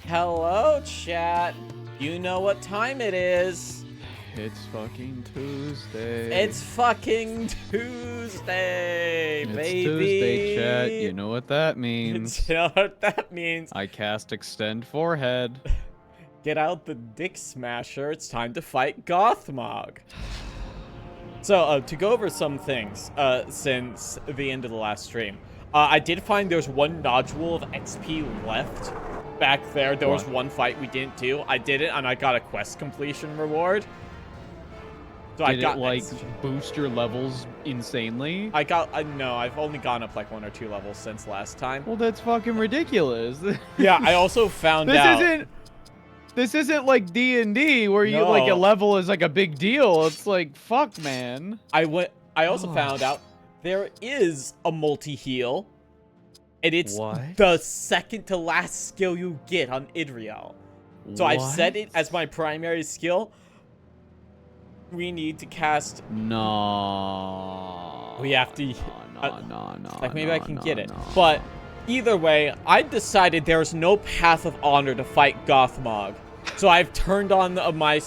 Hello, chat. You know what time it is. It's fucking Tuesday. It's fucking Tuesday, It's baby. Tuesday, chat. You know what that means. You know what that means. I cast Extend Forehead. Get out the Dick Smasher. It's time to fight Gothmog. So, to go over some things, since the end of the last stream, I did find there's one nodule of XP left back there. There was one fight we didn't do. I did it, and I got a quest completion reward. So Did it, like, boost your levels insanely? No, I've only gone up, like, 1 or 2 levels since last time. Well, that's fucking ridiculous. Yeah, I also found out... This isn't like D&D where you, like, a level is, like, a big deal. It's like, fuck, man. I also found out there is a multi-heal, and it's the second to last skill you get on Idriel. So I've set it as my primary skill. We need to cast... No. We have to... No. Like, maybe I can get it. But either way, I decided there's no path of honor to fight Gothmog. So I've turned on my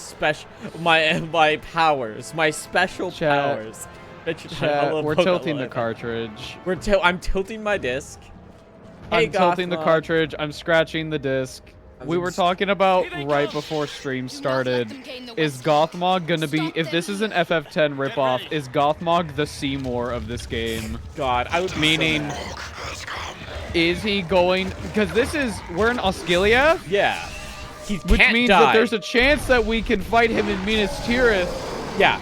powers, my special powers. Chat, we're tilting the cartridge. I'm tilting my disc. Hey, I'm tilting the cartridge. I'm scratching the disc. We were talking about right before stream started, is Gothmog gonna be, if this is an FF10 ripoff, is Gothmog the Seymour of this game? God, I would meaning, is he going, because we're in Osgiliath? Yeah. Which means that there's a chance that we can fight him in Minas Tirith. Yeah,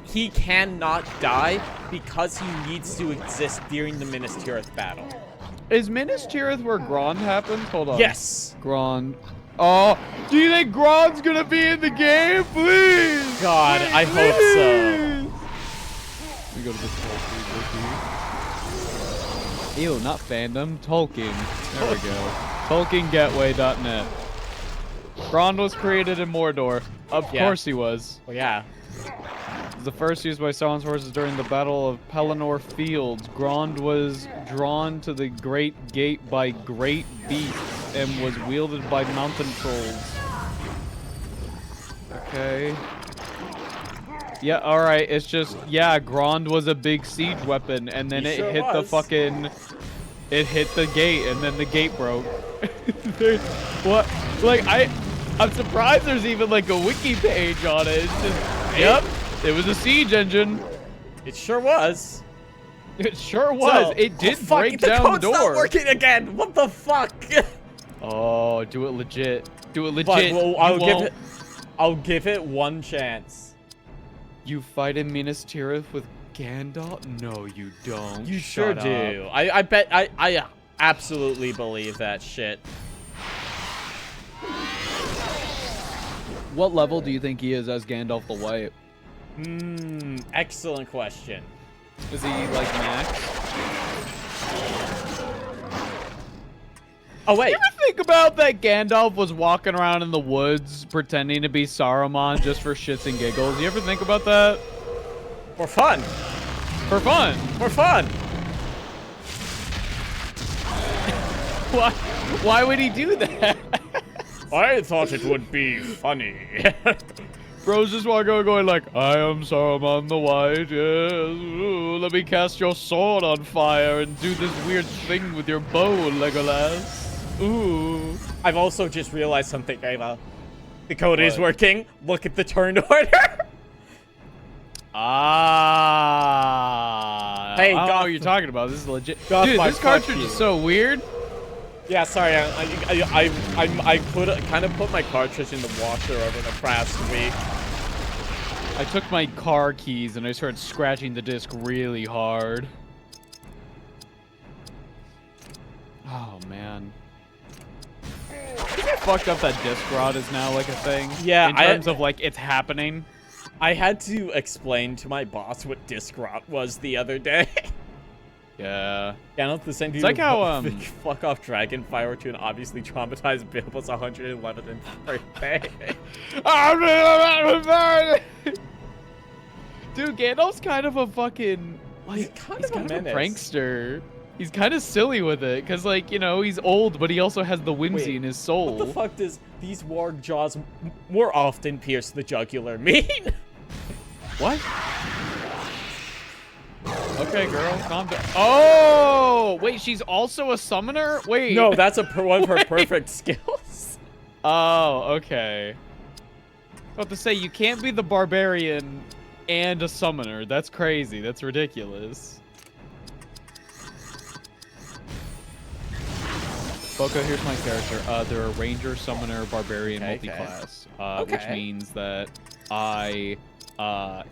he cannot die because he needs to exist during the Minas Tirith battle. Is Minas Tirith where Grond happens? Hold on. Yes. Grond. Oh, do you think Grond's gonna be in the game? Please. God, I hope so. We go to the Tolkien wiki. Ew, not fandom. Tolkien. There we go. TolkienGetway.net. Grond was created in Mordor. Of course he was. Well, yeah. It was the first used by Sauron's forces during the Battle of Pelennor Fields. Grond was drawn to the Great Gate by great beasts and was wielded by mountain trolls. Okay. Yeah, alright, it's just, yeah, Grond was a big siege weapon, and then it hit the fucking... It hit the gate, and then the gate broke. What? Like, I'm surprised there's even, like, a wiki page on it. It's just, yep. It was a siege engine. It sure was. It sure was. So, it did break down the door. Not working again. What the fuck? Oh, do it legit. Do it legit. Well, I'll give it one chance. You fight in Minas Tirith with Gandalf? No, you don't. You sure do. I bet. I absolutely believe that shit. What level do you think he is as Gandalf the White? Excellent question. Is he like max? Oh wait. You ever think about that Gandalf was walking around in the woods pretending to be Saruman just for shits and giggles? You ever think about that? For fun. For fun. For fun. Why would he do that? I thought it would be funny. Bro's just walking around going like, I am Saruman the White, yes. Ooh, let me cast your sword on fire and do this weird thing with your bow, Legolas. Ooh. I've also just realized something, Ava. The code is working. Look at the turn order. Ah. Hey, I don't know what you're talking about. This is legit. Dude, this cartridge is so weird. Yeah, sorry. I kind of put my cartridge in the washer over the past week. I took my car keys and I started scratching the disc really hard. Oh man. See how fucked up that disc rot is now like a thing? Yeah, in terms of like it's happening. I had to explain to my boss what disc rot was the other day. Yeah. Yeah, not the same. It's like how fuck off Dragonfire to an obviously traumatized Bilbo's 111th birthday. Dude, Gandalf's kind of a fucking like he's kind of a prankster. He's kind of silly with it, because, like, you know, he's old, but he also has the whimsy in his soul. What the fuck does these warg jaws more often pierce the jugular mean? What? Okay, girl, calm down. Oh! Wait, she's also a summoner? Wait. No, that's one of her perfect skills. Oh, okay. I was about to say, you can't be the barbarian and a summoner. That's crazy. That's ridiculous. Boco, here's my character. They're a ranger, summoner, barbarian, multi-class. Which means that I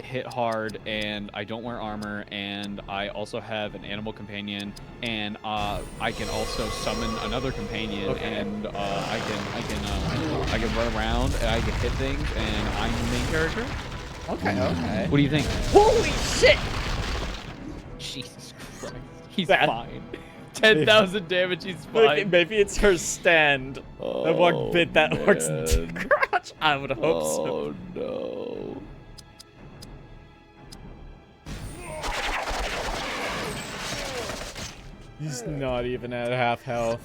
hit hard and I don't wear armor, and I also have an animal companion, and I can also summon another companion, and I can run around and I can hit things, and I'm the main character. Okay. What do you think? Holy shit! Jesus Christ. He's fine. 10,000 damage, he's fine. Maybe it's her stand. The warg bit that orc's crotch. I would hope so. Oh no. He's not even at half health.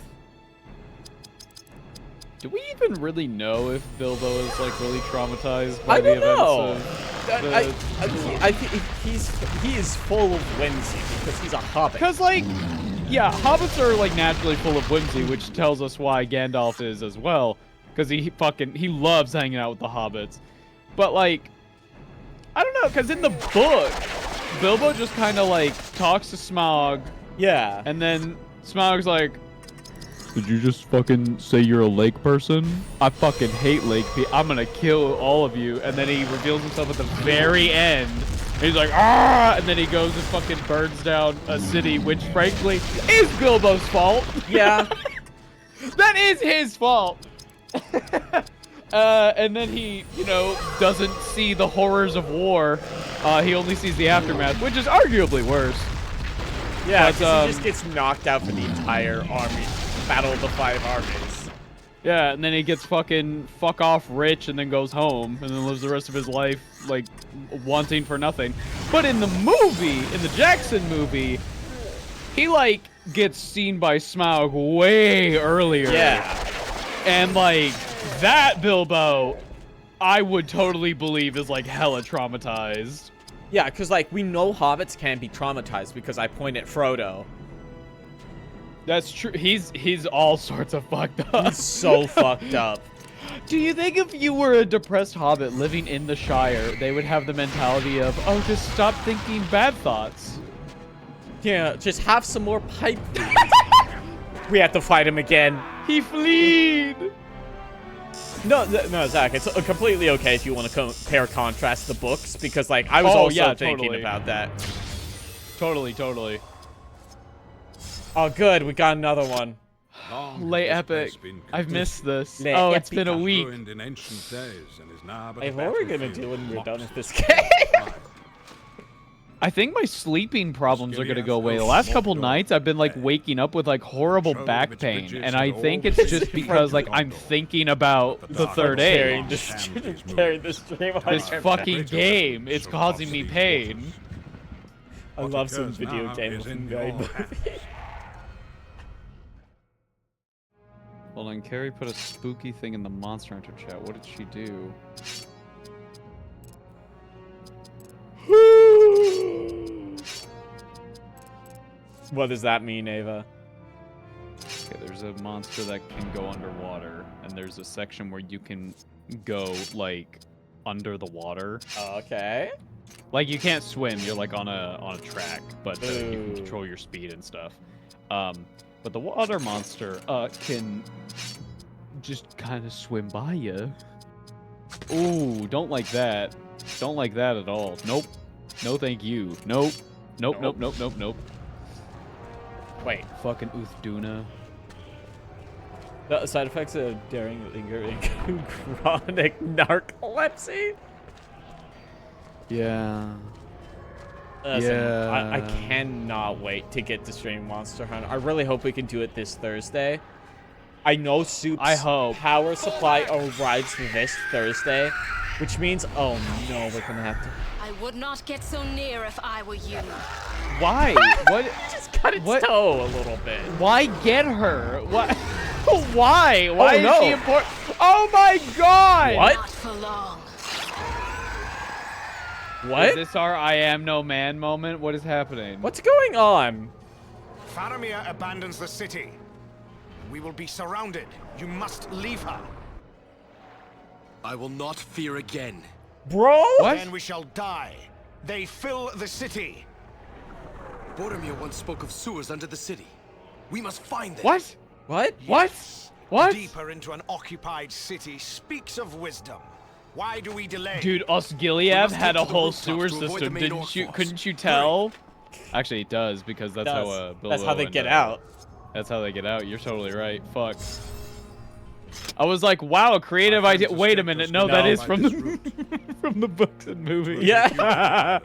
Do we even really know if Bilbo is like really traumatized by the events of I think he is full of whimsy because he's a hobbit. Because like, yeah, hobbits are like naturally full of whimsy, which tells us why Gandalf is as well, because he loves hanging out with the hobbits. But like, I don't know, because in the book, Bilbo just kind of like talks to Smaug. Yeah. And then Smaug's like, did you just fucking say you're a lake person? I fucking hate lake people. I'm gonna kill all of you. And then he reveals himself at the very end. And he's like, ah! And then he goes and fucking burns down a city, which frankly is Bilbo's fault. Yeah. That is his fault. And then he, you know, doesn't see the horrors of war. He only sees the aftermath, which is arguably worse. Yeah, because he just gets knocked out for the entire army. Battle of the 5 armies. Yeah, and then he gets fucking fuck off rich and then goes home and then lives the rest of his life, like, wanting for nothing. But in the movie, in the Jackson movie, he, like, gets seen by Smaug way earlier. Yeah. And, like, that Bilbo, I would totally believe is, like, hella traumatized. Yeah, because, like, we know hobbits can be traumatized because I point at Frodo. That's true. He's all sorts of fucked up. He's so fucked up. Do you think if you were a depressed hobbit living in the Shire, they would have the mentality of, oh, just stop thinking bad thoughts? Yeah, just have some more pipe. We have to fight him again. He fleed! No, Zach, it's completely okay if you want to compare contrast the books, because, like, I was also thinking about that. Totally. Oh, good, we got another one. Lay epic. I've missed this. It's been a week. Hey, what are we gonna do when we're done with this game? I think my sleeping problems are gonna go away. The last couple nights, I've been, like, waking up with, like, horrible back pain, and I think it's just because, like, I'm thinking about the third age. Carrying this stream on this fucking game. It's causing me pain. I love some video games. Hold on, Carrie put a spooky thing in the Monster Hunter chat. What did she do? What does that mean, Ava? Okay, there's a monster that can go underwater, and there's a section where you can go, like, under the water. Okay. Like, you can't swim, you're, like, on a track, but you can control your speed and stuff. But the water monster can just kind of swim by you. Ooh, don't like that. Don't like that at all. Nope. No thank you. Nope. Nope. Wait. Fucking Uthduna. The side effects of daring lingering chronic narcolepsy? Yeah. Listen, yeah. I cannot wait to get to stream Monster Hunter. I really hope we can do it this Thursday. I know Soup's power supply arrives this Thursday, which means, oh no, we're gonna have to. I would not get so near if I were you. Why? What? Just cut cut its toe a little bit. Why get her? What? Why? Why is no. she important? Oh my god! What? Not for long. What? Is this our I am no man moment? What is happening? What's going on? Faramir abandons the city. We will be surrounded. You must leave her. I will not fear again. Bro? What? Then we shall die. They fill the city. Boromir once spoke of sewers under the city. We must find them. What? What? What? What? Deeper into an occupied city speaks of wisdom. Why do we delay? Dude, Osgiliath must had get a to the whole rooftops sewer to avoid the system, main didn't you? orc Couldn't you force. tell? Actually, it does because that's how Bilbo That's how they get and, out. That's how they get out. You're totally right. Fuck. I was like, wow, a creative idea. Wait a minute. No, that is from the from the books and movies. Yeah.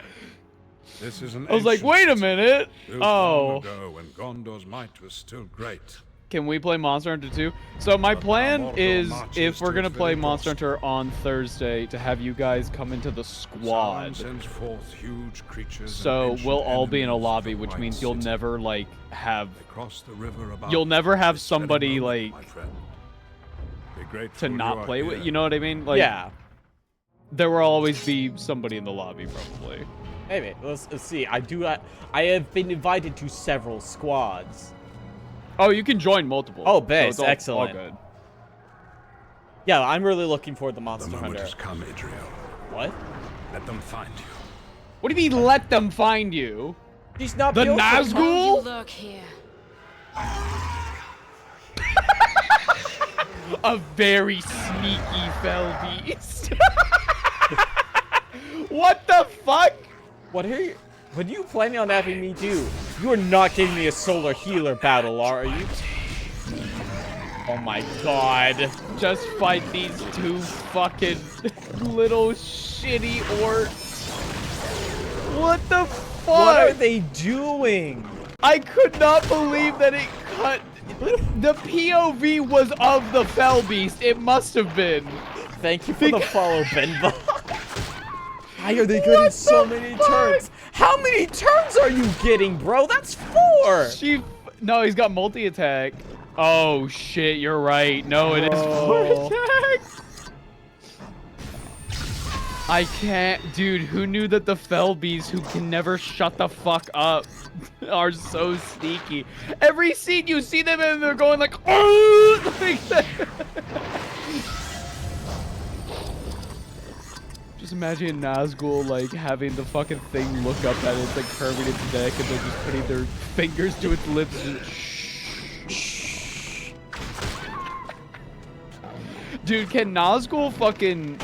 This is an I was like, ancient wait a city, minute. built long Oh. ago when Gondor's might was still great. Can we play Monster Hunter 2? So my plan Mordor is, marches if we're to gonna its play very Monster doorstep. Hunter on Thursday, to have you guys come into the Sauron squad. sends forth huge creatures and So ancient we'll all be in a enemies lobby, from which White means you'll City. never like have They cross the river above. You'll never have This very somebody, moment, like, my friend. Be grateful to you not are play with. here. You know what I mean? Like, Yeah. there will always be somebody in the lobby, probably. Maybe. Let's see. I have been invited to several squads. Oh, you can join multiple. Oh, so base. it's all Excellent. good. Yeah, I'm really looking forward to The Monster moment Hunter. has come, Idriel. What? Let them find you. What do you mean, let them find you? He's not The built for- Nazgul? Oh, you lurk here. A very sneaky fell beast. What the fuck? What are you planning on having me do? You are not giving me a solar healer battle, are you? Oh my god. Just fight these two fucking little shitty orcs. What the fuck? What are they doing? I could not believe that it cut. The POV was of the fell beast. It must have been. Thank you for the follow, Benva. Why are they getting so many turns? How many turns are you getting, bro? That's 4. No, he's got multi-attack. Oh shit, you're right. No, it is 4 attacks. I can't, dude. Who knew that the fell beasts, who can never shut the fuck up, are so sneaky? Every scene you see them and they're going like, oh, like that. Just imagine Nazgul like having the fucking thing look up at it, it's like curving its neck, and they're just putting their fingers to its lips. And shh. Dude, can Nazgul fucking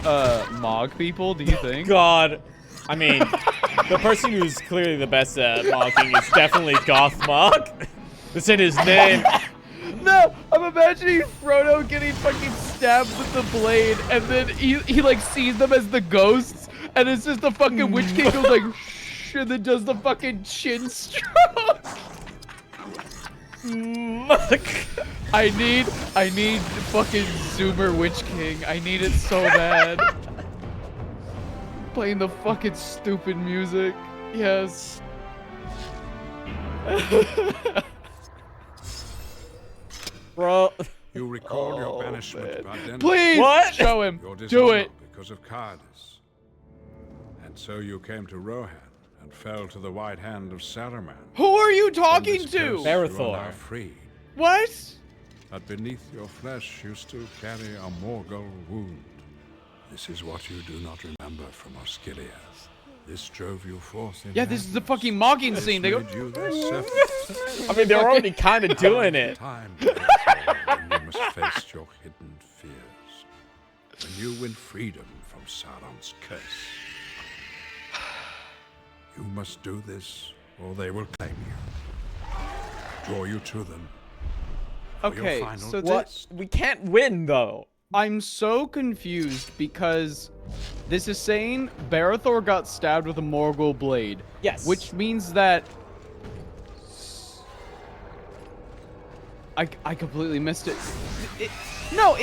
mog people? Do you think? God. I mean, the person who's clearly the best at mocking is definitely Gothmog. It's in his name. No, I'm imagining Frodo getting fucking stabbed with the blade, and then he like sees them as the ghosts, and it's just the fucking Witch King goes like, shh, and then does the fucking chin stroke. I need fucking Zoomer Witch King. I need it so bad. Playing the fucking stupid music. Yes. Bro. You recall Oh, your banishment, man. Baden. Please What? show him. Your Do dishonor it. because of cowardice. And so you came to Rohan and fell to the white hand of Saruman. Who are you From talking this to? curse, you are Barathor. now free. What? But beneath your flesh, you still carry a Morgul wound. This is what you do not remember from Osgiliath. This drove you forth in Yeah, this is the madness. fucking mocking This scene. They go. made you their servant. I mean, they're already kind of doing it. Time, therefore, when you must face your hidden fears. When you win freedom from Sauron's curse. You must do this, or they will claim you. Draw you to them. for your Okay, final so What? test. We can't win, though. I'm so confused because this is saying Barathor got stabbed with a Morgul blade. Yes. Which means that I completely missed it.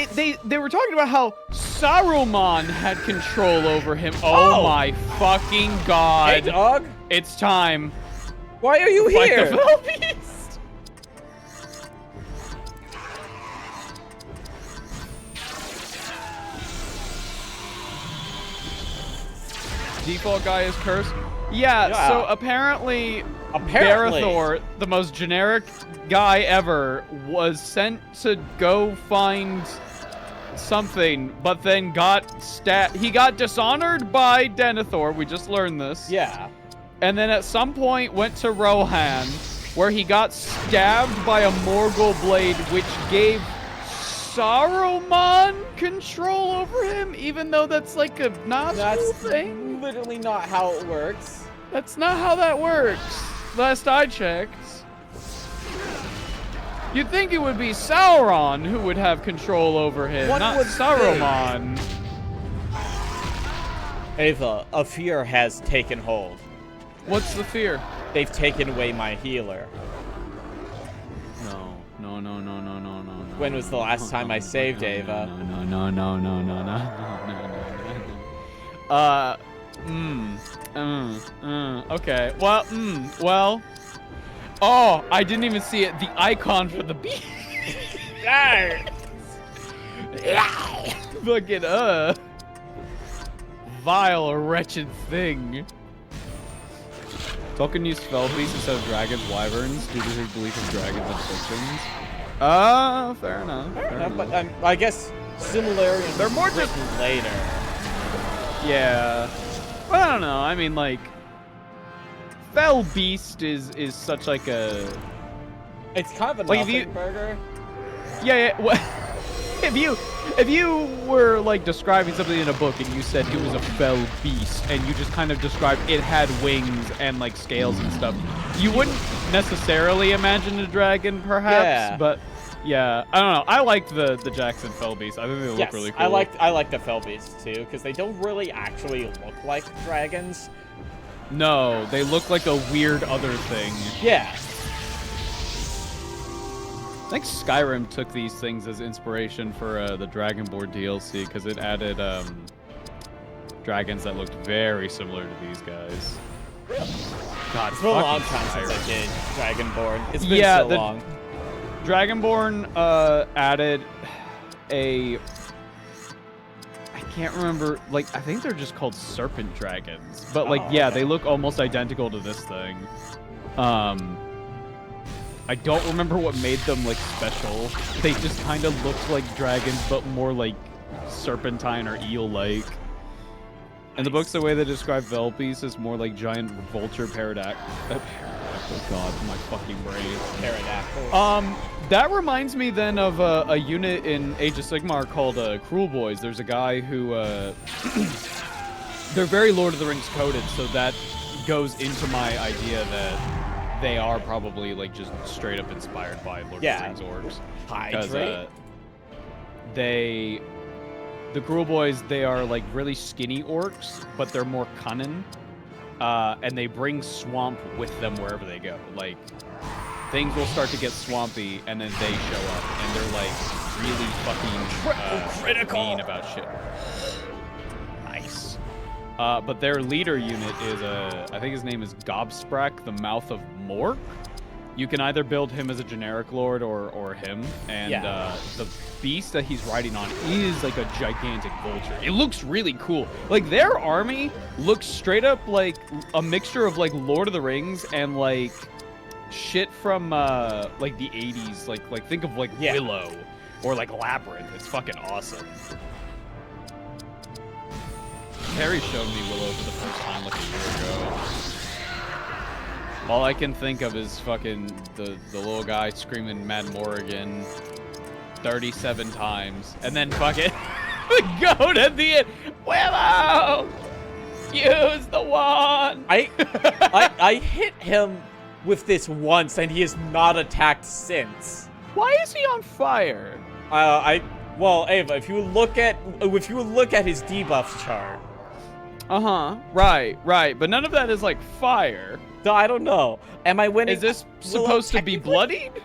They were talking about how Saruman had control over him. Oh, my fucking god. Hey, dog. It's time. Why are you Fight here? the Felbeast. default guy is cursed? Yeah. So apparently, Barithor, the most generic guy ever, was sent to go find something, but then he got dishonored by Denethor. We just learned this. Yeah. And then at some point went to Rohan, where he got stabbed by a Morgul blade, which gave Saruman control over him, even though that's like a nostril thing. That's literally not how it works. That's not how that works. Last I checked. You'd think it would be Sauron who would have control over him, not Saruman. Ava, a fear has taken hold. What's the fear? They've taken away my healer. No. When was the last time I saved Ava? No. Okay. Well. Oh, I didn't even see it. The icon for the beast. Fucking vile, wretched thing. Tolkien used spell beasts instead of dragons, wyverns, due to his belief in dragons and fictions. Fair enough. But I guess Silmarillion. They're more just later. Yeah. Well, I don't know. I mean, like, Fell Beast is such like a. It's kind of a nothing burger. Yeah. Well, if you were like describing something in a book and you said it was a fell beast and you just kind of described it had wings and like scales and stuff, you wouldn't necessarily imagine a dragon, perhaps. Yeah. But yeah, I don't know. I liked the Jackson fell beast. I think they look really cool. I like the fell beasts too because they don't really actually look like dragons. No, they look like a weird other thing. Yeah. I think Skyrim took these things as inspiration for the Dragonborn DLC because it added dragons that looked very similar to these guys. God, it's been a long time since I did Dragonborn. It's been so long. Dragonborn added a... I can't remember, like, I think they're just called serpent dragons. But, like, they look almost identical to this thing. I don't remember what made them, like, special. They just kind of looked like dragons, but more, like, serpentine or eel-like. In the books, the way they describe Velbeast is more like giant vulture pterodactyl. Oh god, my fucking brain. Pterodactyl. That reminds me then of a unit in Age of Sigmar called Cruel Boys. There's a guy who, they're very Lord of the Rings coded, so that goes into my idea that they are probably like just straight up inspired by Lord of the Rings orcs. Hydrate. The Cruel Boys, they are like really skinny orcs, but they're more cunning. And they bring swamp with them wherever they go. Like, things will start to get swampy, and then they show up, and they're like really fucking mean about shit. Nice. But their leader unit is I think his name is Gobsprack, the Mouth of Mork. You can either build him as a generic lord or him, and the beast that he's riding on is like a gigantic vulture. It looks really cool. Like, their army looks straight up like a mixture of like Lord of the Rings and like shit from like the 80s. Like think of like Willow or like Labyrinth. It's fucking awesome. Harry showed me Willow for the first time like a year ago. All I can think of is fucking the little guy screaming Mad Morrigan 37 times. And then fucking go to the end. Willow! Use the wand! I hit him with this once and he has not attacked since. Why is he on fire? Well, Ava, if you look at his debuffs chart. Right. But none of that is like fire. No, I don't know. Am I winning? Is this supposed to be bloodied?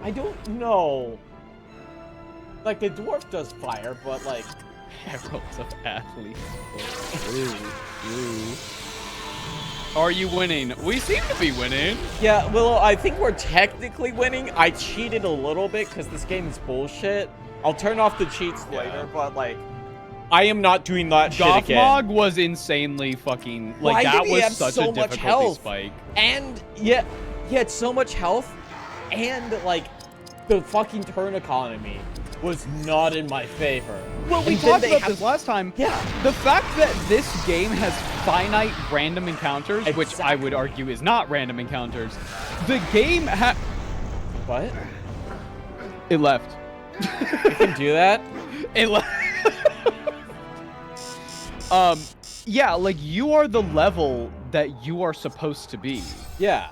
I don't know. Like, the dwarf does fire, but like... Heralds of Athletes. Are you winning? We seem to be winning. Yeah, Willow, I think we're technically winning. I cheated a little bit because this game is bullshit. I'll turn off the cheats later, but like... I am not doing that shit again. Gothmog was insanely fucking like Why that did he was have such so a much difficulty health? spike. And yet, he had so much health, and like the fucking turn economy was not in my favor. Well, we And then talked they about have- this last time. Yeah. The fact that this game has finite random encounters, which I would argue is not random encounters, the game What? it left. You can do that? It left. Yeah, like you are the level that you are supposed to be. Yeah.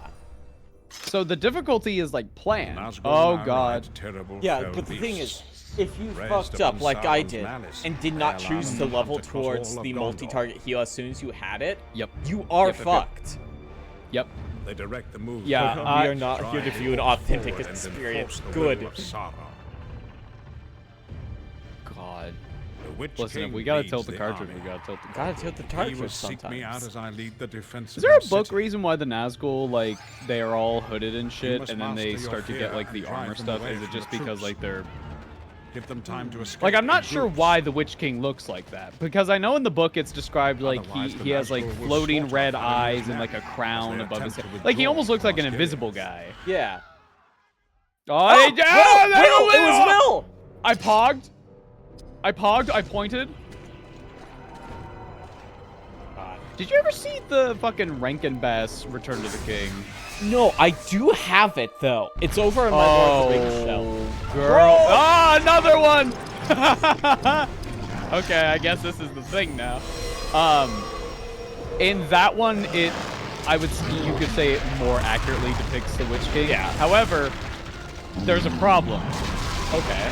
So the difficulty is like planned. Nazgul Oh now god. rides terrible Yeah, fell but the thing beasts. is, if you Raised fucked up upon like I Sauron's did malice, and did not they choose allow to them to level hunt across towards all of the Gondor. multi-target heal as soon as you had it, Yep. you are Yep, yep, yep. fucked. Yep. They direct the move. Yeah, We I- are not here to view an authentic experience. Good. God. The Witch Listen, if King we gotta leads tilt the the cartridge, army. we gotta tilt the Gotta cartridge. tilt the He will cartridge seek me out sometimes. as I lead the defense Is of there a your book city. reason why the Nazgul, like, they are all hooded and shit, must and then they master your start to fear get, like, and the drive armor them stuff? away Is it from just the because, troops. like, they're... Give them time to escape. Like, I'm in not sure groups. why the Witch King looks like that. Because I know in the book it's described, like, Otherwise, the he has, like, Nazgul will floating slaughter red our eyes enemies and, like, a now, crown as they above his attempt head. to Like, he withdraw almost looks like an from invisible Osgiliath. guy. Yeah. Oh, Will! Will! It was Will! I pogged. I pointed. God. Did you ever see the fucking Rankin Bass Return to the King? No, I do have it though. It's over in my Lord of the Rings shelf. girl. Bro. Ah, another one. Okay, I guess this is the thing now. In that one, you could say it more accurately depicts the Witch King. Yeah. However, there's a problem. Okay.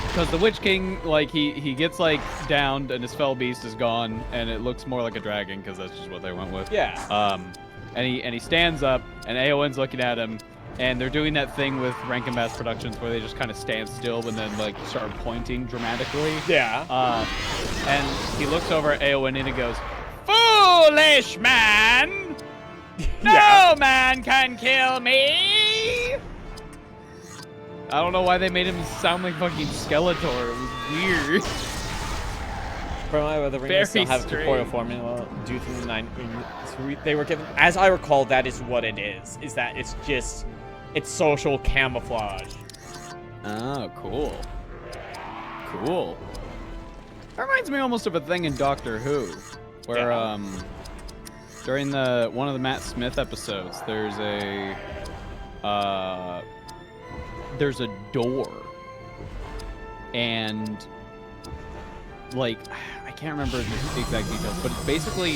Because the Witch King, like, he gets, like, downed and his fell beast is gone, and it looks more like a dragon, because that's just what they went with. Yeah. And he stands up, and Aowen's looking at him, and they're doing that thing with Rankin Bass Productions where they just kind of stand still and then, like, start pointing dramatically. Yeah. And he looks over at Aowen and he goes, "Foolish man! No man can kill me!" I don't know why they made him sound like fucking Skeletor. It was weird. From my the ring, Very still have corporeal strange. formula due to the 9. They were given, as I recall, that is what it is. Is that it's social camouflage. Oh, cool. Cool. That reminds me almost of a thing in Doctor Who, where during one of the Matt Smith episodes, there's a door, and like I can't remember the exact details, but it's basically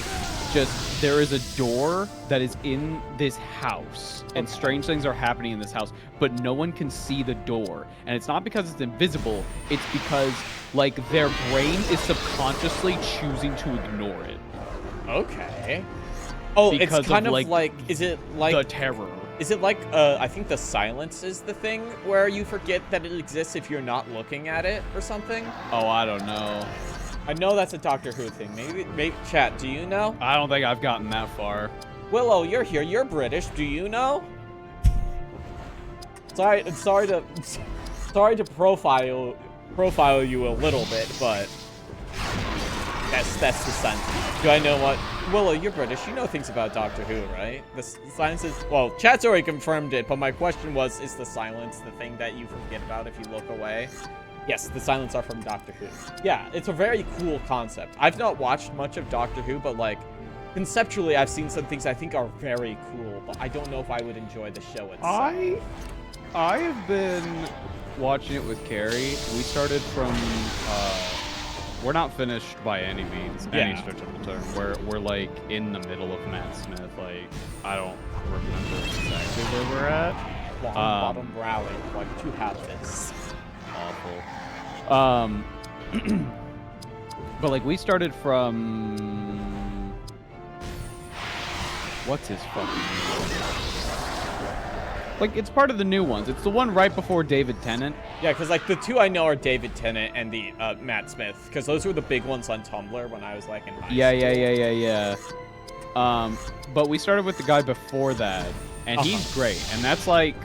just there is a door that is in this house, and strange things are happening in this house, but no one can see the door, and it's not because it's invisible, it's because like their brain is subconsciously choosing to ignore it. Okay. Oh, Because it's kind of, of like, is it like The terror. Is it like, I think the silence is the thing where you forget that it exists if you're not looking at it or something? Oh, I don't know. I know that's a Doctor Who thing. Maybe chat, do you know? I don't think I've gotten that far. Willow, you're here. You're British. Do you know? Sorry to profile you a little bit, but that's the sense. Do I know what? Willow, you're British. You know things about Doctor Who, right? The silence is... Well, chat's already confirmed it, but my question was, is the silence the thing that you forget about if you look away? Yes, the silence are from Doctor Who. Yeah, it's a very cool concept. I've not watched much of Doctor Who, but, like, conceptually, I've seen some things I think are very cool, but I don't know if I would enjoy the show itself. I have been watching it with Carrie. We started from... we're not finished by any means, any stretch of the term. We're like in the middle of Matt Smith. Like I don't remember exactly where we're at. Bottom rally, like to have this. Awful. But like we started from what's his fucking name? Like it's part of the new ones. It's the one right before David Tennant. Yeah, because like the two I know are David Tennant and the Matt Smith, because those were the big ones on Tumblr when I was like in high school. Yeah. But we started with the guy before that, and he's great. And that's like,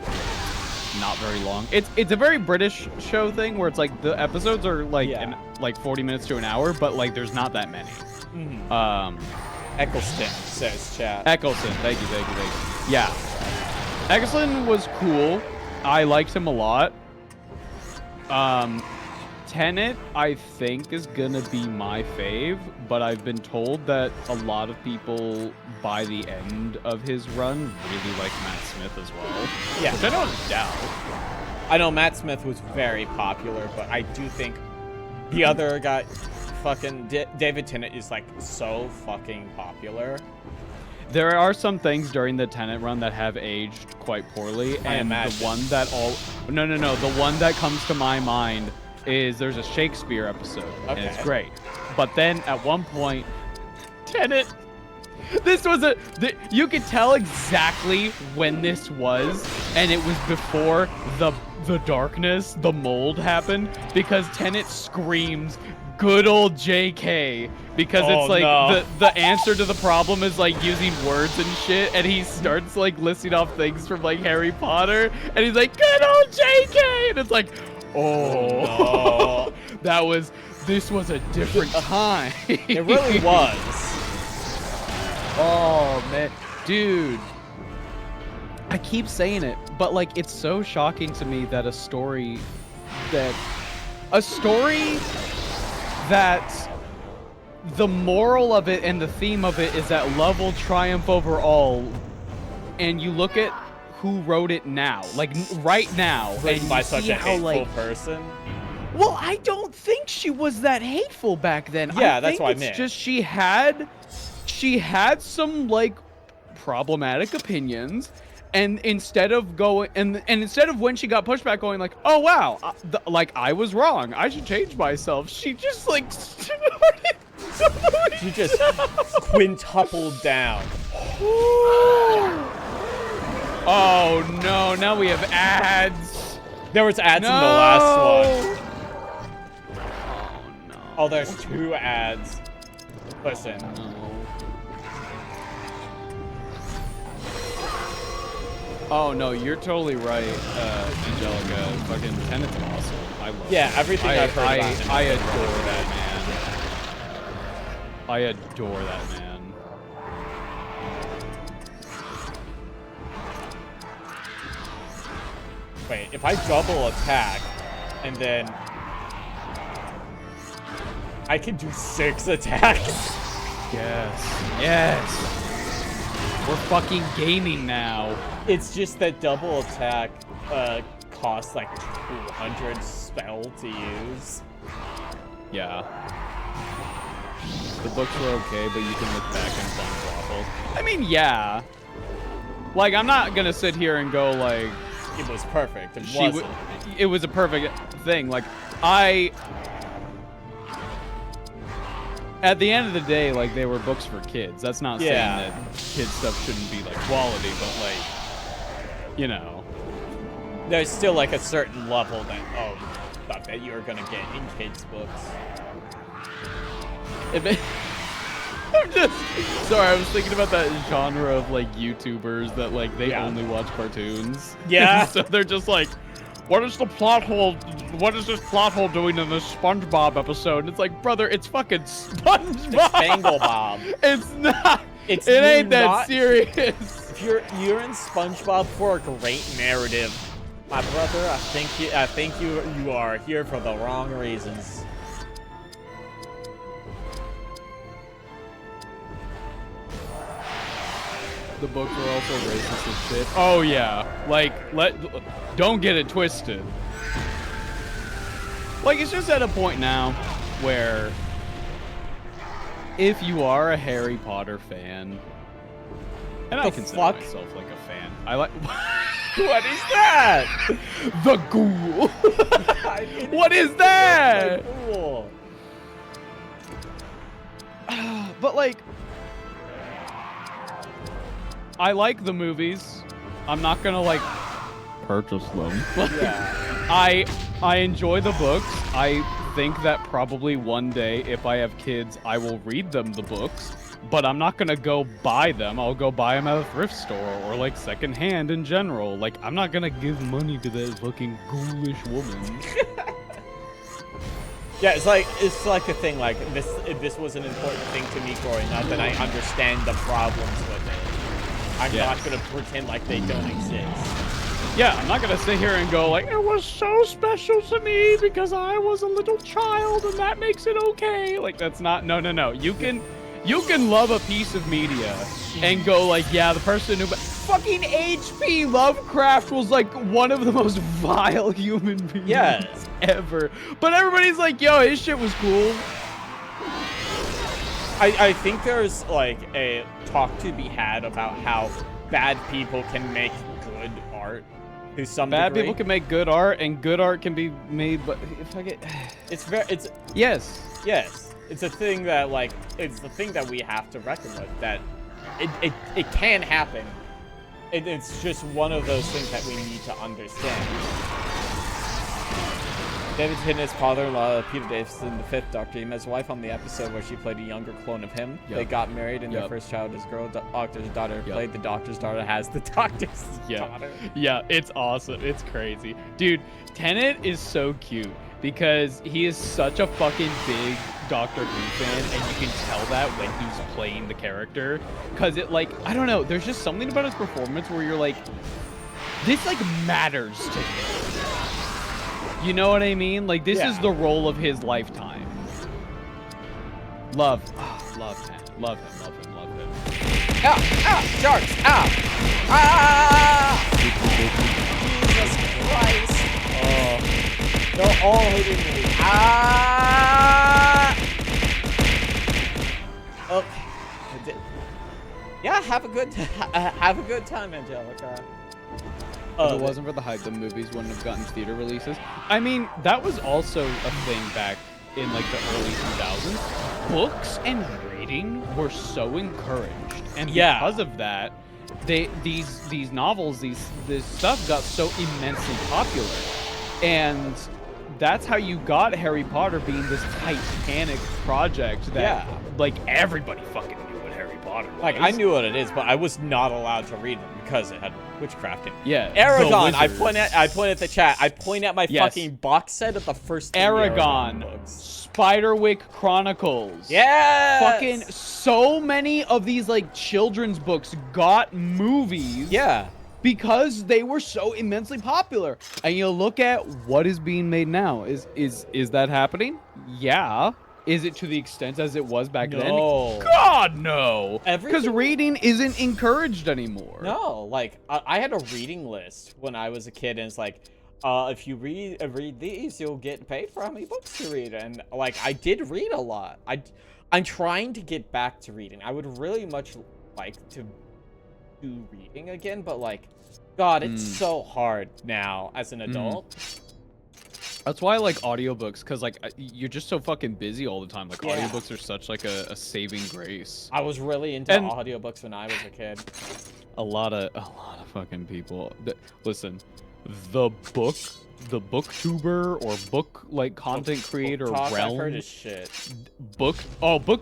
not very long. It's a very British show thing where it's like the episodes are like like 40 minutes to an hour, but like there's not that many. Eccleston says chat. Eccleston, thank you. Yeah, Eccleston was cool. I liked him a lot. Tenet, I think, is gonna be my fave, but I've been told that a lot of people, by the end of his run, really like Matt Smith as well. Yeah. Which I don't doubt. I know Matt Smith was very popular, but I do think the other guy, fucking David Tennant, is like so fucking popular. There are some things during the Tenet run that have aged quite poorly, and the one that the one that comes to my mind is there's a Shakespeare episode, and it's great. But then at one point, Tenet, you could tell exactly when this was, and it was before the darkness, the mold happened, because Tenet screams, "Good old JK," because it's like the answer to the problem is like using words and shit, and he starts like listing off things from like Harry Potter, and he's like, "Good old JK," and it's like, oh, no. This was a different time. It really was. Oh, man. Dude. I keep saying it, but, like, it's so shocking to me that a story that the moral of it and the theme of it is that love will triumph over all, and you look at who wrote it now, like right now, Written by such a hateful like, person. Well, I don't think she was that hateful back then. Yeah, I that's think what I it's meant. just she had some like problematic opinions, and instead of going and instead of when she got pushed back, going like, "Oh wow, like I was wrong, I should change myself," she just like started. She just quintupled down. Oh no, now we have ads. There was ads in the last one. Oh no. Oh, there's 2 ads. Listen. No. Oh no, you're totally right, Angelica. Fucking Tenet's awesome. I love it. Everything I've heard about him. I adore that man. I adore that man. Wait, if I double attack, and then I can do 6 attacks. Yes. We're fucking gaming now. It's just that double attack costs like 200 spell to use. Yeah. The books were okay, but you can look back and find waffles. I mean, yeah. Like, I'm not gonna sit here and go like, it was perfect. It wasn't. It was a perfect thing. Like, at the end of the day, like, they were books for kids. That's not saying that kids stuff shouldn't be like quality, but like, you know, there's still like a certain level that you're gonna get in kids books. I'm just sorry. I was thinking about that genre of like YouTubers that like they only watch cartoons. Yeah. So they're just like, what is the plot hole? What is this plot hole doing in this SpongeBob episode? And it's like, brother, it's fucking SpongeBob. It's Banglebob. It's not. It ain't that serious. If you're in SpongeBob for a great narrative, my brother, I think you are here for the wrong reasons. The books are also racist as shit. Oh yeah, like don't get it twisted. Like, it's just at a point now where if you are a Harry Potter fan, and I consider myself like a fan, I like. What is that? The ghoul. What is that? The ghoul. But like, I like the movies. I'm not gonna like purchase them. Yeah. I enjoy the books. I think that probably one day, if I have kids, I will read them the books. but I'm not gonna go buy them. I'll go buy them at a thrift store or like secondhand in general. Like, I'm not gonna give money to that fucking ghoulish woman. Yeah, it's like a thing. Like this was an important thing to me growing up, and I understand the problems with it. I'm not gonna pretend like they don't exist. Yeah, I'm not gonna sit here and go like, it was so special to me because I was a little child and that makes it okay. Like, that's not, no. You can love a piece of media and go like, yeah, the person who, fucking H.P. Lovecraft was like one of the most vile human beings ever. But everybody's like, yo, his shit was cool. I think there's like a talk to be had about how bad people can make good art. To some Bad degree. people can make good art, and good art can be made. But if I get, yes. It's a thing that like it's the thing that we have to reckon with. That it can happen. It's just one of those things that we need to understand. David Tennant's father-in-law, Peter Davison, the fifth Doctor, he met his wife on the episode where she played a younger clone of him. They got married, and their first child is girl. Doctor's daughter played the Doctor's daughter, has the Doctor's daughter. Yeah, it's awesome. It's crazy. Dude, Tennant is so cute because he is such a fucking big Doctor Who fan, and you can tell that when he's playing the character. Because it, like, I don't know, there's just something about his performance where you're like, this, like, matters to him. You know what I mean? Like, this is the role of his lifetime. Love him. Love him. Sharks! Jesus Christ! Oh, they're all hitting me. Okay. Yeah, have a good time, Angelica. If it wasn't for the hype, the movies wouldn't have gotten theater releases. I mean, that was also a thing back in like the early 2000s. Books and reading were so encouraged, and because of that, these novels, this stuff got so immensely popular, and that's how you got Harry Potter being this titanic project that like everybody fucking knew what Harry Potter was. Like, I knew what it is, but I was not allowed to read them because it had witchcraft in it. Yeah, Aragon. I point at the chat. I point at my fucking box set of the first Aragon books. Spiderwick Chronicles. Yeah. Fucking so many of these like children's books got movies. Yeah. Because they were so immensely popular. And you look at what is being made now. Is that happening? Yeah. Is it to the extent as it was back then? God, no. Because reading isn't encouraged anymore. No, like I had a reading list when I was a kid, and it's like, if you read these, you'll get paid for how many books you read. And like, I did read a lot. I'm trying to get back to reading. I would really much like to do reading again, but like, God, it's so hard now as an adult. That's why I like audiobooks, because like you're just so fucking busy all the time. Like audiobooks are such like a saving grace. I was really into audiobooks when I was a kid. A lot of fucking people. Listen, the booktuber or book like content creator book talk, realm. I've heard his shit. Book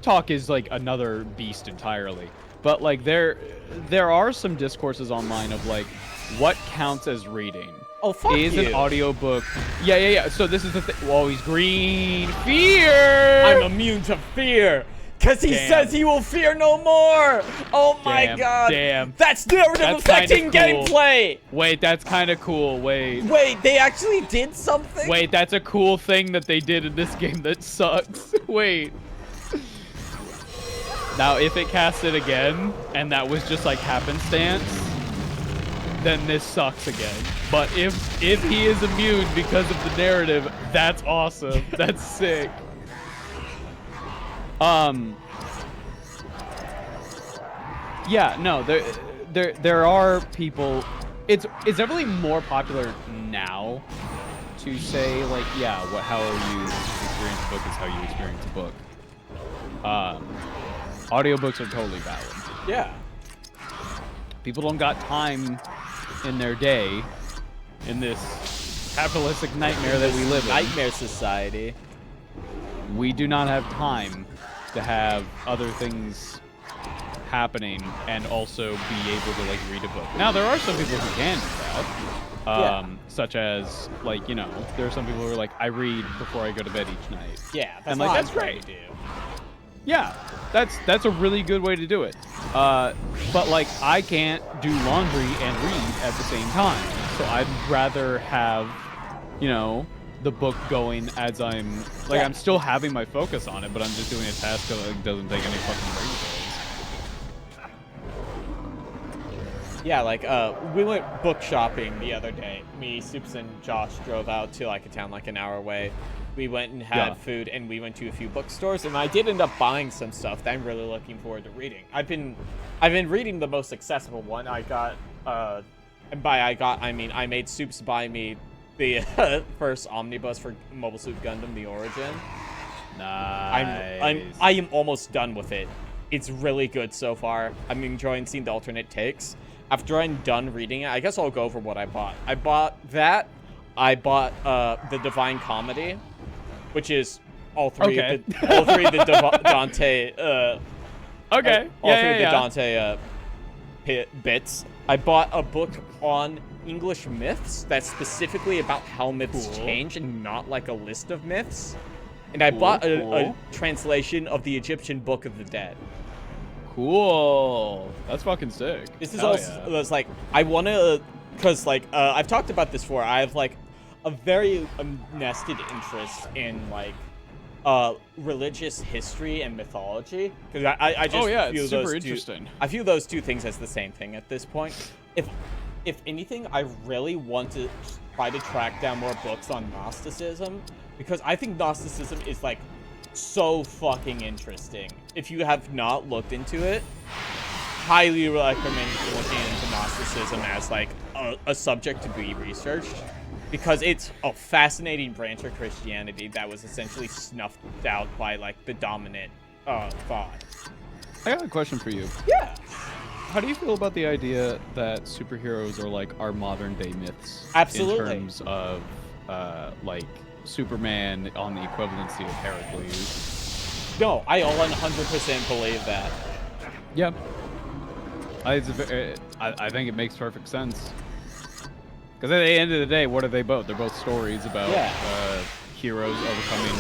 talk is like another beast entirely. But like there are some discourses online of like what counts as reading. Oh, fuck is you. An audiobook. Yeah. So this is the thing. Whoa, he's green. Fear! I'm immune to fear. Because he says he will fear no more. Oh my god. Damn. That's narrative affecting gameplay. Wait, that's kind of cool. Wait, they actually did something? Wait, that's a cool thing that they did in this game that sucks. Wait. Now, if it cast it again, and that was just like happenstance, then this sucks again. But if he is immune because of the narrative, that's awesome. That's sick. Yeah, no, there are people. It's definitely more popular now to say like, yeah, how you experience a book is how you experience a book. Audiobooks are totally valid. Yeah. People don't got time in their day in this capitalistic nightmare that we live in. Nightmare society. We do not have time to have other things happening and also be able to like read a book. Now there are some people who can do that, such as like, you know, there are some people who are like, I read before I go to bed each night. Yeah, that's and like that's great. To do. Yeah, that's a really good way to do it. But like I can't do laundry and read at the same time, so I'd rather have, you know, the book going as I'm like I'm still having my focus on it, but I'm just doing a task that like, doesn't take any fucking brain cells. Yeah, like we went book shopping the other day. Me, Soups, and Josh drove out to like a town like an hour away. We went and had food, and we went to a few bookstores, and I did end up buying some stuff that I'm really looking forward to reading. I've been reading the most accessible one. I got and by I got I mean I made Soups buy me the first omnibus for Mobile Suit Gundam: The Origin. Nice. I am almost done with it. It's really good so far. I'm enjoying seeing the alternate takes. After I'm done reading it, I guess I'll go over what I bought. I bought that. I bought the Divine Comedy, which is all three of the Dante. All three of the Dante bits. I bought a book on English myths that's specifically about how myths change and not like a list of myths. And I bought a translation of the Egyptian Book of the Dead. Cool. That's fucking sick. This is it's like, I want to, because like, I've talked about this before. I have like a very nested interest in like religious history and mythology, because I just feel it's super interesting. I view those two things as the same thing at this point. If anything, I really want to try to track down more books on Gnosticism, because I think Gnosticism is like so fucking interesting. If you have not looked into it, highly recommend looking into Gnosticism as like a subject to be researched, because it's a fascinating branch of Christianity that was essentially snuffed out by like the dominant thought. I got a question for you. Yeah. How do you feel about the idea that superheroes are like our modern day myths? Absolutely. In terms of like Superman on the equivalency of Heracles. No, I 100% believe that. Yeah. I think it makes perfect sense. Because at the end of the day, what are they both? They're both stories about heroes overcoming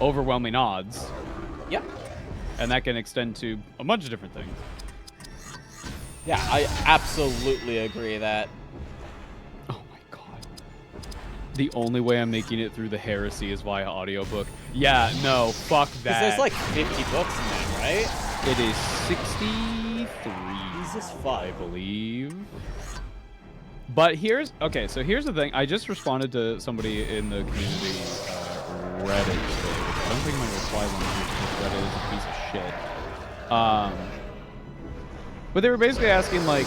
overwhelming odds. Yeah. And that can extend to a bunch of different things. Yeah, I absolutely agree that. Oh my god. The only way I'm making it through the heresy is via audiobook. Yeah, no, fuck that. Because there's like 50 books in that, right? It is 63. Jesus fuck. I believe. But here's the thing. I just responded to somebody in the community Reddit today, which I don't think my reply one is because Reddit is a piece of shit. But they were basically asking like,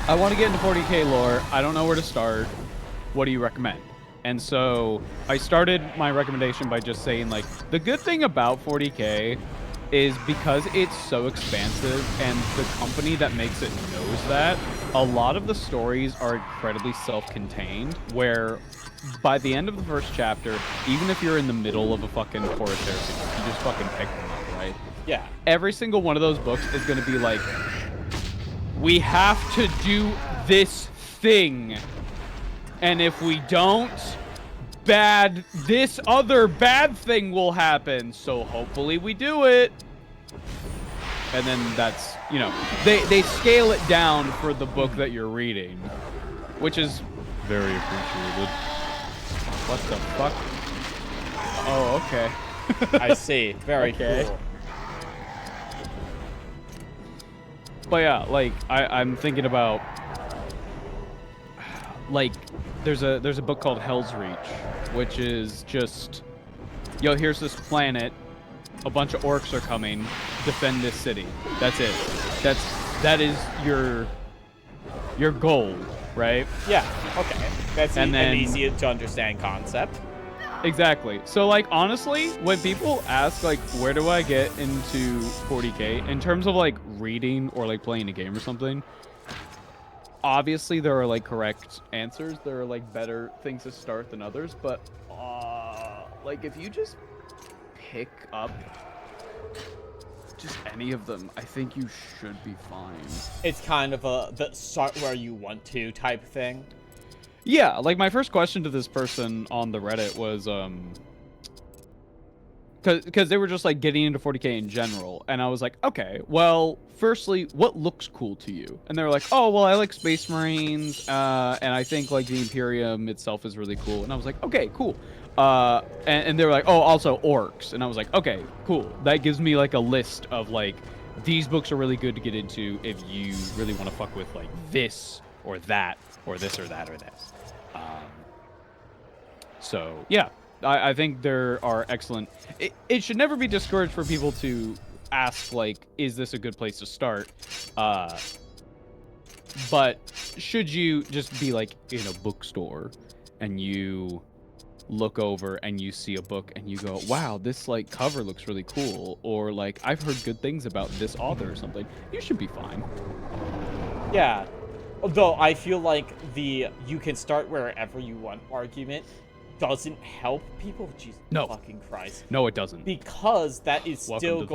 I want to get into 40k lore. I don't know where to start. What do you recommend? And so I started my recommendation by just saying like, the good thing about 40k is because it's so expansive and the company that makes it knows that, a lot of the stories are incredibly self-contained, where by the end of the first chapter, even if you're in the middle of a fucking forest heresy, you just fucking pick them up, right? Yeah. Every single one of those books is going to be like, we have to do this thing. And if we don't, this other bad thing will happen. So hopefully we do it. And then that's, you know, they scale it down for the book that you're reading, which is very appreciated. What the fuck? Oh, okay. I see. Very cool. But yeah, like I'm thinking about like there's a book called Hell's Reach, which is just, yo, here's this planet, a bunch of orcs are coming, defend this city. That's it. That is your goal, right? Yeah. Okay. That's And an then- easy to understand concept. Exactly. So like honestly, when people ask like where do I get into 40k in terms of like reading or like playing a game or something, obviously there are like correct answers. There are like better things to start than others, but like if you just pick up just any of them, I think you should be fine. It's kind of the start where you want to type thing. Yeah, like my first question to this person on the Reddit was, because they were just like getting into 40K in general, and I was like, okay, well, firstly, what looks cool to you? And they were like, oh, well, I like Space Marines, and I think like the Imperium itself is really cool. And I was like, okay, cool. And they were like, oh, also orcs. And I was like, okay, cool. That gives me like a list of like, these books are really good to get into if you really want to fuck with like this or that or this or that or this. So yeah. I think there are excellent... It should never be discouraged for people to ask, like, is this a good place to start? But should you just be, like, in a bookstore and you look over and you see a book and you go, wow, this, like, cover looks really cool. Or, like, I've heard good things about this author or something. You should be fine. Yeah. Though I feel like the you can start wherever you want argument doesn't help people. Jesus fucking Christ. No, it doesn't. Because that is Welcome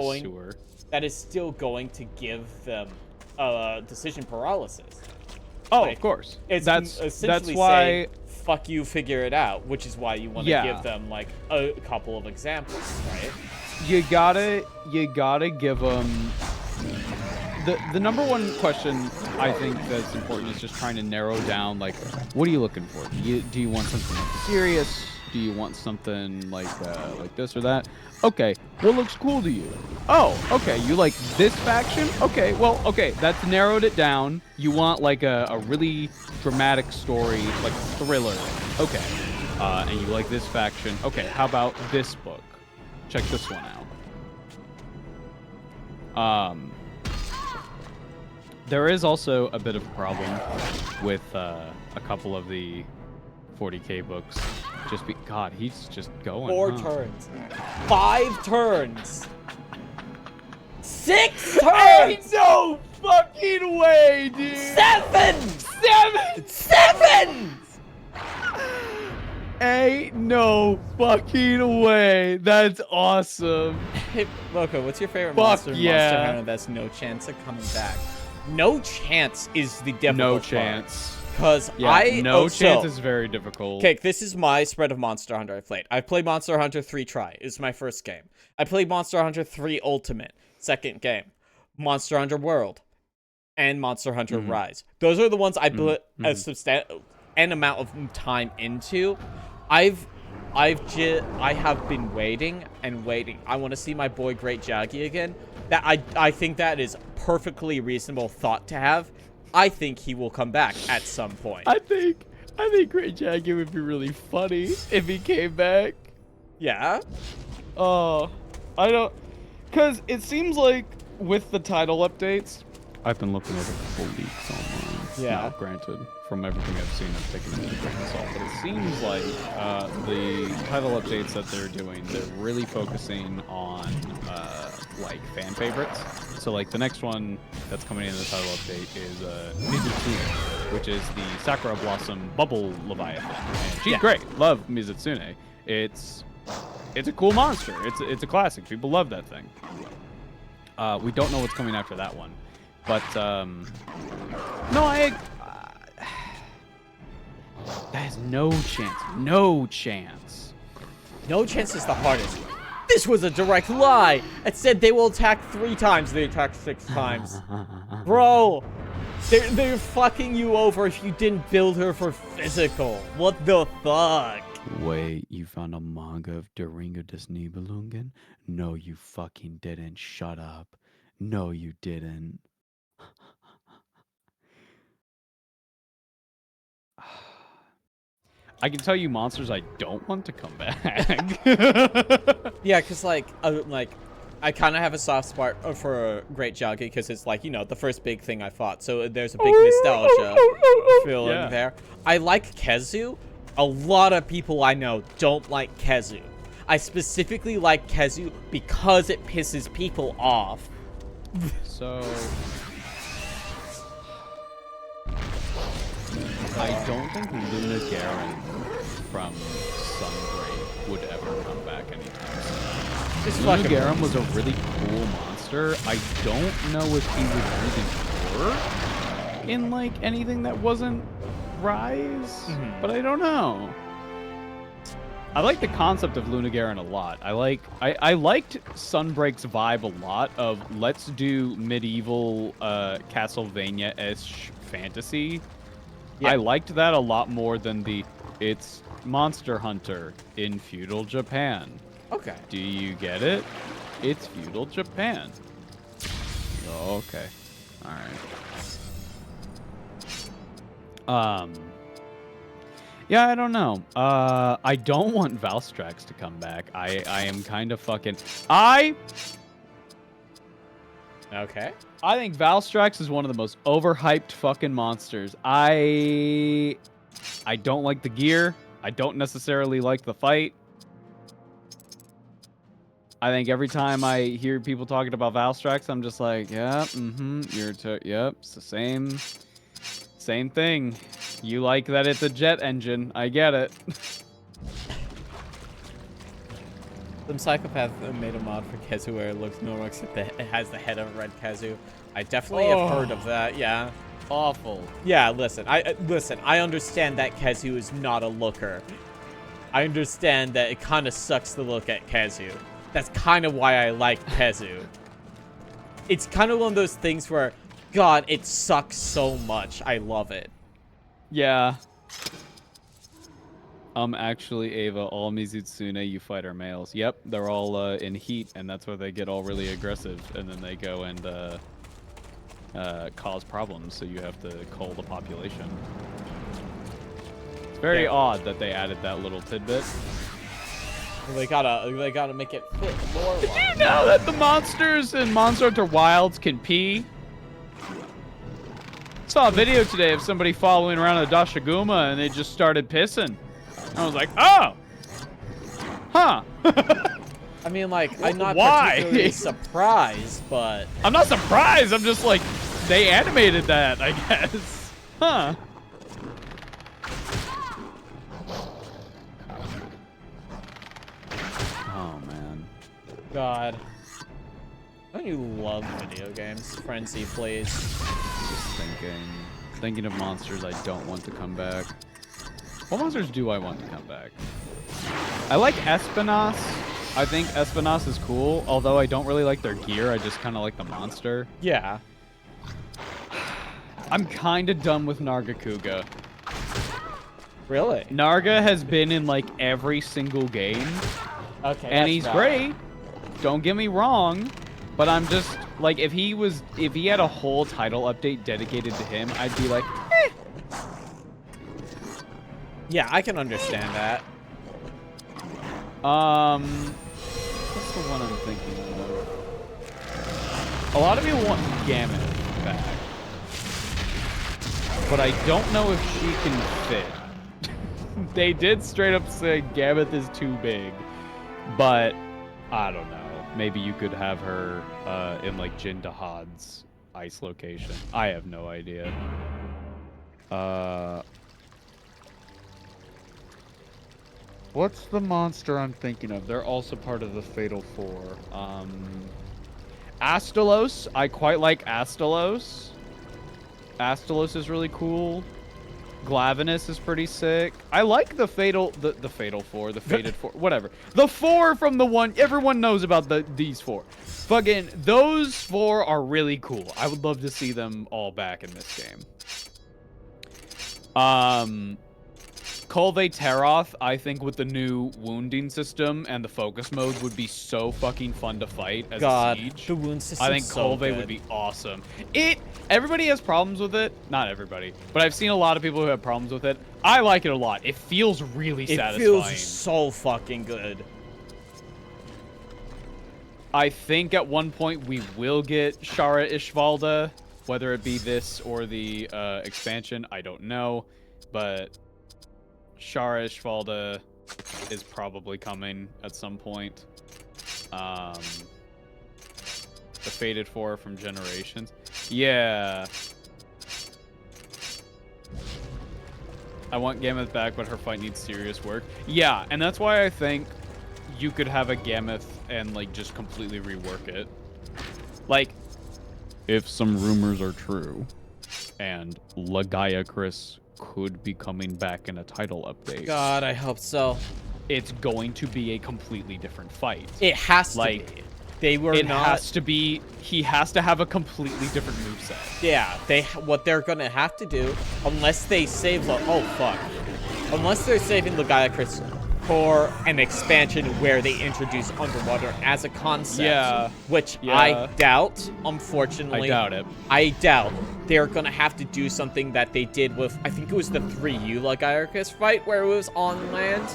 still going to give them decision paralysis. Oh, like, of course. That's why saying, fuck you, figure it out, which is why you want to give them like a couple of examples, right? You gotta give them the number one question I think that's important is just trying to narrow down, like, what are you looking for? Do you want something serious? Do you want something like this or that? Okay, what looks cool to you? Oh, okay, you like this faction? Okay, well, okay, that's narrowed it down. You want like a really dramatic story, like thriller. Okay, and you like this faction. Okay, how about this book? Check this one out. There is also a bit of a problem with a couple of the 40K books. God, he's just going. 4 turns. 5 turns. 6 turns. Ain't no fucking way, dude. 7. 7. Ain't no fucking way. That's awesome. Hey, Boco, what's your favorite monster in yeah. Monster Hunter that's no chance of coming back? No chance is the difficult No part. chance. Because no chance is very difficult. Okay, this is my spread of Monster Hunter I've played. I've played Monster Hunter 3 Try. It's my first game. I played Monster Hunter 3 Ultimate. Second game. Monster Hunter World. And Monster Hunter Rise. Those are the ones I put a substantial amount of time into. I have been waiting and waiting. I want to see my boy Great Jaggy again. That I think that is perfectly reasonable thought to have. I think he will come back at some point. I think Great Jaggy would be really funny if he came back. Yeah? Oh, I don't... Because it seems like with the title updates... I've been looking at a couple leaks online. Yeah. Now, granted, from everything I've seen, I've taken it with a grain of salt. But it seems like the title updates that they're doing, they're really focusing on, like, fan favorites. So, like, the next one that's coming in the title update is Mizutsune, which is the Sakura Blossom Bubble Leviathan. And she's great. Love Mizutsune. It's a cool monster. It's a classic. People love that thing. We don't know what's coming after that one. But, no, there's no chance. No chance. No chance is the hardest. This was a direct lie. It said they will attack 3 times. They attacked 6 times. Bro, they're fucking you over if you didn't build her for physical. What the fuck? Wait, you found a manga of Der Ringe des Nibelungen? No, you fucking didn't. Shut up. No, you didn't. I can tell you monsters I don't want to come back. Yeah, because, like, I kind of have a soft spot for Great Jaggy because it's, like, you know, the first big thing I fought. So there's a big nostalgia feeling there. I like Kezu. A lot of people I know don't like Kezu. I specifically like Kezu because it pisses people off. So... I don't think Luna Garen from Sunbreak would ever come back anytime soon. Luna Garen was a really cool monster. monster. I don't know if he would really work in like anything that wasn't Rise, but I don't know. I like the concept of Lunagaron a lot. I liked Sunbreak's vibe a lot of let's do medieval Castlevania-ish fantasy. Yeah. I liked that a lot more than it's Monster Hunter in feudal Japan. Okay. Do you get it? It's feudal Japan. Oh, okay. All right. Yeah, I don't know. I don't want Valstrax to come back. I am kind of fucking... Okay. I think Valstrax is one of the most overhyped fucking monsters. I don't like the gear. I don't necessarily like the fight. I think every time I hear people talking about Valstrax, I'm just like, yeah, yep, it's the same thing. You like that it's a jet engine. I get it. Some psychopath made a mod for Khezu where it looks normal except that it has the head of a red Khezu. I definitely have heard of that, yeah. Awful. Yeah, listen, I understand that Khezu is not a looker. I understand that it kind of sucks to look at Khezu. That's kind of why I like Khezu. It's kind of one of those things where, God, it sucks so much. I love it. Yeah. Actually, Ava, all Mizutsune you fight are males. Yep, they're all in heat, and that's where they get all really aggressive, and then they go and cause problems, so you have to cull the population. It's very odd that they added that little tidbit. They gotta make it fit more. Did you know that the monsters in Monster Hunter Wilds can pee? Saw a video today of somebody following around a Dashiguma and they just started pissing. I was like, oh! Huh. I mean, like, I'm not Why? particularly surprised, but... I'm not surprised, I'm just like, they animated that, I guess. Huh. Oh, man. God. Don't you love video games? Frenzy, please. Just thinking of monsters I don't want to come back. What monsters do I want to come back? I like Espinas. I think Espinas is cool, although I don't really like their gear. I just kind of like the monster. Yeah. I'm kind of done with Nargacuga. Really? Narga has been in like every single game. Okay. And he's great. Don't get me wrong. But I'm just like, if he had a whole title update dedicated to him, I'd be like, eh. Yeah, I can understand that. What's the one I'm thinking of? A lot of people want Gamut back. But I don't know if she can fit. They did straight up say Gamut is too big. But, I don't know. Maybe you could have her in like Jindahad's ice location. I have no idea. What's the monster I'm thinking of? They're also part of the Fatal Four. Astalos. I quite like Astalos. Astalos is really cool. Glavenus is pretty sick. I like the Fatal Four, the Fated Four, whatever. The four from the one, everyone knows about these four. Fucking, those four are really cool. I would love to see them all back in this game. Kolve Teroth, I think with the new wounding system and the focus mode would be so fucking fun to fight as a siege. The wound system. I think Kolve would be awesome. Everybody has problems with it. Not everybody, but I've seen a lot of people who have problems with it. I like it a lot. It feels really satisfying. It feels so fucking good. I think at one point we will get Shara Ishvalda, whether it be this or the expansion, I don't know, but Shara Ishvalda is probably coming at some point. The Fated Four from Generations. Yeah. I want Gammoth back, but her fight needs serious work. Yeah, and that's why I think you could have a Gammoth and like just completely rework it. Like, if some rumors are true, and Chris could be coming back in a title update. God, I hope so. It's going to be a completely different fight. It has to be. They were it not... has to be. He has to have a completely different moveset. Yeah, what they're gonna have to do, unless they save unless they're saving Chris for an expansion where they introduce underwater as a concept. Yeah. Which I doubt, unfortunately. I doubt it. I doubt they're gonna have to do something that they did with, I think it was the 3U Chris fight, where it was on land,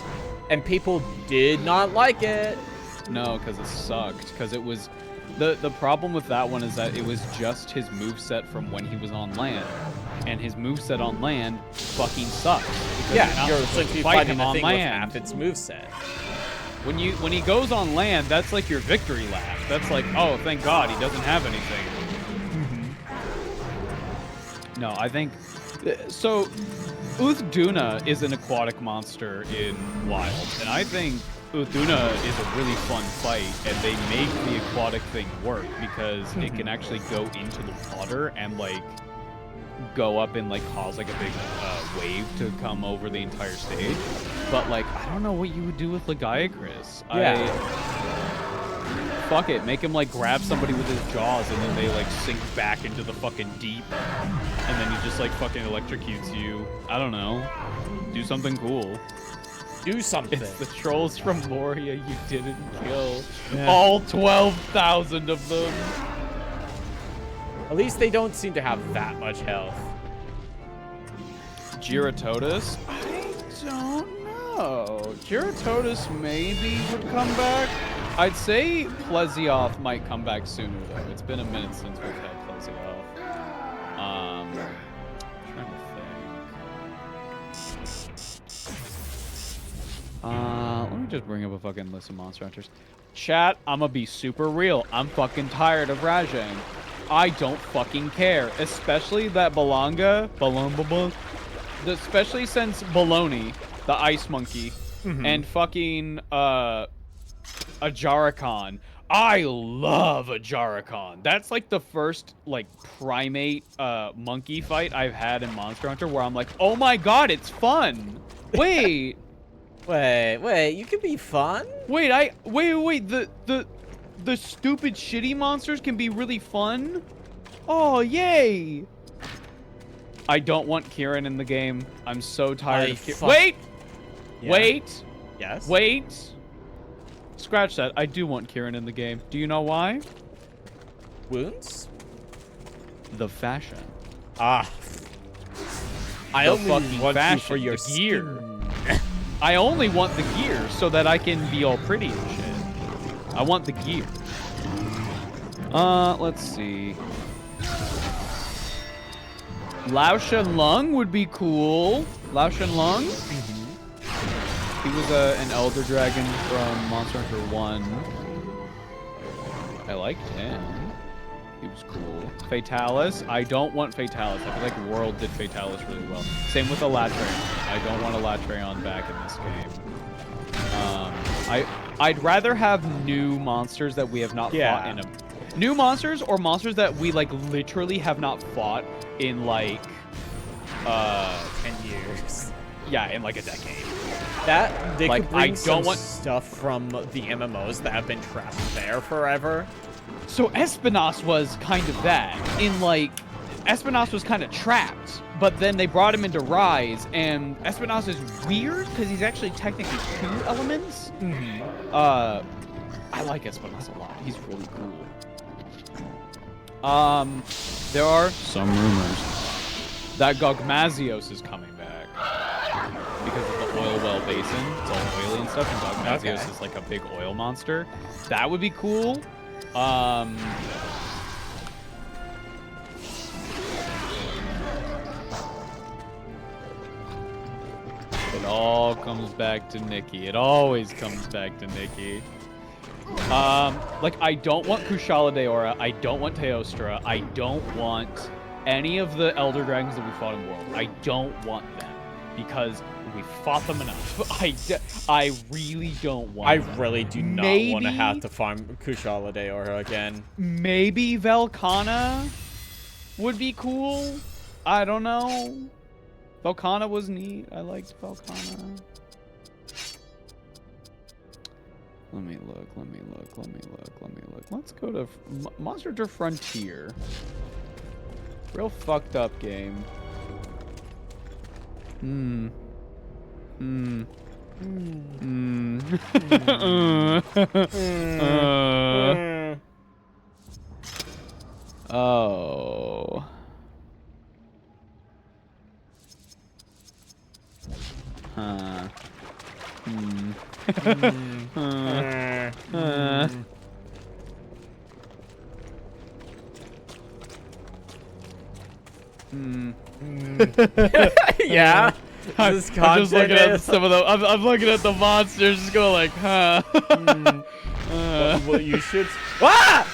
and people did not like it. No, because it sucked. Because it was... The problem with that one is that it was just his moveset from when he was on land. And his moveset on land fucking sucks. Yeah, you're essentially fighting on thing land. with half its moveset. When he goes on land, that's like your victory lap. That's like, oh, thank God, he doesn't have anything. No, I think... So, Uthduna is an aquatic monster in Wild. And I think Uthduna is a really fun fight, and they make the aquatic thing work because it can actually go into the water and, like, go up and, like, cause, like, a big wave to come over the entire stage. But, like, I don't know what you would do with Chris. Yeah. Fuck it, make him, like, grab somebody with his jaws, and then they, like, sink back into the fucking deep. And then he just, like, fucking electrocutes you. I don't know. Do something cool. Do something. It's the trolls from Moria you didn't kill. Yeah. All 12,000 of them. At least they don't seem to have that much health. Giratotus? I don't know. Giratotus maybe would come back. I'd say Plesioth might come back sooner, though. It's been a minute since we've had Plesioth. I'm trying to think. Let me just bring up a fucking list of Monster Hunters. Chat, I'm gonna be super real. I'm fucking tired of Rajang. I don't fucking care. Especially that especially since Baloney, the ice monkey, and fucking, Ajarikon. I love Ajarikon. That's like the first like primate monkey fight I've had in Monster Hunter where I'm like, oh my god, it's fun. Wait. Wait, you can be fun? Wait, the stupid shitty monsters can be really fun? Oh, yay. I don't want Kieran in the game. I'm so tired of Kieran. Wait! Yeah. Wait! Yes? Wait! Scratch that. I do want Kieran in the game. Do you know why? Wounds? The fashion. Ah. I only want you for your gear. I only want the gear so that I can be all pretty and shit. I want the gear. Let's see. Lao Shenlong would be cool. Lao Shenlong? He was an Elder Dragon from Monster Hunter 1. I liked him. He was cool. Fatalis. I don't want Fatalis. I feel like World did Fatalis really well. Same with Elatrion. I don't want Elatrion back in this game. I'd rather have new monsters that we have not fought in a... New monsters or monsters that we, like, literally have not fought in, like... 10 years. Yeah, in, like, a decade. That, they like, could bring some want stuff from the MMOs that have been trapped there forever. So Espinas was kind of that. In, like, Espinas was kind of trapped, but then they brought him into Rise, and Espinas is weird because he's actually technically 2 elements. I like Espinas a lot. He's really cool. There are some rumors that Gogmazios is coming back because of the oil well basin. It's all oily and stuff, and Gogmazios is like a big oil monster. That would be cool. It all comes back to Nikki. It always comes back to Nikki. Like, I don't want Kushala Daora. I don't want Teostra. I don't want any of the Elder Dragons that we fought in World. I don't want them. because we fought them enough. I really don't want I them. really do not want to have to farm Kushala Daora again. Maybe Velkhana would be cool. I don't know. Velkhana was neat. I liked Velkhana. Let me look. Let's go to Monster Hunter Frontier. Real fucked up game. Oh. Huh. Yeah. I'm just looking at some of the. I'm looking at the monsters, just going like, huh. Well, you should. Ah!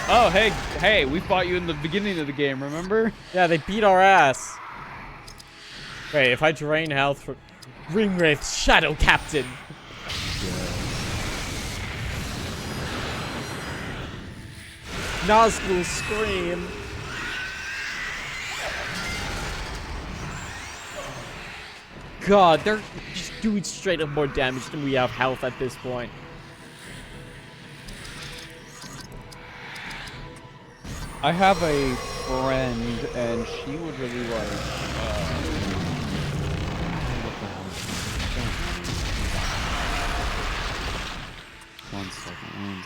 Oh, hey, we fought you in the beginning of the game, remember? Yeah, they beat our ass. Wait, if I drain health from Ringwraith Shadow Captain. Nazgul Scream. God, they're just doing straight up more damage than we have health at this point. I have a friend, and she would really like. One second.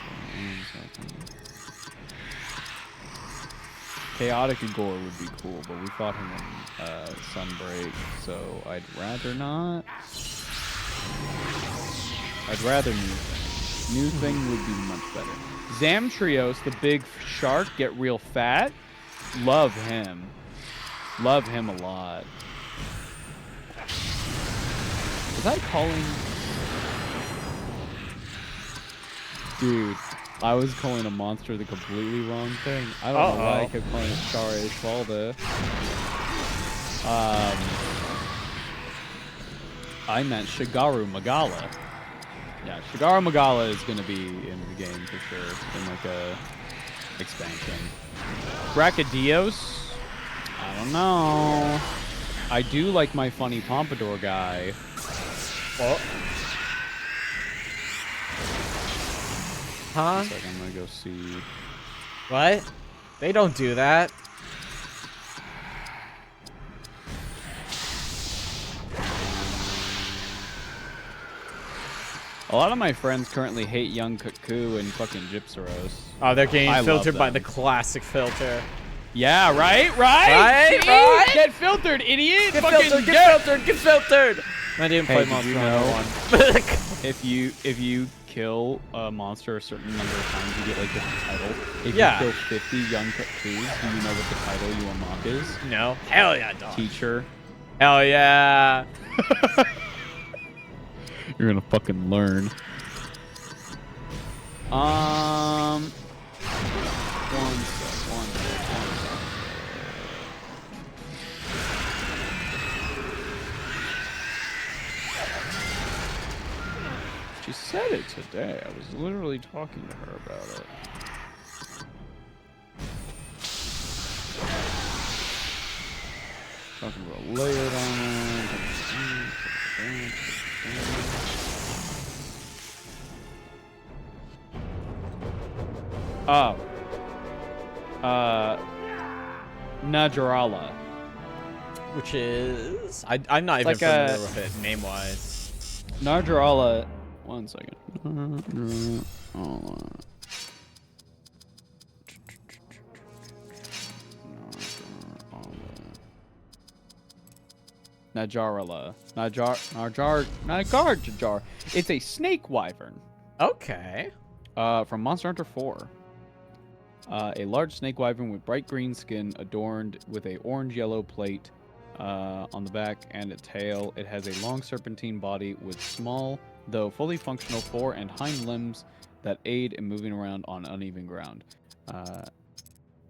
Chaotic Igor would be cool, but we fought him in Sunbreak, so I'd rather not. I'd rather new thing would be much better. Zamtrios, the big shark, get real fat. Love him. Love him a lot. Was I calling? Dude, I was calling a monster the completely wrong thing. I don't know why I kept calling it Shara Ishvalda. I meant Shigaru Magala. Yeah, Shigaru Magala is going to be in the game for sure, in like a expansion. Brachydios? I don't know. I do like my funny pompadour guy. Oh. Huh? One second, I'm going to go see. What? They don't do that. A lot of my friends currently hate Young Cuckoo and fucking Gypsaros. Oh, they're getting I filtered by love the them. classic filter. Yeah, right? Right? Get filtered, idiot! Get fucking filtered, get filtered, get filtered! I didn't play Hey, did Monster you Hunter know- 1. If you kill a monster a certain number of times, you get like different title. If Yeah. you kill 50 Young Cuckoos, do you know what the title you unlock is? No. Hell yeah, dog. Teacher. Hell yeah. You're gonna fucking learn. One sec. She said it today. I was literally talking to her about it. Talking about layered armor. Oh. Najarala. Which is... I'm not even like familiar with it name-wise. Najarala. One second. Hold on. Najarala. Nagar. It's a snake wyvern. Okay. From Monster Hunter 4. A large snake wyvern with bright green skin adorned with a orange-yellow plate on the back and a tail. It has a long serpentine body with small, though fully functional fore and hind limbs that aid in moving around on uneven ground.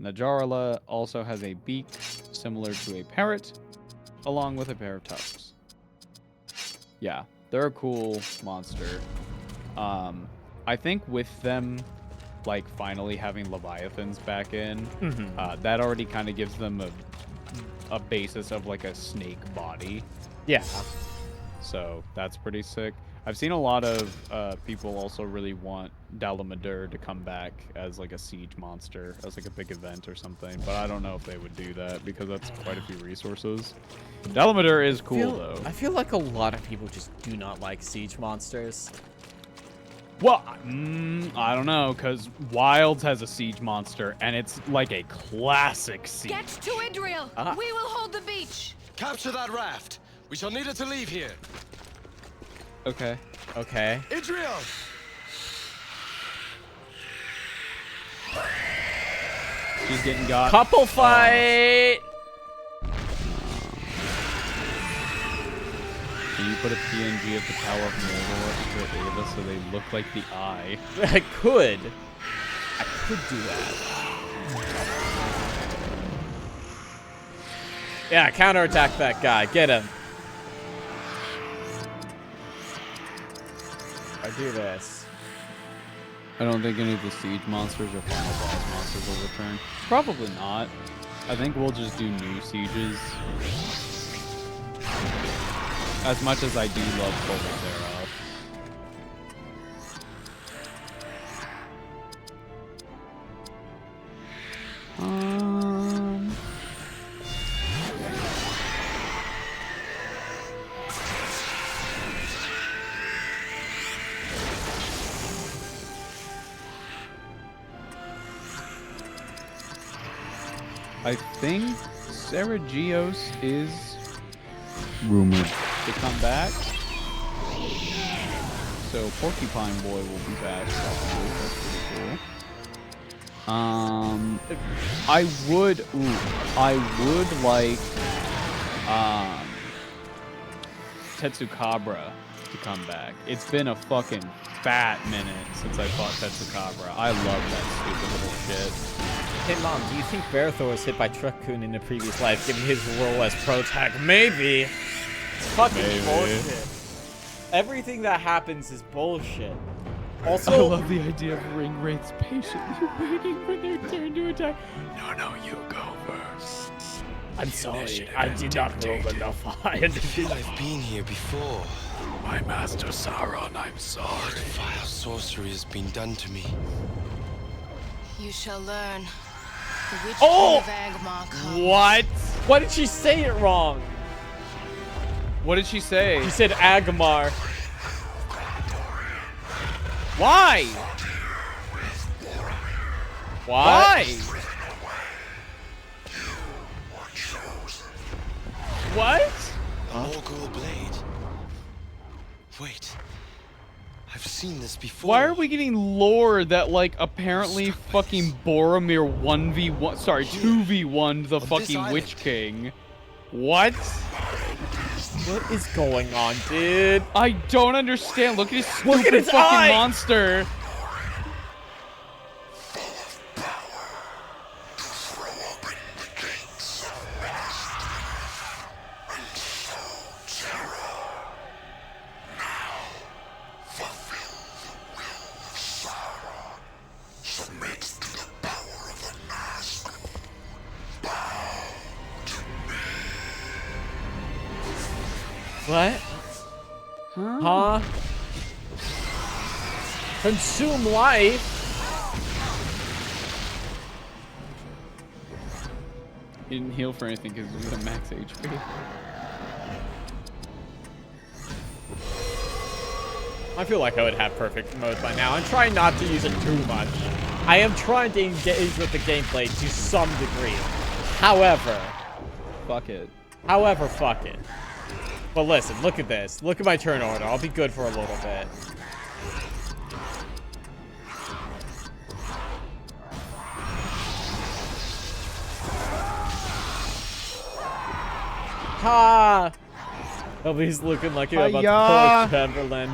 Najarala also has a beak similar to a parrot. along with a pair of tusks. Yeah, they're a cool monster. I think with them, like, finally having Leviathans back in, that already kind of gives them a basis of, like, a snake body. Yeah. So that's pretty sick. I've seen a lot of people also really want Dalamadur to come back as, like, a siege monster, as, like, a big event or something. But I don't know if they would do that, because that's quite a few resources. Dalamadur is cool, though. I feel like a lot of people just do not like siege monsters. Well, I don't know, because Wilds has a siege monster, and it's like a classic siege. Get to Idriel! We will hold the beach! Capture that raft. We shall need it to leave here. Okay. Okay. Idriel! She's getting got. Couple fight! Can you put a PNG of the Tower of Mordor to Ava so they look like the eye? I could. I could do that. Yeah, counterattack that guy. Get him. I do this. I don't think any of the siege monsters or final boss monsters will return. Probably not. I think we'll just do new sieges. As much as I do love Full Thereof. I think Saragios is rumored to come back. So Porcupine Boy will be back. Probably. That's pretty cool. I would like Tetsukabra to come back. It's been a fucking fat minute since I fought Tetsukabra. I love that stupid little shit. Hey, Mom, do you think Barathor was hit by Truck-kun in a previous life, given his role as Protag? Maybe. Fucking bullshit. Everything that happens is bullshit. Also, I love the idea of ring wraiths patiently waiting for their turn to attack. No, you go first. I'm sorry, I did not roll enough high. I feel I've been here before. My master Sauron, I'm sorry. What vile sorcery has been done to me? You shall learn. The Witch Oh! King of Angmar comes. What? Why did she say it wrong? What did she say? She said Agmar. Why? Why? What? Morgul blade. Wait. I've seen this before. Why are we getting lore that, like, apparently fucking Boromir 1v1, sorry, 2v1 the fucking island. Witch King? What? What is going on, dude? I don't understand. Look at his stupid Look at his fucking eye! monster. What? Huh? Consume life? He didn't heal for anything because he was at max HP. I feel like I would have perfect mode by now. I'm trying not to use it too much. I am trying to engage with the gameplay to some degree. However, Fuck it. fuck it. But listen, look at this. Look at my turn order. I'll be good for a little bit. Ha! Nobody's looking like you're about to pull Chamberlain.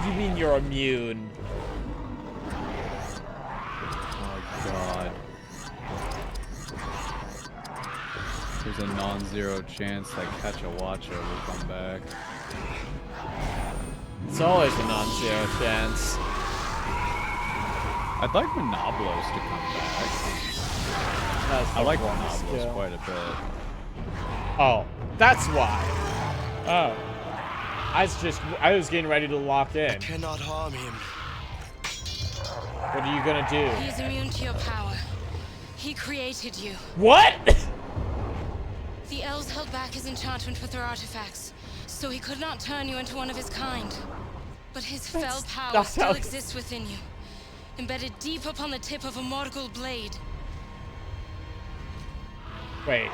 you mean you're immune? Oh god. There's a non-zero chance that Catch-a-Watcha will come back. It's always a non-zero chance. I'd like Renoblos to come back. That's I like one Renoblos skill. quite a bit. Oh, that's why. Oh. I was getting ready to lock in. Cannot harm him. What are you gonna do? He's immune to your power. He created you. What? The elves held back his enchantment with their artifacts, so he could not turn you into one of his kind. But his fell power not still how- exists within you, embedded deep upon the tip of a Morgul blade. Wait.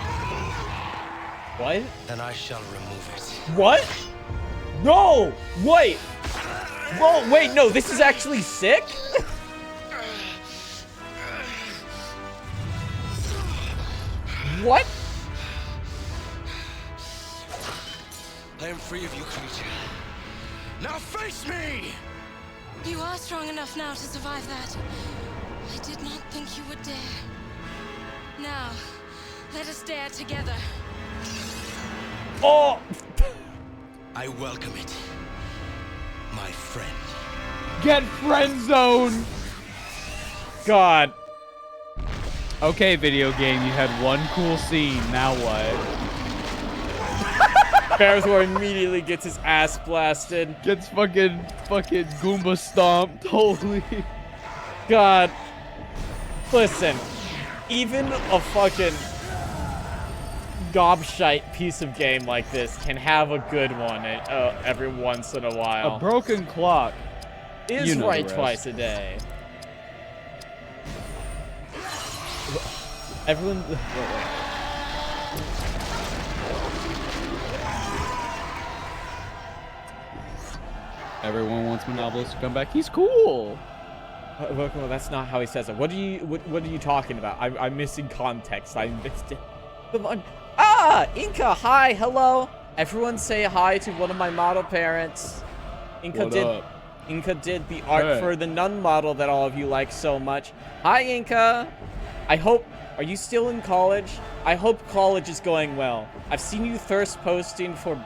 What? And I shall remove it. What? No! Wait! Whoa, wait, no, this is actually sick? What? I am free of you, creature. Now face me! You are strong enough now to survive that. I did not think you would dare. Now, let us dare together. Oh! I welcome it. My friend. Get friend zone. God. Okay, video game, you had one cool scene. Now what? Bearthor immediately gets his ass blasted. Gets fucking Goomba stomped. Holy. God. Listen, even a fucking gobshite piece of game like this can have a good one every once in a while. A broken clock. Is You know right the rest. twice a day. Everyone. Wait. Everyone wants Monopolis to come back. He's cool. Well, that's not how he says it. What are you talking about? I'm missing context. I missed it. Come on. Ah, Inca. Hi, hello. Everyone say hi to one of my model parents. Inca What did. up? Inca did the art Hey. for the nun model that all of you like so much. Hi, Inca. I hope. Are you still in college? I hope college is going well. I've seen you thirst posting for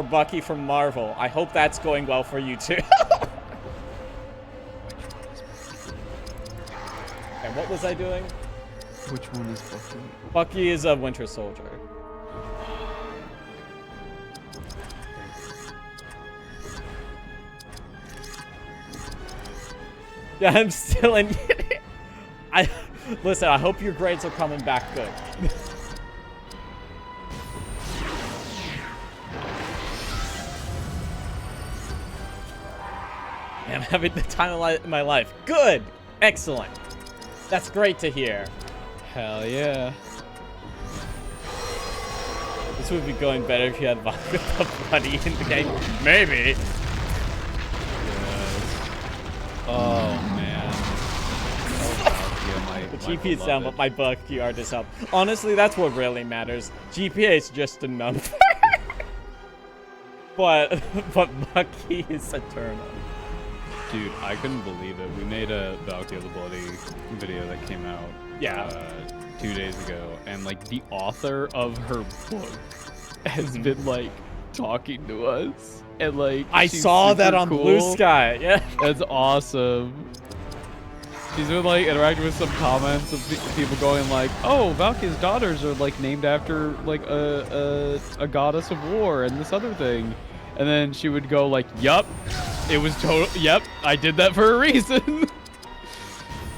Bucky from Marvel. I hope that's going well for you too. And what was I doing? Which one is Bucky? Bucky is a Winter Soldier. Yeah, I'm still in. Listen. I hope your grades are coming back good. I'm having the time of my life. Good. Excellent. That's great to hear. Hell yeah. This would be going better if you had Vodka Buddy in the game. Maybe. Yes. Oh man. The GPA is down, but my Bucky art is up. Honestly, that's what really matters. GPA is just a number. but Bucky is eternal. Dude, I couldn't believe it. We made a Valkyrie the Bloody video that came out 2 days ago, and like the author of her book has been like talking to us, and like I she's saw that super on cool. Blue Sky. Yeah. That's awesome. She's been like interacting with some comments of people going like, "Oh, Valky's daughters are like named after like a goddess of war and this other thing," and then she would go like, "Yup, it was total. Yep, I did that for a reason."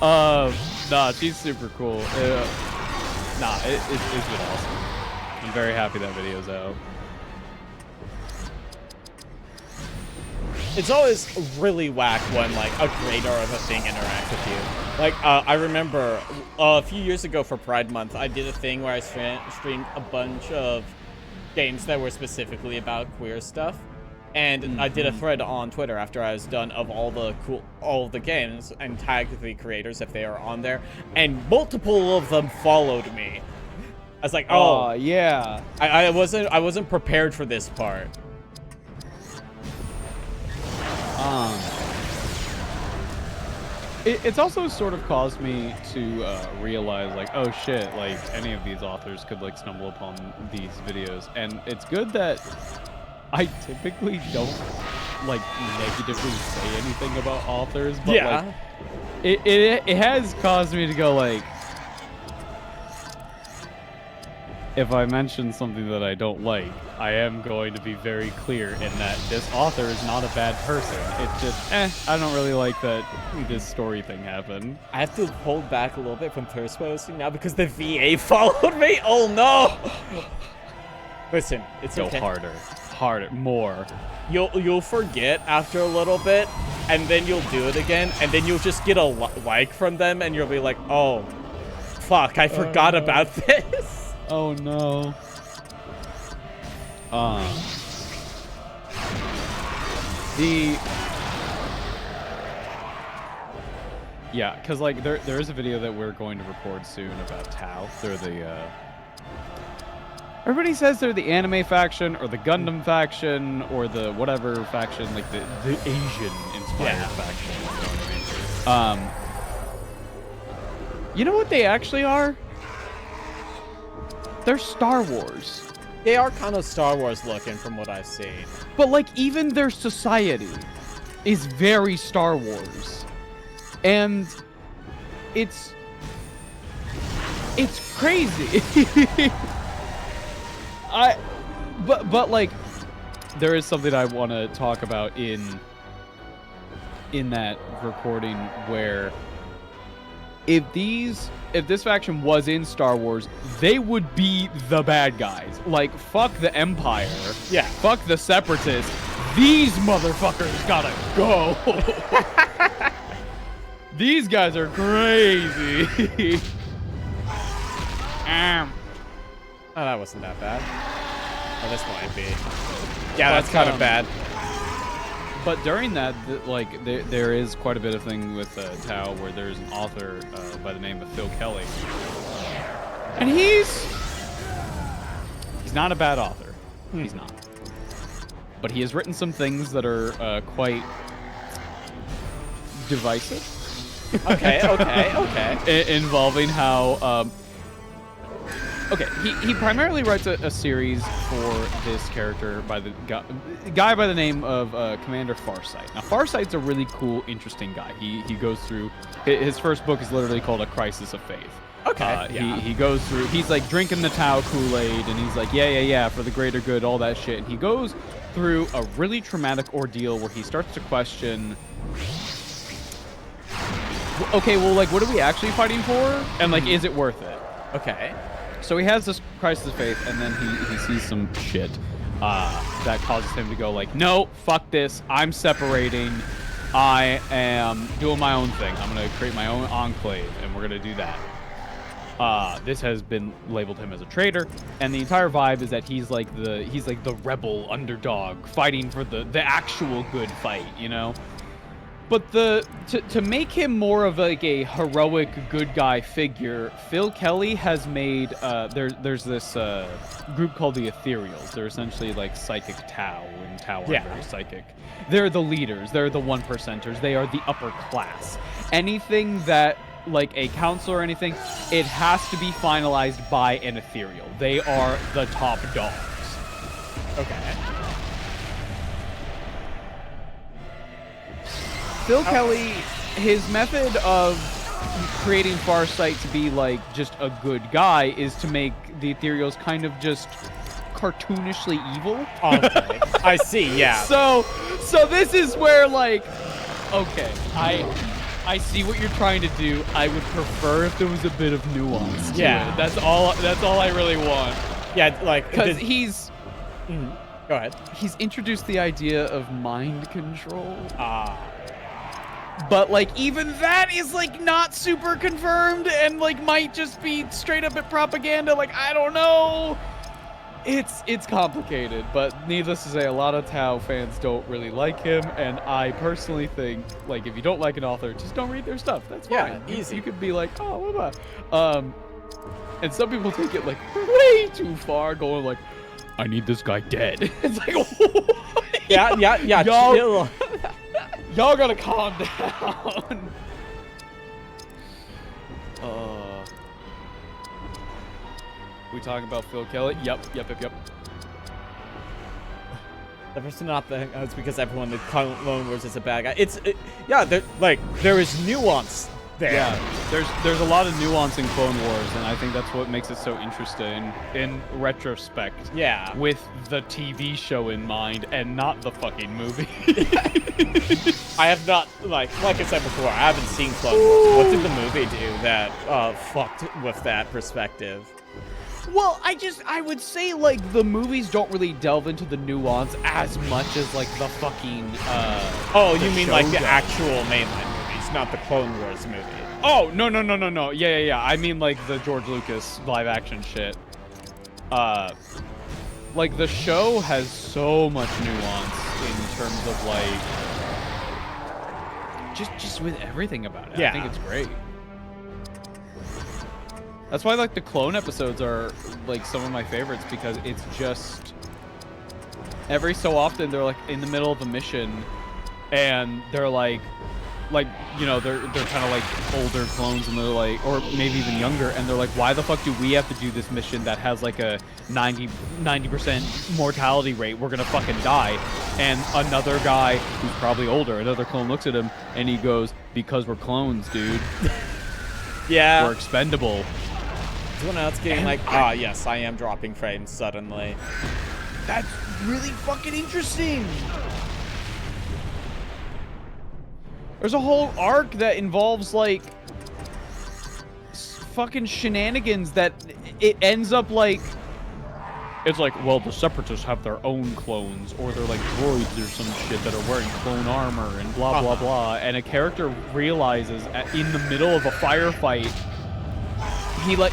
Nah, she's super cool. It's been awesome. I'm very happy that video's out. It's always really whack when like a creator of a thing interacts with you. Like I remember a few years ago for Pride Month, I did a thing where I streamed a bunch of games that were specifically about queer stuff, and I did a thread on Twitter after I was done of all of the games and tagged the creators if they are on there, and multiple of them followed me. I was like, oh yeah. I wasn't prepared for this part. It's also sort of caused me to realize, like, oh shit, like, any of these authors could, like, stumble upon these videos. And it's good that I typically don't, like, negatively say anything about authors, but, Yeah. like, it has caused me to go, like, if I mention something that I don't like, I am going to be very clear in that this author is not a bad person. It's just, I don't really like that this story thing happened. I have to hold back a little bit from thirst posting now because the VA followed me. Oh no! Listen, it's Go okay. harder, more. You'll forget after a little bit, and then you'll do it again, and then you'll just get a like from them, and you'll be like, oh, fuck, I forgot about this. Oh no. Yeah, because like there is a video that we're going to record soon about Tau. They're the everybody says they're the anime faction or the Gundam faction or the whatever faction, like the Asian inspired faction. You know what I mean? You know what they actually are? They're Star Wars. They are kind of Star Wars looking from what I've seen. But like even their society is very Star Wars. And it's crazy. But like there is something I want to talk about in that recording where if this faction was in Star Wars, they would be the bad guys. Like, fuck the Empire. Yeah. Fuck the Separatists. These motherfuckers gotta go. These guys are crazy. Oh, that wasn't that bad. Oh, this might be. Yeah, that's kind of bad. But during that, there is quite a bit of thing with Tau where there's an author by the name of Phil Kelly. And he's not a bad author. He's not. But he has written some things that are quite divisive. Okay. Involving how... Okay, he primarily writes a series for this character by the guy by the name of Commander Farsight. Now, Farsight's a really cool, interesting guy. He goes through... His first book is literally called A Crisis of Faith. Okay, yeah. He goes through... He's, like, drinking the Tau Kool-Aid, and he's like, yeah, for the greater good, all that shit. And he goes through a really traumatic ordeal where he starts to question... Okay, well, like, what are we actually fighting for? And, like, is it worth it? Okay. So he has this crisis of faith, and then he sees some shit that causes him to go like, no, fuck this. I'm separating. I am doing my own thing. I'm going to create my own enclave, and we're going to do that. This has been labeled him as a traitor, and the entire vibe is that he's like the rebel underdog fighting for the actual good fight, you know? But to make him more of like a heroic good guy figure, Phil Kelly has made there's this group called the Ethereals. They're essentially like psychic Tau, and Tau are very psychic. They're the leaders. They're the 1%ers. They are the upper class. Anything that like a council or anything, it has to be finalized by an Ethereal. They are the top dogs. Okay. Phil Kelly, his method of creating Farsight to be like just a good guy is to make the Ethereals kind of just cartoonishly evil. Okay. I see, yeah. So this is where like, okay, I see what you're trying to do. I would prefer if there was a bit of nuance to it. That's all I really want. Yeah, like because he's Go ahead. He's introduced the idea of mind control. But like even that is like not super confirmed and like might just be straight up at propaganda. Like I don't know. It's complicated, but needless to say, a lot of Tau fans don't really like him, and I personally think like if you don't like an author, just don't read their stuff. That's fine. Easy. You could be like, oh, blah, blah. And some people take it like way too far, going like, I need this guy dead. It's like, what? Yeah. Chill. Y'all gotta calm down. We talking about Phil Kelly? Yep. The person not the it's because everyone the Clone Wars is a bad guy. Yeah, there is nuance there. Yeah, there's a lot of nuance in Clone Wars, and I think that's what makes it so interesting in retrospect. Yeah. With the TV show in mind and not the fucking movie. I have not like I said before, I haven't seen Clone Wars. What did the movie do that fucked with that perspective? Well, I would say, like, the movies don't really delve into the nuance as much as, like, the fucking, Oh, you mean, like, the does. actual mainline movies, not the Clone Wars movie? Oh, no. Yeah. I mean, like, the George Lucas live-action shit. Like, the show has so much nuance in terms of, like, just with everything about it. Yeah. I think it's great. That's why, like, the clone episodes are, like, some of my favorites, because it's just... Every so often, they're, like, in the middle of a mission, and they're, like, you know, they're kind of, like, older clones, and they're, like... Or maybe even younger, and they're, like, why the fuck do we have to do this mission that has, like, a 90% mortality rate? We're gonna fucking die. And another guy, who's probably older, another clone looks at him, and he goes, because we're clones, dude. Yeah. We're expendable. Someone else getting yes, I am dropping frames suddenly. That's really fucking interesting. There's a whole arc that involves, like, fucking shenanigans that it ends up, like... It's like, well, the Separatists have their own clones, or they're, like, droids or some shit that are wearing clone armor, and blah, blah, blah. And a character realizes, in the middle of a firefight... He I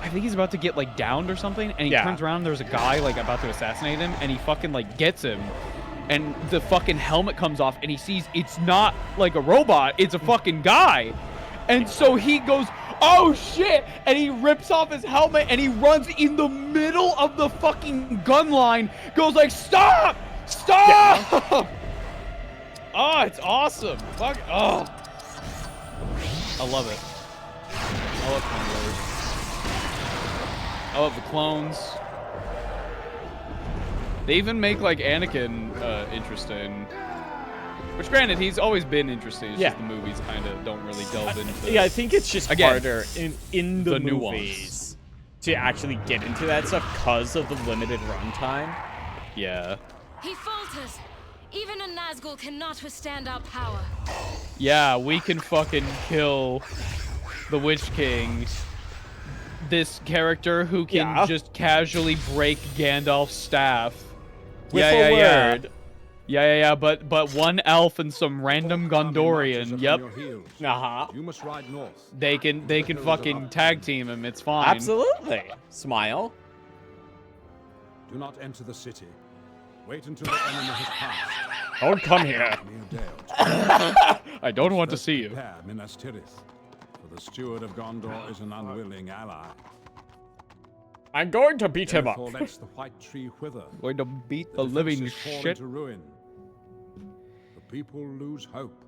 think he's about to get, like, downed or something, and he turns around and there's a guy, like, about to assassinate him, and he fucking, like, gets him, and the fucking helmet comes off, and he sees it's not, like, a robot, it's a fucking guy. And so he goes, oh shit, and he rips off his helmet, and he runs in the middle of the fucking gun line, goes like, stop! Stop! Oh, it's awesome. Fuck, oh. I love it. I love Clone Wars. I love the clones. They even make, like, Anakin interesting. Which, granted, he's always been interesting. It's just the movies kind of don't really delve into. Yeah, I think it's just harder in the movies nuance to actually get into that stuff because of the limited runtime. Yeah. He falters. Even a Nazgul cannot withstand our power. Yeah, we can fucking kill the Witch King. This character who can just casually break Gandalf's staff. With a word. Yeah, but one elf and some random Gondorian. Yep. You must ride north. They can fucking tag team him. It's fine. Absolutely. Smile. Do not enter the city. Wait until the enemy has passed. Don't come here. I don't want to see you. Prepare, Minas Tirith, for the steward of Gondor is an unwilling ally. I'm going to beat him up. Therefore lets the white tree wither. Going to beat the living defenses fall shit. into ruin. The people lose hope.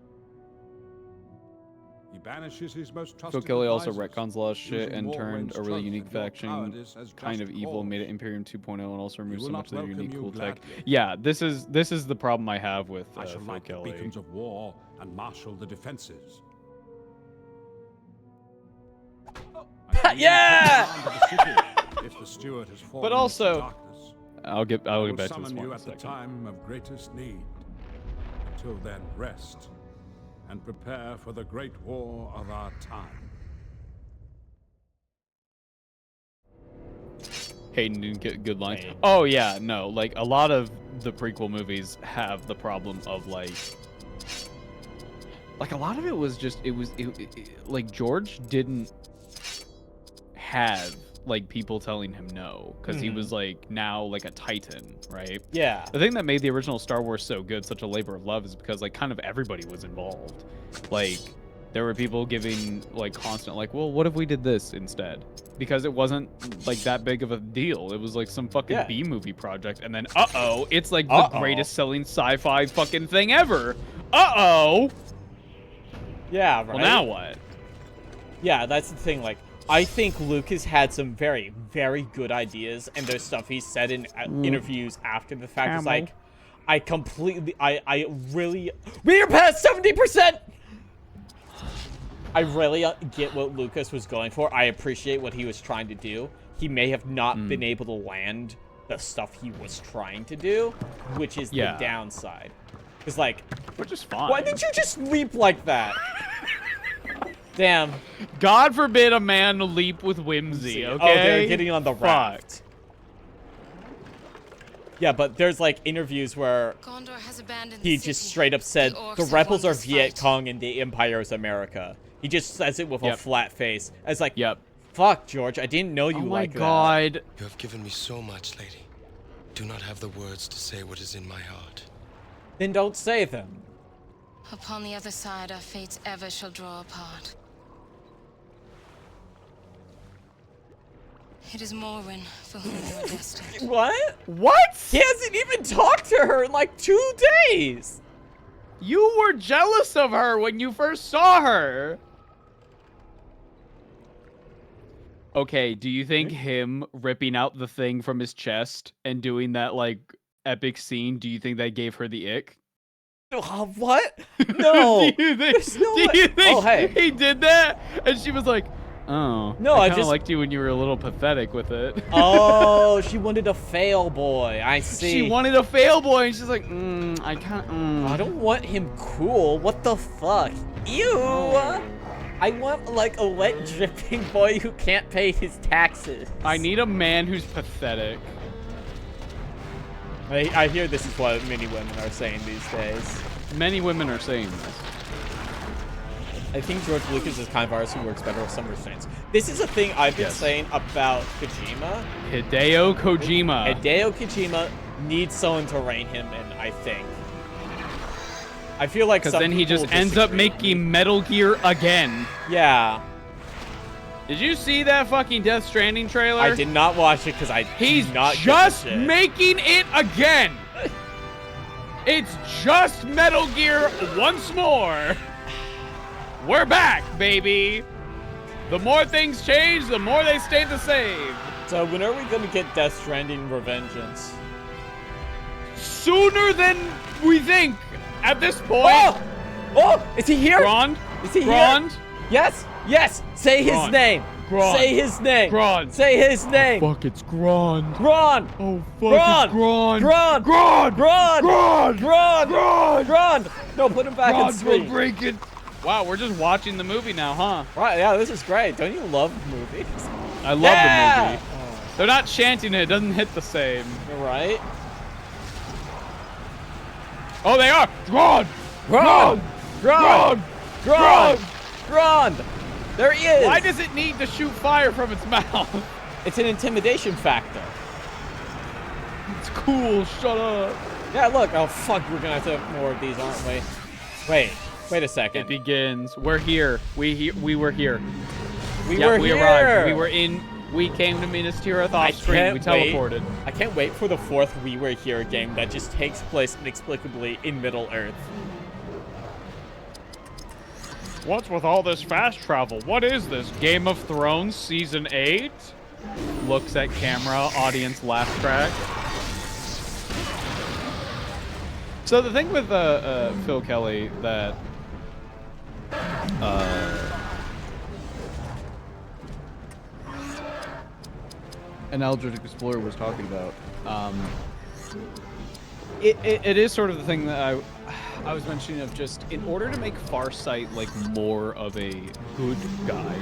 He banishes his most trusted Phil Kelly also advisors, retcons a lot of shit using and war turned winds a really trope unique and your faction cowardice as kind just of evil, cause. made it Imperium 2.0, and also removed will so not much of their welcome unique you cool tech. gladly. Yeah, this is the problem I have with I shall Phil light the Kelly. beacons of war and marshal the defenses. Yeah! If the steward has fallen But also- into darkness, I'll get I will back to this summon one you in a at the second. time of greatest need. Until then, rest and prepare for the great war of our time. Hayden didn't get good lines. Hayden. Oh yeah, no, like a lot of the prequel movies have the problem of like a lot of it was just like George didn't have like people telling him no because he was like now like a titan, right? Yeah. The thing that made the original Star Wars so good, such a labor of love, is because like kind of everybody was involved. Like there were people giving like constant like, well, what if we did this instead? Because it wasn't like that big of a deal. It was like some fucking B movie project, and then it's like the greatest selling sci-fi fucking thing ever. Yeah, right. Well, now what? Yeah, that's the thing. Like, I think Lucas had some very, very good ideas, and there's stuff he said in interviews after the fact. It's like, I really, we are past 70%. I really get what Lucas was going for. I appreciate what he was trying to do. He may have not been able to land the stuff he was trying to do, which is the downside. It's like, which is fine. Why did you just leap like that? Damn. God forbid a man leap with whimsy, okay? Oh, they're getting on the raft. Yeah, but there's like interviews where he just straight up said, the rebels are Viet Cong and the Empire is America. He just says it with a flat face. It's like, fuck, George, I didn't know you like that. Oh my God. You have given me so much, lady. Do not have the words to say what is in my heart. Then don't say them. Upon the other side, our fates ever shall draw apart. It is Morwen for whom you are destined. What? What? He hasn't even talked to her in like 2 days. You were jealous of her when you first saw her. Okay, do you think him ripping out the thing from his chest and doing that, like, epic scene, do you think that gave her the ick? What? No. Do you think he did that? And she was like, oh, no, I just liked you when you were a little pathetic with it. Oh, she wanted a fail boy. I see. She wanted a fail boy, and she's like, I can't. I don't want him cool. What the fuck? Ew. Oh. I want like a wet dripping boy who can't pay his taxes. I need a man who's pathetic. I hear this is what many women are saying these days. Many women are saying this. I think George Lucas is kind of artist who works better with some restraints. This is a thing I've been saying about Kojima. Hideo Kojima. Hideo Kojima needs someone to rein him in, I think. I feel like because then he just ends up making Metal Gear again. Yeah. Did you see that fucking Death Stranding trailer? I did not watch it because he's just making it again. It's just Metal Gear once more. We're back, baby. The more things change, the more they stay the same. So when are we gonna get Death Stranding Revengeance? Sooner than we think. At this point. Oh, is he here? Grond? Is he Grond? Here? Yes. Yes. Say his name. Grond. Say his name. Grond. Say his name. Oh, fuck, it's Grond. Grond. Oh, fuck, it's Grond. Grond. Grond. Grond. Grond. Grond. Grond. Grond. No, put him back on screen. Will break it. Wow, we're just watching the movie now, huh? Right, yeah, this is great. Don't you love movies? I love the movie. They're not chanting it. It doesn't hit the same. You're right. Oh, they are. Grond. Grond. Grond. Grond. Grond. There he is. Why does it need to shoot fire from its mouth? It's an intimidation factor. It's cool. Shut up. Yeah, look. Oh, fuck. We're going to have more of these, aren't we? Wait a second. It begins. We're here. We were here. We arrived. We were in. We came to Minas Tirith off screen. We teleported. I can't wait for the 4th We Were Here game that just takes place inexplicably in Middle-earth. What's with all this fast travel? What is this? Game of Thrones Season 8? Looks at camera, audience laugh track. So the thing with Phil Kelly that an Eldritch Explorer was talking about, it is sort of the thing that I was mentioning of just in order to make Farsight like more of a good guy,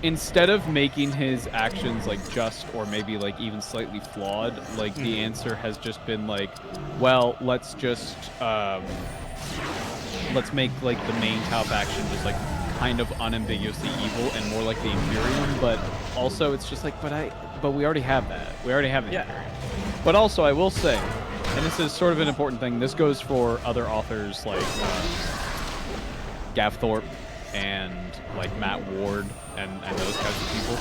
instead of making his actions like just or maybe like even slightly flawed, like the answer has just been like, well, let's just let's make like the main top action just like kind of unambiguously evil and more like the Imperium, but also it's just like, but we already have that. We already have the Imperium. But also I will say, and this is sort of an important thing. This goes for other authors like Gav Thorpe and like Matt Ward and those kinds of people,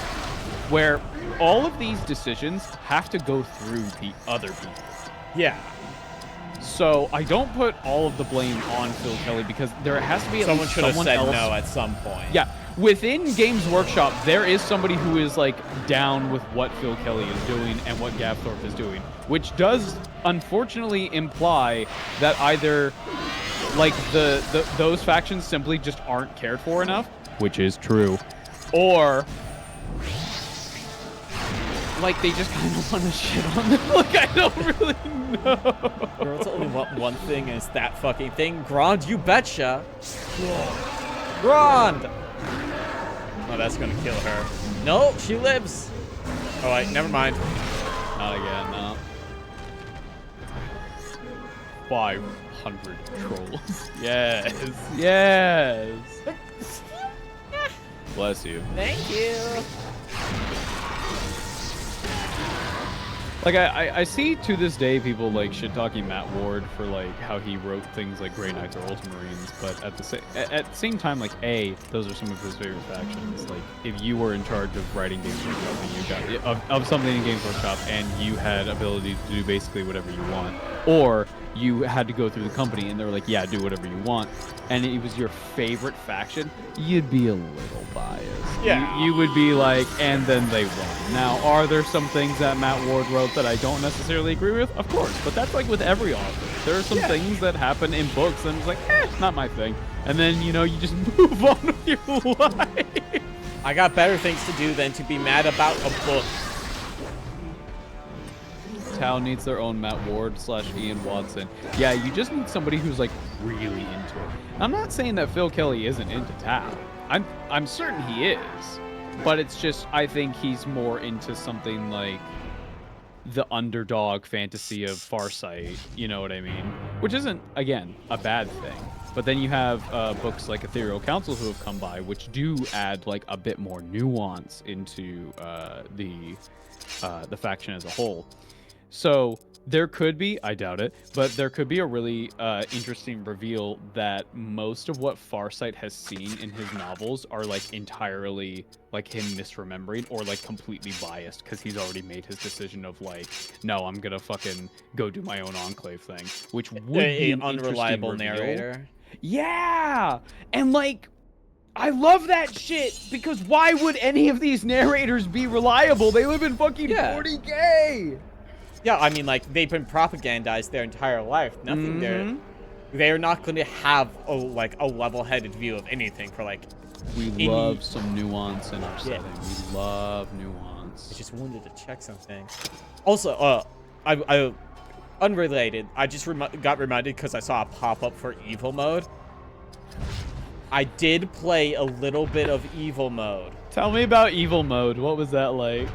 where all of these decisions have to go through the other people. Yeah. So I don't put all of the blame on Phil Kelly because there has to be at Someone least should have someone said else. no at some point. Yeah, within Games Workshop, there is somebody who is like down with what Phil Kelly is doing and what Gav Thorpe is doing, which does unfortunately imply that either like those factions simply just aren't cared for enough, which is true, or like they just kind of want to shit on them. Like I don't really know. Girls only want one thing, and it's that fucking thing. Grand, you betcha. Grand. Oh, that's gonna kill her. No, she lives. Oh wait, never mind. Not again, no. 500 trolls. Yes, yes. Bless you. Thank you. Like I see to this day people like shit talking Matt Ward for like how he wrote things like Grey Knights or Ultramarines, but at the same time, like those are some of his favorite factions. Like if you were in charge of writing Games Workshop and you got of something in Games Workshop and you had ability to do basically whatever you want, or you had to go through the company and they were like, yeah, do whatever you want, and it was your favorite faction, you'd be a little biased. Yeah. You would be like, and then they won. Now, are there some things that Matt Ward wrote that I don't necessarily agree with? Of course, but that's like with every author. There are some things that happen in books and it's like, not my thing. And then, you know, you just move on with your life. I got better things to do than to be mad about a book. Tao needs their own Matt Ward / Ian Watson. Yeah, you just need somebody who's like really into it. I'm not saying that Phil Kelly isn't into Tao. I'm certain he is, but it's just I think he's more into something like the underdog fantasy of Farsight. You know what I mean? Which isn't again a bad thing. But then you have books like Ethereal Council who have come by, which do add like a bit more nuance into the faction as a whole. So there could be, I doubt it, but there could be a really interesting reveal that most of what Farsight has seen in his novels are like entirely like him misremembering or like completely biased because he's already made his decision of like, no, I'm gonna fucking go do my own Enclave thing, which would be an unreliable interesting reveal. narrator. Yeah, and like I love that shit because why would any of these narrators be reliable? They live in fucking 40K. Yeah, I mean, like, they've been propagandized their entire life. Nothing they're not going to have a level-headed view of anything for like. We love some nuance in our setting. We love nuance. I just wanted to check something. Also, I unrelated. I just got reminded because I saw a pop-up for Evil Mode. I did play a little bit of Evil Mode. Tell me about Evil Mode. What was that like?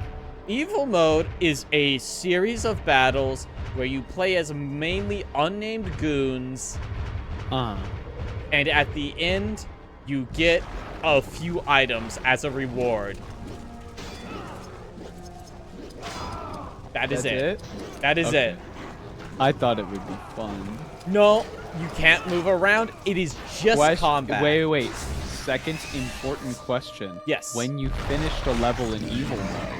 Evil Mode is a series of battles where you play as mainly unnamed goons. And at the end, you get a few items as a reward. That's it. That is it. I thought it would be fun. No, you can't move around. It is just combat. Wait. Second important question. Yes. When you finished a level in Evil Mode,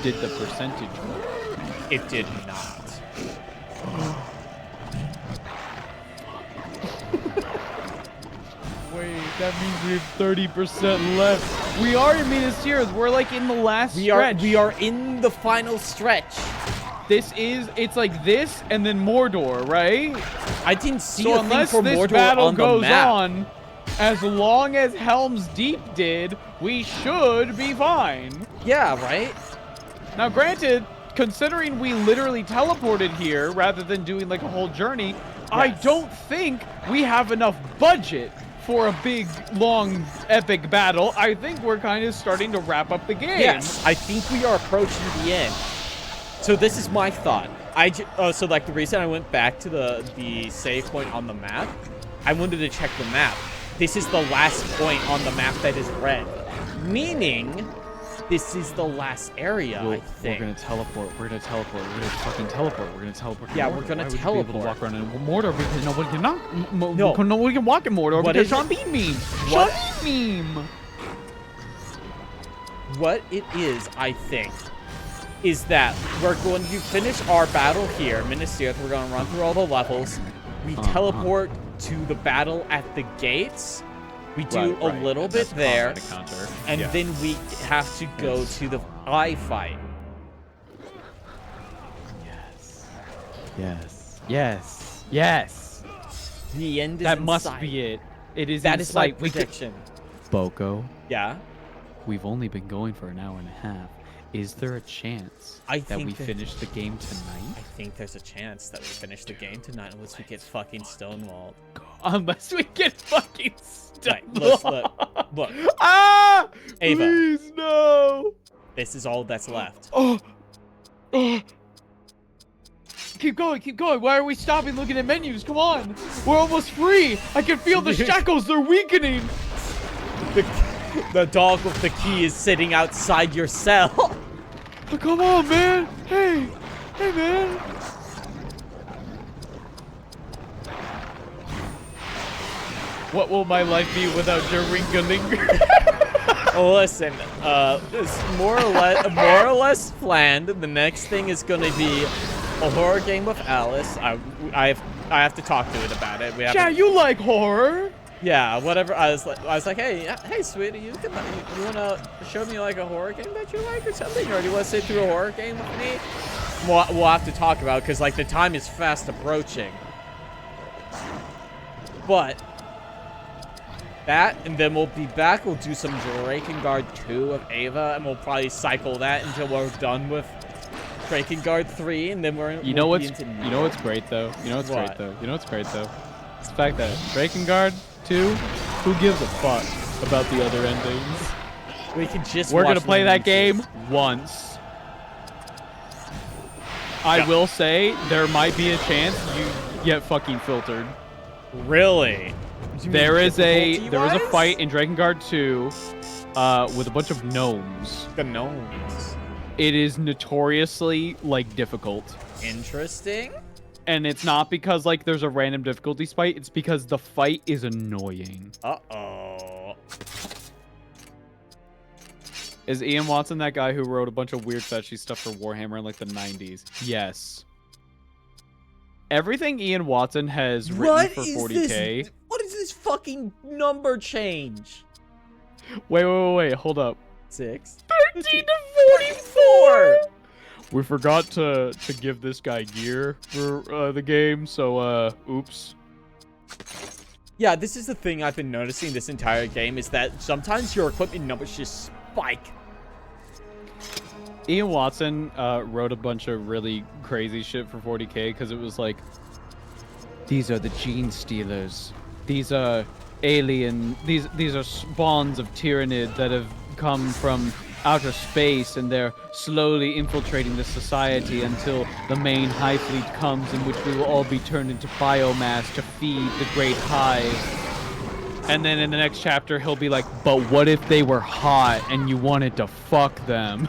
did the percentage move? It did not. Wait, that means we have 30% left. We are in Minas Tirith. We're like in the last stretch. We are in the final stretch. It's like this and then Mordor, right? I didn't see so a thing for unless Mordor this battle on the goes map. on, as long as Helm's Deep did, we should be fine. Yeah, right? Now, granted, considering we literally teleported here rather than doing like a whole journey, yes. I don't think we have enough budget for a big, long, epic battle. I think we're kind of starting to wrap up the game. Yes, I think we are approaching the end. So this is my thought. So like the reason I went back to the save point on the map, I wanted to check the map. This is the last point on the map that is red, meaning this is the last area, I We're think. gonna teleport. We're gonna teleport. We're gonna fucking teleport. We're gonna teleport. to Yeah, Mordor. we're gonna Why would you be able to teleport. walk around in Mordor because nobody can knock. No. Nobody can walk in Mordor What because is it? Sean Bean meme. What? Sean Bean meme. What it is, I think, is that we're going to finish our battle here, Minas Tirith. We're going to run through all the levels. We teleport to the battle at the gates. We do a little bit there, and then we have to go to the eye fight. Yes. The end is That in must sight. be it. It is. That in is my sight. We could- prediction. Boco, Yeah. we've only been going for an hour and a half. Is there a chance I that think we that- finish the game tonight? I think there's a chance that we finish the game tonight unless we get fucking stonewalled. Unless we get fucking stuck. Right, look. Ah! Ava. Please, no! This is all that's left. Oh! Keep going. Why are we stopping looking at menus? Come on! We're almost free! I can feel the shackles, they're weakening! The dog with the key is sitting outside your cell. Oh, come on, man! Hey, man! What will my life be without Jaringa-Linger? Listen, it's more or less planned. The next thing is going to be a horror game with Alice. I have to talk to it about it. We have Yeah, you like horror? Yeah, whatever. I was like, hey, sweetie, you wanna show me like a horror game that you like or something, or do you wanna sit through a horror game with me? We'll have to talk about it because like the time is fast approaching. But that, and then we'll be back. We'll do some Drakengard 2 of Ava, and we'll probably cycle that until we're done with Drakengard 3, and then we're. You know we'll what's be into great though? You know what's What? great though? You know what's great though? It's the fact that Drakengard 2, who gives a fuck about the other endings? We can just. We're gonna watch play them that on YouTube. game once. I will say there might be a chance you get fucking filtered. Really? There is a difficulty-wise? fight in Drakengard 2 with a bunch of gnomes. The gnomes. It is notoriously like difficult. Interesting. And it's not because like there's a random difficulty spike, it's because the fight is annoying. Uh-oh. Is Ian Watson that guy who wrote a bunch of weird fetchy stuff for Warhammer in like the 90s? Yes. Everything Ian Watson has written for 40k. What is this fucking number change? Wait, hold up. 6. 13 to 44! We forgot to give this guy gear for the game, so oops. Yeah, this is the thing I've been noticing this entire game is that sometimes your equipment numbers just spike. Ian Watson wrote a bunch of really crazy shit for 40k because it was like, these are the gene stealers. These are alien. These are spawns of Tyrannid that have come from outer space, and they're slowly infiltrating the society until the main Hive Fleet comes, in which we will all be turned into biomass to feed the Great Hive. And then in the next chapter, he'll be like, but what if they were hot and you wanted to fuck them?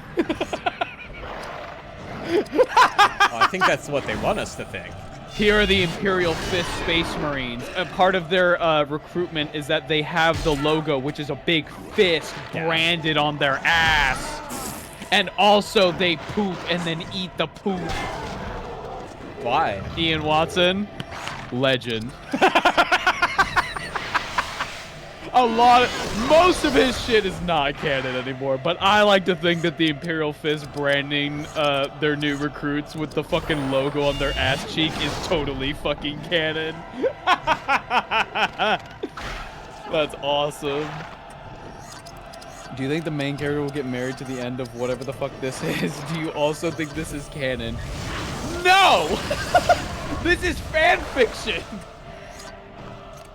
I think that's what they want us to think. Here are the Imperial Fist Space Marines. A part of their recruitment is that they have the logo, which is a big fist branded on their ass. And also they poop and then eat the poop. Why? Ian Watson, legend. Most of his shit is not canon anymore, but I like to think that the Imperial Fist branding their new recruits with the fucking logo on their ass cheek is totally fucking canon. That's awesome. Do you think the main character will get married to the end of whatever the fuck this is? Do you also think this is canon? No! This is fan fiction!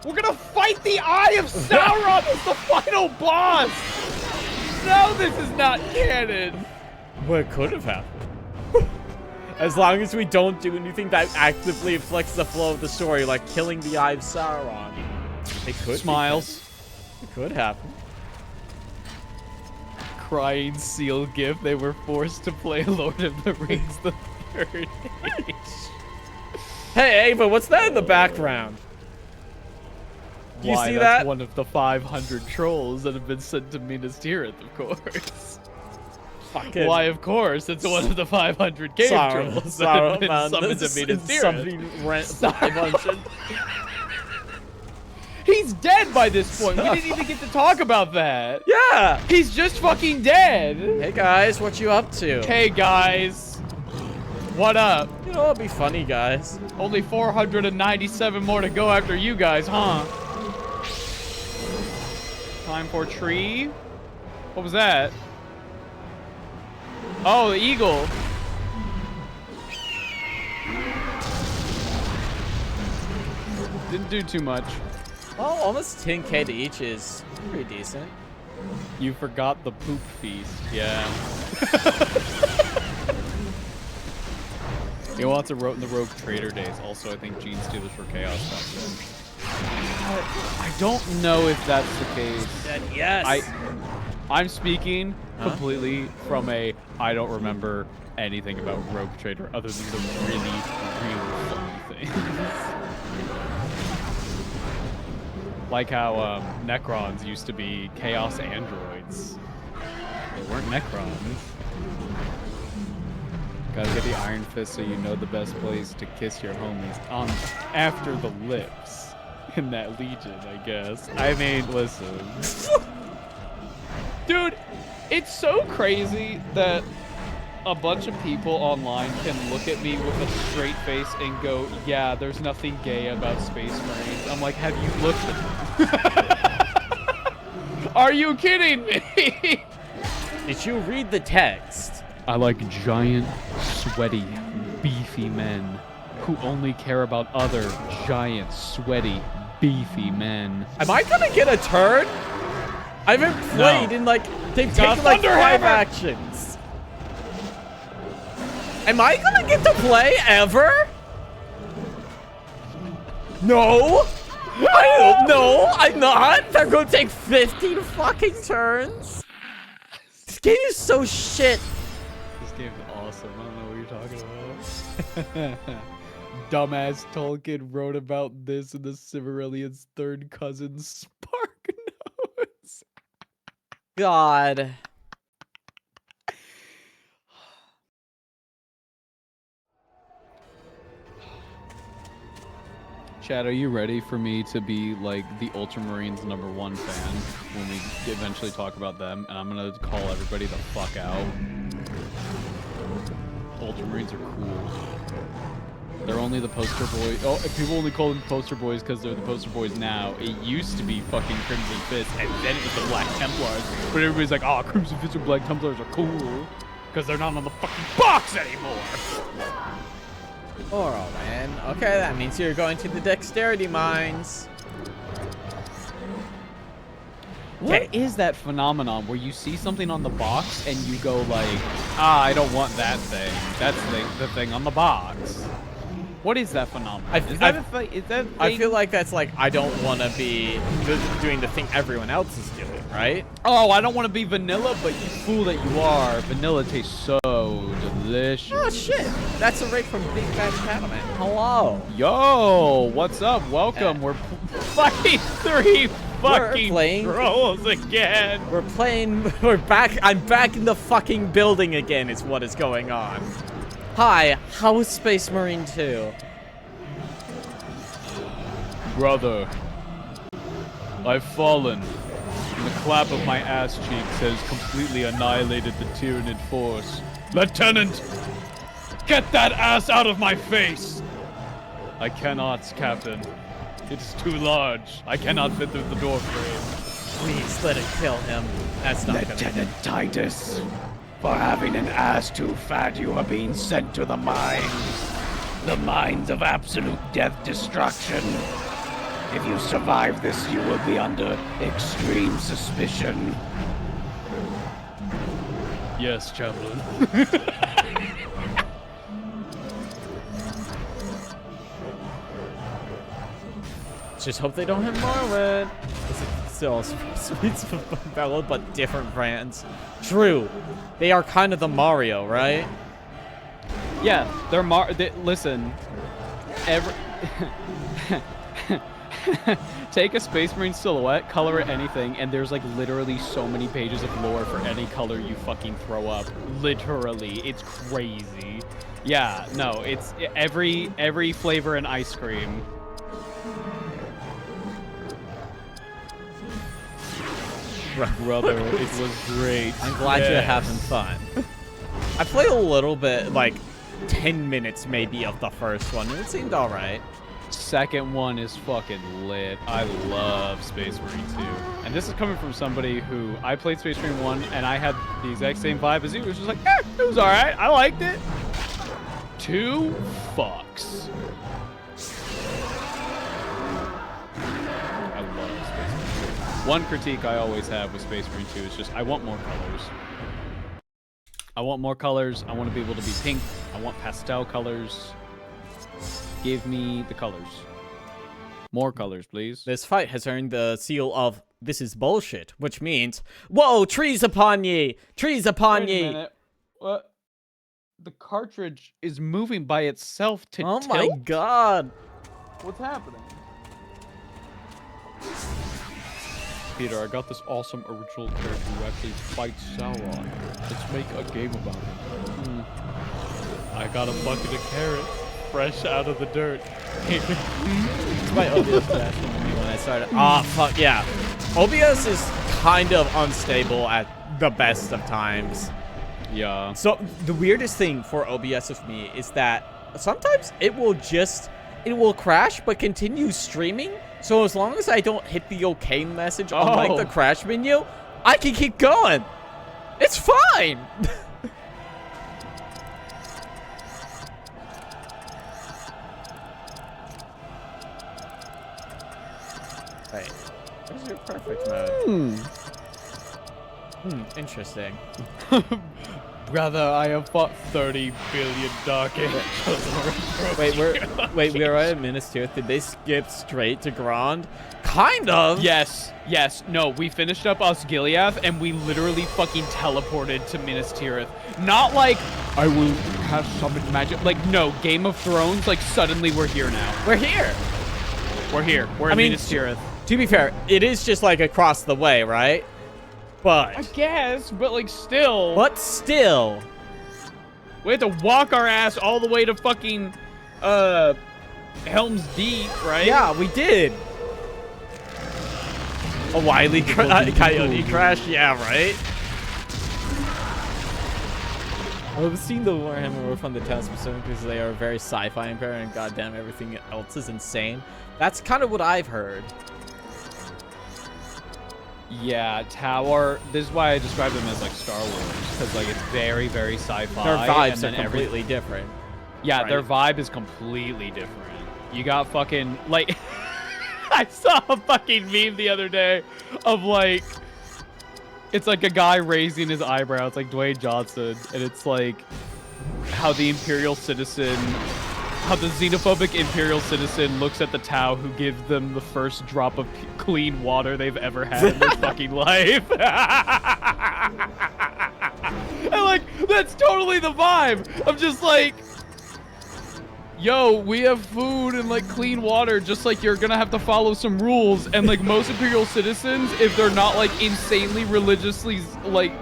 We're gonna fight the Eye of Sauron as the final boss! No, this is not canon! What could have happened? As long as we don't do anything that actively affects the flow of the story, like killing the Eye of Sauron. It could Smiles. It could happen. crying seal gif. They were forced to play Lord of the Rings the Third Age. Hey, Ava, what's that in the background? Do you see that's that? one of the 500 trolls that have been sent to Minas Tirith, of course. Fucking Why, of course, it's one of the 500 cave trolls that have been summoned to Minas Tirith. Somebody rent 500. He's dead by this point. We didn't even get to talk about that. Yeah. He's just fucking dead. Hey guys, what you up to? Hey guys. What up? You know, it'll be funny, guys. Only 497 more to go after you guys, huh? Time for tree. What was that? Oh, the eagle. Didn't do too much. Well, almost 10k to each is pretty decent. You forgot the poop feast. Yeah. You know what's a wrote in the Rogue Trader days? Also, I think Gene Stealers for Chaos back then. I don't know if that's the case. Yes. I'm speaking completely from a I don't remember anything about Rogue Trader other than the really funny things. Like how Necrons used to be Chaos androids. They weren't Necrons. Gotta get the Iron Fist so you know the best place to kiss your homies on after the lips. In that Legion, I guess. I mean, listen. Dude, it's so crazy that a bunch of people online can look at me with a straight face and go, yeah, there's nothing gay about Space Marines. I'm like, have you looked at them? Are you kidding me? Did you read the text? I like giant, sweaty, beefy men who only care about other giant, sweaty, beefy men. Am I gonna get a turn? I haven't played in like, they've taken like 5 actions. Am I gonna get to play ever? No. I don't know. I'm not. They're gonna take 15 fucking turns. This game is so shit. This game's awesome. I don't know what you're talking about. Dumbass Tolkien wrote about this in the Silmarillion's third cousin Spark Notes. God. Chad, are you ready for me to be like the Ultramarines #1 fan when we eventually talk about them? And I'm gonna call everybody the fuck out. Ultramarines are cool. They're only the poster boys. Oh, people only call them poster boys because they're the poster boys now. It used to be fucking Crimson Fist, and then it was the Black Templars. But everybody's like, oh, Crimson Fist and Black Templars are cool because they're not on the fucking box anymore. Alright, man. Okay, that means you're going to the dexterity mines. What is that phenomenon where you see something on the box and you go like, ah, I don't want that thing. That's the thing on the box. What is that phenomenon? Is that a thing? I feel like that's like, I don't want to be doing the thing everyone else is doing, right? Oh, I don't want to be vanilla, but you fool that you are. Vanilla tastes so delicious. Oh, shit. That's a rate from Big Bad Cattleman. Hello. Yo, what's up? Welcome. We're fighting 3 fucking trolls again. We're back. I'm back in the fucking building again is what is going on. Hi, how is Space Marine 2? Brother, I've fallen, and the clap of my ass cheeks has completely annihilated the Tyranid force. Lieutenant, get that ass out of my face! I cannot, Captain. It is too large. I cannot fit through the door frame. Please let it kill him. That's not Lieutenant Titus, for having an ass too fat, you are being sent to the mines. The mines of absolute death destruction. If you survive this, you will be under extreme suspicion. Yes, Chaplain. Just hope they don't have Marwyn. Is it still Sweets of Bella, but different brands? True. They are kind of the Mario, right? Yeah, listen, take a Space Marine silhouette, color it anything, and there's like literally so many pages of lore for any color you fucking throw up. Literally, it's crazy. Yeah, no, it's every flavor in ice cream. Brother, it was great. I'm glad you're having fun. I played a little bit, like 10 minutes maybe of the first one, and it seemed alright. Second one is fucking lit. I love Space Marine 2. And this is coming from somebody who, I played Space Marine 1, and I had the exact same vibe as you. It was just like, it was alright. I liked it. 2 fucks. I love Space Marine 2. One critique I always have with Space Marine 2 is just, I want more colors. I want more colors. I want to be able to be pink. I want pastel colors. Give me the colors. More colors, please. This fight has earned the seal of "This is bullshit," which means, whoa, trees upon ye! Trees upon ye! Wait a minute. What? The cartridge is moving by itself to Oh tilt? my god! What's happening? Peter, I got this awesome original character who actually fights Sauron. Let's make a game about him. I got a bucket of carrots, fresh out of the dirt. It's my OBS crashing on me when I started. Ah, fuck, yeah. OBS is kind of unstable at the best of times. Yeah. So, the weirdest thing for OBS with me is that sometimes it will crash, but continue streaming. So as long as I don't hit the OK message on like the crash menu, I can keep going. It's fine. Hey, where's your perfect mode? Interesting. Brother, I have fought 30 billion Dark Angels. Wait, we're at Minas Tirith. Did they skip straight to Grond? Kind of. Yes. No, we finished up Osgiliath and we literally fucking teleported to Minas Tirith. Not like, I will have summoned magic. Like, no, Game of Thrones, like, suddenly we're here now. We're here. We're in Minas Tirith. To be fair, it is just like across the way, right? But I guess, but like still. We had to walk our ass all the way to fucking Helm's Deep, right? Yeah, we did. A Wily Coyote crash, yeah, right? I've seen the Warhammer War from the town specifically because they are very sci-fi impaired and goddamn everything else is insane. That's kind of what I've heard. Yeah, Tower. This is why I describe them as like Star Wars, because like it's very, very sci-fi. Their vibes are completely different. Yeah, right? Their vibe is completely different. You got fucking like, I saw a fucking meme the other day of like, it's like a guy raising his eyebrow. It's like Dwayne Johnson, and it's like how the Imperial citizen. How the xenophobic Imperial citizen looks at the Tau who gives them the first drop of clean water they've ever had in their fucking life. And like, that's totally the vibe. I'm just like, yo, we have food and like clean water, just like you're gonna have to follow some rules. And like most Imperial citizens, if they're not like insanely religiously, like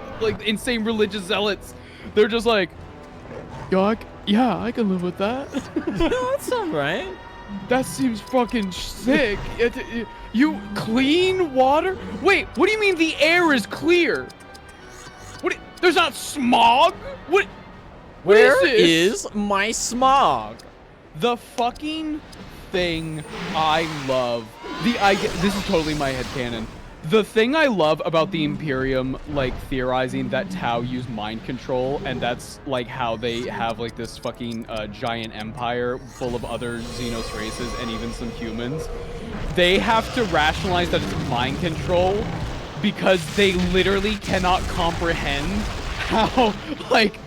insane religious zealots, they're just like, yo, yeah, I can live with that. That's alright. That seems fucking sick. You clean water? Wait, what do you mean the air is clear? There's not smog? Where is my smog? The fucking thing I love. This is totally my headcanon. The thing I love about the Imperium, like, theorizing that Tau use mind control, and that's, like, how they have, like, this fucking giant empire full of other Xenos races and even some humans. They have to rationalize that it's mind control because they literally cannot comprehend how, like,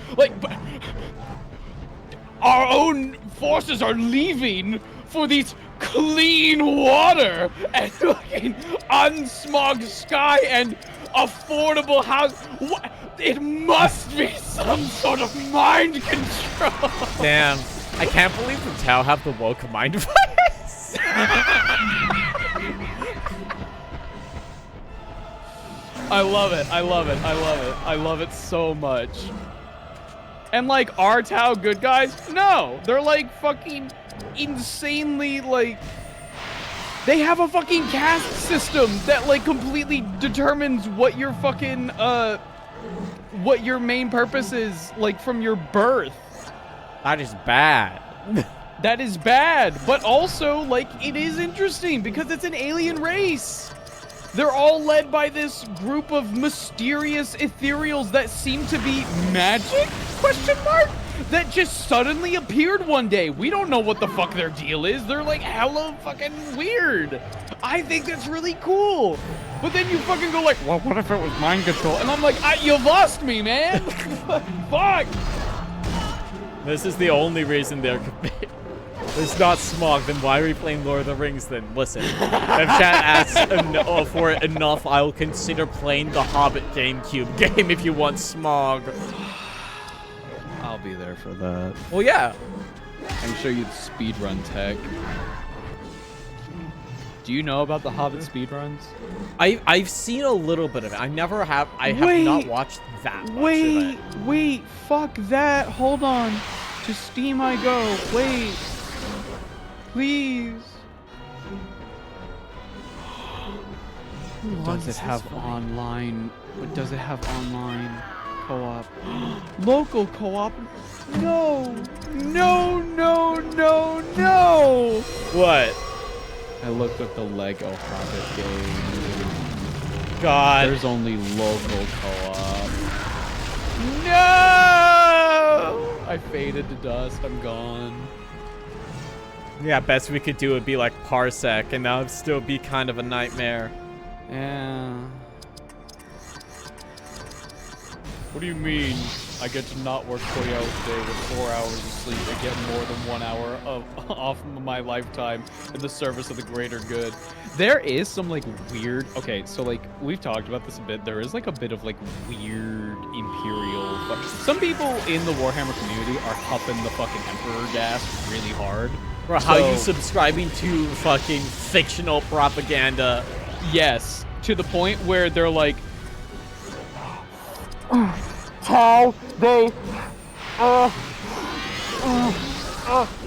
our own forces are leaving for these clean water and fucking unsmogged sky and affordable house. What? It must be some sort of mind control. Damn, I can't believe the Tau have the woke mind virus. I love it. I love it. I love it. I love it so much. And like, are Tau good guys? No, they're like fucking insanely like. They have a fucking caste system that like completely determines what your fucking what your main purpose is, like from your birth. That is bad. That is bad, but also like it is interesting because it's an alien race. They're all led by this group of mysterious ethereals that seem to be magic? Question mark? That just suddenly appeared one day. We don't know what the fuck their deal is. They're like hella fucking weird. I think that's really cool. But then you fucking go like, well, what if it was mind control? And I'm like, you've lost me, man. Fuck. This is the only reason they're... There's not smog, then why are we playing Lord of the Rings then? Listen, if chat asks for it enough, I'll consider playing the Hobbit GameCube game if you want smog. I'll be there for that. Well, yeah. I can show you the speedrun tech. Do you know about the Hobbit speedruns? I've seen a little bit of it. I have not watched that much of it. Wait, fuck that. Hold on. To Steam I go. Wait. Please. Does it have online? Does it have online co-op? Local co-op? No. No, no, no, no. What? I looked at the Lego Hobbit game. God. There's only local co-op. No! I faded to dust. I'm gone. Yeah, best we could do would be like Parsec, and that would still be kind of a nightmare. Yeah. What do you mean? I get to not work 40 hours a day with 4 hours of sleep and get more than 1 hour off of my lifetime in the service of the greater good. There is some like weird, okay, so like we've talked about this a bit. There is like a bit of like weird imperial, some people in the Warhammer community are huffing the fucking Emperor gas really hard. Bro, how you subscribing to fucking fictional propaganda? Yes, to the point where they're like, how they,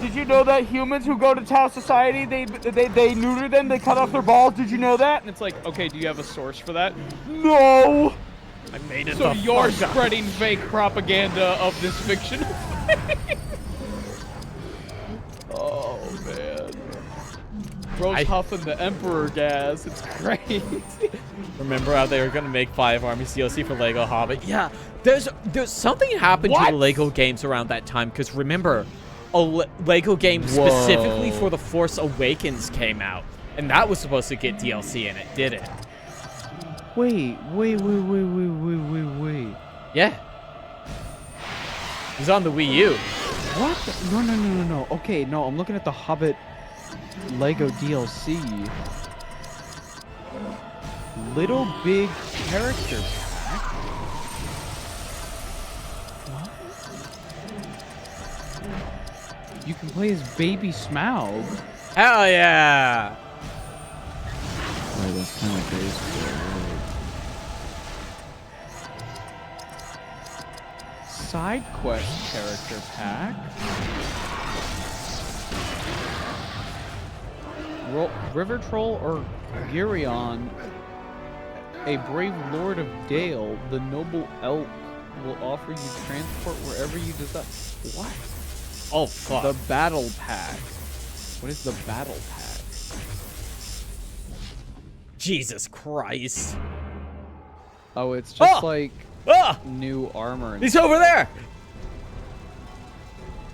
did you know that humans who go to Tau Society, they neuter them, they cut off their balls? Did you know that? And it's like, okay, do you have a source for that? No. I made it. So you're spreading fake propaganda of this fiction. Oh man. Bro's huffing the Emperor gas. It's crazy. Remember how they were gonna make 5 armies DLC for Lego Hobbit? Yeah, there's something happened to the Lego games around that time. Because remember, a Lego game specifically for The Force Awakens came out, and that was supposed to get DLC in it, did it? Wait. Yeah. It was on the Wii U. What? No. Okay, no, I'm looking at the Hobbit Lego DLC. Little Big Character Pack? What? You can play as Baby Smaug. Hell yeah! Oh, that's kind of basic. Side quest character pack. River Troll or Girion, a brave lord of Dale, the noble elk will offer you transport wherever you desire. What? Oh fuck. The battle pack. What is the battle pack? Jesus Christ. Oh, it's just like new armor. He's over there.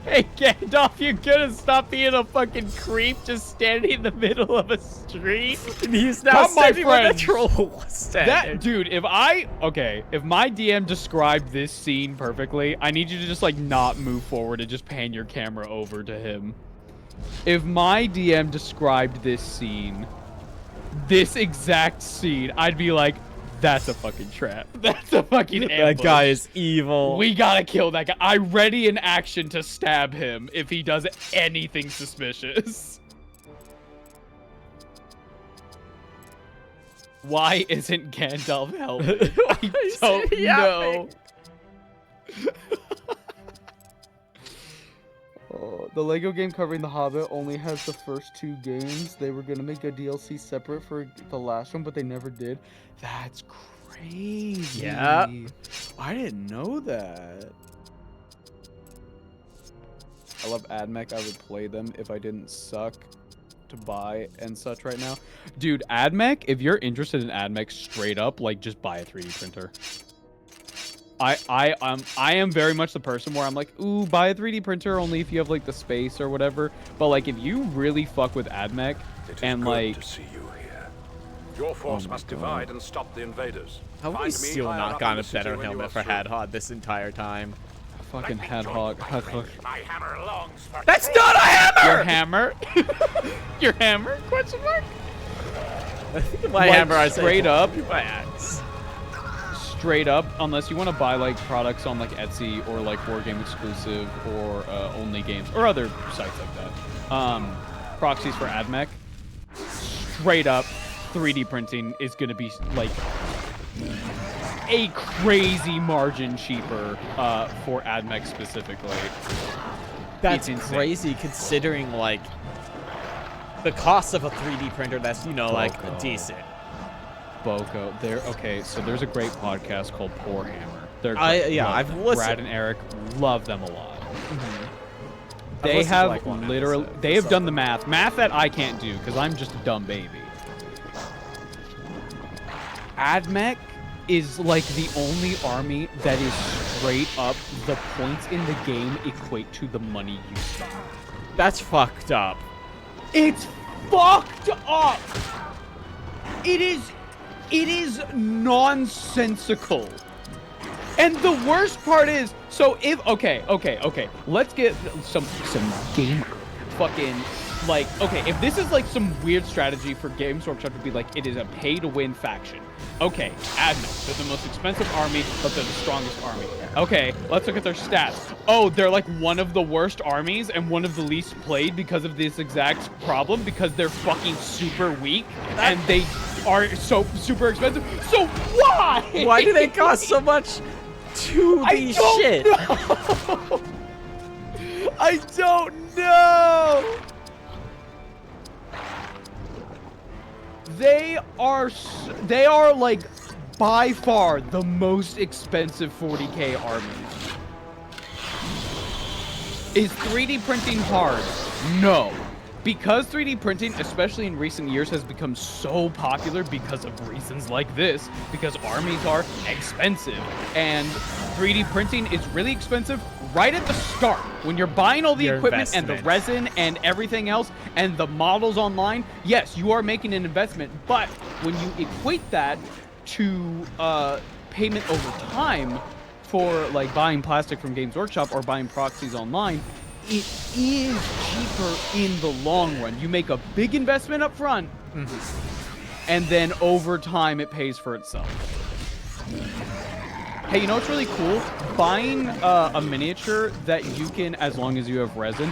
Hey, Gandalf, you gonna stop being a fucking creep just standing in the middle of a street? And he's now standing where the troll was standing. That, dude, if my DM described this scene perfectly, I need you to just, like, not move forward and just pan your camera over to him. If my DM described this scene, this exact scene, I'd be like, that's a fucking trap. That's a fucking ambush. That guy is evil. We gotta kill that guy. I ready in action to stab him if he does anything suspicious. Why isn't Gandalf helping? I don't know. Oh, the Lego game covering The Hobbit only has the first 2 games. They were gonna make a DLC separate for the last one, but they never did. That's crazy. Yeah. I didn't know that. I love AdMech. I would play them if I didn't suck to buy and such right now. Dude, AdMech, if you're interested in AdMech straight up, like, just buy a 3D printer. I am very much the person where I'm like, ooh, buy a 3D printer only if you have like the space or whatever. But like, if you really fuck with AdMech and like, to see you here. Your force must divide and stop the invaders. How have we still not gotten a better helmet for Hadhog this entire time? fucking Hadhog. My hammer longs for That's not a hammer! Your hammer? Your hammer? Question mark? My Like, hammer, I say. straight up? My axe. Straight up, unless you want to buy like products on like Etsy or like Board Game Exclusive or Only Games or other sites like that. Proxies for AdMech. Straight up, 3D printing is going to be like a crazy margin cheaper for AdMech specifically. That's It's insane. crazy considering like the cost of a 3D printer that's, you know, like Boco. decent. Boco, okay, so there's a great podcast called Poor Hammer. They're Yeah, love I've them. listened. Brad and Eric love them a lot. I've They listened to, have like, one literally, episode they or have done the something. math that I can't do because I'm just a dumb baby. AdMech is like the only army that is straight up, the points in the game equate to the money you spend. That's fucked up. It's fucked up. It is nonsensical. And the worst part is, so if okay, let's get some gamer fucking like, okay, if this is like some weird strategy for Games Workshop to be like, it is a pay to win faction. Okay, AdMech, they're the most expensive army, but they're the strongest army. Okay, let's look at their stats. Oh, they're like one of the worst armies and one of the least played because of this exact problem, because they're fucking super weak and they are so super expensive. So why? Why do they cost so much to be shit? Know. I don't know. They are like by far the most expensive 40k armies. Is 3D printing hard? No. Because 3D printing, especially in recent years, has become so popular because of reasons like this, because armies are expensive, and 3D printing is really expensive right at the start. When you're buying all the Your equipment and the investment. resin and everything else, and the models online, yes, you are making an investment, but when you equate that to payment over time for like buying plastic from Games Workshop or buying proxies online, it is cheaper in the long run. You make a big investment up front, and then over time it pays for itself. Hey, you know what's really cool? Buying a miniature that you can, as long as you have resin,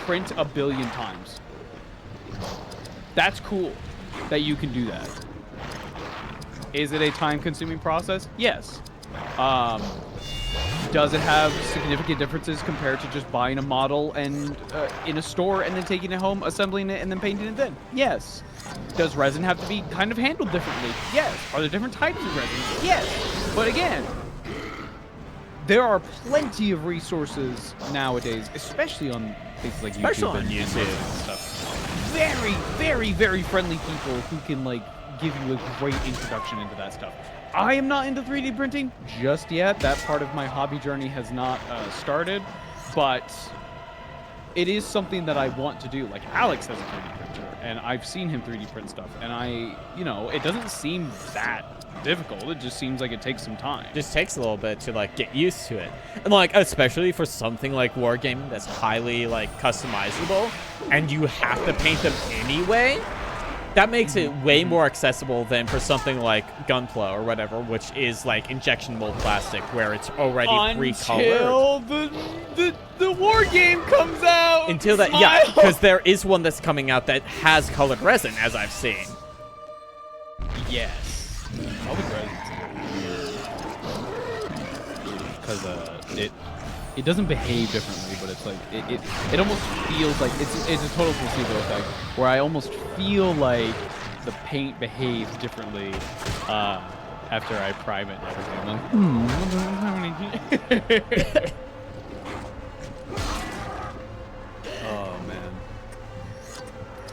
print 1 billion times. That's cool that you can do that. Is it a time-consuming process? Yes. Does it have significant differences compared to just buying a model and in a store and then taking it home, assembling it, and then painting it then? Yes. Does resin have to be kind of handled differently? Yes. Are there different types of resin? Yes. But again, there are plenty of resources nowadays, especially on things like YouTube and YouTube and stuff. Very, very, very friendly people who can like give you a great introduction into that stuff. I am not into 3D printing just yet. That part of my hobby journey has not started, but it is something that I want to do. Like Alex has a 3D printer, and I've seen him 3D print stuff, and it doesn't seem that difficult. It just seems like it takes some time. Just takes a little bit to like get used to it, and like especially for something like Wargaming that's highly like customizable, and you have to paint them anyway. That makes it way more accessible than for something like Gunpla or whatever, which is like injection mold plastic, where it's already pre-colored. Until the war game comes out. Until that, yeah, because there is one that's coming out that has colored resin, as I've seen. Yes. Colored resin's because it doesn't behave differently, but it's like it almost feels like it's a total placebo effect where I almost feel like the paint behaves differently after I prime it and everything. I'm like, oh man,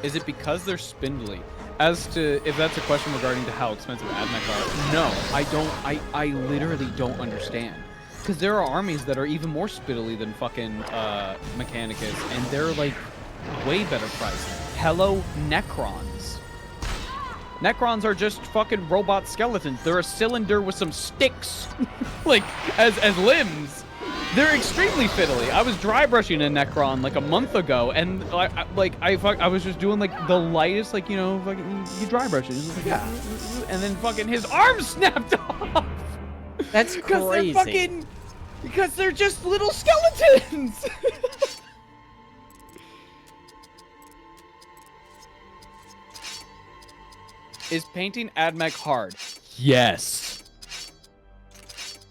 is it because they're spindly? As to if that's a question regarding to how expensive AdMech are, no, I don't. I literally don't understand. Because there are armies that are even more spittily than fucking Mechanicus, and they're like way better priced. Hello, Necrons. Necrons are just fucking robot skeletons. They're a cylinder with some sticks, like as limbs. They're extremely fiddly. I was dry brushing a Necron like a month ago, and I was just doing like the lightest, like fucking you dry brush it, like, yeah, and then fucking his arm snapped off. That's crazy. Because they're just little skeletons. Is painting AdMech hard? Yes.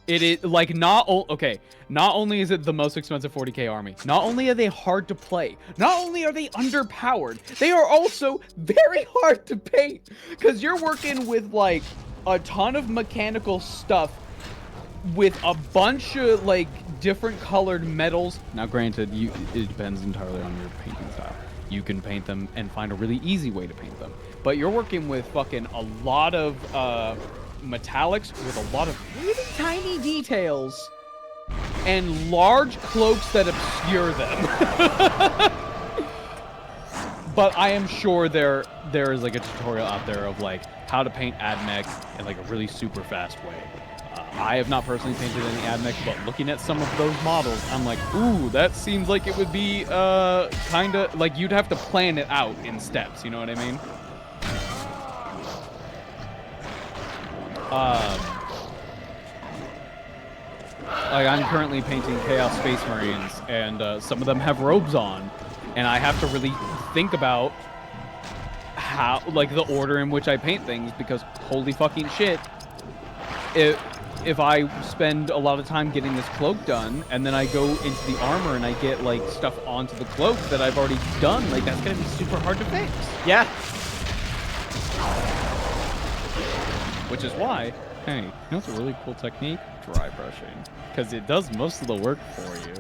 It is like not only is it the most expensive 40k army, not only are they hard to play, not only are they underpowered, they are also very hard to paint because you're working with like a ton of mechanical stuff with a bunch of like different colored metals. Now granted, it depends entirely on your painting style. You can paint them and find a really easy way to paint them, but you're working with fucking a lot of metallics with a lot of really tiny details and large cloaks that obscure them. But I am sure there is like a tutorial out there of like how to paint AdMech in like a really super fast way. I have not personally painted any AdMech, but looking at some of those models, I'm like, ooh, that seems like it would be kind of like you'd have to plan it out in steps. You know what I mean? Like I'm currently painting Chaos Space Marines, and some of them have robes on, and I have to really think about how, like, the order in which I paint things, because holy fucking shit, if I spend a lot of time getting this cloak done, and then I go into the armor and I get like stuff onto the cloak that I've already done, like that's gonna be super hard to fix. Yeah. Which is why, hey, you know what's a really cool technique? Dry brushing. Because it does most of the work for you.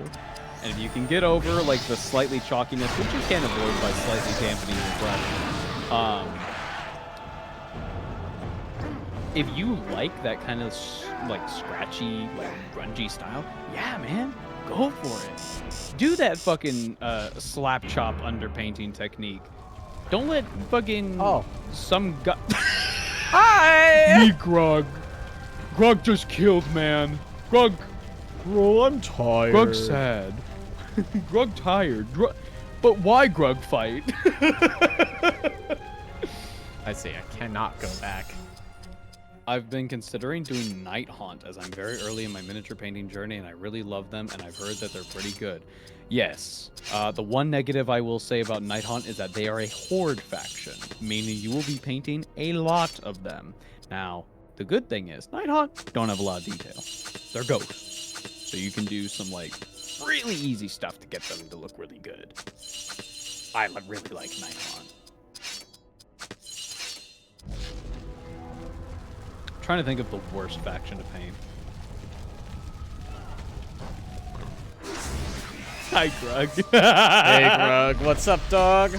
And if you can get over like the slightly chalkiness, which you can avoid by slightly dampening your brush, if you like that kind of like scratchy, like grungy style, yeah, man, go for it. Do that fucking slap chop underpainting technique. Don't let fucking some guy. Hi. Me, Grog. Grog just killed, man. Grog. Bro, I'm tired. Grog's sad. Grog tired. But why Grog fight? I see. I cannot go back. I've been considering doing Night Haunt as I'm very early in my miniature painting journey, and I really love them, and I've heard that they're pretty good. Yes, the one negative I will say about Night Haunt is that they are a horde faction, meaning you will be painting a lot of them. Now, the good thing is, Night Haunt don't have a lot of detail. They're ghosts, so you can do some like really easy stuff to get them to look really good. I really like Night Haunt. Trying to think of the worst faction to paint. Hi, Grug. Hey, Grug. What's up, dog?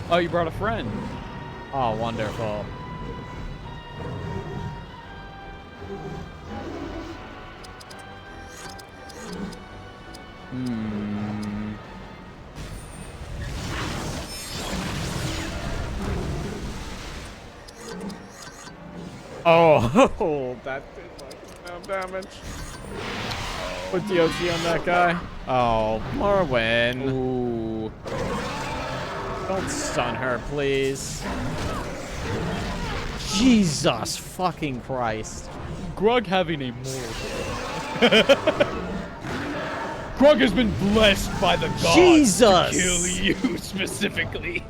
Oh, you brought a friend. Oh, wonderful. Oh, that did fucking damage. Put DOT on that guy. Oh, Marwyn. Ooh. Don't stun her, please. Jesus fucking Christ. Grug having a moral. Grug has been blessed by the gods Jesus! to kill you specifically.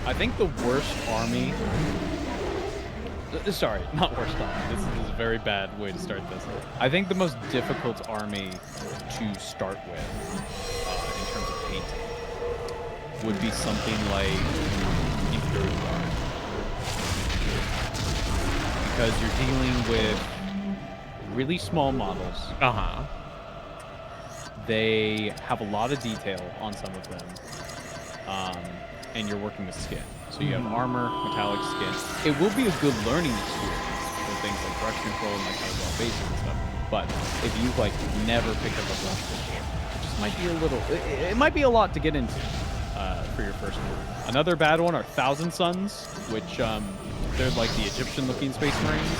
I think the worst army. Sorry, not worst army. This is a very bad way to start this. I think the most difficult army to start with, in terms of painting, would be something like Imperial Guard, because you're dealing with really small models. They have a lot of detail on some of them. And you're working with skin. So you have armor, metallic skin. It will be a good learning experience for things like brush control and like how to draw faces and stuff. But if you've like never picked up a brush before, it just might be a little, it might be a lot to get into for your first one. Another bad one are Thousand Suns, which they're like the Egyptian looking space marines.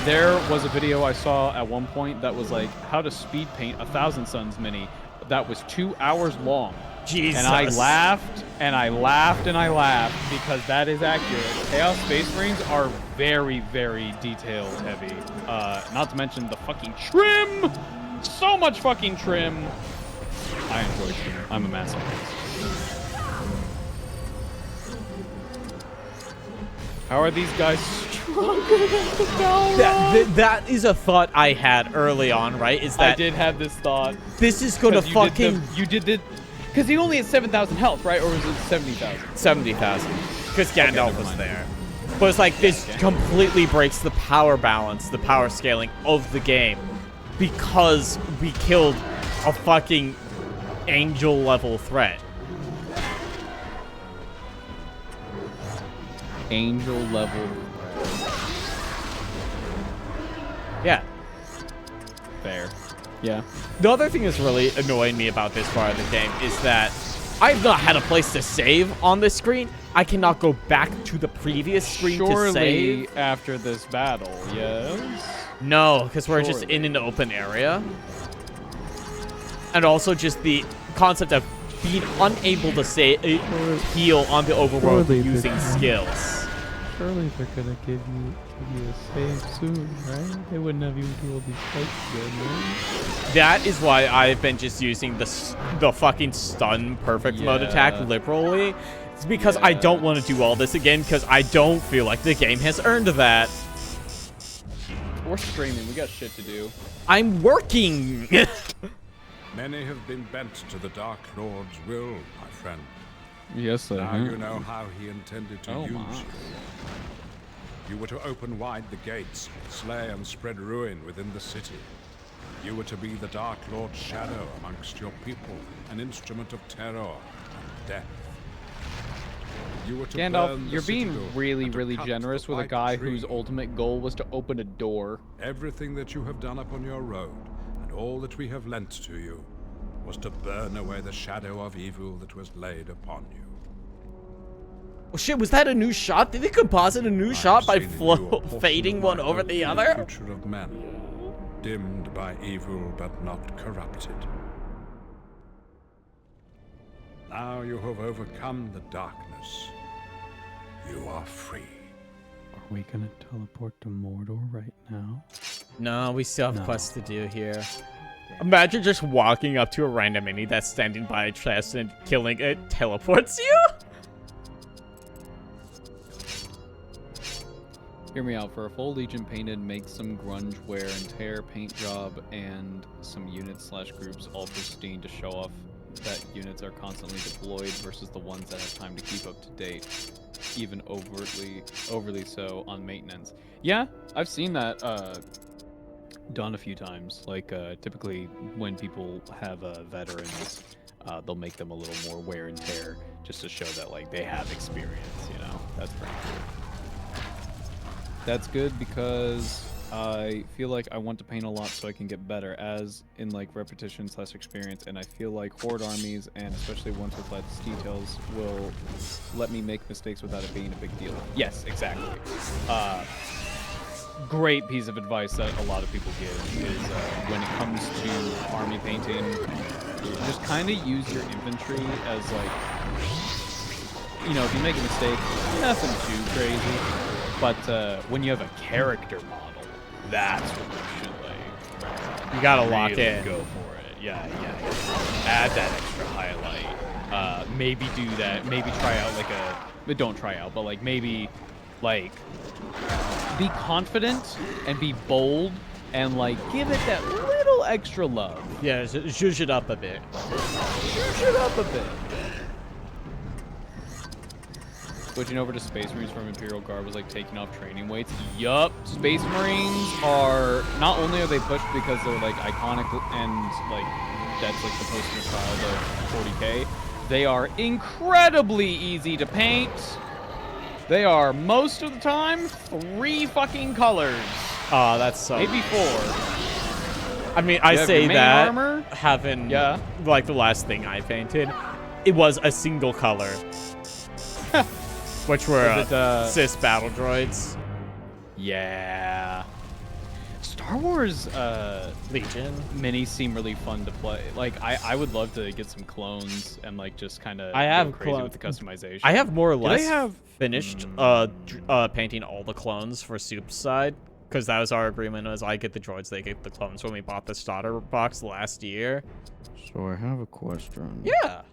There was a video I saw at one point that was like how to speed paint a Thousand Suns mini that was 2 hours long. Jesus. And I laughed, and I laughed, and I laughed, because that is accurate. Chaos Space Marines are very, very detail heavy. Not to mention the fucking trim! So much fucking trim! I enjoy trim. I'm a masochist. How are these guys stronger than the Balrog? That is a thought I had early on, right? Is that I did have this thought. This is gonna fucking... You did the... Because he only had 7,000 health, right? Or was it 70,000? 70,000. Because Gandalf never was mind. there. But it's like, this completely breaks the power balance, the power scaling of the game. Because we killed a fucking angel-level threat. Angel level. Yeah. Fair. Yeah. The other thing that's really annoying me about this part of the game is that I've not had a place to save on this screen. I cannot go back to the previous screen to save. After this battle, yes? No, because we're just in an open area. And also just the concept of being unable to heal on the overworld using skills. Surely they're gonna give you a save soon, right? They wouldn't have you do all these fights again, right? That is why I've been just using the fucking stun perfect mode attack liberally. It's because I don't want to do all this again, because I don't feel like the game has earned that. We're streaming. We got shit to do. I'm working! Many have been bent to the Dark Lord's will, my friend. Yes, sir. Now you know how he intended to use my. you. You were to open wide the gates, slay and spread ruin within the city. You were to be the Dark Lord's shadow amongst your people, an instrument of terror and death. You were to burn Gandalf, the you're being citadel really, and to really cut generous the with a white guy tree. whose ultimate goal was to open a door. Everything that you have done upon your road, and all that we have lent to you, was to burn away the shadow of evil that was laid upon you. Oh shit, was that a new shot? Did they composite a new shot by I've seen in you a portion fading of one my over the earthly other? Future of men, dimmed by evil but not corrupted. Now you have overcome the darkness. You are free. Are we gonna teleport to Mordor right now? No, we still have quests to do here. Imagine just walking up to a random enemy that's standing by a chest and killing it teleports you? Hear me out. For a full Legion painted, make some grunge wear and tear paint job and some units / groups all pristine to show off that units are constantly deployed versus the ones that have time to keep up to date, even overly so on maintenance. Yeah, I've seen that done a few times. Like typically when people have veterans, they'll make them a little more wear and tear just to show that like they have experience. You know, that's pretty cool. That's good because I feel like I want to paint a lot so I can get better, as in like repetition/experience, and I feel like horde armies, and especially ones with less details, will let me make mistakes without it being a big deal. Yes, exactly. Great piece of advice that a lot of people give is when it comes to army painting, just kind of use your infantry as like, you know, if you make a mistake, nothing too crazy. But when you have a character model, that's when you should like. You gotta really lock in. Go for it. Yeah. Add that extra highlight. Maybe do that. Maybe try out like but don't try out, but like maybe like be confident and be bold and like give it that little extra love. Yeah, zhuzh it up a bit. Zhuzh it up a bit. Switching over to Space Marines from Imperial Guard was like taking off training weights. Yup. Space Marines are, not only are they pushed because they're like iconic and like that's like the poster child of 40K, they are incredibly easy to paint. They are most of the time 3 fucking colors. Oh, that's so maybe nice. 4. I mean, I say that armor? having like the last thing I painted, it was a single color. Which were cis battle droids. Yeah. Star Wars Legion minis seem really fun to play. Like I would love to get some clones and like just kind of go crazy with the customization. I have more or less finished painting all the clones for Soup's side, because that was our agreement. Was I get the droids, they get the clones when we bought the starter box last year. So I have a question. Yeah.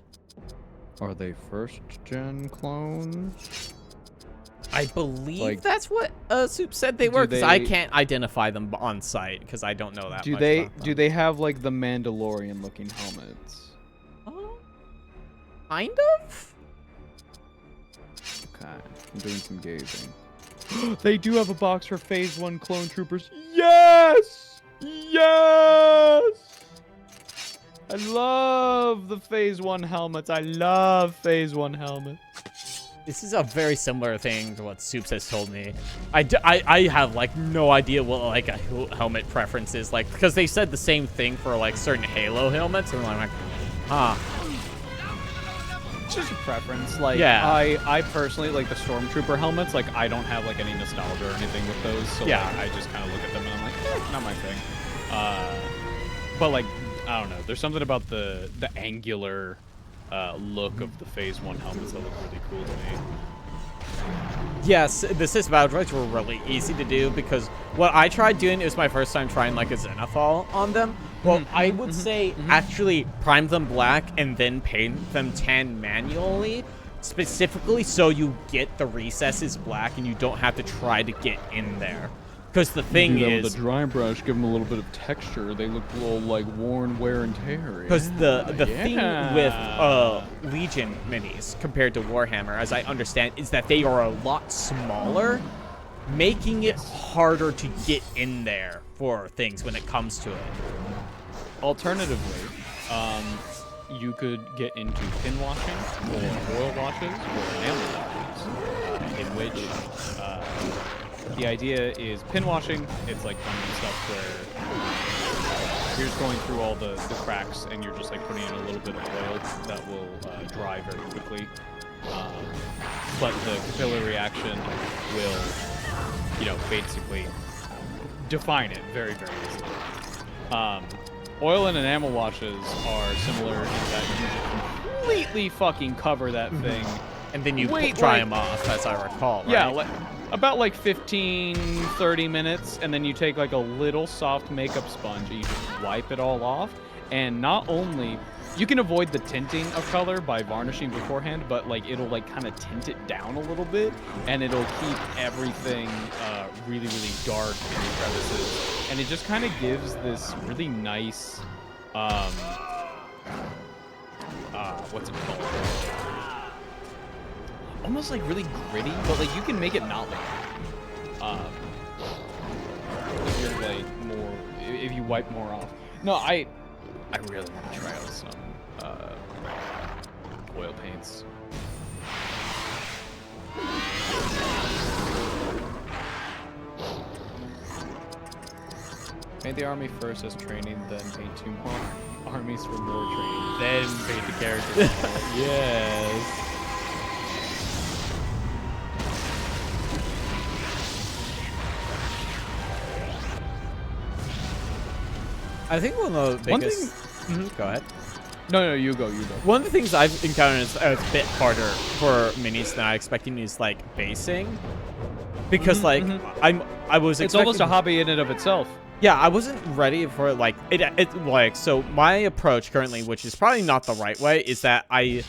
Are they first-gen clones? I believe like, that's what Soup said they were, because I can't identify them on site because I don't know that much about them. Do they have like the Mandalorian-looking helmets? Kind of. Okay, I'm doing some gazing. They do have a box for Phase 1 clone troopers. Yes! Yes! I love the Phase 1 helmets. I love Phase 1 helmets. This is a very similar thing to what Soups has told me. I have like no idea what like a helmet preference is like, because they said the same thing for like certain Halo helmets, and I'm like, huh. It's just a preference. Like, yeah. I personally like the Stormtrooper helmets. Like, I don't have like any nostalgia or anything with those. So yeah, like, I just kind of look at them and I'm like, not my thing. But like, I don't know. There's something about the angular look of the Phase 1 helmets that look really cool to me. Yes, the cis battle droids were really easy to do, because what I tried doing, it was my first time trying like a Xenophol on them. Well, I would say actually prime them black and then paint them tan manually, specifically so you get the recesses black and you don't have to try to get in there. Because the thing is, with a dry brush, give them a little bit of texture. They look a little like worn, wear and tear. Because the thing with Legion minis compared to Warhammer, as I understand, is that they are a lot smaller, making it harder to get in there for things when it comes to it. Alternatively, you could get into pin washing or oil washes or enamel washes, in which the idea is pin washing. It's like fun stuff where you're just going through all the cracks and you're just like putting in a little bit of oil that will dry very quickly. But the capillary reaction will, you know, basically define it very, very easily. Oil and enamel washes are similar in that you completely fucking cover that thing. And then you dry them off, as I recall, right? Yeah, about like 15, 30 minutes, and then you take like a little soft makeup sponge and you just wipe it all off. And not only, you can avoid the tinting of color by varnishing beforehand, but like it'll like kind of tint it down a little bit, and it'll keep everything really, really dark in the crevices. And it just kind of gives this really nice, what's it called? Almost like really gritty, but like you can make it not like that. If you're like more, if you wipe more off. No, I really want to try out some oil paints. Paint the army first as training, then paint 2 more armies for more training, then paint the characters. Yes. I think one of the biggest... Go ahead. No, you go. One of the things I've encountered is a bit harder for minis than I expecting is like basing, because I was. It's almost a hobby in and of itself. Yeah, I wasn't ready for like it. So my approach currently, which is probably not the right way, is that I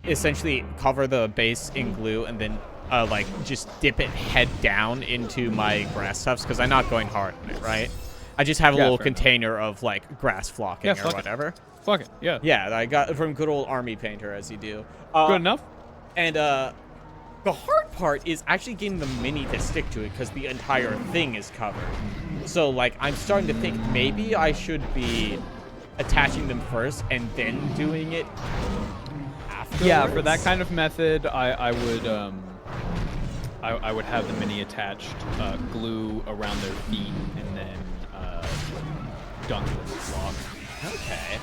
essentially cover the base in glue and then like just dip it head down into my grass tufts because I'm not going hard on it, right? I just have a little container of like grass flocking or whatever. Fuck it, yeah. Yeah, that I got from good old army painter, as you do. Good enough. And the hard part is actually getting the mini to stick to it because the entire thing is covered. So like I'm starting to think maybe I should be attaching them first and then doing it afterwards. Yeah, for that kind of method, I would have the mini attached, glue around their feet, and then dunk with block. Okay.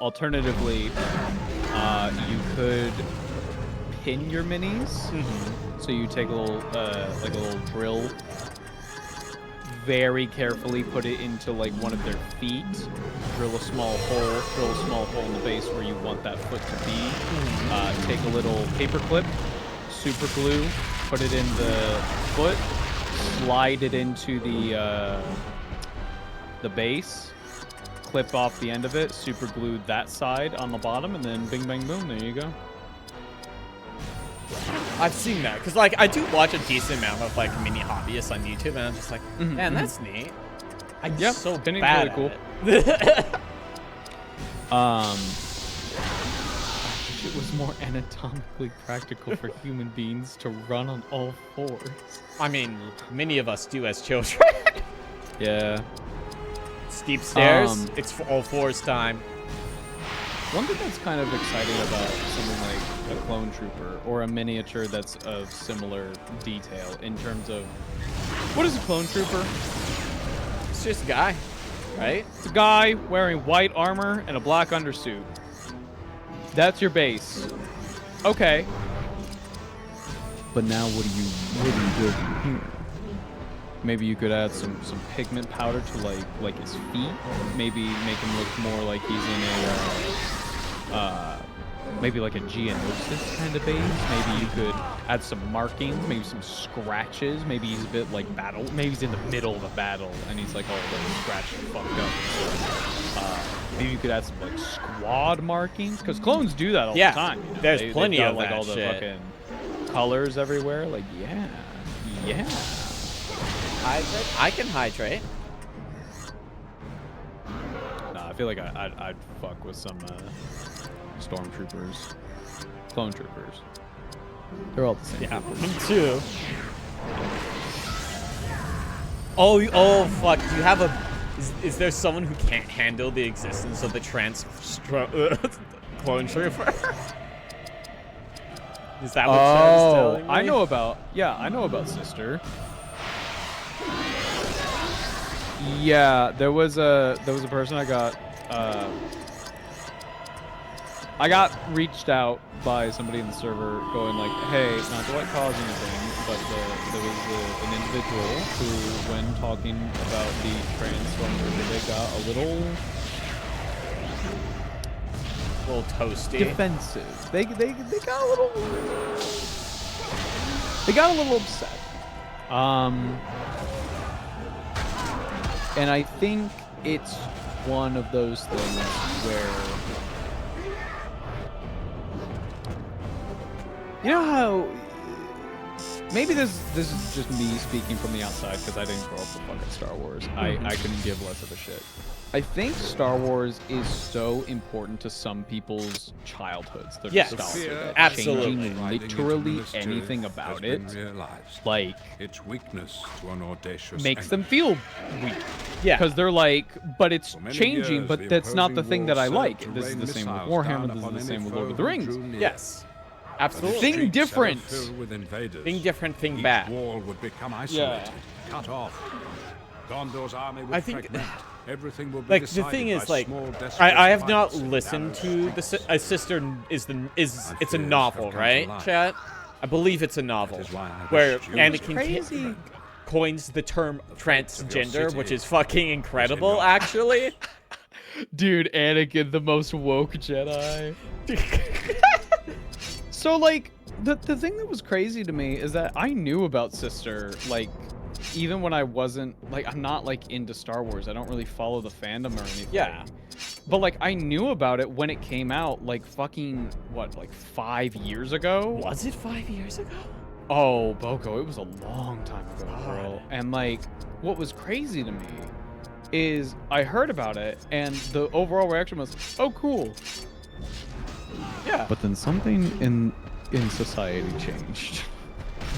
Alternatively, you could pin your minis. So you take a little, like a little drill, very carefully put it into like one of their feet, drill a small hole in the base where you want that foot to be. Take a little paper clip, super glue, put it in the foot, slide it into the base, clip off the end of it, super glue that side on the bottom, and then bing bang boom, there you go. I've seen that because like I do watch a decent amount of like mini hobbyists on YouTube, and I'm just like, man, that's neat. I'm so bad really cool. at it. I wish it was more anatomically practical for human beings to run on all fours. I mean, many of us do as children. Yeah. Steep stairs, it's all fours time. One thing that's kind of exciting about something like a clone trooper or a miniature that's of similar detail in terms of what is a clone trooper? It's just a guy, right? It's a guy wearing white armor and a black undersuit. That's your base. Okay. But now what do you do here? Maybe you could add some pigment powder to like his feet. Maybe make him look more like he's in a maybe like a Geonosis kind of base. Maybe you could add some markings, maybe some scratches. Maybe he's a bit like battle. Maybe he's in the middle of a battle and he's like all like scratched and fucked up. Maybe you could add some like squad markings because clones do that all the time. You know? There's plenty got, of like that all the shit. fucking colors everywhere. Like yeah. Hydrate? I can hydrate. Nah, I feel like I'd fuck with some stormtroopers, clone troopers. They're all the same. Yeah, me too. Oh, fuck. Do you have a... Is there someone who can't handle the existence of the clone trooper? Is that what Chad's telling me? I know about Sister. Yeah, there was a person I got reached out by somebody in the server going like, hey, not to like cause anything, but there was an individual who, when talking about the Transformer, they got a little toasty. defensive. They got a little upset. And I think it's one of those things where, you know how, maybe this is just me speaking from the outside because I didn't grow up with fucking Star Wars. I couldn't give less of a shit. I think Star Wars is so important to some people's childhoods. Their nostalgia, absolutely. Changing literally anything about it, like its weakness to an audacious makes them feel weak. Yeah. Because they're like, but it's many changing, years, but the that's not the opposing thing that I war like. served to This is rain the same with missiles Warhammer, down this is upon the same any with Lord of the foe who Rings. drew near. Yes. But Absolutely. the Thing streets different. ever filled with invaders. Thing different, thing Each bad. wall would become isolated, cut off. Gondor's army will I think- fragment. Everything will be Like the decided thing by is, like, small, desperate I have not fights in listened to narrow the streets. a sister is it's a fears novel, have come to right, life. chat? I believe it's a novel is why I where wished you Anakin Crazy. coins the term fates of your transgender, which city is fucking incredible, your- actually. Dude, Anakin, the most woke Jedi. So, like, the thing that was crazy to me is that I knew about Sister, like, even when I wasn't, like, I'm not, like, into Star Wars. I don't really follow the fandom or anything. Yeah. But, like, I knew about it when it came out, like, fucking, what, like, 5 years ago? Was it 5 years ago? Oh, Boco, it was a long time ago, God. girl. And, like, what was crazy to me is I heard about it, and the overall reaction was, oh, cool. Yeah. But then something in society changed.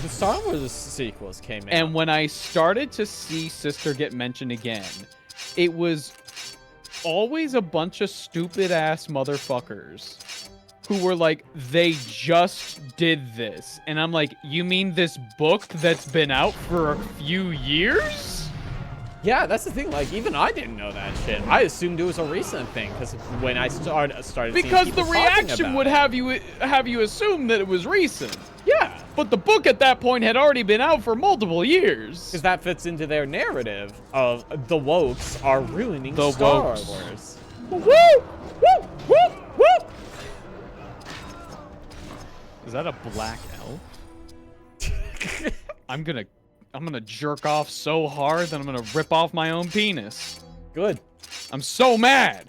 The Star Wars sequels came out. And when I started to see Sister get mentioned again, it was always a bunch of stupid ass motherfuckers who were like, they just did this. And I'm like, you mean this book that's been out for a few years? Yeah, that's the thing. Like, even I didn't know that shit. I assumed it was a recent thing because when I started seeing Because the people talking reaction about would it. have you assume that it was recent. Yeah, But the book at that point had already been out for multiple years. because that fits into their narrative of the wokes are ruining The Star wokes. Wars. Woo! Woo! Woo! Woo! Is that a black elf? I'm gonna jerk off so hard that I'm gonna rip off my own penis. Good. I'm so mad.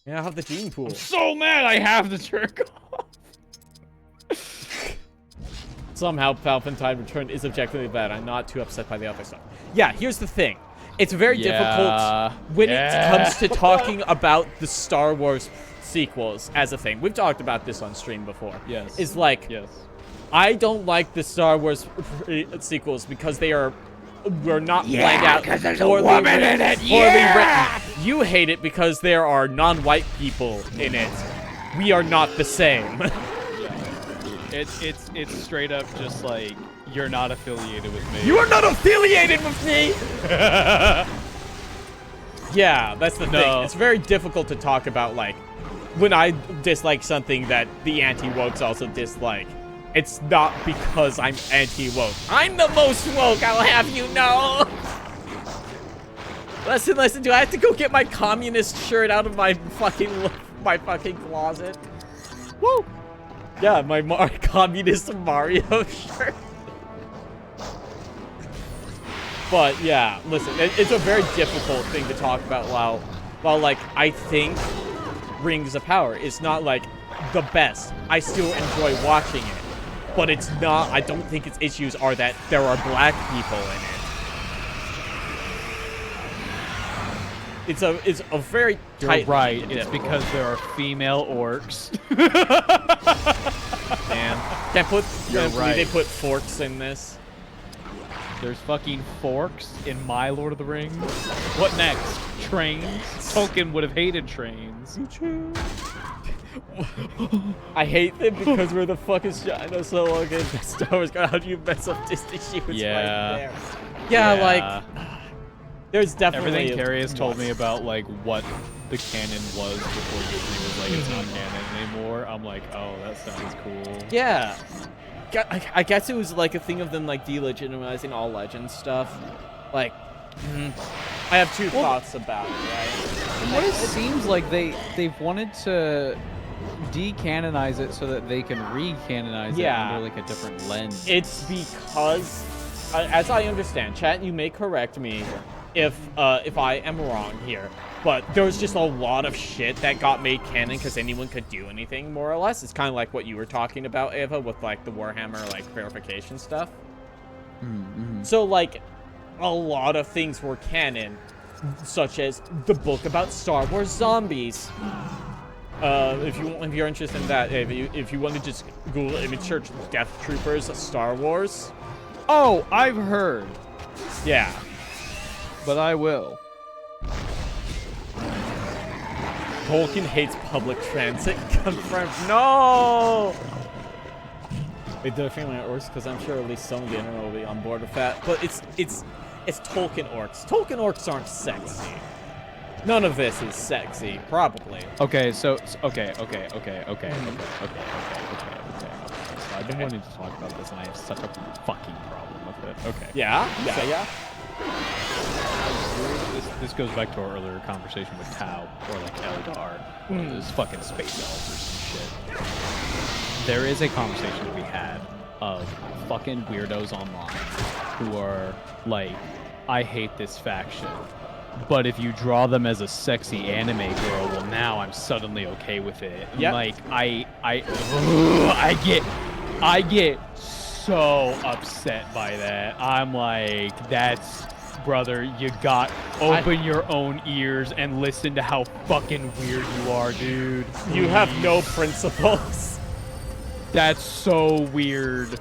Yeah, I have the gene pool. So mad I have to jerk off. Somehow Palpatine Return is objectively bad. I'm not too upset by the other stuff. Yeah, here's the thing. It's very difficult when it comes to talking about the Star Wars sequels as a thing. We've talked about this on stream before. Yes. Is like, Yes. I don't like the Star Wars sequels because we're not planned out. because there's a poorly woman written- in it, poorly yeah! written. You hate it because there are non-white people in it. We are not the same. It's straight up just like, you're not affiliated with me. You are not affiliated with me! Yeah, that's the No. thing. It's very difficult to talk about, like, when I dislike something that the anti-wokes also dislike. It's not because I'm anti-woke. I'm the most woke, I'll have you know! Listen, do I have to go get my communist shirt out of my fucking closet? Woo! Yeah, my communist Mario shirt. But yeah, listen, it's a very difficult thing to talk about while like, I think Rings of Power is not like the best. I still enjoy watching it. But it's not, I don't think its issues are that there are black people in it. It's a very You're tight right. line, It's difficult. because there are female orcs. Man, can't You're believe right. they put forks in this. There's fucking forks in my Lord of the Rings. What next? Trains? Tolkien would have hated trains. I hate them because we're the fucking China so long in Star Wars. God, how do you mess up Disney? She was Yeah. right there. Yeah, like, there's definitely Everything Carrie has told me lots. about, like, what the canon was before Disney was like, it's not canon anymore. I'm like, oh, that sounds cool. Yeah. I guess it was like a thing of them like delegitimizing all legend stuff. Like, I have two thoughts about it, right? What it seems like they've wanted to decanonize it so that they can recanonize it under like a different lens. It's because, as I understand, chat, you may correct me if I am wrong here, but there was just a lot of shit that got made canon because anyone could do anything, more or less. It's kind of like what you were talking about, Ava, with like the Warhammer like verification stuff. So like, a lot of things were canon, such as the book about Star Wars zombies. If you're interested in that, if you want to just Google image search Death Troopers Star Wars. Oh, I've heard, Yeah. but I will. Tolkien hates public transit. Confirmed. No! They definitely aren't orcs because I'm sure at least some of the internet will be on board with that. But it's It's Tolkien orcs. Tolkien orcs aren't sexy. None of this is sexy, probably. Okay, so okay. So I've been wanting to talk about this, and I have such a fucking problem with it. Okay. Yeah. This goes back to our earlier conversation with Tau, or like Eldar, one of those fucking space elves or some shit. There is a conversation to be had of fucking weirdos online who are like, I hate this faction, but if you draw them as a sexy anime girl, well now I'm suddenly okay with it. Yep. Like I get so upset by that. I'm like, that's, brother, you got open your own ears and listen to how fucking weird you are, dude. You have no principles. That's so weird.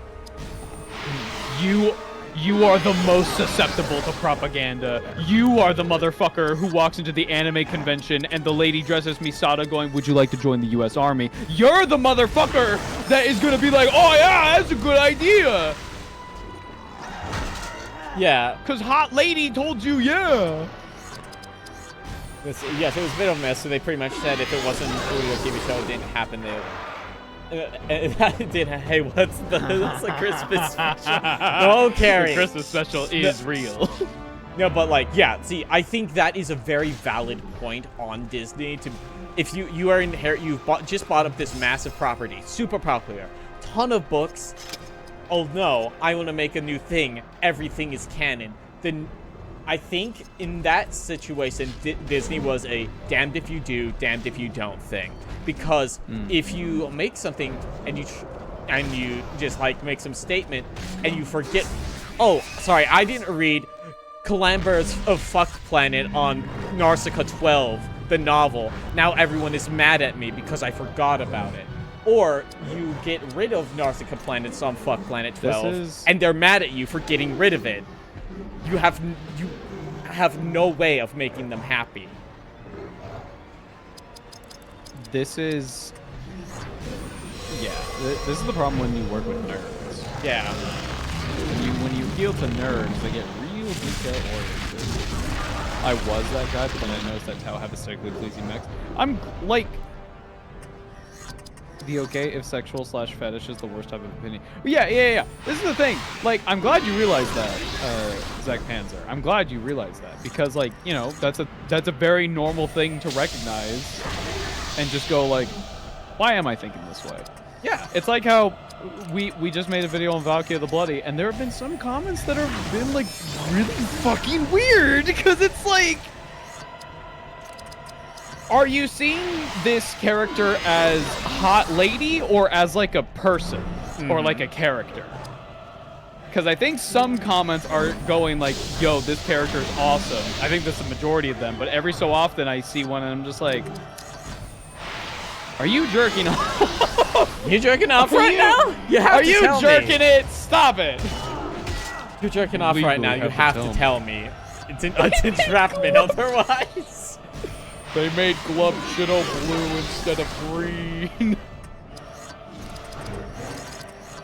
You are the most susceptible to propaganda. You are the motherfucker who walks into the anime convention and the lady dresses Misada going, would you like to join the U.S. Army? You're the motherfucker that is gonna be like, oh yeah, that's a good idea. Yeah. Because hot lady told you, yeah. Yes, it was a bit of a mess, so they pretty much said if it wasn't a real TV show, it didn't happen. Hey, what's the Christmas special? No, Carrie. The Christmas special is real. No, but like, yeah, see, I think that is a very valid point on Disney to, if you are you've just bought up this massive property, super popular, ton of books. Oh no, I want to make a new thing. Everything is canon. Then I think in that situation, Disney was a damned if you do, damned if you don't thing. Because if you make something and you just like make some statement and you forget, oh, sorry, I didn't read Calambur's of Fuck Planet on Narsicaa 12, the novel. Now everyone is mad at me because I forgot about it. Or you get rid of Narsicaa Planet's on Fuck Planet 12, and they're mad at you for getting rid of it. You have no way of making them happy. This is the problem when you work with nerds. Yeah. When you appeal to nerds, they get real detail oriented. I was that guy, but then I noticed that Tau have aesthetically pleasing mechs. I'm like, the okay if sexual / fetish is the worst type of opinion. But yeah. This is the thing. Like, I'm glad you realized that, Zach Panzer. I'm glad you realized that because, like, you know, that's a very normal thing to recognize and just go like, why am I thinking this way? Yeah. It's like how we just made a video on Valkyrie the Bloody, and there have been some comments that have been like really fucking weird because it's like, are you seeing this character as hot lady or as like a person or like a character? Because I think some comments are going like, yo, this character is awesome. I think that's the majority of them, but every so often I see one and I'm just like, are you jerking off? You jerking off right now? You have are to you tell jerking me. it? Stop it. You're jerking off right now. You have to tell me. It's entrapment otherwise. They made Glub Shadow blue instead of green.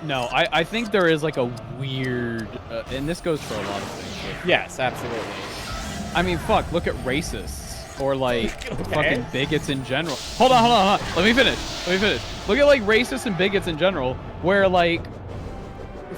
No, I think there is like a weird, and this goes for a lot of things. Yes, absolutely. I mean, fuck, look at racists. Or like fucking bigots in general. Hold on. Let me finish. Look at like racists and bigots in general, where like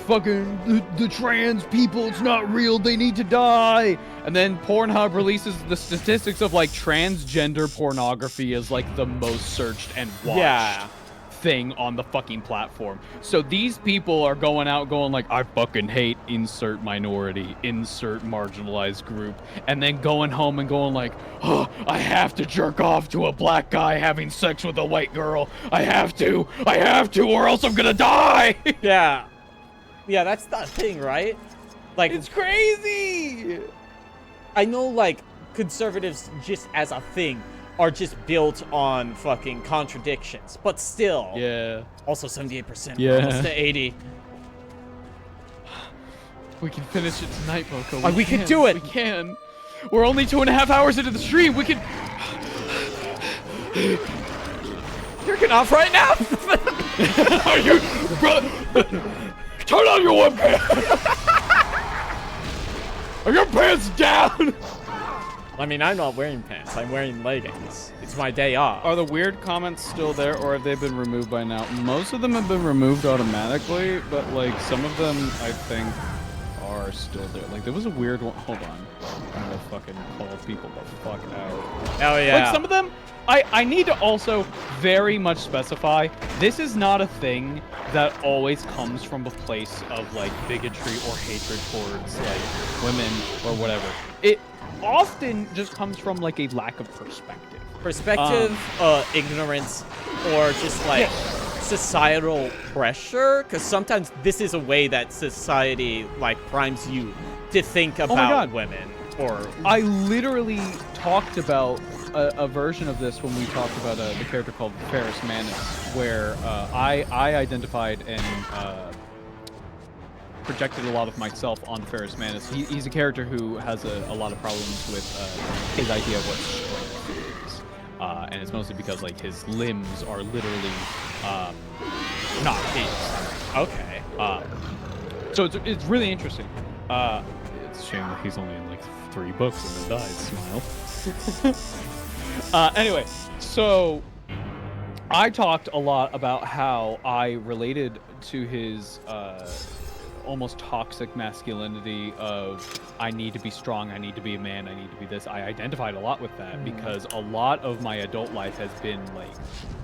fucking the trans people, it's not real, they need to die. And then Pornhub releases the statistics of like transgender pornography as like the most searched and watched thing on the fucking platform. So these people are going out going like, I fucking hate insert minority, insert marginalized group, and then going home and going like, oh, I have to jerk off to a black guy having sex with a white girl. I have to, or else I'm gonna die. Yeah, that's that thing, right? Like, it's crazy. I know, like, conservatives just as a thing are just built on fucking contradictions, but still. Yeah. Also 78%. Yeah. Almost to 80. We can finish it tonight, Boco. We can do it. We can. We're only 2.5 hours into the stream. We can. Jerking off right now. Are you, bro? Turn on your webcam. Are your pants down? I mean, I'm not wearing pants. I'm wearing leggings. It's my day off. Are the weird comments still there, or have they been removed by now? Most of them have been removed automatically, but like some of them, I think, are still there. Like there was a weird one. Hold on, I'm gonna fucking call people the fuck out. Oh yeah. Like some of them, I need to also very much specify, this is not a thing that always comes from a place of like bigotry or hatred towards like women or whatever. It often just comes from like a lack of perspective. Ignorance, or just like societal pressure, because sometimes this is a way that society like primes you to think about women. Or I literally talked about a version of this when we talked about the character called Ferris Manus, where I identified and projected a lot of myself on Ferris Manus. He's a character who has a lot of problems with his idea of what strength is. And it's mostly because like his limbs are literally not his. Okay. So it's really interesting. It's a shame that he's only in like 3 books and then dies. Smile. Anyway, so I talked a lot about how I related to his almost toxic masculinity of I need to be strong, I need to be a man, I need to be this. I identified a lot with that because a lot of my adult life has been like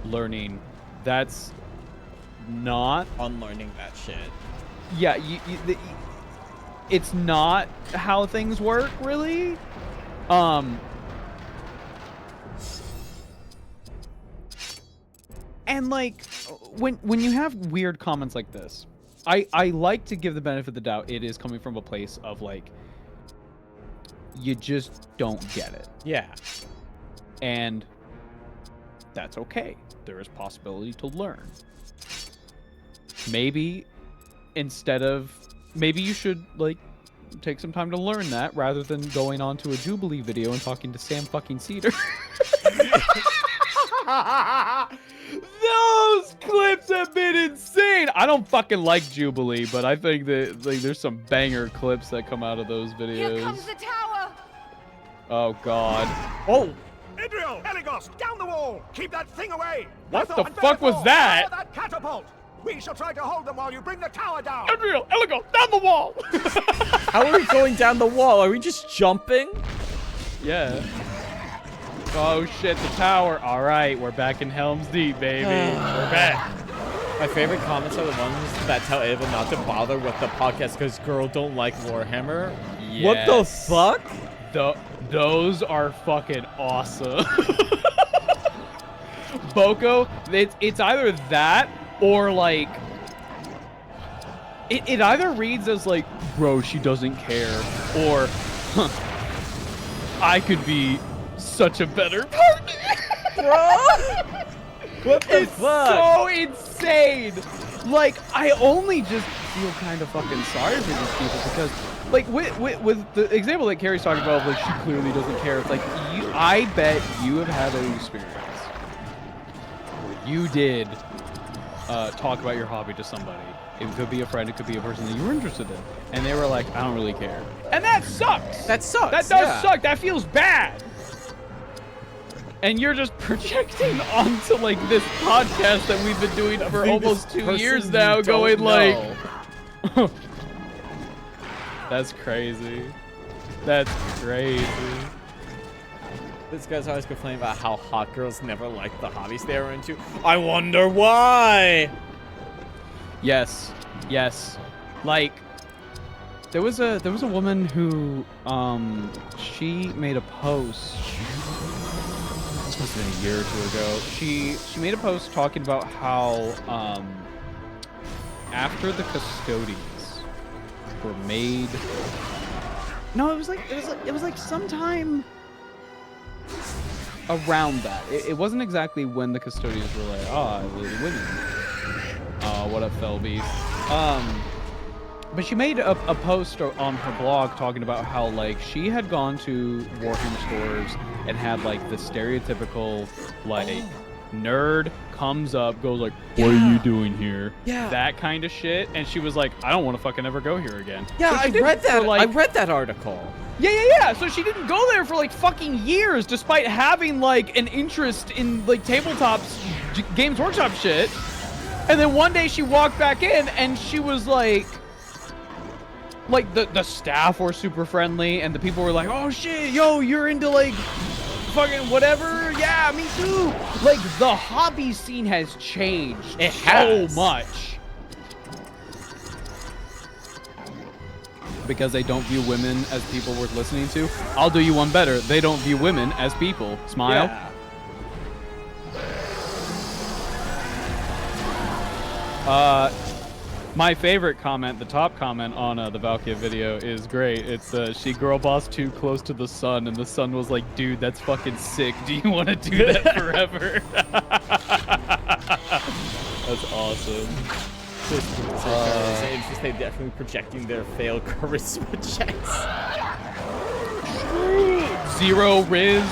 learning that's not unlearning that shit. Yeah, it's not how things work really. And like when you have weird comments like this, I like to give the benefit of the doubt. It is coming from a place of like, you just don't get it. Yeah. And that's okay. There is possibility to learn. Maybe maybe you should like take some time to learn that rather than going on to a Jubilee video and talking to Sam fucking Cedar. Those clips have been insane. I don't fucking like Jubilee, but I think that like there's some banger clips that come out of those videos. Here comes the tower. Oh god. Oh. Idril, Eligos, down the wall. Keep that thing away. What the fuck was that? That catapult. We shall try to hold them while you bring the tower down. Adriel, Eligo, down the wall. How are we going down the wall? Are we just jumping? Yeah. Oh shit, the tower. All right, we're back in Helm's Deep, baby. We're back. My favorite comments are the ones that tell Ava not to bother with the podcast because girl don't like Warhammer. Yes. What the fuck? Those are fucking awesome. Boco, it's either that or like it either reads as like, bro, she doesn't care, or I could be such a better partner. Bro? What the It's fuck? so insane. Like, I only just feel kind of fucking sorry for these people because, like, with the example that Carrie's talking about, like, she clearly doesn't care. It's like, I bet you have had an experience where you did talk about your hobby to somebody. It could be a friend, it could be a person that you were interested in. And they were like, I don't really care. And that sucks. That sucks. That does suck. That feels bad. And you're just projecting onto like this podcast that we've been doing for almost 2 years now, going like, that's crazy. That's crazy. This guy's always complaining about how hot girls never like the hobbies they were into. I wonder why. Yes, yes. Like, there was a woman who she made a post. This must have been a year or two ago. She made a post talking about how after the custodians were made. No, it was like sometime around that. It wasn't exactly when the custodians were like, the women. What up, Felby? But she made a post on her blog talking about how like she had gone to Warhammer stores and had like the stereotypical like nerd comes up, goes like, what are you doing here? Yeah. That kind of shit. And she was like, I don't want to fucking ever go here again. Yeah, So she I did read that. for, like, I read that article. Yeah. So she didn't go there for like fucking years, despite having like an interest in like tabletops, Games Workshop shit. And then one day she walked back in and she was like the staff were super friendly and the people were like, oh shit, yo, you're into like fucking whatever. Yeah, me too. Like the hobby scene has changed so much. Because they don't view women as people worth listening to. I'll do you one better. They don't view women as people. Smile. Yeah. My favorite comment, the top comment on the Valkyria video is great. It's she girl boss too close to the sun, and the sun was like, dude, that's fucking sick. Do you want to do that forever? That's awesome. It's just they definitely projecting their failed charisma checks. 0 Riz.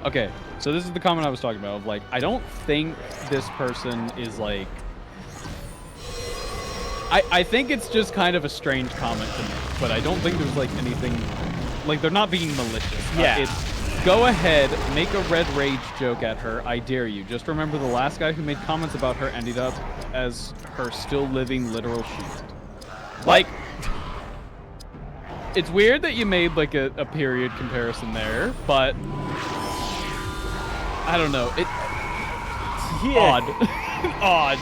Okay, so this is the comment I was talking about. Of like, I don't think this person is like. I think it's just kind of a strange comment to make, but I don't think there's like anything. Like, they're not being malicious. Yeah. It's go ahead, make a red rage joke at her. I dare you. Just remember the last guy who made comments about her ended up as her still living literal shield. Like, it's weird that you made like a period comparison there, but I don't know. Odd. Odd.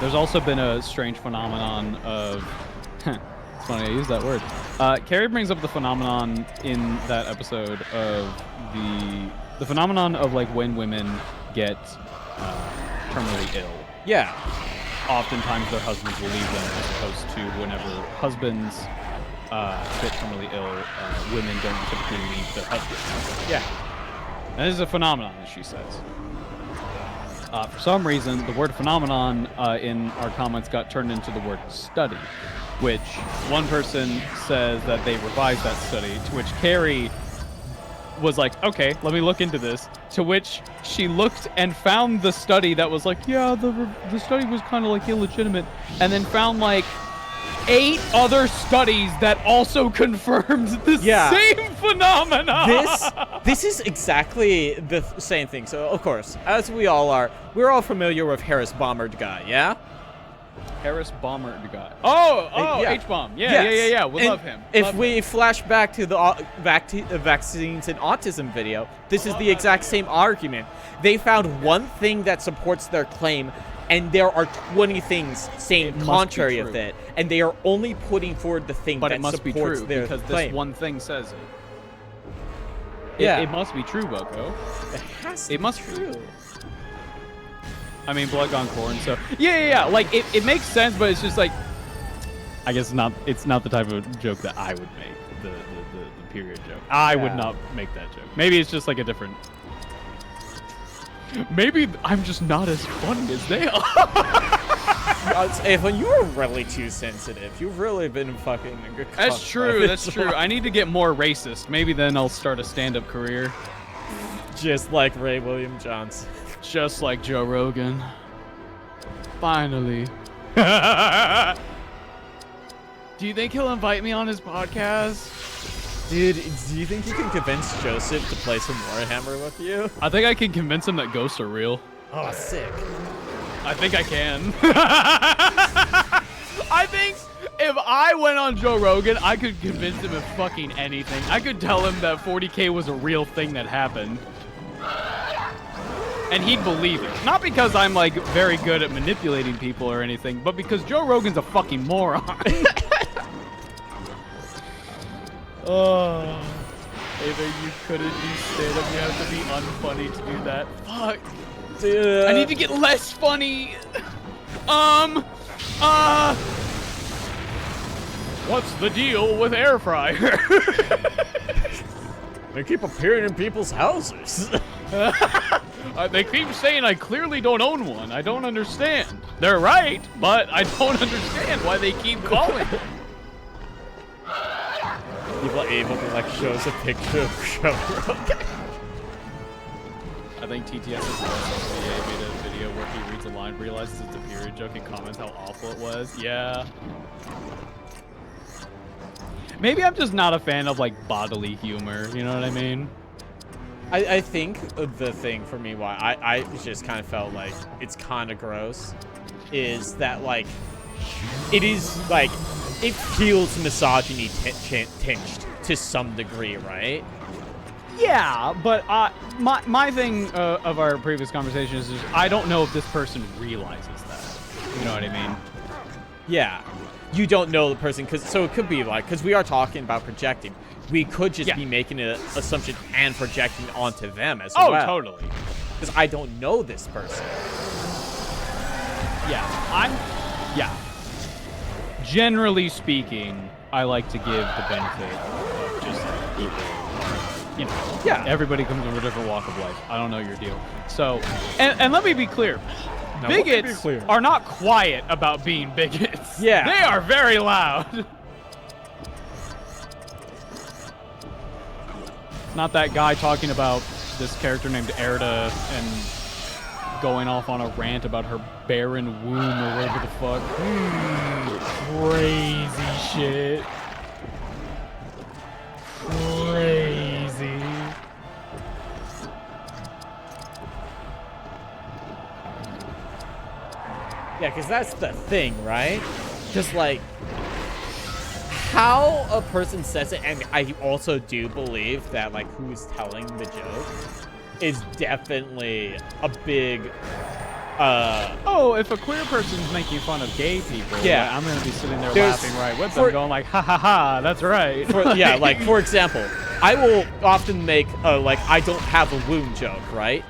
There's also been a strange phenomenon of it's funny I use that word. Carrie brings up the phenomenon in that episode of the phenomenon of like when women get terminally ill. Yeah. Oftentimes their husbands will leave them, as opposed to whenever husbands get terminally ill, women don't typically leave their husbands. Yeah. And this is a phenomenon, as she says. For some reason, the word phenomenon in our comments got turned into the word study, which one person says that they revised that study, to which Carrie was like, okay, let me look into this, to which she looked and found the study that was like, yeah, the study was kind of like illegitimate, and then found like 8 other studies that also confirmed the same phenomenon. This is exactly the same thing. So, of course, as we all are, we're all familiar with Harris Bombard guy, yeah? Harris Bomber guy. Oh, yeah. H-Bomb. Yes. Yeah. We love him. If we flash back to the vaccines and autism video, this is the exact same argument. They found one thing that supports their claim, and there are 20 things saying contrary of it, and they are only putting forward the thing that supports their claim. But it must be true, because this one thing says it. Yeah. It must be true, Boco. It has to It be must true. be. I mean, blood gone corn, so yeah. Like it makes sense, but it's just like, I guess it's not the type of joke that I would make. The period joke. I would not make that joke. Maybe it's just like a different. Maybe I'm just not as funny as they are. If you were really too sensitive, you've really been fucking. That's true. That's true. I need to get more racist. Maybe then I'll start a stand-up career. Just like Ray William Johnson. Just like Joe Rogan. Finally. Do you think he'll invite me on his podcast? Dude, do you think you can convince Joseph to play some Warhammer with you? I think I can convince him that ghosts are real. Oh, sick. I think I can. I think if I went on Joe Rogan, I could convince him of fucking anything. I could tell him that 40K was a real thing that happened. And he'd believe it. Not because I'm, like, very good at manipulating people or anything, but because Joe Rogan's a fucking moron. Oh. Either you couldn't do stand-up, you have to be unfunny to do that. Fuck. Dude. I need to get less funny. What's the deal with air fryer? They keep appearing in people's houses. They keep saying I clearly don't own one. I don't understand. They're right, but I don't understand why they keep calling. Abel like shows a picture of Showrook. I think TTS's SSVA made a video where he reads a line, realizes it's a period joke, and comments how awful it was. Yeah. Maybe I'm just not a fan of like bodily humor. You know what I mean? I think the thing for me why I just kind of felt like it's kind of gross is that like it is like it feels misogyny tinged to some degree, right? Yeah, but my thing of our previous conversation is just, I don't know if this person realizes that. You know what I mean? Yeah. You don't know the person, so it could be like, because we are talking about projecting. We could just be making an assumption and projecting onto them as well. Oh, totally. Because I don't know this person. Yeah. Generally speaking, I like to give the benefit of just people. You know, everybody comes from a different walk of life. I don't know your deal. So, and let me be clear. Now, bigots are not quiet about being bigots. Yeah. They are very loud. Not that guy talking about this character named Erda and going off on a rant about her barren womb or whatever the fuck. Crazy shit. Crazy. Yeah, because that's the thing, right? Just like how a person says it, and I also do believe that like who's telling the joke is definitely a big if a queer person's making fun of gay people, I'm gonna be sitting there laughing right with them, going like, ha ha ha, that's right. Like for example, I will often make like I don't have a womb joke, right?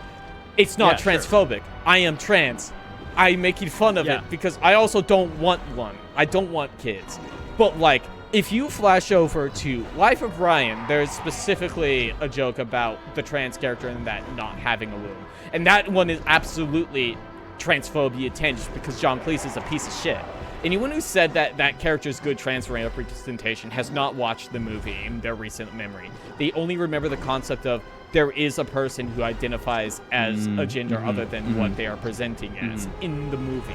It's not transphobic. Sure. I am trans. I'm making fun of it because I also don't want one. I don't want kids. But like, if you flash over to Life of Brian, there's specifically a joke about the trans character and that not having a womb. And that one is absolutely transphobia tinged because John Cleese is a piece of shit. Anyone who said that that character's good trans representation has not watched the movie in their recent memory. They only remember the concept of there is a person who identifies as a gender other than what they are presenting as in the movie.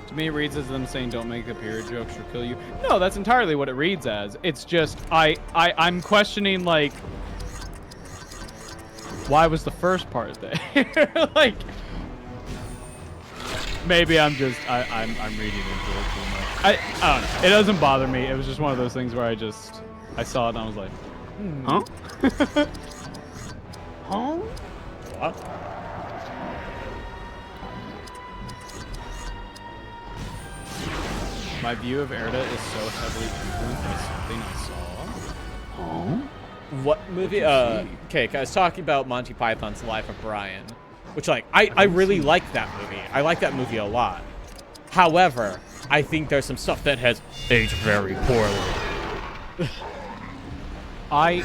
To me, it reads as them saying, don't make a period joke, she'll kill you. No, that's entirely what it reads as. It's just, I'm questioning, like, why was the first part there? Like, maybe I'm just, I'm reading into it too much. I don't know. It doesn't bother me. It was just one of those things where I saw it and I was like, huh? Huh? What? My view of Erda is so heavily influenced by something I saw. Huh? What movie? Okay, I was talking about Monty Python's Life of Brian, which, like, I really like that movie. I like that movie a lot. However, I think there's some stuff that has aged very poorly. Okay,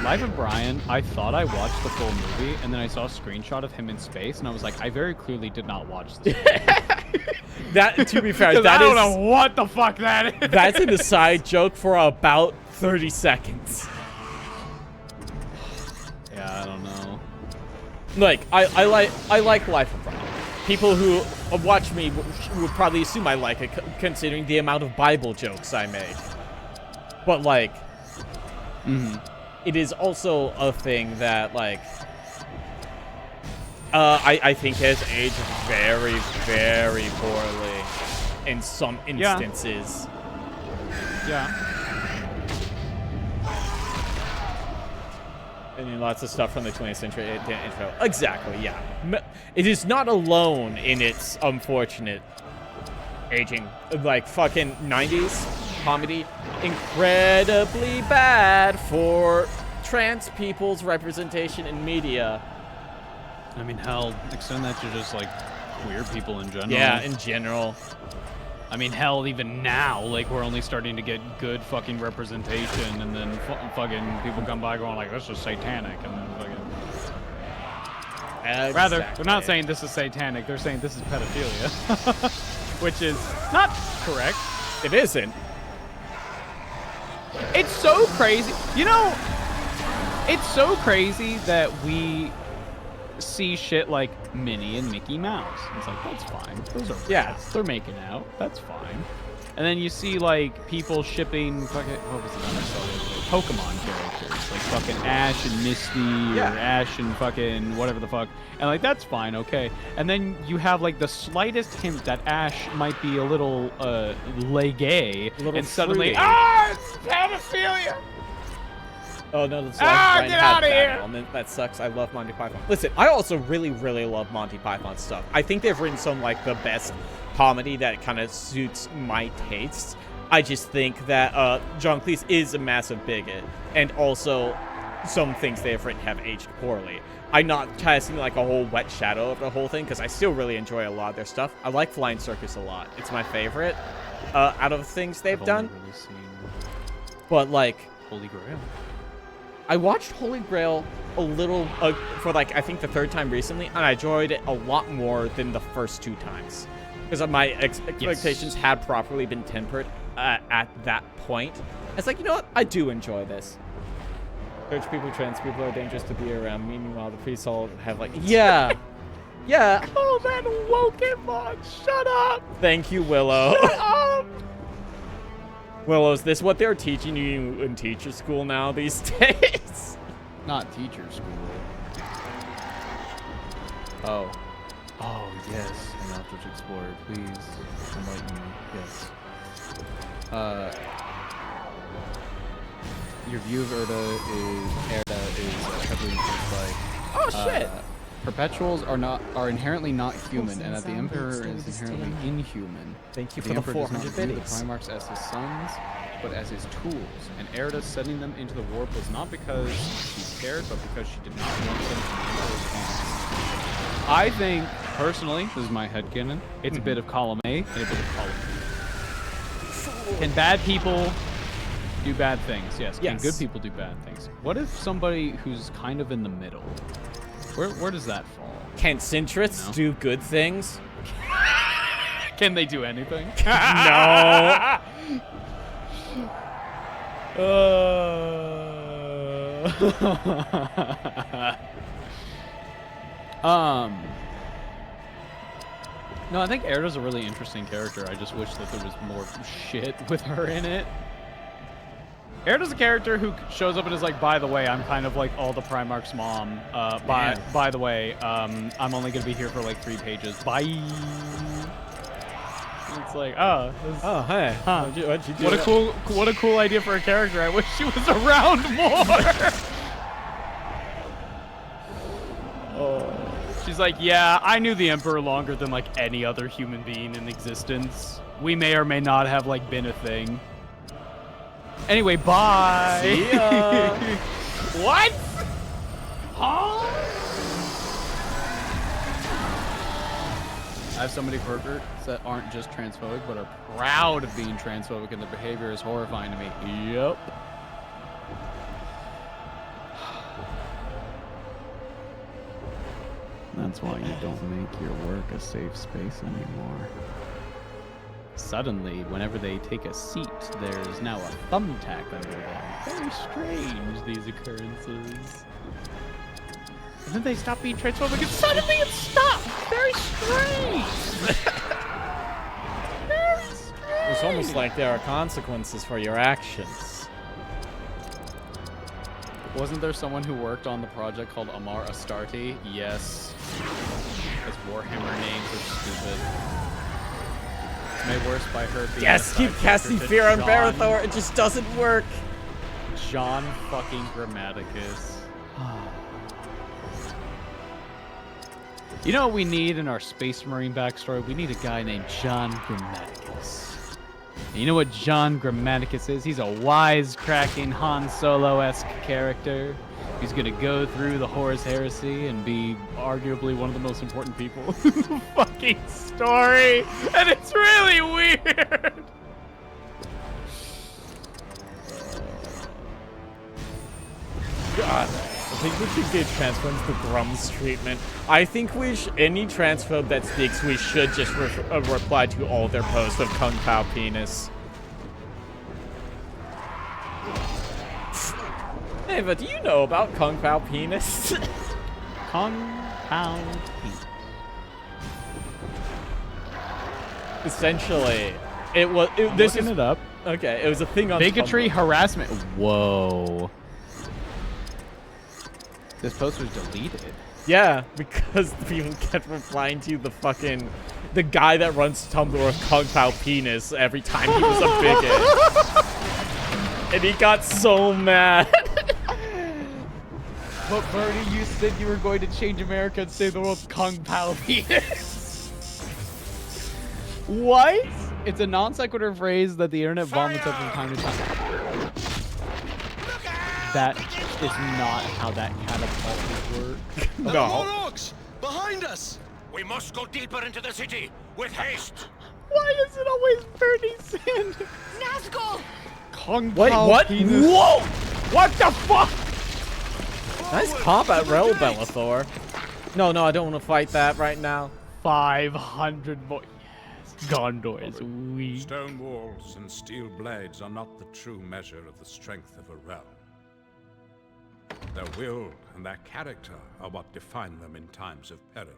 Life of Brian, I thought I watched the full movie, and then I saw a screenshot of him in space, and I was like, I very clearly did not watch this movie. That, to be fair, I don't know what the fuck that is. That's an aside joke for about 30 seconds. Yeah, I don't know. Like, I like Life of Brian. People who watch me would probably assume I like it, considering the amount of Bible jokes I make. But, like, it is also a thing that, like, I think has aged very, very poorly in some instances. Yeah. I mean, lots of stuff from the 20th century intro. Exactly, yeah. It is not alone in its unfortunate aging. Like, fucking 90s comedy. Incredibly bad for trans people's representation in media. I mean, hell, extend that to just, like, queer people in general. Yeah, in general. I mean, hell, even now, like, we're only starting to get good fucking representation, and then fucking people come by going like, this is satanic, and then fucking... Exactly. Rather, they're not saying this is satanic, they're saying this is pedophilia. Which is not correct. It isn't. It's so crazy. You know, it's so crazy that we see shit like Minnie and Mickey Mouse. It's like, that's fine. Those are rats. Yeah. They're making out. That's fine. And then you see like people shipping fucking, what was the one I saw the other day? Pokemon characters, like fucking Ash and Misty, Yeah. or Ash and fucking whatever the fuck. And like, that's fine, okay. And then you have like the slightest hint that Ash might be a little gay, A little and suddenly, fruity. it's pedophilia. Oh no, that's Get out of here! That sucks. I love Monty Python. Listen, I also really, really love Monty Python stuff. I think they've written some like the best comedy that kind of suits my tastes. I just think that John Cleese is a massive bigot, and also some things they've written have aged poorly. I'm not casting like a whole wet shadow of the whole thing because I still really enjoy a lot of their stuff. I like Flying Circus a lot. It's my favorite out of things they've done. I've only really seen But like, Holy Grail. I watched Holy Grail a little for like I think the third time recently, and I enjoyed it a lot more than the first 2 times because my expectations had properly been tempered at that point. It's like, you know what? I do enjoy this. Church people, trans people are dangerous to be around. Meanwhile, the priests all have like, yeah, yeah. Oh, that Pokemon! Shut up! Thank you, Willow. Shut up! Willow, is this what they're teaching you in teacher school now these days? Not teacher school. Oh. Oh, yes. An Eldritch Explorer, please. Enlighten me. Yes. Your view of Erda is heavily influenced by... Oh, shit. Perpetuals are inherently not human, and that the Emperor is inherently inhuman. Thank you The for the Emperor does 400 not view the biddies. Primarchs as his sons, but as his tools. And Erda sending them into the warp was not because she cared, but because she did not want them to be Emperor's hands. I think, personally, this is my headcanon, it's a bit of column A and a bit of column B. Can bad people do bad things? Yes. Can Yes. good people do bad things? What if somebody who's kind of in the middle? Where does that fall? Can centrists No. do good things? Can they do anything? No. No, I think Erda's a really interesting character. I just wish that there was more shit with her in it. Erda's a character who shows up and is like, by the way, I'm kind of like all the Primarch's mom. By the way, I'm only gonna be here for like 3 pages. Bye. It's like, oh, Oh, hey. Huh. What'd you do? what a cool idea for a character. I wish she was around more. She's like, yeah, I knew the Emperor longer than like any other human being in existence. We may or may not have like been a thing. Anyway, bye. See ya. What? Huh? I have so many perverts that aren't just transphobic, but are proud of being transphobic, and their behavior is horrifying to me. Yep. That's why you don't make your work a safe space anymore. Suddenly, whenever they take a seat, there's now a thumbtack under them. Very strange, these occurrences. And then they stop being transphobic, and suddenly it stops! Very strange! Very strange! It's almost like there are consequences for your actions. Wasn't there someone who worked on the project called Amar Astarte? Yes. Because Warhammer names are stupid. It's made worse by her being Yes, a keep side casting character to fear on John- Barathor. It just doesn't work. John fucking Grammaticus. You know what we need in our Space Marine backstory? We need a guy named John Grammaticus. And you know what John Grammaticus is? He's a wisecracking Han Solo-esque character who's gonna go through the Horus Heresy and be arguably one of the most important people in the fucking story. And it's really weird. God, I think we should give transphobes the Grums treatment. I think any transphobe that speaks, we should just reply to all their posts of Kung Pao penis. Ava, do you know about Kung Pao penis? Compound penis. Essentially, it was. I'm looking it up. Okay, it was a thing on Bigotry, Tumblr. harassment. Whoa. This post was deleted. Yeah, because people kept replying to the guy that runs Tumblr with Kung Pao penis every time he was a bigot. And he got so mad. But Bernie, you said you were going to change America and save the world. Kung Pao penis. What? It's a non sequitur phrase that the internet vomits up from time to time. That is not how that catapult would work. No. More orcs! Behind us! We must go deeper into the city with haste. Why is it always Bernie Sanders? Nazgul! Kung Wait, Pao what? penis. Whoa! What the fuck? Nice combat, Rel Bellathor. No, I don't want to fight that right now. 500 more. Yes, Gondor is weak. Stone walls and steel blades are not the true measure of the strength of a realm. Their will and their character are what define them in times of peril.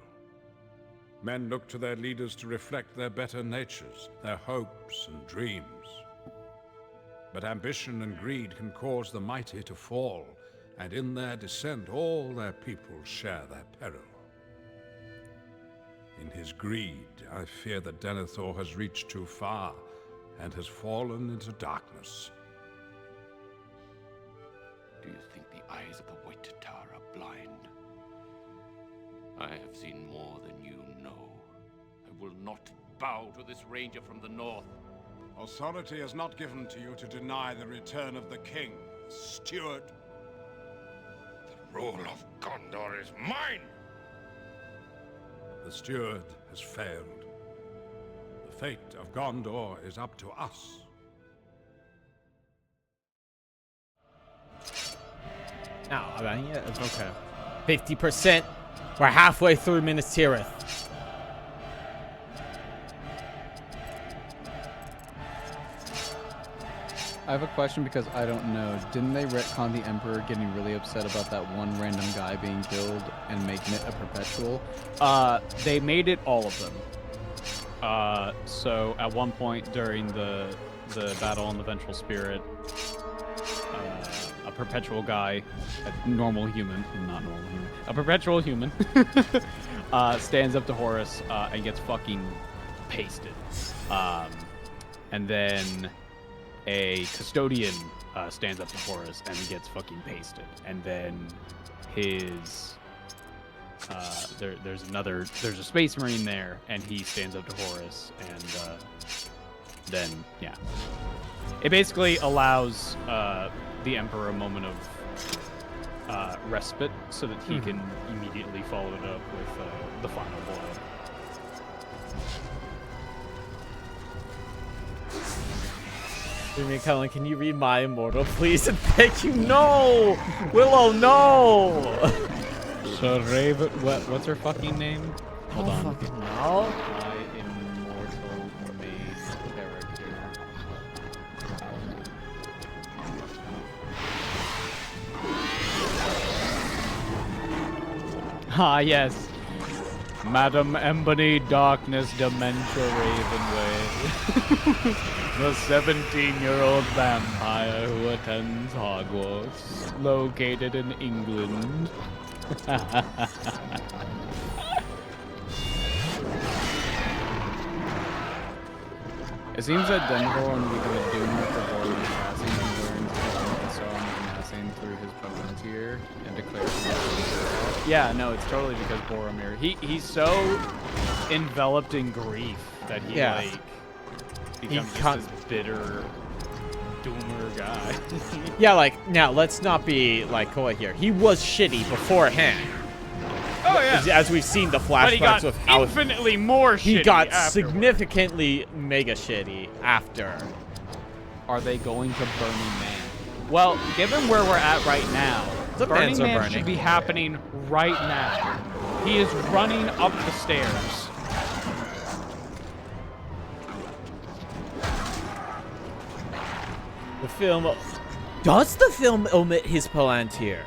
Men look to their leaders to reflect their better natures, their hopes and dreams. But ambition and greed can cause the mighty to fall, and in their descent all their people share their peril. In his greed, I fear that Denethor has reached too far and has fallen into darkness. Do you think the eyes of the White Tatar are blind? I have seen more than you know. I will not bow to this ranger from the north. Authority is not given to you to deny the return of the king, steward. The rule of Gondor is mine! The steward has failed. The fate of Gondor is up to us. No, I mean, yeah, it's okay. 50%. We're halfway through Minas Tirith. I have a question because I don't know. Didn't they retcon the Emperor getting really upset about that one random guy being killed and making it a perpetual? They made it all of them. So at one point during the battle on the Vengeful Spirit, a perpetual guy, a normal human, not normal human, a perpetual human, stands up to Horus and gets fucking pasted. And then a custodian stands up to Horus and gets fucking pasted. And then his there's a space marine there and he stands up to Horus and then yeah. It basically allows the Emperor a moment of respite so that he can immediately follow it up with the final blow. Jimmy Cullen, can you read My Immortal, please? And thank you. No! Willow, no! So Raven, what's her fucking name? Hold on. Fucking no. My Immortal main character. Ah, yes. Madam Ebony Darkness Dementia Ravenway. The 17-year-old vampire who attends Hogwarts, located in England. It seems that Denver, when we go to Doom with the Borderlands passing, he learns his amassing through his Palantir and declares himself. Yeah, no, it's totally because Boromir. He's so enveloped in grief that he like becomes just this bitter doomer guy. Yeah, like, now, let's not be, like, coy here. He was shitty beforehand. Oh, yeah. As we've seen the But he flashbacks got of how infinitely more shitty he got afterwards. significantly mega shitty after. Are they going to Burning Man? Well, given where we're at right now, The Burning mans are Man burning. should be happening right now. He is running up the stairs. The film Does the film omit his Palantir?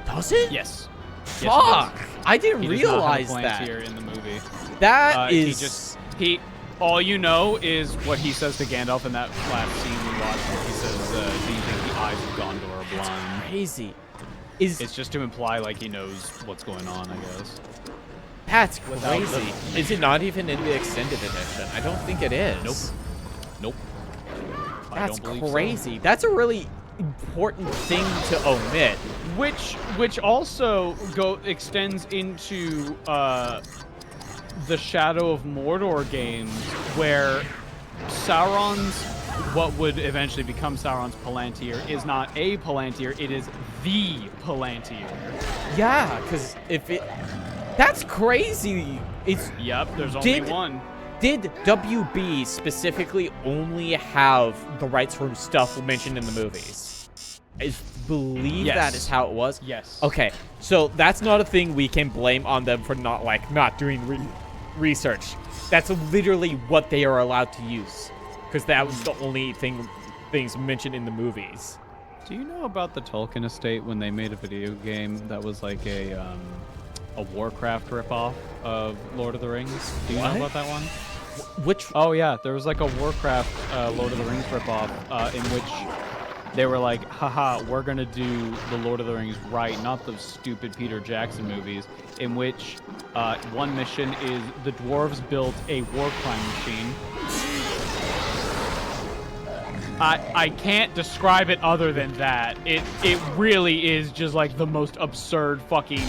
Does it? Yes. Fuck! I didn't He does not realize have a that. Palantir in the movie. That is... He all you know is what he says to Gandalf in that last scene we watched. He says, "Do you think the eyes of Gondor are blind?" Crazy. It's just to imply like he knows what's going on, I guess. That's crazy. Is it not even in the extended edition? I don't think it is. Nope. That's I don't believe crazy. That's a really important thing to omit. Which also extends into the Shadow of Mordor games, where Sauron's, what would eventually become Sauron's Palantir, is not a Palantir, it is the Palantir. Yeah, because if it... That's crazy. It's... Yep, there's only one. Did WB specifically only have the rights from stuff mentioned in the movies? I believe that is how it was? Yes. Okay, so that's not a thing we can blame on them for not doing research. That's literally what they are allowed to use, because that was the only things mentioned in the movies. Do you know about the Tolkien estate when they made a video game that was like a Warcraft ripoff of Lord of the Rings? Do you know about that one? Which? Oh yeah, there was like a Warcraft Lord of the Rings ripoff in which they were like, haha, we're gonna do the Lord of the Rings right, not those stupid Peter Jackson movies, in which one mission is the dwarves built a war crime machine. I can't describe it other than that. It really is just like the most absurd fucking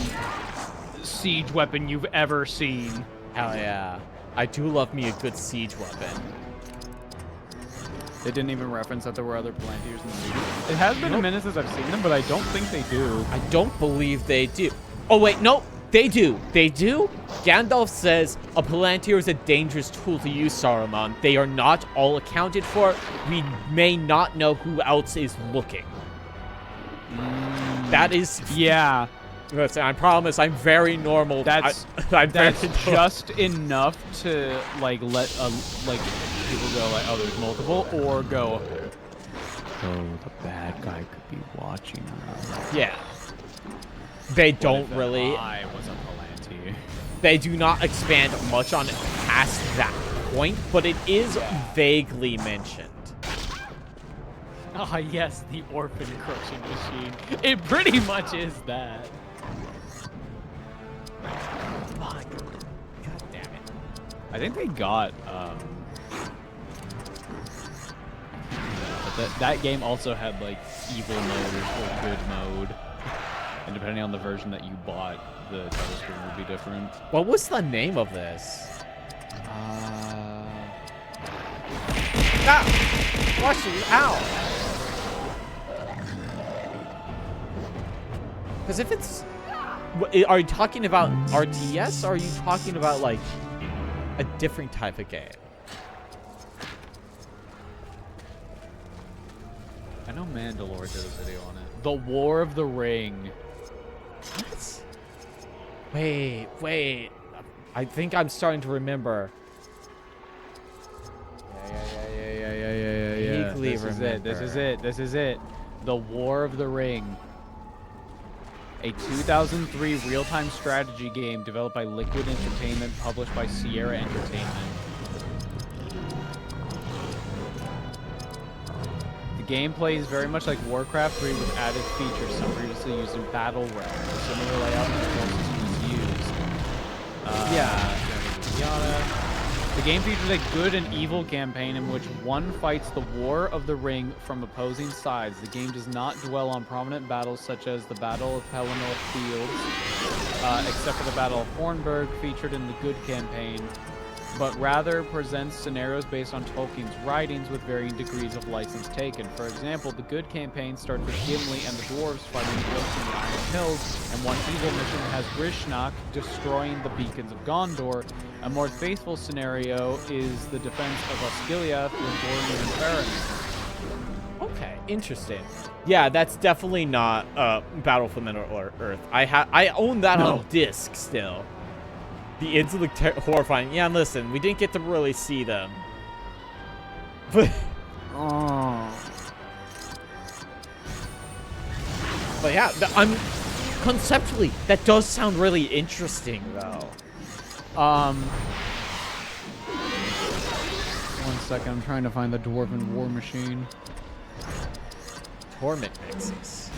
siege weapon you've ever seen. Hell yeah. I do love me a good siege weapon. They didn't even reference that there were other Palantirs in the movie. It has been a minute since I've seen them, but I don't think they do. I don't believe they do. Oh, wait, no, they do. They do? Gandalf says a Palantir is a dangerous tool to use, Saruman. They are not all accounted for. We may not know who else is looking. That is... Yeah. Listen, I promise I'm very normal. That's just enough to like let like people go like, oh, there's multiple, or go, oh, the bad guy could be watching us. Yeah. They don't really. I was a Palantir. They do not expand much on it past that point, but it is vaguely mentioned. Ah, yes, the orphan crushing machine. It pretty much is that. Fuck. God damn it. I think they got but that game also had like evil mode or good mode, and depending on the version that you bought, the title screen would be different. What was the name of this? Ah! Watch it! Ow! Because if it's... Are you talking about RTS, or are you talking about, like, a different type of game? I know Mandalore did a video on it. The War of the Ring. What? Wait. I think I'm starting to remember. Yeah. This is it. The War of the Ring. A 2003 real-time strategy game developed by Liquid Entertainment, published by Sierra Entertainment. The gameplay is very much like Warcraft 3 with added features, some previously used in Battle Realm. A similar layout and control system is used. Yada. The game features a good and evil campaign in which one fights the War of the Ring from opposing sides. The game does not dwell on prominent battles such as the Battle of Pelennor Fields, except for the Battle of Hornburg featured in the Good campaign, but rather presents scenarios based on Tolkien's writings with varying degrees of license taken. For example, the Good campaign starts with Gimli and the dwarves fighting dwarves in the Iron Hills, and one evil mission has Grishnak destroying the beacons of Gondor. A more faithful scenario is the defense of Osgiliath with Boromir and Faramir. Okay, interesting. Yeah, that's definitely not Battle for Middle-earth. I own that on disc still. The ends look horrifying. Yeah, listen, we didn't get to really see them. But But yeah, conceptually, that does sound really interesting, though. 1 second, I'm trying to find the Dwarven War Machine. Torment mixes.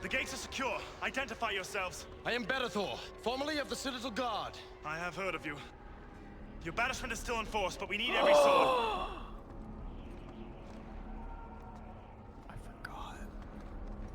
The gates are secure. Identify yourselves. I am Berethor, formerly of the Citadel Guard. I have heard of you. Your banishment is still in force, but we need every sword. I forgot.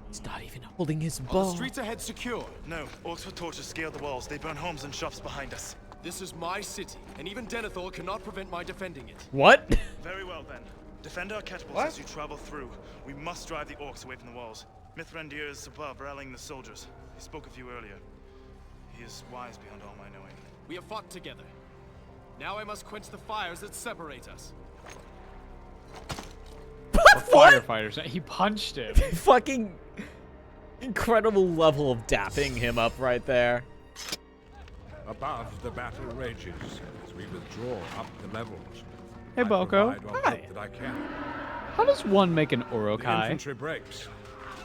He's not even holding his Are bow. the streets ahead secure? No, orcs with torches scaled the walls. They burn homes and shops behind us. This is my city, and even Denethor cannot prevent my defending it. What? Very well, then. Defend our catapults as you travel through. We must drive the orcs away from the walls. Mithrandir is above, rallying the soldiers. He spoke of you earlier. He is wise beyond all my knowing. We have fought together. Now I must quench the fires that separate us. Firefighters. He punched him. Fucking incredible level of dapping him up right there. Above, the battle rages as we withdraw up the levels. Hey, I Boco. provide what Hi. help that I can. How does one make an The Urukai? infantry breaks.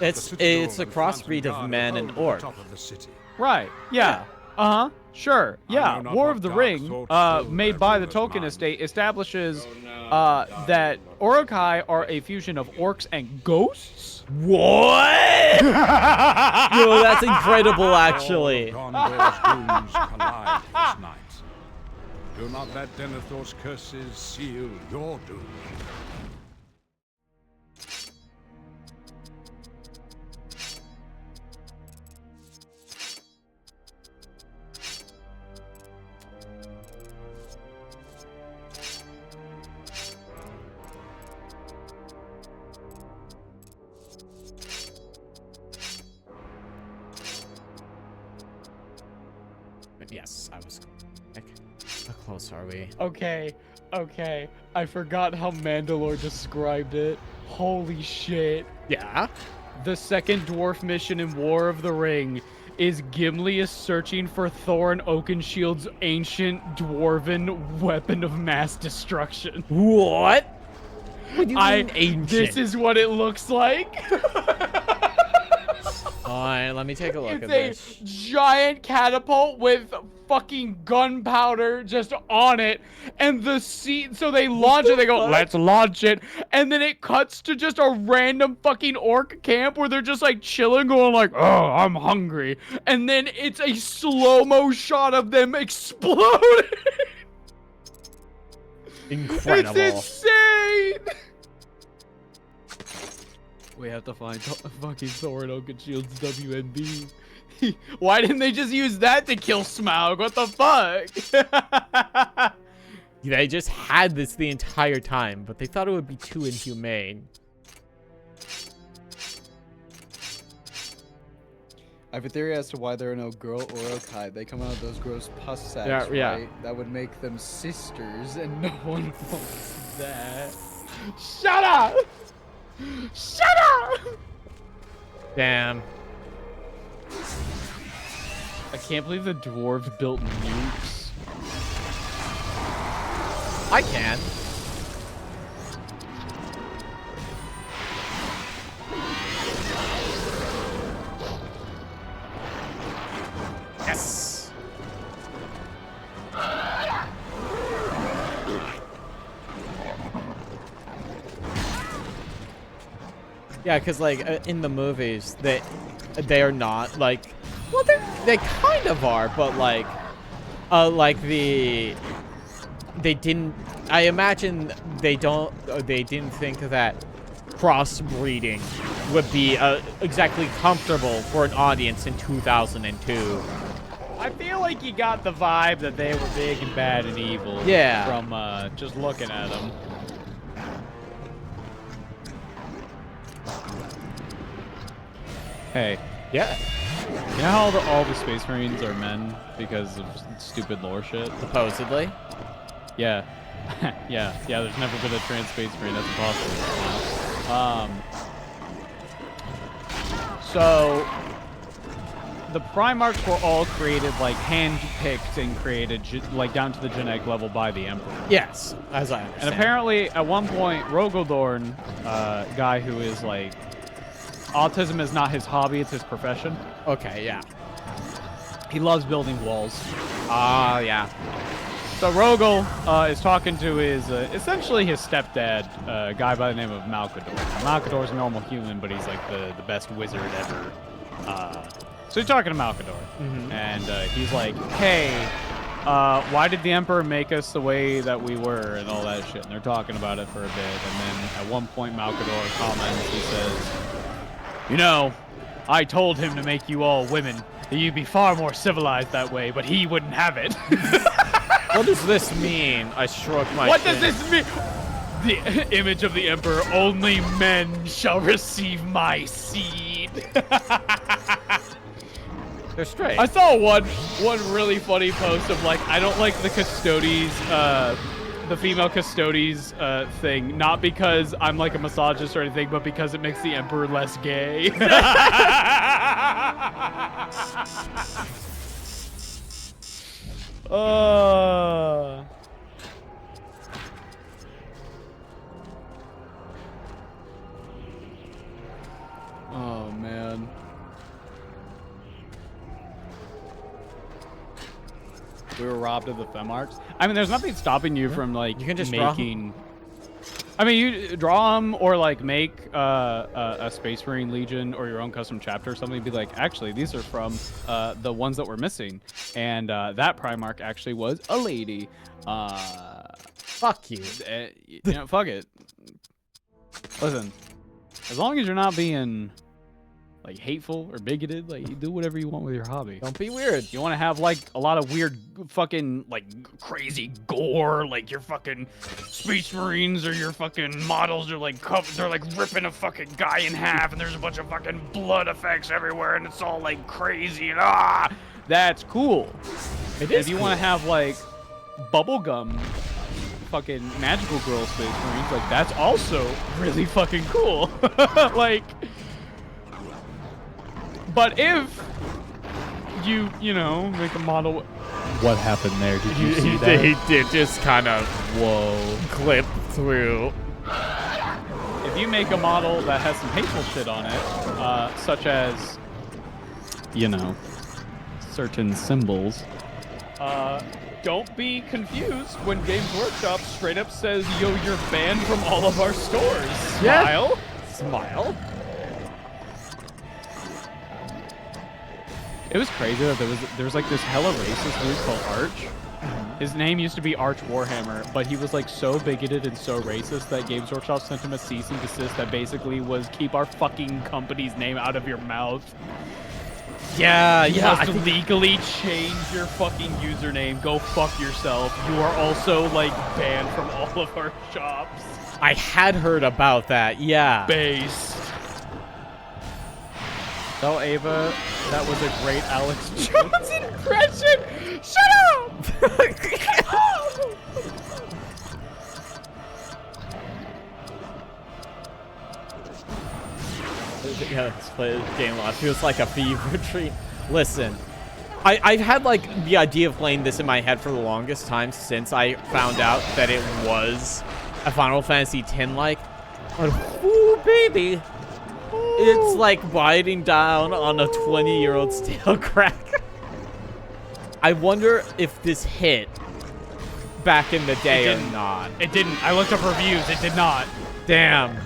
It's The a citadel crossbreed and of guard man hold and the orc. top of the city. Right. Yeah. Uh-huh. Sure. I Yeah. know not War what of the dark Ring, thoughts fill made their by the rulers' Token minds. Estate, establishes that Urukai are a fusion of orcs and ghosts. What? Yo, that's incredible, actually. All of Gondor's dooms collide this night. Do not let Denethor's curses seal your doom. Yes, I was. How close are we? Okay. I forgot how Mandalore described it. Holy shit. Yeah. The second dwarf mission in War of the Ring is Gimli is searching for Thorin Oakenshield's ancient dwarven weapon of mass destruction. What? What do you mean ancient? This is what it looks like. Alright, let me take a look It's at a this. giant catapult with fucking gunpowder just on it, and the seat. So they launch it. They go, "Let's launch it," and then it cuts to just a random fucking orc camp where they're just like chilling, going like, "Oh, I'm hungry," and then it's a slow-mo shot of them exploding. Incredible. It's insane. We have to find fucking Thorin Oakenshield's WNB. Why didn't they just use that to kill Smaug? What the fuck? They just had this the entire time, but they thought it would be too inhumane. I have a theory as to why there are no girl Urukai. They come out of those gross pus sacks, Yeah. right? That would make them sisters, and no one wants that. Shut up! Shut up! Damn. I can't believe the dwarves built nukes. I can. Yes. Yeah, because like in the movies, they are not like, well, they kind of are, but like they didn't. I imagine they didn't think that crossbreeding would be exactly comfortable for an audience in 2002. I feel like you got the vibe that they were big and bad and evil. Yeah. From just looking at them. Hey, Yeah. you know how all the Space Marines are men because of stupid lore shit? Supposedly. Yeah. Yeah, there's never been a trans space marine. That's impossible. So the Primarchs were all created, like, hand-picked and created, like, down to the genetic level by the Emperor. Yes, as I understand. And apparently, at one point, Rogaldorn, guy who is, like, autism is not his hobby, it's his profession. Okay, yeah. He loves building walls. Ah, yeah. So Rogel is talking to his, essentially his stepdad, a guy by the name of Malkador. Malkador's a normal human, but he's like the best wizard ever. So he's talking to Malkador, and he's like, hey, why did the Emperor make us the way that we were and all that shit? And they're talking about it for a bit, and then at one point Malkador comments, he says, you know, I told him to make you all women, that you'd be far more civilized that way, but he wouldn't have it. What does this mean? I shrug my What chin. does this mean? The image of the Emperor, only men shall receive my seed. They're straight. I saw one really funny post of like, I don't like the Custodes, the female Custodes thing, not because I'm like a misogynist or anything, but because it makes the Emperor less gay. Oh man. We were robbed of the Femarks. I mean, there's nothing stopping you from like You can just making. I mean, you draw them or like make a Space Marine Legion or your own custom chapter or something. Be like, actually, these are from the ones that were missing, and that Primarch actually was a lady. Fuck you. You know, fuck it. Listen, as long as you're not being like hateful or bigoted, like you do whatever you want with your hobby. Don't be weird. You want to have like a lot of weird fucking like crazy gore, like your fucking Space Marines or your fucking models are like covered, they're like ripping a fucking guy in half and there's a bunch of fucking blood effects everywhere and it's all like crazy and that's cool. It is if you cool. want to have like bubblegum fucking magical girl Space Marines, like that's also really fucking cool. Like, but if you know, make a model. What happened there? Did you see that? He did just kind of clip through. If you make a model that has some hateful shit on it, such as, you know, certain symbols, don't be confused when Games Workshop straight up says, yo, you're banned from all of our stores. Smile. Smile. It was crazy that there was like this hella racist dude called Arch. His name used to be Arch Warhammer, but he was like so bigoted and so racist that Games Workshop sent him a cease and desist that basically was keep our fucking company's name out of your mouth. Yeah, You yeah. must legally change your fucking username. Go fuck yourself. You are also like banned from all of our shops. I had heard about that. Yeah. Based. Tell Ava that was a great Alex Jones impression. Shut up! Yeah, let's play this game a lot. Feels like a fever dream. Listen, I've had like the idea of playing this in my head for the longest time since I found out that it was a Final Fantasy X-like. But ooh, baby, it's like biting down on a 20-year-old stale crack. I wonder if this hit back in the day or not. It didn't. I looked up reviews. It did not. Damn.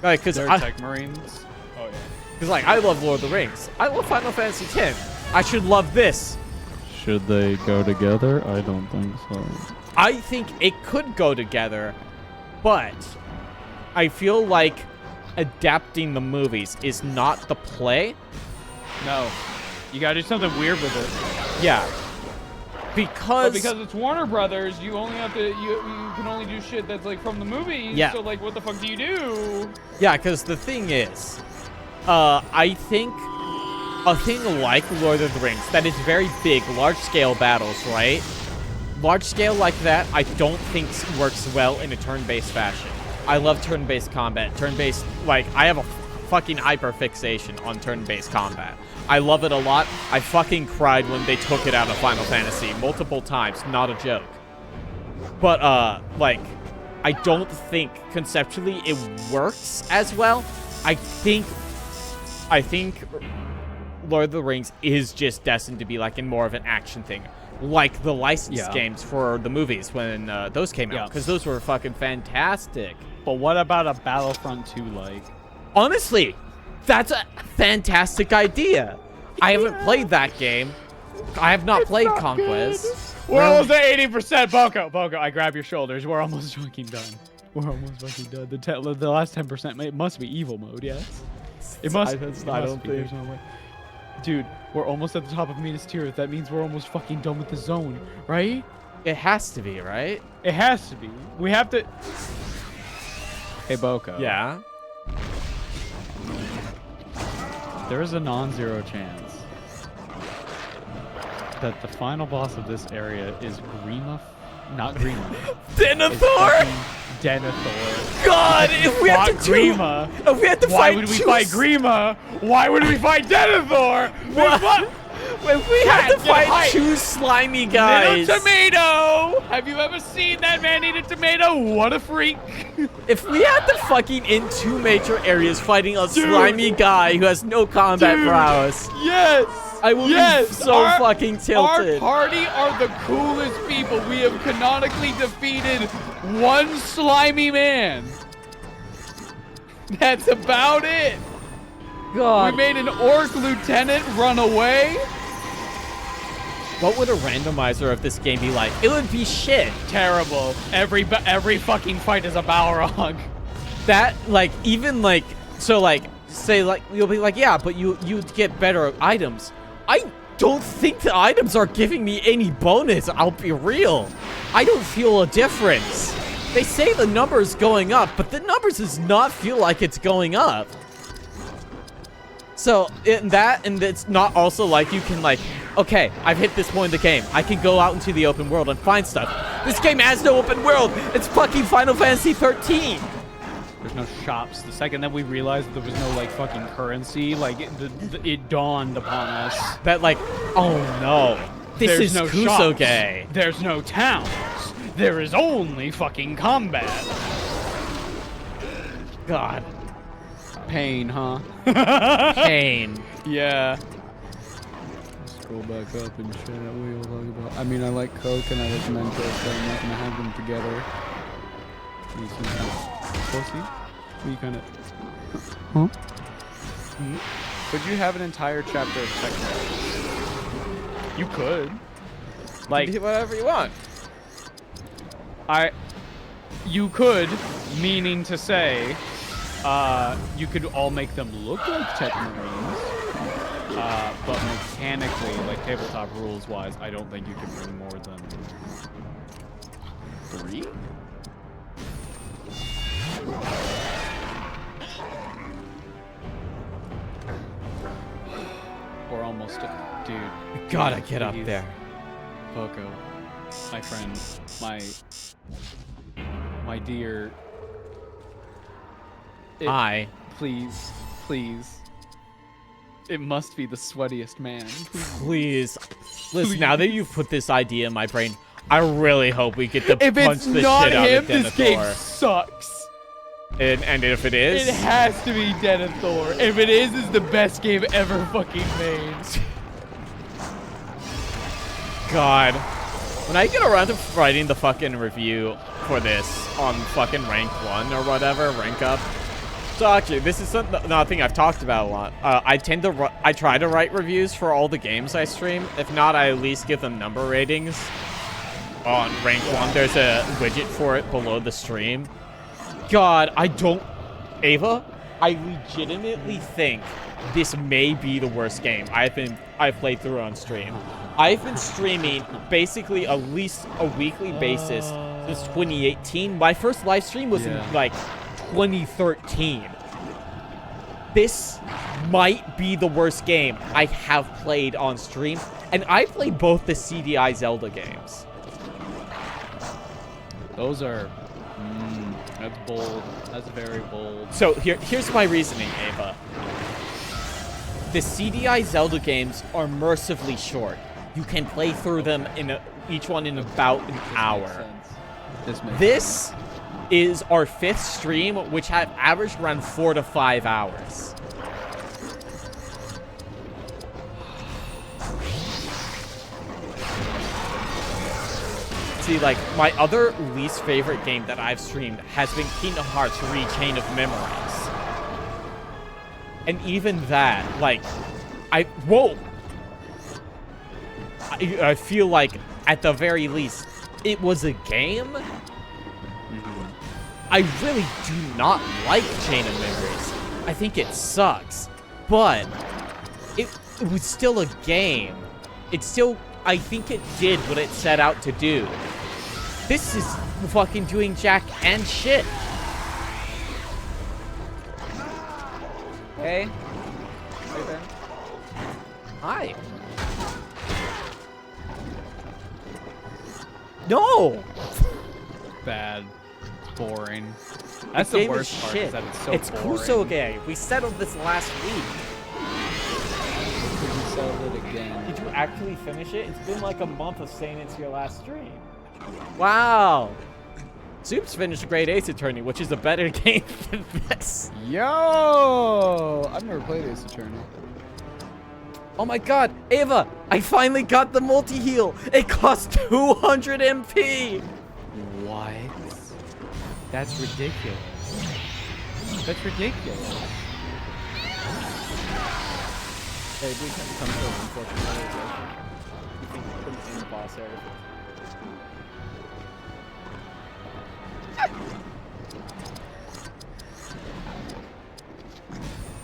Right, because Tech Marines. Oh yeah. Because like I love Lord of the Rings. I love Final Fantasy X. I should love this. Should they go together? I don't think so. I think it could go together, but I feel like adapting the movies is not the play. No. You gotta do something weird with it. Yeah. Because it's Warner Brothers, you only have to you can only do shit that's like from the movies. Yeah. So like what the fuck do you do? yeah, because the thing is, I think a thing like Lord of the Rings that is very big, large-scale battles, right? large scale like that, I don't think works well in a turn-based fashion. I love turn-based combat. Turn-based, like, I have a fucking hyper-fixation on turn-based combat. I love it a lot. I fucking cried when they took it out of Final Fantasy multiple times. Not a joke. But, like, I don't think conceptually it works as well. I think Lord of the Rings is just destined to be like in more of an action thing, like the licensed games for the movies when those came out, because those were fucking fantastic. But what about a Battlefront 2 like? Honestly, that's a fantastic idea. I haven't played that game. I have not played Conquest. We're almost at 80%. Boco, I grab your shoulders. We're almost fucking done. We're almost fucking done. The last 10% it must be evil mode, yes? It must. I don't think. There's no way. Dude, we're almost at the top of Minas Tirith. That means we're almost fucking done with the zone, right? It has to be, right? It has to be. We have to... Hey, Boco. Yeah? There is a non-zero chance that the final boss of this area is Grima... Not Grima. Denethor! Denethor. God, if we had to Grima, if we had to why would we fight Grima? Why would we fight Denethor? What? If we had to fight two slimy guys. Little Tomato! Have you ever seen that man eat a tomato? What a freak! If we had to fucking in two major areas fighting a slimy guy who has no combat prowess. Yes! I will be so fucking tilted. Our party are the coolest people. We have canonically defeated one slimy man. That's about it. God. We made an orc lieutenant run away. What would a randomizer of this game be like? It would be shit. Terrible. Every fucking fight is a Balrog. That, like, even, like, so, like, say, like, you'll be like, yeah, but you'd get better items. I don't think the items are giving me any bonus, I'll be real. I don't feel a difference. They say the number's going up, but the numbers does not feel like it's going up. So, and it's not also like you can, like, okay, I've hit this point in the game. I can go out into the open world and find stuff. This game has no open world. It's fucking Final Fantasy 13. There's no shops. The second that we realized there was no, like, fucking currency, like, it dawned upon us. That, like, oh no. This is no Kusoge. Shops. There's no towns. There is only fucking combat. God. Pain, huh? Pain. Yeah. Scroll back up and shit. What are you talking about? I mean, I like Coke and I like Mentos, but I'm not gonna have them together. Pussy? You kind of... Huh? Could you have an entire chapter of techno? You could. Like, whatever you want. You could, meaning to say, you could all make them look like Techmarines, but mechanically, like tabletop rules wise, I don't think you can bring more than 3? We're almost, dude. You gotta get up there. Boco, my friend, my dear. Please. It must be the sweatiest man. Please. Listen, now that you've put this idea in my brain, I really hope we get to punch the shit out of Denethor. This game sucks. And if it is? It has to be Denethor. If it is, it's the best game ever fucking made. God. When I get around to writing the fucking review for this on fucking rank 1 or whatever, rank up. So actually, this is another thing I've talked about a lot. I try to write reviews for all the games I stream. If not, I at least give them number ratings. On rank 1, there's a widget for it below the stream. God, Ava, I legitimately think this may be the worst game I've played through on stream. I've been streaming basically at least a weekly basis since 2018. My first live stream was in like 2013. This might be the worst game I have played on stream, and I played both the CDI Zelda games. Those are... that's bold. That's very bold. So here's my reasoning, Ava. The CDI Zelda games are mercifully short. You can play through them each one in about an hour. This is our 5th stream, which have averaged around 4 to 5 hours. See, like, my other least favorite game that I've streamed has been Kingdom Hearts Re-Chain of Memories. And even that, like, I feel like, at the very least, it was a game. I really do not like Chain of Memories. I think it sucks. But it was still a game. It still, I think it did what it set out to do. This is fucking doing jack and shit. Hey. Hey, Ben. Hi. No! Bad. Boring. That's the worst part, is that it's so boring. It's Kusoge. We settled this last week. We settled it again. Did you actually finish it? It's been like a month of saying it's your last stream. Wow. Soup's finished Great Ace Attorney, which is a better game than this. Yo! I've never played Ace Attorney. Oh my god, Ava, I finally got the multi-heal. It costs 200 MP. What? That's ridiculous. That's ridiculous. Hey, we can come to unfortunately. You can put it in the boss area.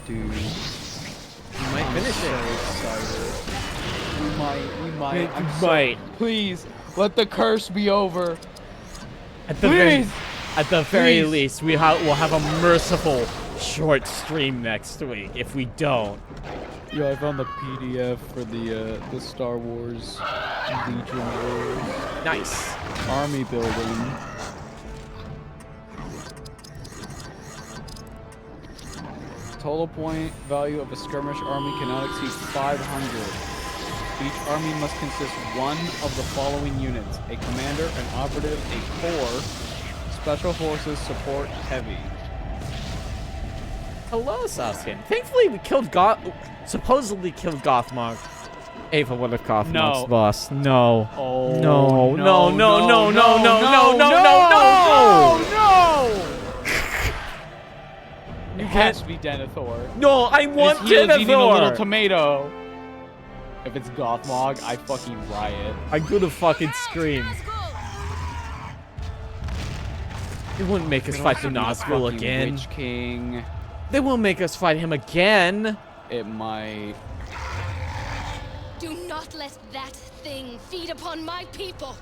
Dude. You might finish it. We might. You might. Please, let the curse be over. At the very least, we'll have a merciful short stream next week. If we don't, Yo, I found the PDF for the Star Wars Legion Wars. Nice. Army building. Total point value of a skirmish army cannot exceed 500. Each army must consist one of the following units: a commander, an operative, a corps, special forces, support, heavy. Hello, Sasuke. Thankfully, we supposedly killed Gothmog. Ava would have Gothmog's boss. No. Oh, no. No. No. No. No. No. No. No. No. No. It has to be Denethor. No, I want His heels eating a little Denethor. tomato. If it's Gothmog, I fucking riot. I'm gonna fucking scream. They wouldn't make us fight the Nazgul again. Witch King. They won't make us fight him again. It might. Do not let that thing feed upon my people.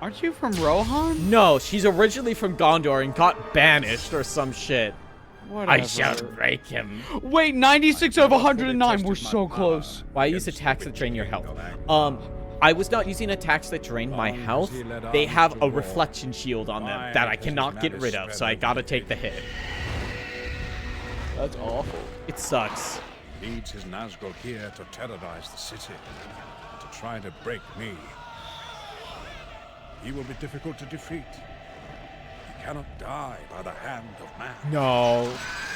Aren't you from Rohan? No, she's originally from Gondor and got banished or some shit. Whatever. I shall break him. Wait, 96 of 109. We're so close. Why use attacks that drain your health? I was not using attacks that drain my health. They have a reflection shield on them that I cannot get rid of, so I gotta take the hit. That's awful. It sucks. Needs his Nazgul here to terrorize the city, to try to break me. He will be difficult to defeat. He cannot die by the hand of man. No.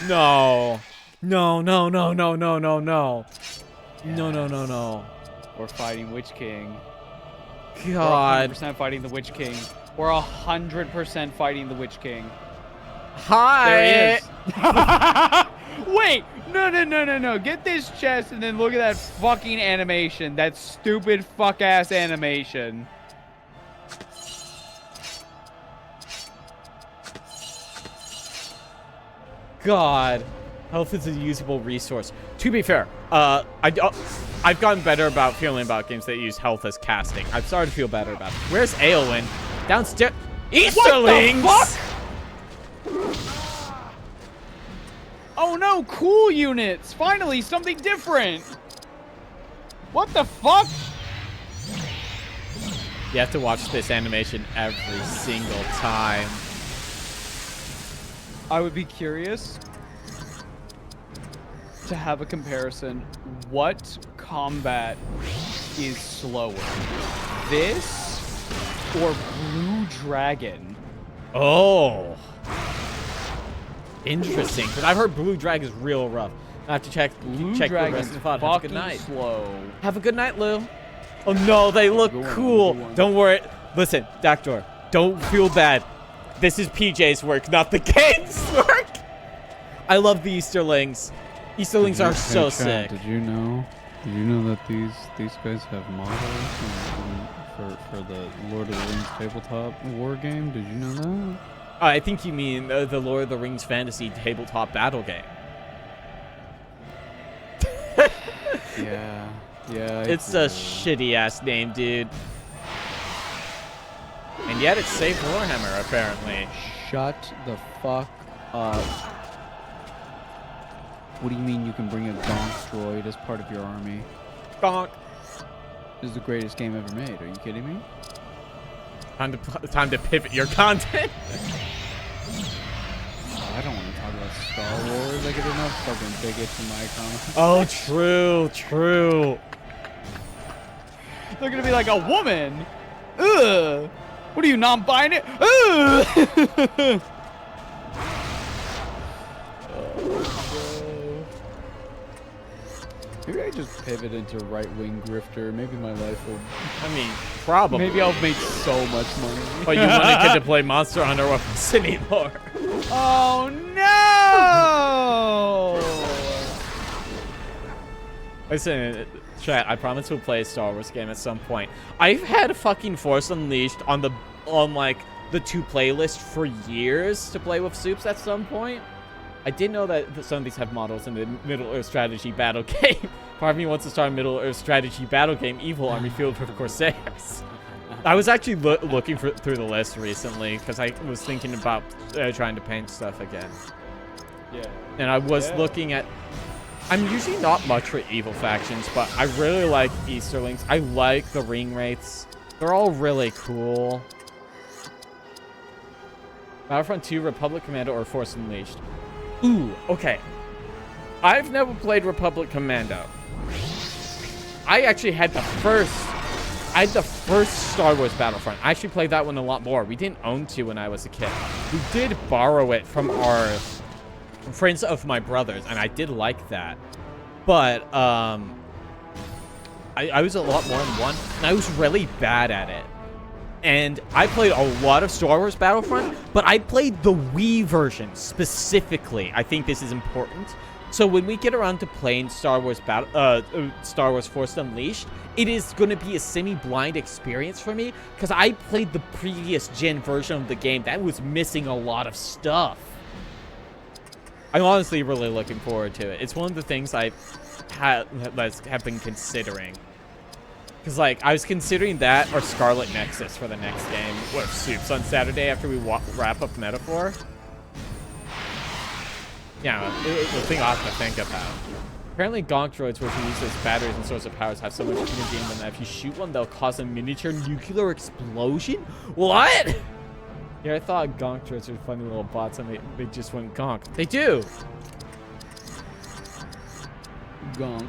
No. No, no, no, no, no, no, no. No, no, no, no. We're fighting Witch King. God. We're 100% fighting the Witch King. We're 100% fighting the Witch King. Hi. There he is. Wait. No. Get this chest and then look at that fucking animation. That stupid fuck-ass animation. God. Health is a usable resource. To be fair, I've gotten better about feeling about games that use health as casting. I'm starting to feel better about it. Where's Aowen? Downstairs. Easterlings! What the fuck? Oh no, cool units! Finally, something different! What the fuck? You have to watch this animation every single time. I would be curious to have a comparison. What combat is slower? This or Blue Dragon? Oh. Interesting, because I've heard Blue Dragon is real rough. I have to check Blue the Dragon's rest of the file. Have a good fucking night. slow. Have a good night, Lou. Oh no, they look cool. Don't worry. Listen, Doctor, don't feel bad. This is PJ's work, not the game's work. I love the Easterlings. Easterlings are so sick. Did you know that these guys have models for the Lord of the Rings tabletop war game? Did you know that? I think you mean the Lord of the Rings fantasy tabletop battle game. Yeah. It's a shitty ass name, dude. And yet it saved Warhammer, apparently. Shut the fuck up. What do you mean you can bring a Gonk droid as part of your army? Gonk. This is the greatest game ever made. Are you kidding me? Time to pivot your content. I don't want to talk about Star Wars. I get enough fucking bigots in my comments. Oh, true. They're gonna be like, a woman? Ugh. What are you, non-binary? Ugh. Maybe I just pivot into right-wing grifter. Maybe my life will... I mean, probably. Maybe I'll make so much money. But you wouldn't get to play Monster Hunter weapons anymore. Oh, no! Listen, chat, I promise we'll play a Star Wars game at some point. I've had fucking Force Unleashed on like the 2 playlist for years to play with Soups at some point. I did know that some of these have models in the Middle-earth strategy battle game. Part of me wants to start a Middle-earth strategy battle game, Evil Army filled with Corsairs. I was actually looking through the list recently because I was thinking about trying to paint stuff again. Yeah. And I was looking at... I'm usually not much for evil factions, but I really like Easterlings. I like the Ring Wraiths. They're all really cool. Battlefront 2, Republic Commando, or Force Unleashed? Ooh, okay. I've never played Republic Commando. I actually had the first Star Wars Battlefront. I actually played that one a lot more. We didn't own 2 when I was a kid. We did borrow it from our friends of my brothers, and I did like that. But I was a lot more in 1, and I was really bad at it. And I played a lot of Star Wars Battlefront, but I played the Wii version specifically. I think this is important. So when we get around to playing Star Wars Force Unleashed, it is going to be a semi-blind experience for me because I played the previous gen version of the game that was missing a lot of stuff. I'm honestly really looking forward to it. It's one of the things I have been considering. Because, like, I was considering that or Scarlet Nexus for the next game with Soups on Saturday after we wrap up Metaphor. Yeah, the thing I'll have to think about. Apparently, Gonk droids, which uses batteries and source of powers, have so much energy in them that if you shoot one, they'll cause a miniature nuclear explosion? What? Yeah, I thought Gonk droids were funny little bots and they just went Gonk. They do! Gonk.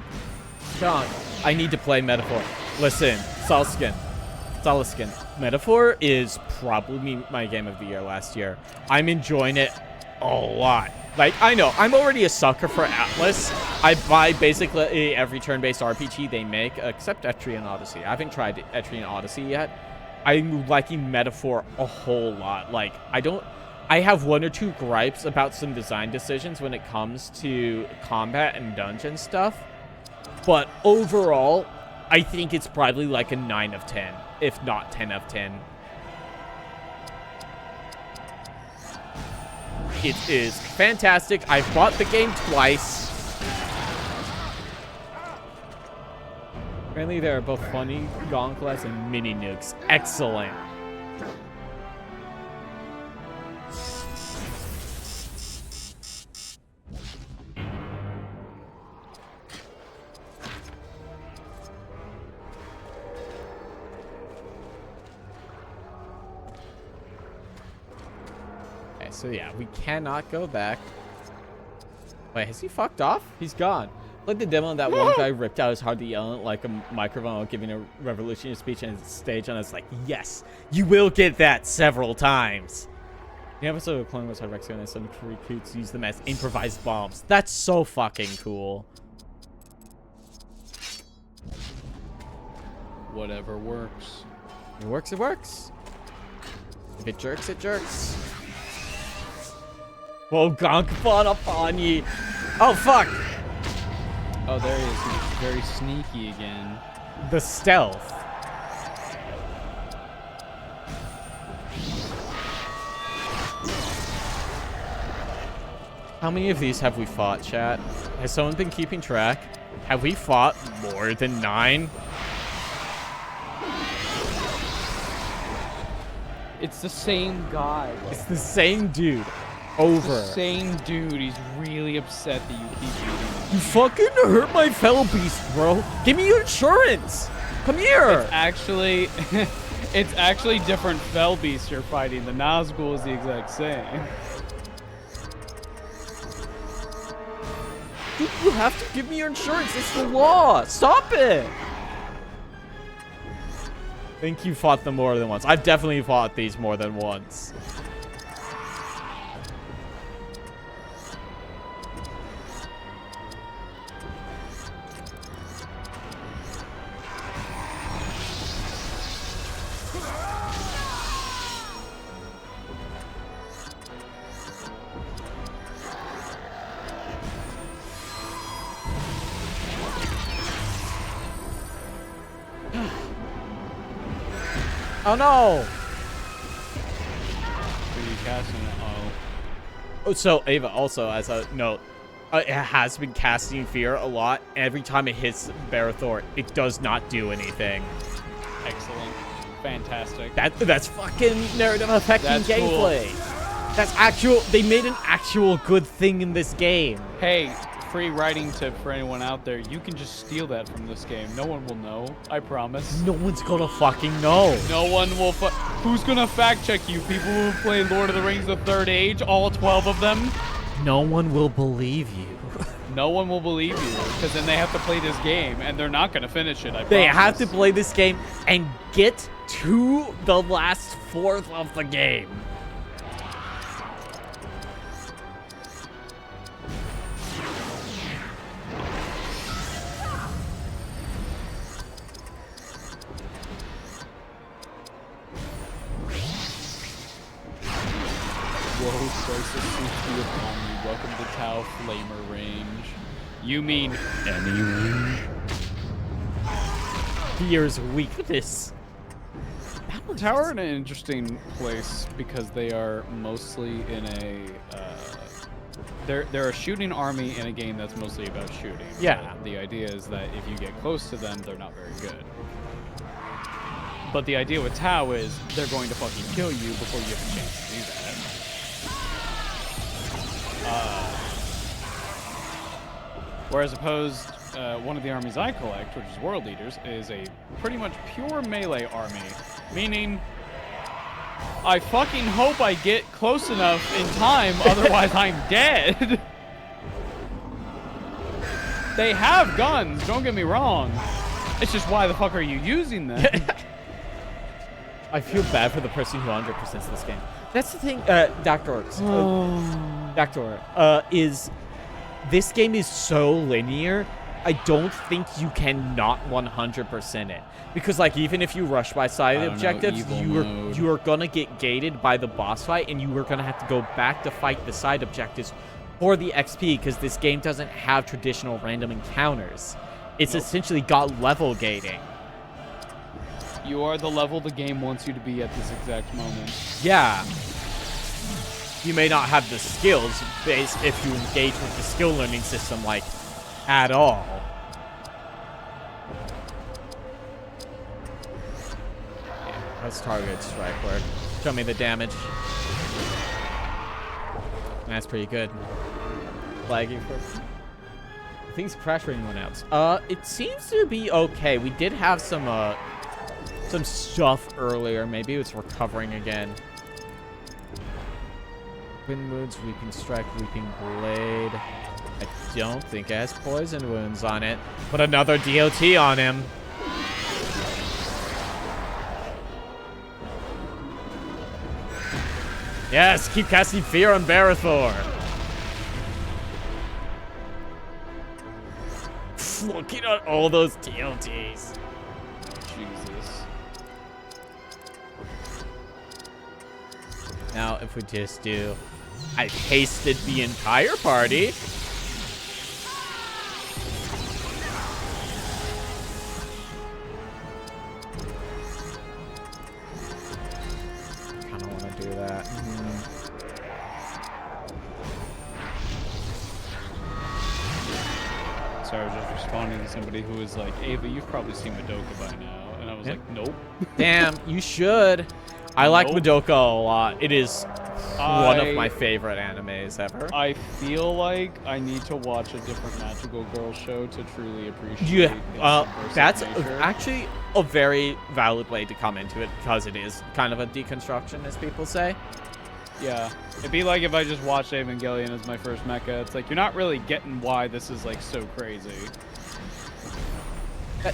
Gonk. I need to play Metaphor. Listen, Salaskin. Metaphor is probably my game of the year last year. I'm enjoying it a lot. Like, I know, I'm already a sucker for Atlas. I buy basically every turn-based RPG they make, except Etrian Odyssey. I haven't tried Etrian Odyssey yet. I'm liking Metaphor a whole lot. Like, I have 1 or 2 gripes about some design decisions when it comes to combat and dungeon stuff. But overall, I think it's probably like a 9 of 10, if not 10 of 10. It is fantastic. I've bought the game twice. Apparently, there are both funny gonklets and mini nukes. Excellent. so yeah, we cannot go back. Wait, has he fucked off? He's gone. Like the demo that one guy ripped out his hard to yell at like a microphone while giving a revolutionary speech on his stage, and it's like, yes, you will get that several times. The episode of Clone Wars had Rex and some recruits use them as improvised bombs. That's so fucking cool. Whatever works. It works, it works. If it jerks, it jerks. Whoa, Gonk fought upon ye. Oh, fuck. Oh, there he is. He's very sneaky again. The stealth. How many of these have we fought, chat? Has someone been keeping track? Have we fought more than 9? It's the same guy. It's the same dude. Over. The same dude. He's really upset that you keep beating him. You fucking hurt my fellow beast, bro. Give me your insurance. Come here. It's actually different fell beasts you're fighting. The Nazgul is the exact same. Dude, you have to give me your insurance. It's the law. Stop it. I think you fought them more than once. I've definitely fought these more than once. Oh no! Who are you casting it? Oh, so Ava also, as a note, it has been casting Fear a lot. Every time it hits Barathor, it does not do anything. Excellent. Fantastic. That's fucking narrative affecting gameplay. Cool. That's actual. They made an actual good thing in this game. Hey, free writing tip for anyone out there. You can just steal that from this game. No one will know. I promise. No one's gonna fucking know. No one will. Who's gonna fact check you? People who play Lord of the Rings: The Third Age, all 12 of them. No one will believe you. No one will believe you because then they have to play this game and they're not gonna finish it. They have to play this game and get to the last fourth of the game. Whoa, crisis seems to be upon you. Welcome to Tau Flamer range. You mean any range? Fear's weakness. Tau are in an interesting place because they are mostly in a they're a shooting army in a game that's mostly about shooting. Yeah. But the idea is that if you get close to them, they're not very good. But the idea with Tau is they're going to fucking kill you before you have a chance to do that. Whereas opposed, one of the armies I collect, which is World Eaters, is a pretty much pure melee army. Meaning, I fucking hope I get close enough in time, otherwise I'm dead. They have guns, don't get me wrong. It's just why the fuck are you using them? I feel bad for the person who 100%s this game. That's the thing, Dr. Is this game is so linear, I don't think you can not 100% it. Because, like, even if you rush by side objectives, you are gonna get gated by the boss fight, and you are gonna have to go back to fight the side objectives for the XP, because this game doesn't have traditional random encounters. It's essentially got level gating. You are the level the game wants you to be at this exact moment. Yeah. You may not have the skills based if you engage with the skill learning system, like, at all. Yeah, let's target strike work. Show me the damage. That's pretty good. Lagging for... Things crash rating went out. It seems to be okay. We did have some stuff earlier. Maybe it's recovering again. Wind wounds, weeping strike, weeping blade. I don't think it has poison wounds on it. Put another DOT on him. Yes, keep casting fear on Barathor. Looking at all those DLTs. Jesus. Now, if we just do... I pasted the entire party. Kind of want to do that. Sorry, I was just responding to somebody who was like, Ava, you've probably seen Madoka by now. And I was like, nope. Damn, you should. I like Nope. Madoka a lot. It is one of my favorite animes ever. I feel like I need to watch a different Magical Girl show to truly appreciate Yeah, its subversive that's nature. actually a very valid way to come into it because it is kind of a deconstruction, as people say. Yeah. It'd be like if I just watched Evangelion as my first mecha. It's like, you're not really getting why this is, like, so crazy.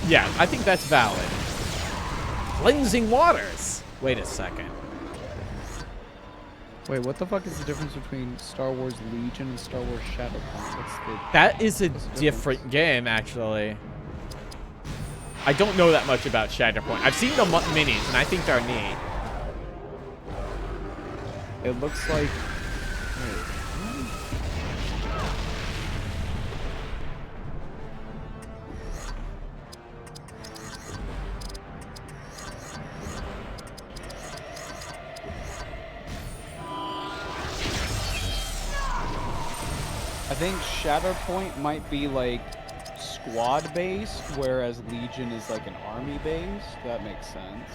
Yeah, I think that's valid. Cleansing waters. Wait a second. Wait, what the fuck is the difference between Star Wars Legion and Star Wars Shadowpoint? What's the... That is a what's the different difference? game, actually. I don't know that much about Shatterpoint. I've seen the minis, and I think they're neat. It looks like... Wait. I think Shatterpoint might be like squad based, whereas Legion is like an army based. That makes sense.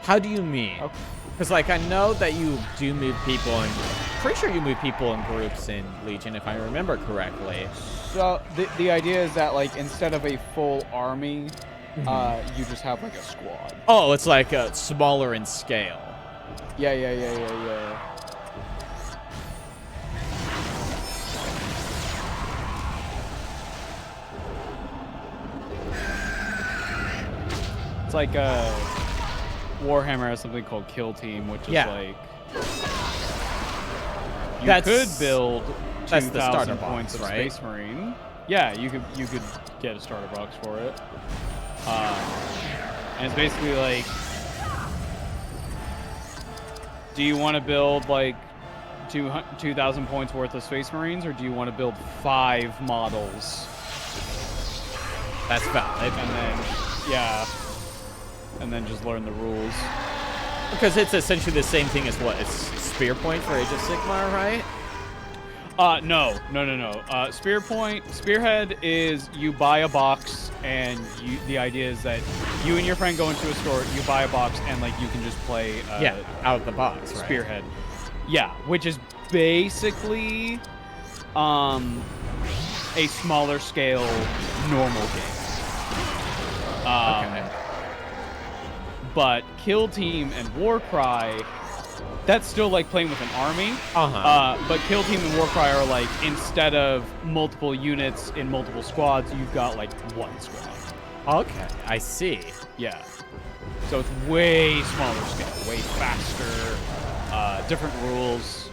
How do you mean? Okay. Because, like, I know that you do move people in... Pretty sure you move people in groups in Legion, if I remember correctly. So the idea is that, like, instead of a full army, you just have like a squad. Oh, it's like smaller in scale. Yeah. It's like Warhammer has something called Kill Team, which is like you could build 2,000 points of right? Space Marine. Yeah, you could get a starter box for it. And it's basically like, do you want to build like 2,000 points worth of Space Marines, or do you want to build 5 models? That's valid. And then, yeah. And then just learn the rules. Because it's essentially the same thing as what? It's Spear Point for Age of Sigmar, right? No. Spearhead is you buy a box, and the idea is that you and your friend go into a store, you buy a box, and like you can just play out of the box, right? Spearhead. Yeah, which is basically a smaller scale normal game. Okay. But Kill Team and Warcry, that's still like playing with an army. But Kill Team and Warcry are like, instead of multiple units in multiple squads, you've got like one squad. Okay, I see. Yeah. So it's way smaller scale, way faster, different rules.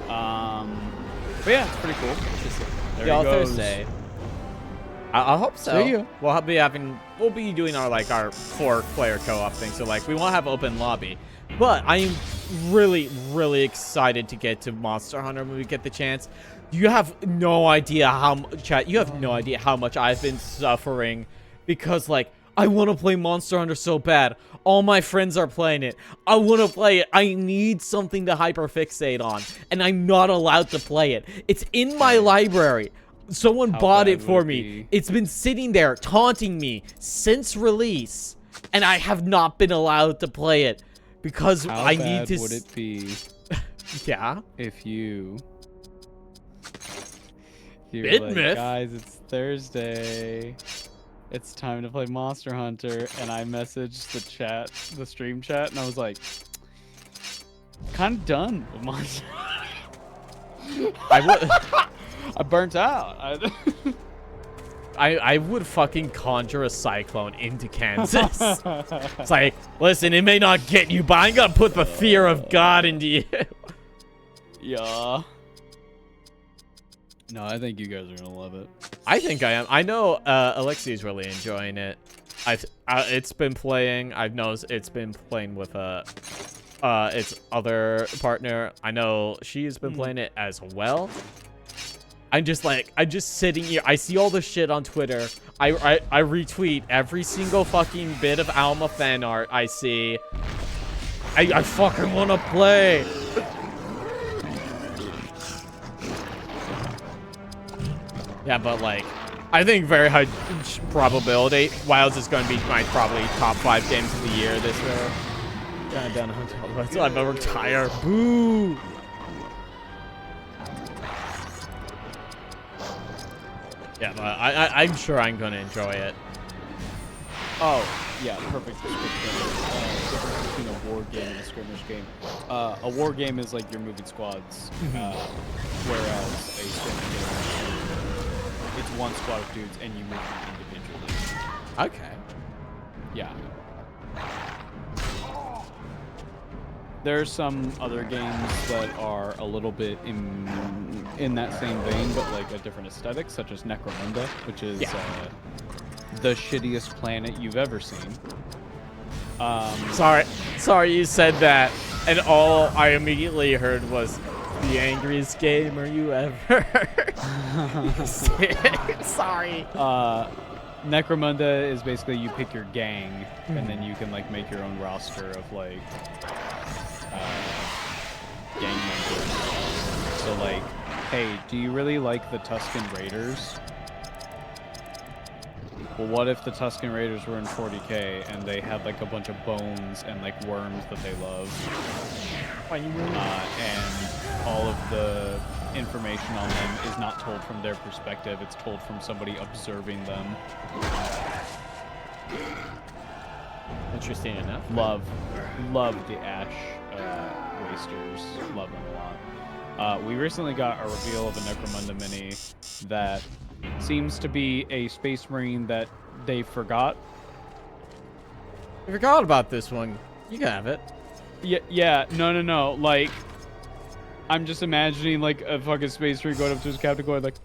But yeah, it's pretty cool. There Y'all he goes. Thursday. I hope so. See you. We'll be doing our 4-player co-op thing. So like we won't have open lobby, but I am really excited to get to Monster Hunter when we get the chance. You have no idea how much I've been suffering because like I want to play Monster Hunter so bad. All my friends are playing it. I want to play it. I need something to hyperfixate on, and I'm not allowed to play it. It's in my library. Someone bought it for me. It's been sitting there taunting me since release, and I have not been allowed to play it because I need to. How bad would it be? Yeah. If you were Bidmouth? like, guys, it's Thursday. It's time to play Monster Hunter, and I messaged the stream chat, and I was like, kind of done with Monster Hunter. I would. I burnt out. I would fucking conjure a cyclone into Kansas. It's like, listen, it may not get you, but I'm gonna put the fear of God into you. Yeah. No, I think you guys are gonna love it. I think I am. I know Alexi's really enjoying it. It's been playing. I've noticed it's been playing with its other partner. I know she's been playing it as well. I'm just sitting here. I see all the shit on Twitter. I retweet every single fucking bit of Alma fan art I see. I fucking want to play. Yeah, but like, I think very high probability Wilds is going to be my probably top 5 games of the year this year. God damn, I'm gonna retire. Boo. Yeah, but I'm sure I'm gonna enjoy it. Oh, yeah, perfect description. Difference between a war game and a skirmish game. A war game is like you're moving squads, whereas a skirmish game, it's one squad of dudes and you move them individually. Okay. Yeah. There's some other games that are a little bit in that same vein, but like a different aesthetic, such as Necromunda, which is the shittiest planet you've ever seen. Sorry you said that, and all I immediately heard was the angriest gamer you ever heard. Sorry. Necromunda is basically you pick your gang, and then you can like make your own roster of like gang members. So like, hey, do you really like the Tuscan Raiders? Well, what if the Tuscan Raiders were in 40k and they had like a bunch of bones and like worms that they love? And all of the information on them is not told from their perspective, it's told from somebody observing them. Interesting enough. Love the Ash Wasters. Love them a lot. We recently got a reveal of a Necromunda mini that seems to be a Space Marine that they forgot. I forgot about this one. You can have it. Yeah, no. Like, I'm just imagining like a fucking Space Marine going up to his captain going like,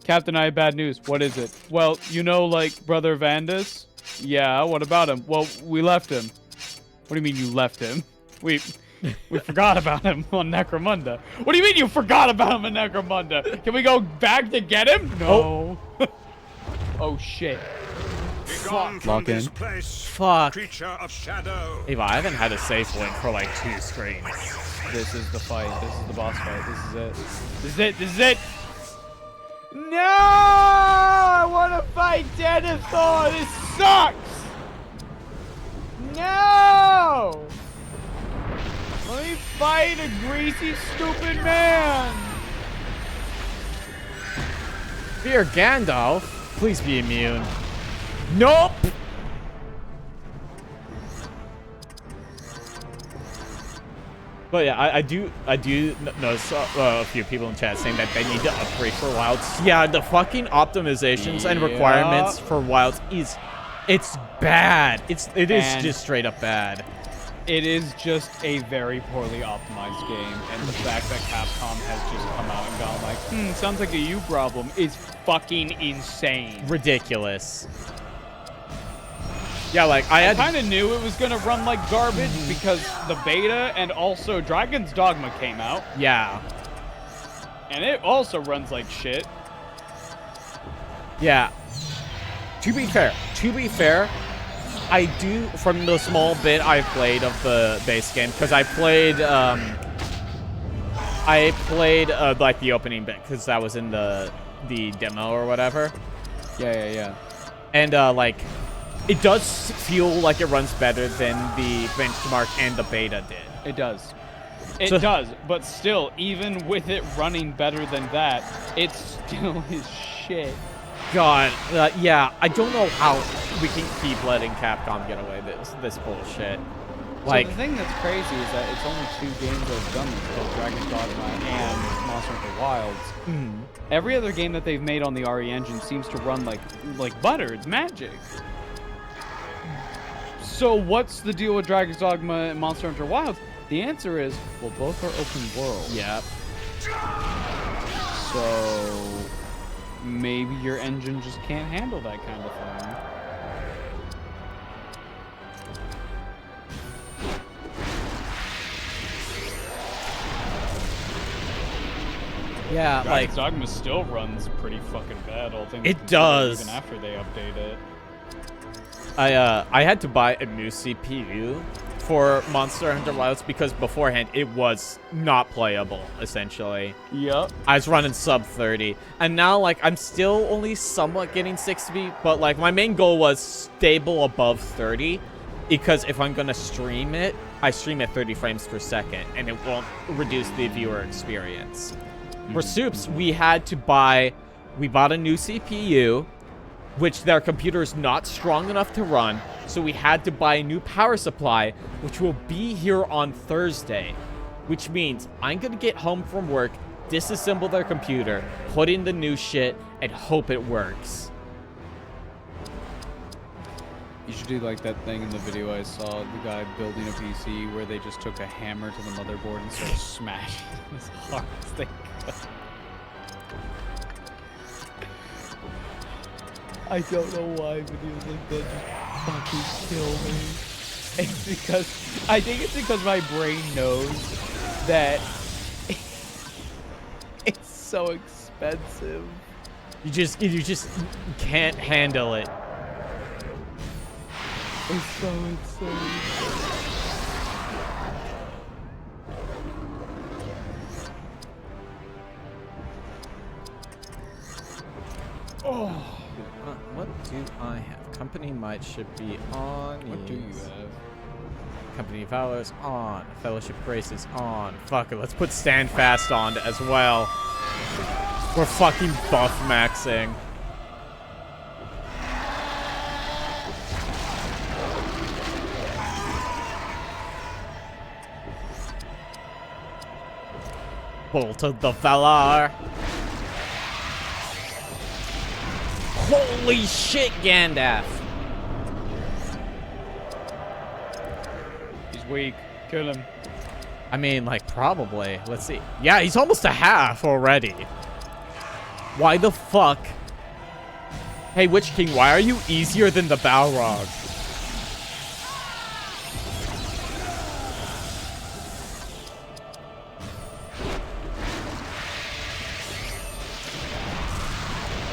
Captain, I have bad news. What is it? Well, you know, like, Brother Vandus? Yeah, what about him? Well, we left him. What do you mean you left him? We forgot about him on Necromunda. What do you mean you forgot about him on Necromunda? Can we go back to get him? No. Oh, shit. Fuck. Lock in. Fuck. Creature of shadow. Eva, I haven't had a safe win for like 2 screens. This is the fight. This is the boss fight. This is it. This is it. This is it. No! I want to fight Denethor! This sucks! No! Let me fight a greasy, stupid man! Dear Gandalf, please be immune. Nope! But yeah, I do notice a few people in chat saying that they need to upgrade for Wilds. Yeah, the fucking optimizations and requirements for Wilds it's bad. It is just straight up bad. It is just a very poorly optimized game, and the fact that Capcom has just come out and gone like, sounds like a you problem is fucking insane. Ridiculous. Yeah, like I kind of knew it was gonna run like garbage because the beta and also Dragon's Dogma came out. Yeah. And it also runs like shit. Yeah. To be fair, I do, from the small bit I played of the base game, because I played like the opening bit, because that was in the demo or whatever. Yeah. And like, it does feel like it runs better than the benchmark and the beta did. It does. It does, but still, even with it running better than that, it still is shit. God, yeah, I don't know how we can keep letting Capcom get away this bullshit. Like, so the thing that's crazy is that it's only 2 games that have done this, called Dragon's Dogma and Monster Hunter Wilds. Every other game that they've made on the RE engine seems to run like butter. It's magic. So what's the deal with Dragon's Dogma and Monster Hunter Wilds? The answer is, well, both are open world. Yep. So maybe your engine just can't handle that kind of thing. Yeah, Dragon's Dogma still runs pretty fucking bad, all things It considered, does. even after they update it. I had to buy a new CPU for Monster Hunter Wilds because beforehand it was not playable, essentially. Yep. I was running sub 30, and now, like, I'm still only somewhat getting 60, but, like, my main goal was stable above 30, because if I'm gonna stream it, I stream at 30 frames per second, and it won't reduce the viewer experience. For Soups, we bought a new CPU, which their computer is not strong enough to run, so we had to buy a new power supply, which will be here on Thursday, which means I'm gonna get home from work, disassemble their computer, put in the new shit, and hope it works. You should do like that thing in the video I saw, the guy building a PC where they just took a hammer to the motherboard and started smashing it as hard as they could. I don't know why videos like that just fucking kill me. I think it's because my brain knows that it's so expensive. You just can't handle it. It's so insane. Oh. What do I have? Company might should be on. What do you have? Company Valor's on. Fellowship Grace is on. Fuck it, let's put Standfast on as well. We're fucking buff maxing. Bolt of the Valar. Holy shit, Gandalf. He's weak. Kill him. I mean, like, probably. Let's see. Yeah, he's almost a half already. Why the fuck? Hey, Witch King, why are you easier than the Balrog?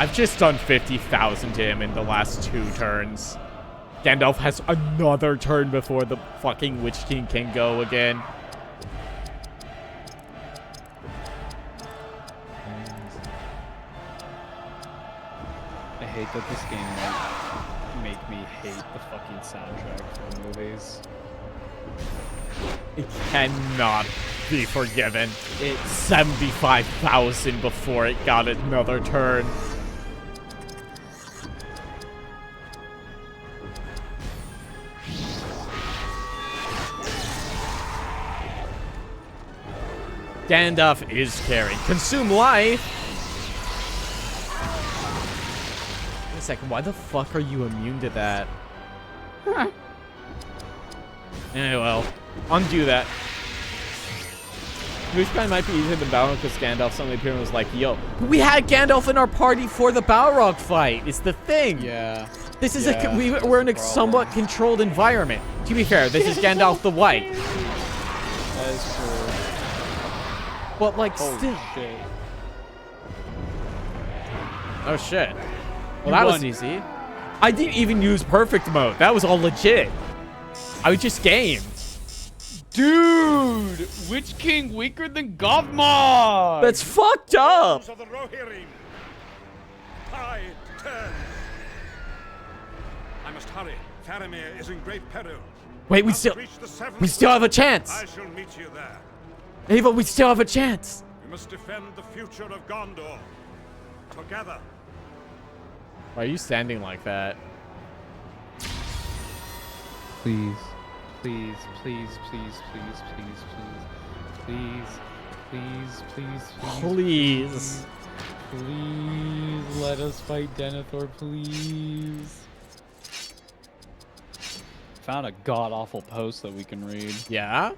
I've just done 50,000 to him in the last 2 turns. Gandalf has another turn before the fucking Witch King can go again. I hate that this game might make me hate the fucking soundtrack for movies. It cannot be forgiven. It's 75,000 before it got another turn. Gandalf is carrying. Consume life. Wait a second. Why the fuck are you immune to that? Huh. Well, undo that. Which guy might be easier than Balrog because Gandalf suddenly appeared and was like, yo. We had Gandalf in our party for the Balrog fight. It's the thing. Yeah. This is we're in a somewhat controlled environment. To be fair, this is Gandalf the White. That is true. But, like, Holy still. shit. Oh, shit. Well, that was easy. I didn't even use perfect mode. That was all legit. I was just gamed. Dude! Witch King weaker than Gothmog! That's fucked up! Of the Rohirrim. Tide turns. I must hurry. Faramir is in great peril. Wait, we still have a chance. I shall meet you there. Ava, we still have a chance. We must defend the future of Gondor. Together. Why are you standing like that? Please. Please, please, please, please, please, please, please, please, please, Please. please, let us fight Denethor, please. Found a god-awful post that we can read. Yeah?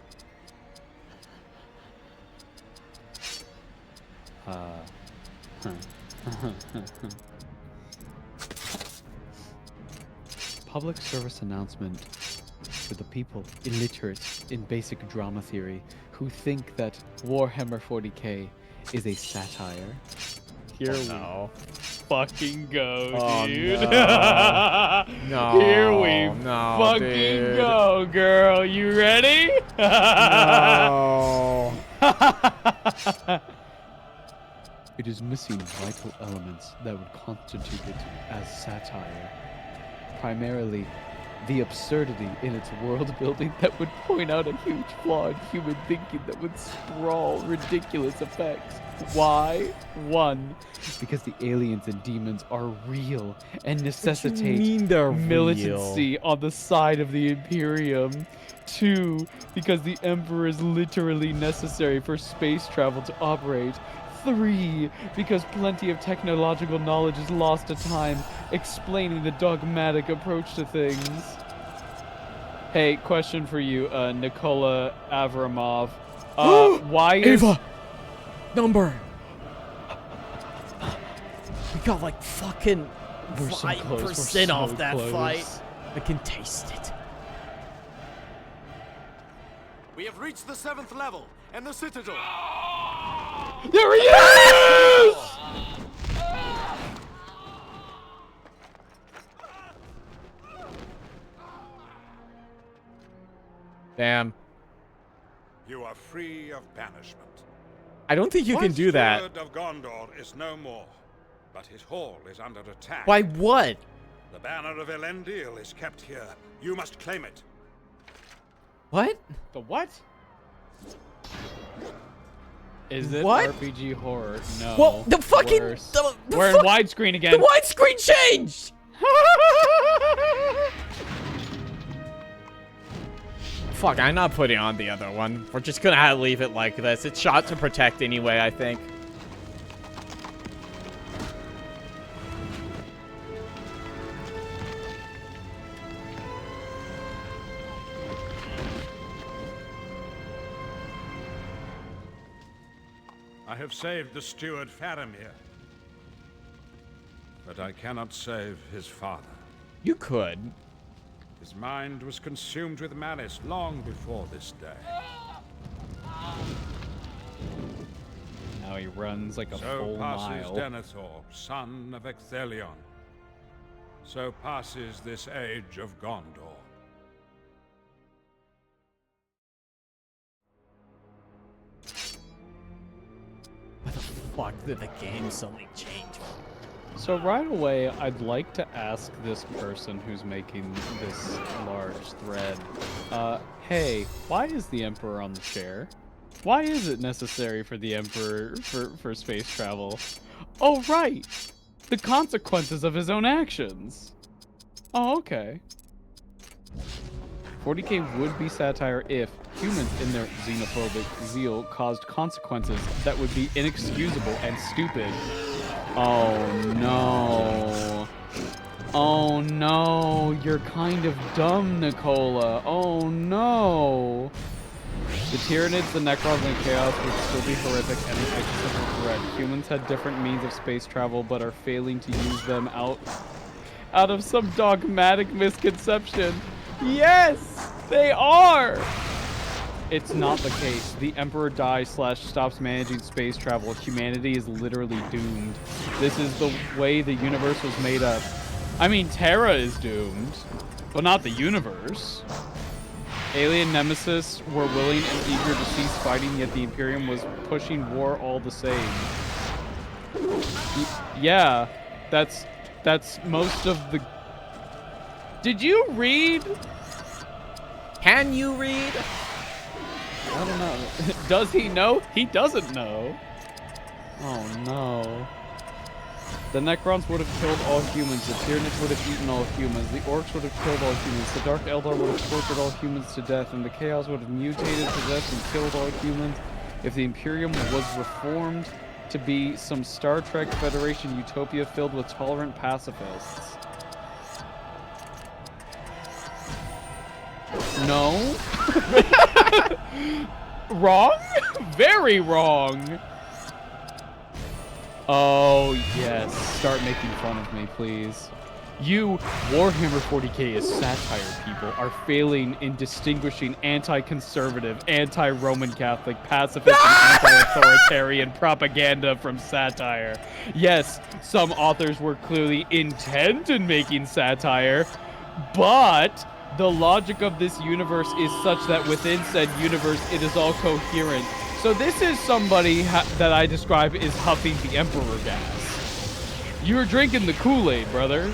Public service announcement for the people illiterate in basic drama theory who think that Warhammer 40k is a satire. Here we fucking go, dude. No. No. Here we no, fucking dude. go, girl. You ready? No. It is missing vital elements that would constitute it as satire. Primarily, the absurdity in its world building that would point out a huge flaw in human thinking that would sprawl ridiculous effects. Why? 1, because the aliens and demons are real and necessitate militancy on the side of the Imperium. 2, because the Emperor is literally necessary for space travel to operate. 3, because plenty of technological knowledge is lost to time, explaining the dogmatic approach to things. Hey, question for you, Nikola Avramov. Why is... Ava! Number! We got like fucking 5% off that fight. I can taste it. We have reached the 7th level and the Citadel. There he is! Damn. You are free of banishment. I don't think you can do that. The Steward of Gondor is no more, but his hall is under attack. By what? The banner of Elendil is kept here. You must claim it. What? The what? Is it What? RPG horror? No. Well, the fucking... Worse. The We're in widescreen again. The widescreen changed! Fuck, I'm not putting on the other one. We're just gonna have to leave it like this. It's shot to protect anyway, I think. I have saved the steward Faramir, but I cannot save his father. You could. His mind was consumed with malice long before this day. Now he runs like a So full passes mile. Denethor, son of Ecthelion. So passes this age of Gondor. What the fuck did the game suddenly change? So right away, I'd like to ask this person who's making this large thread, hey, why is the Emperor on the chair? Why is it necessary for the Emperor for space travel? Oh, right! The consequences of his own actions! Oh, okay. 40k would be satire if humans in their xenophobic zeal caused consequences that would be inexcusable and stupid. Oh no. Oh no, you're kind of dumb, Nikola. Oh no. The Tyranids, the Necrons, and Chaos would still be horrific and an existential threat. Humans had different means of space travel, but are failing to use them out of some dogmatic misconception. Yes, they are! It's not the case. The Emperor dies / stops managing space travel. Humanity is literally doomed. This is the way the universe was made up. I mean, Terra is doomed, but not the universe. Alien Nemesis were willing and eager to cease fighting, yet the Imperium was pushing war all the same. Yeah, that's most of the... Did you read? Can you read? I don't know. Does he know? He doesn't know. Oh no. The Necrons would have killed all humans. The Tyranids would have eaten all humans. The Orcs would have killed all humans. The Dark Eldar would have tortured all humans to death. And the Chaos would have mutated, possessed, and killed all humans. If the Imperium was reformed to be some Star Trek Federation utopia filled with tolerant pacifists. No. Wrong? Very wrong. Oh, yes. Start making fun of me, please. You, Warhammer 40k as satire people, are failing in distinguishing anti-conservative, anti-Roman Catholic, pacifist, and anti-authoritarian propaganda from satire. Yes, some authors were clearly intent in making satire, but the logic of this universe is such that within said universe, it is all coherent. So this is somebody that I describe as huffing the Emperor gas. You're drinking the Kool-Aid, brother.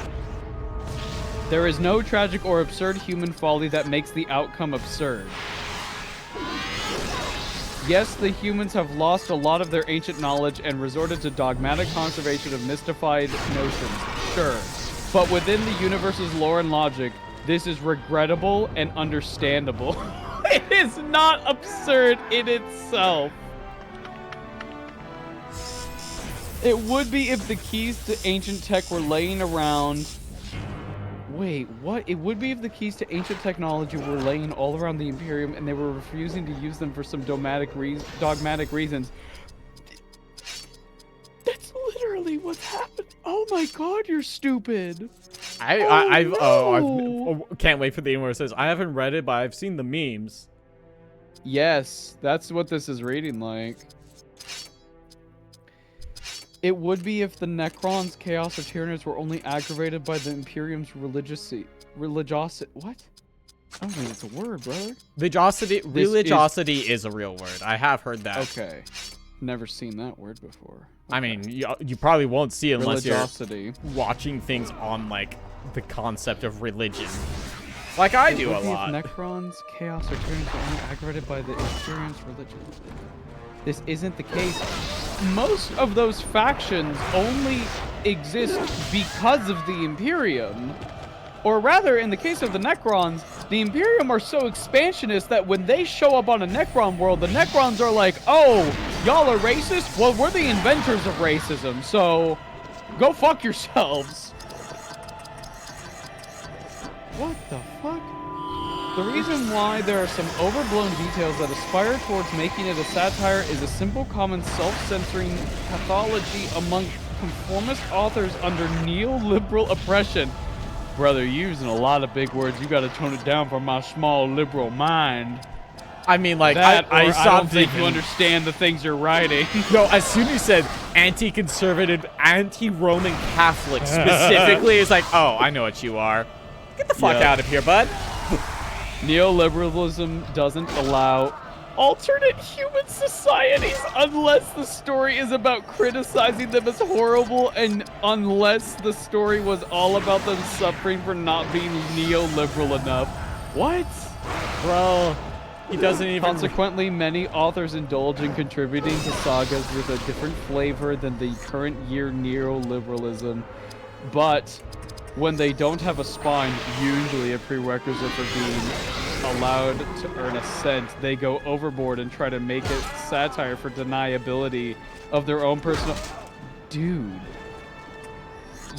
There is no tragic or absurd human folly that makes the outcome absurd. Yes, the humans have lost a lot of their ancient knowledge and resorted to dogmatic conservation of mystified notions. Sure. But within the universe's lore and logic, this is regrettable and understandable. It is not absurd in itself. It would be if the keys to ancient tech were laying around... Wait, what? It would be if the keys to ancient technology were laying all around the Imperium and they were refusing to use them for some dogmatic reasons. That's literally what's happened. Oh my god, you're stupid. I can't wait for the email where it says, I haven't read it, but I've seen the memes. Yes, that's what this is reading like. It would be if the Necrons, Chaos, or Tyranids were only aggravated by the Imperium's religiosity. What? I don't think it's a word, brother. Religiosity is a real word. I have heard that. Okay. Never seen that word before. Okay. I mean, you probably won't see it unless Religiosity. you're watching things on, like, the concept of religion. Like I do a lot. If Necrons, Chaos, or Tyranids were only aggravated by the Imperium's religion. This isn't the case. Most of those factions only exist because of the Imperium. Or rather, in the case of the Necrons, the Imperium are so expansionist that when they show up on a Necron world, the Necrons are like, oh, y'all are racist? Well, we're the inventors of racism, so go fuck yourselves. What the fuck? The reason why there are some overblown details that aspire towards making it a satire is a simple common self-censoring pathology among conformist authors under neoliberal oppression. Brother, you're using a lot of big words. You gotta tone it down for my small liberal mind. I mean, like, I don't think you understand the things you're writing. No, as soon as you said anti-conservative, anti-Roman Catholic specifically, it's like, oh, I know what you are. Get the fuck out of here, bud. Neoliberalism doesn't allow alternate human societies unless the story is about criticizing them as horrible and unless the story was all about them suffering for not being neoliberal enough. What? Bro, he doesn't even... Consequently, many authors indulge in contributing to sagas with a different flavor than the current year neoliberalism, but when they don't have a spine, usually a prerequisite for being allowed to earn a cent, they go overboard and try to make it satire for deniability of their own personal... Dude.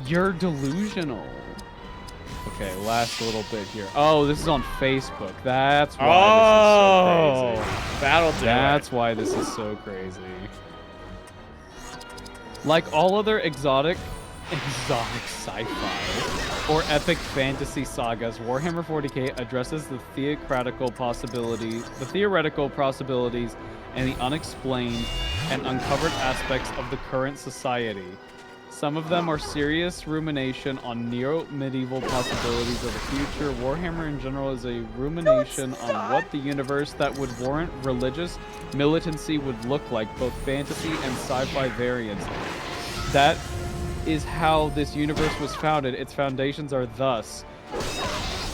You're delusional. Okay, last little bit here. Oh, this is on Facebook. That's why this is so crazy. That'll do That's why this is so crazy. Like all other exotic sci-fi or epic fantasy sagas, Warhammer 40k addresses the theoretical possibilities and the unexplained and uncovered aspects of the current society. Some of them are serious rumination on neo-medieval possibilities of the future. Warhammer in general is a rumination on what the universe that would warrant religious militancy would look like, both fantasy and sci-fi variants. That is how this universe was founded. Its foundations are thus.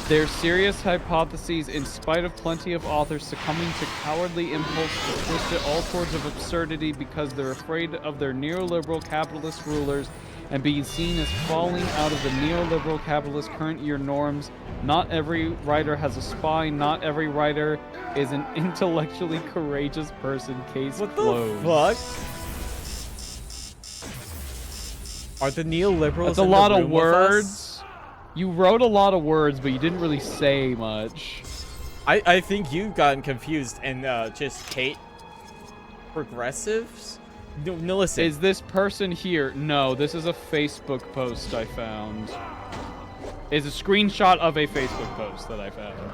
Their serious hypotheses, in spite of plenty of authors succumbing to cowardly impulse to twist it all towards of absurdity because they're afraid of their neoliberal capitalist rulers and being seen as falling out of the neoliberal capitalist current year norms. Not every writer has a spine. Not every writer is an intellectually courageous person. Case closed. What the fuck? Are the neoliberals That's a in lot the of room with words. us? You wrote a lot of words, but you didn't really say much. I think you've gotten confused and just hate progressives? No, listen. Is this person here? No, this is a Facebook post I found. Is a screenshot of a Facebook post that I found.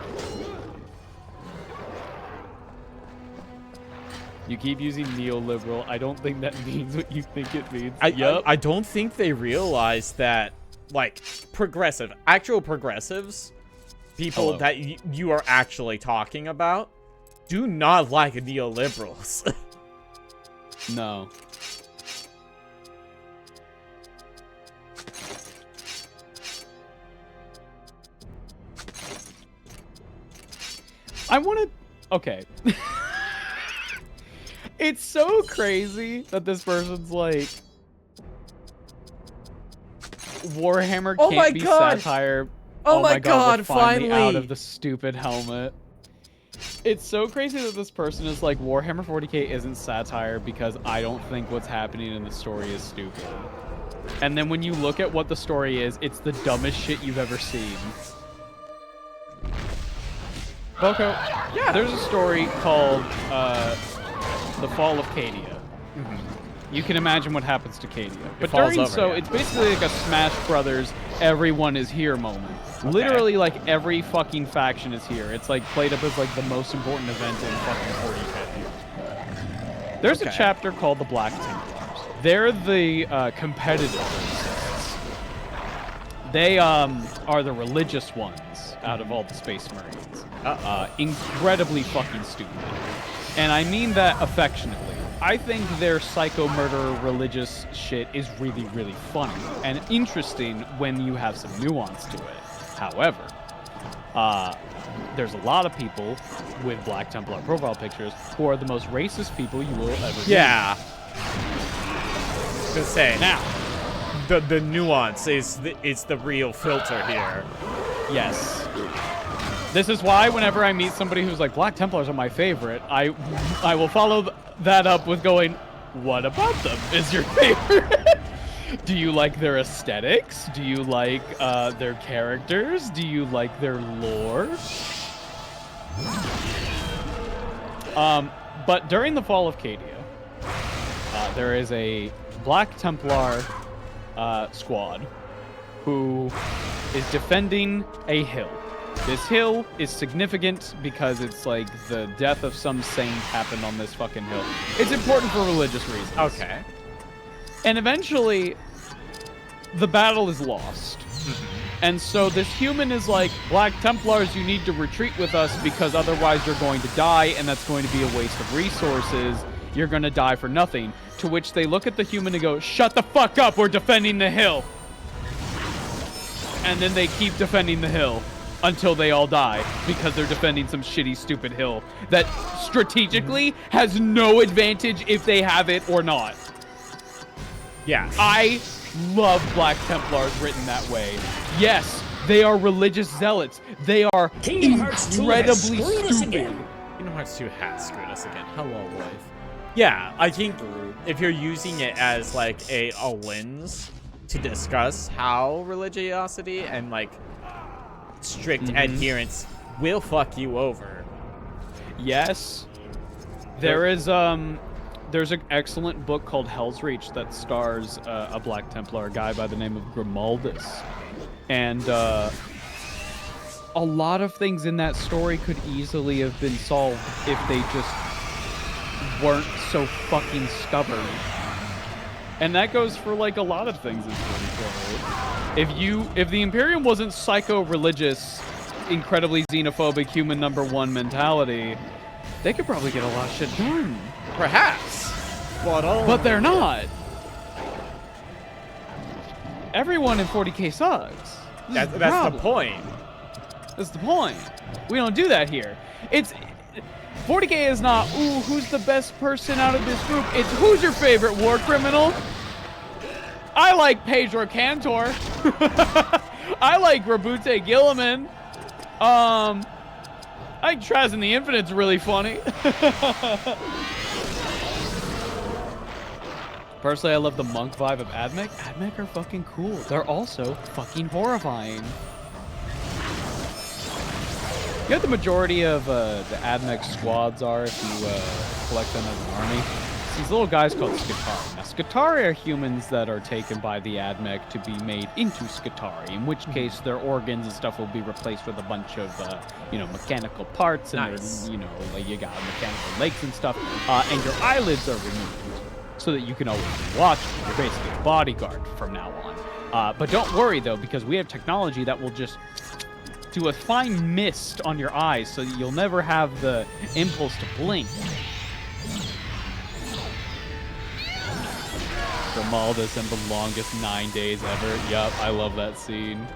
You keep using neoliberal. I don't think that means what you think it means. I don't think they realize that, like, actual progressives, people that you are actually talking about, do not like neoliberals. No. I want to... Okay. It's so crazy that this person's like... Warhammer can't be satire. Oh my god, we're finally finally! out of the stupid helmet. It's so crazy that this person is like, Warhammer 40k isn't satire because I don't think what's happening in the story is stupid. And then when you look at what the story is, it's the dumbest shit you've ever seen. Boco, yeah, there's a story called The Fall of Cadia. You can imagine what happens to Cadia. But during it's basically like a Smash Brothers everyone is here moment. Okay. Literally, like, every fucking faction is here. It's like played up as like the most important event in fucking 40k. There's a chapter called the Black Templars. They're the competitors. They are the religious ones out of all the Space Marines. Incredibly fucking stupid. And I mean that affectionately. I think their psycho-murder religious shit is really, really funny and interesting when you have some nuance to it. However, there's a lot of people with Black Templar profile pictures who are the most racist people you will ever meet. Yeah. I was gonna say, now, the nuance is the real filter here. Yes. This is why whenever I meet somebody who's like, Black Templars are my favorite, I will follow that up with going, what about them is your favorite? Do you like their aesthetics? Do you like their characters? Do you like their lore? But during the Fall of Cadia, there is a Black Templar squad who is defending a hill. This hill is significant because it's like the death of some saint happened on this fucking hill. It's important for religious reasons. Okay. And eventually, the battle is lost. And so this human is like, Black Templars, you need to retreat with us because otherwise you're going to die and that's going to be a waste of resources. You're going to die for nothing. To which they look at the human and go, shut the fuck up, we're defending the hill. And then they keep defending the hill until they all die because they're defending some shitty, stupid hill that strategically has no advantage if they have it or not. Yeah. I love Black Templars written that way. Yes, they are religious zealots. They are incredibly stupid. Kingdom Hearts 2 has screwed us again. Hello, life. Yeah, I think if you're using it as like a lens to discuss how religiosity and like strict adherence will fuck you over. Yes. There is there's an excellent book called Hell's Reach that stars a Black Templar, a guy by the name of Grimaldus. And a lot of things in that story could easily have been solved if they just weren't so fucking stubborn. And that goes for like a lot of things in 40K. If the Imperium wasn't psycho-religious, incredibly xenophobic, human number one mentality, they could probably get a lot of shit done. Perhaps. But they're not. Everyone in 40K sucks. That's the point. That's the point. We don't do that here. 40K is not, ooh, who's the best person out of this group? It's who's your favorite war criminal? I like Pedro Cantor. I like Rabute Gilliman. I think Traz and the Infinite's really funny. Personally, I love the monk vibe of Admech. Admech are fucking cool. They're also fucking horrifying. You know what the majority of the Admech squads are if you collect them as an army? It's these little guys called Skitari. Now, Skitari are humans that are taken by the Admech to be made into Skitari, in which case their organs and stuff will be replaced with a bunch of, mechanical parts. And nice. like you got mechanical legs and stuff. And your eyelids are removed so that you can always be watched. You're basically a bodyguard from now on. But don't worry, though, because we have technology that will just do a fine mist on your eyes so that you'll never have the impulse to blink. Grimaldus and the longest 9 days ever. Yup, I love that scene.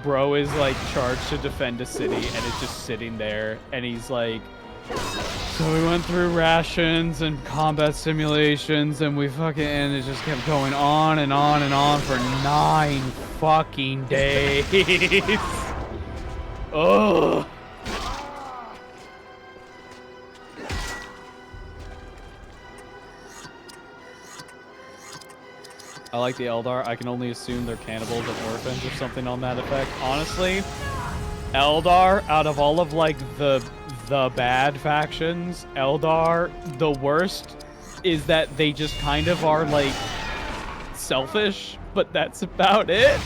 Bro is like charged to defend a city and it's just sitting there and he's like, so we went through rations and combat simulations and and it just kept going on and on and on for 9 fucking days. Ugh. I like the Eldar. I can only assume they're cannibals and orphans or something on that effect. Honestly, Eldar, out of all of like the bad factions, Eldar, the worst is that they just kind of are like selfish, but that's about it.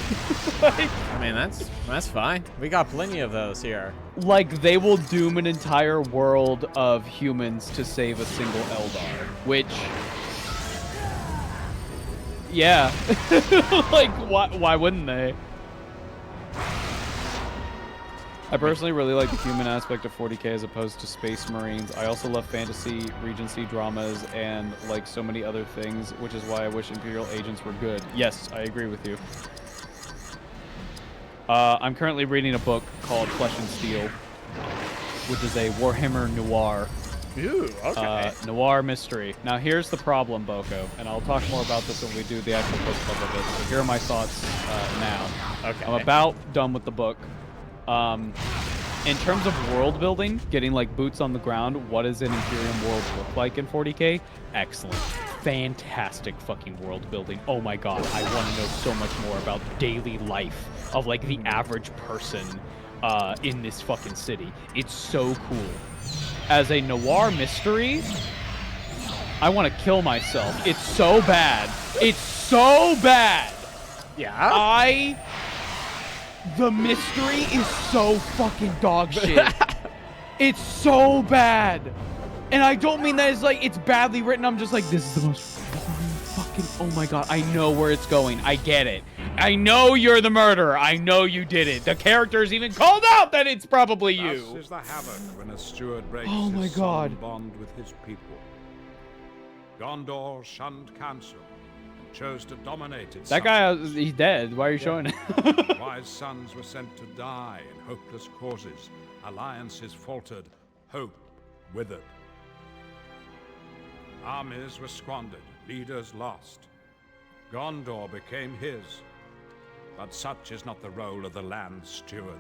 Like, I mean, that's fine. We got plenty of those here. like they will doom an entire world of humans to save a single Eldar, which, yeah, like why wouldn't they? I personally really like the human aspect of 40k as opposed to Space Marines. I also love fantasy, Regency dramas, and like so many other things, which is why I wish Imperial agents were good. Yes, I agree with you. I'm currently reading a book called Flesh and Steel, which is a Warhammer noir. Ooh, okay. Noir mystery. Now here's the problem, Boco, and I'll talk more about this when we do the actual book club of it. So here are my thoughts now. Okay. I'm about done with the book. In terms of world building, getting like boots on the ground, what does an Imperium world look like in 40k? Excellent. Fantastic fucking world building. Oh my god, I want to know so much more about daily life of like the average person in this fucking city. It's so cool. As a noir mystery, I want to kill myself. It's so bad. It's so bad. Yeah? The mystery is so fucking dog shit. It's so bad. And I don't mean that as like it's badly written. I'm just like, this is the most fucking, oh my god, I know where it's going. I get it. I know you're the murderer. I know you did it. The character's even called out that it's probably you. Thus is the havoc when a steward breaks Oh my his God. solemn bond with his people. Gondor shunned counsel and chose to dominate its That guy, he's dead. Why are you showing it? Wise sons were sent to die in hopeless causes. Alliances faltered. Hope withered. Armies were squandered. Leaders lost. Gondor became his. But such is not the role of the land's steward.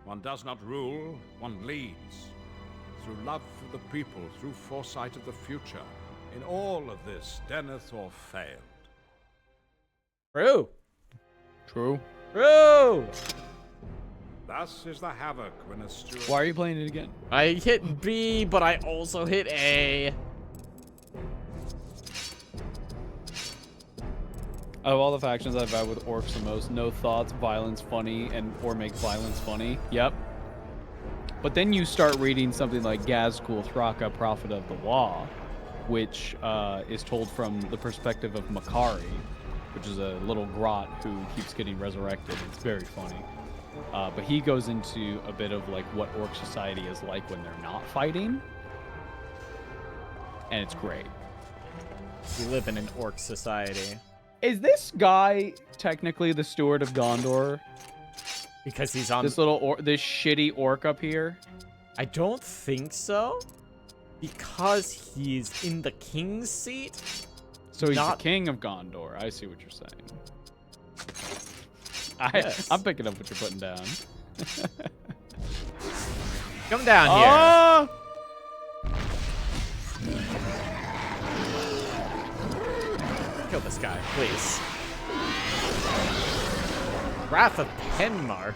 One does not rule, one leads. Through love for the people, through foresight of the future. In all of this, Denethor failed. True. True. True. Thus is the havoc when a steward... Why are you playing it again? I hit B, but I also hit A. Out of all the factions I've had with orcs the most, no thoughts, violence funny, or make violence funny. Yep. But then you start reading something like Gazkul Thraka, Prophet of the Law, which is told from the perspective of Makari, which is a little grot who keeps getting resurrected. It's very funny. But he goes into a bit of like what orc society is like when they're not fighting. And it's great. We live in an orc society. Is this guy technically the steward of Gondor? Because he's on This little this shitty orc up here? I don't think so. because he's in the king's seat. So he's the king of Gondor. I see what you're saying. Yes. I'm picking up what you're putting down. Come down here. Kill this guy, please. Wrath of Penmark.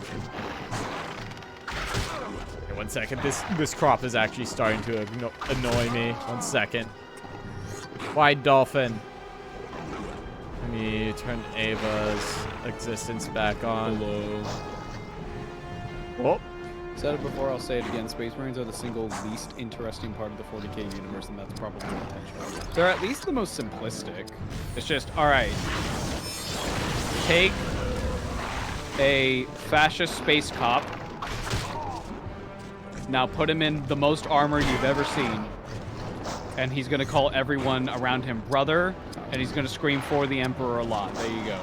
Okay, 1 second. This crop is actually starting to annoy me. 1 second. White dolphin. Let me turn Ava's existence back on. Hello. Oh. Said it before, I'll say it again. Space Marines are the single least interesting part of the 40k universe, and that's probably intentional. They're at least the most simplistic. It's just, all right, take a fascist space cop, now put him in the most armor you've ever seen, and he's going to call everyone around him brother, and he's going to scream for the Emperor a lot. There you go.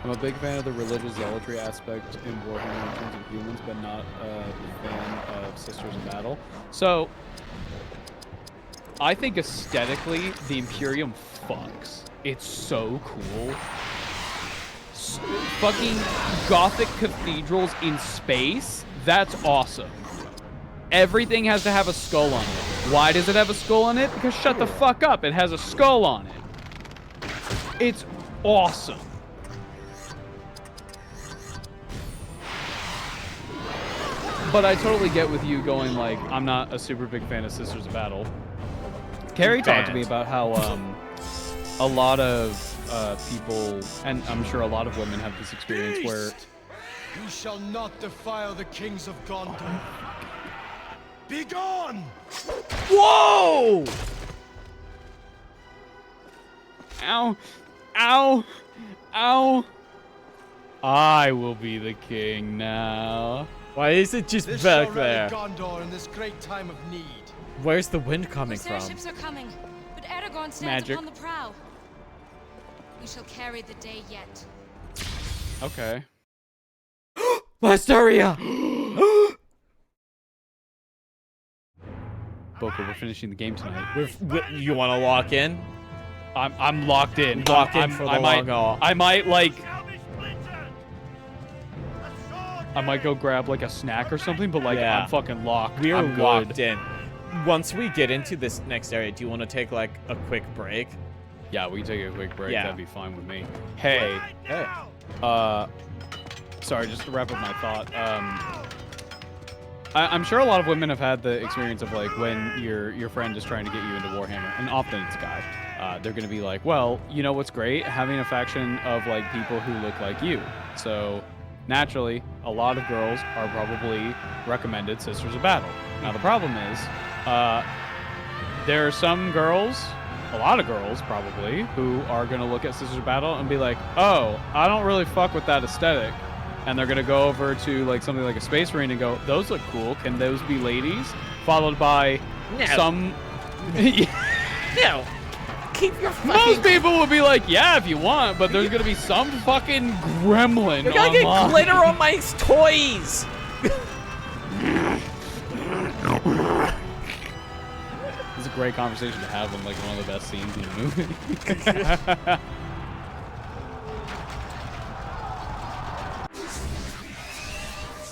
I'm a big fan of the religious zealotry aspect in Warhammer in terms of humans, but not a fan of Sisters of Battle. So, I think aesthetically, the Imperium fucks. It's so cool. Fucking Gothic cathedrals in space? That's awesome. Everything has to have a skull on it. Why does it have a skull on it? Because shut the fuck up, it has a skull on it. It's awesome. But I totally get with you going like, I'm not a super big fan of Sisters of Battle. Carrie talked to me about how a lot of people, and I'm sure a lot of women have this experience where... You shall not defile the kings of Gondor. Be gone! Whoa! Ow! Ow! Ow! I will be the king now. Why is it just This back shall there? rally Gondor in this great time of need. Where's the wind coming Corsair from? ships are coming, but Aragorn stands Magic. upon the prow. We shall carry the day yet. Okay. Lasteria! Boco, we're finishing the game tonight. You want to lock in? I'm locked in. Lock in for the long haul. I might like... I might go grab like a snack or something, but like Yeah. I'm fucking locked. We are I'm locked good. in. Once we get into this next area, do you want to take like a quick break? Yeah, we can take a quick break. Yeah. That'd be fine with me. Hey, Hey. sorry, just to wrap up my thought. I'm sure a lot of women have had the experience of like when your friend is trying to get you into Warhammer, and often it's guys. They're gonna be like, well, you know what's great? Having a faction of like people who look like you. So naturally, a lot of girls are probably recommended Sisters of Battle. Now the problem is, there are some girls, a lot of girls probably, who are gonna look at Sisters of Battle and be like, oh, I don't really fuck with that aesthetic. And they're gonna go over to like something like a Space Marine and go, those look cool, can those be ladies? Followed by some... No. Keep your fucking... Most people will be like, yeah, if you want, but there's gonna be some fucking gremlin You gotta get online. glitter on my toys! It's a great conversation to have in like one of the best scenes in the movie.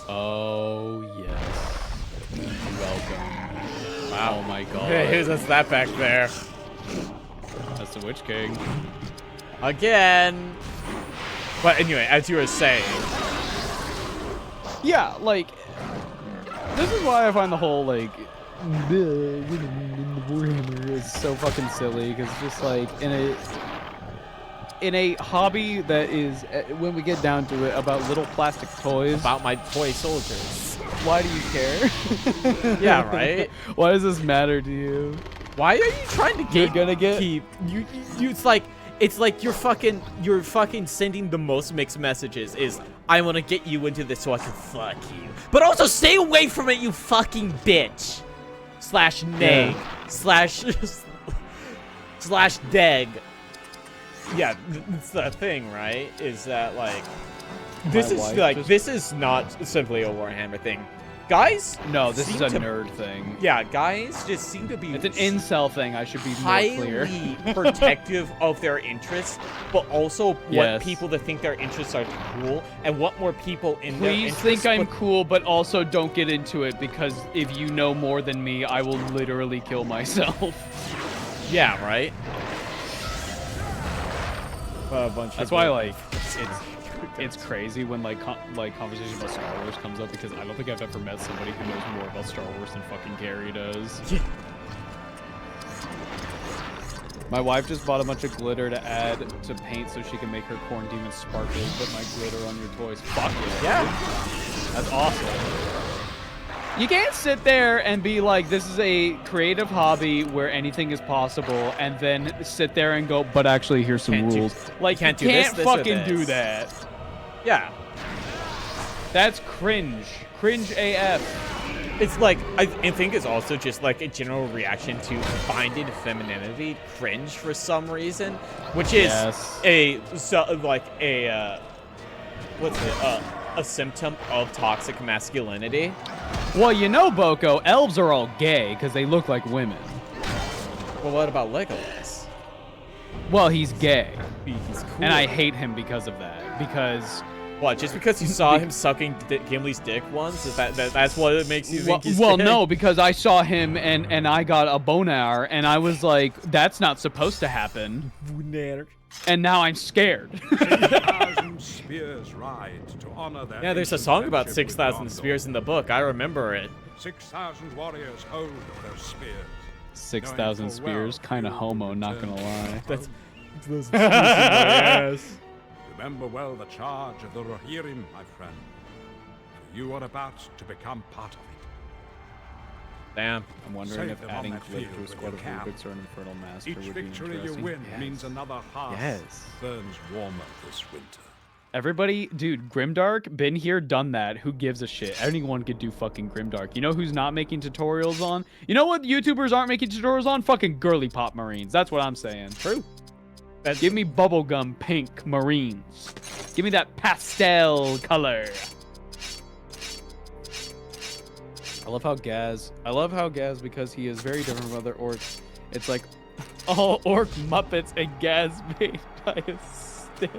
Oh, yes. Welcome. Wow. Oh my god. Hey, who's that back there? That's the Witch King. Again. But anyway, as you were saying. Yeah, like, this is why I find the whole, like, Warhammer is so fucking silly, because it's just like, in a hobby that is, when we get down to it, about little plastic toys. About my toy soldiers. Why do you care? Yeah, right? Why does this matter to you? Why are you trying to You're gonna get... keep you it's like you're fucking sending the most mixed messages is I want to get you into this so I can fuck you. But also stay away from it, you fucking bitch. Slash neg. Slash slash deg. Yeah, it's the thing, right? Is that like this is wife like just- this is not simply a Warhammer thing. Guys, No, this is seem a to- nerd thing. Yeah, guys just seem to be It's an incel thing. I should be more clear. highly protective of their interests, but also want Yes. people to think their interests are cool and want more people in their Please interests. think I'm but- cool, but also don't get into it because if you know more than me, I will literally kill myself. Yeah, right. A bunch That's of why the- like it's crazy when like conversation about Star Wars comes up because I don't think I've ever met somebody who knows more about Star Wars than fucking Gary does. Yeah. My wife just bought a bunch of glitter to add to paint so she can make her corn demon sparkly. Put my glitter on your toys. Fuck it. Yeah. That's awesome. You can't sit there and be like, this is a creative hobby where anything is possible, and then sit there and go, but actually, here's some Can't do- rules. Like, can't you do this, can't this, or fucking do this. that. Yeah. That's cringe. Cringe AF. It's like, I think it's also just like a general reaction to finding femininity cringe for some reason, which is Yes. a symptom of toxic masculinity. Well, you know, Boco, elves are all gay because they look like women. Well, what about Legolas? Well, he's gay. He's cool. And I hate him because of that. Because What, just because you saw him sucking Gimli's dick once? Is that's what it makes you think he's well, gay? no, because I saw him and I got a boner and I was like, that's not supposed to happen. And now I'm scared. 6,000 spears ride to honor their Yeah, there's a ancient song about friendship with 6,000 Gondor. spears in the book. I remember it. 6,000 warriors hold those spears. 6,000 spears, kind of homo, not gonna lie. That's those yes. Remember well the charge of the Rohirrim, my friend. For you are about to become part of it. Damn. I'm wondering Save if them on adding that glitter field to a with squad your of cap. Rubiks or an Infernal Master Each would be victory you interesting. win Yes. means another hearth Yes. burns warmer this winter. Everybody, dude, Grimdark, been here, done that. Who gives a shit? Anyone could do fucking Grimdark. You know who's not making tutorials on? You know what YouTubers aren't making tutorials on? Fucking girly pop marines. That's what I'm saying. True. Give me bubblegum pink marines. Give me that pastel color. I love how Gaz, because he is very different from other orcs. It's like all orc Muppets and Gaz made by a Stan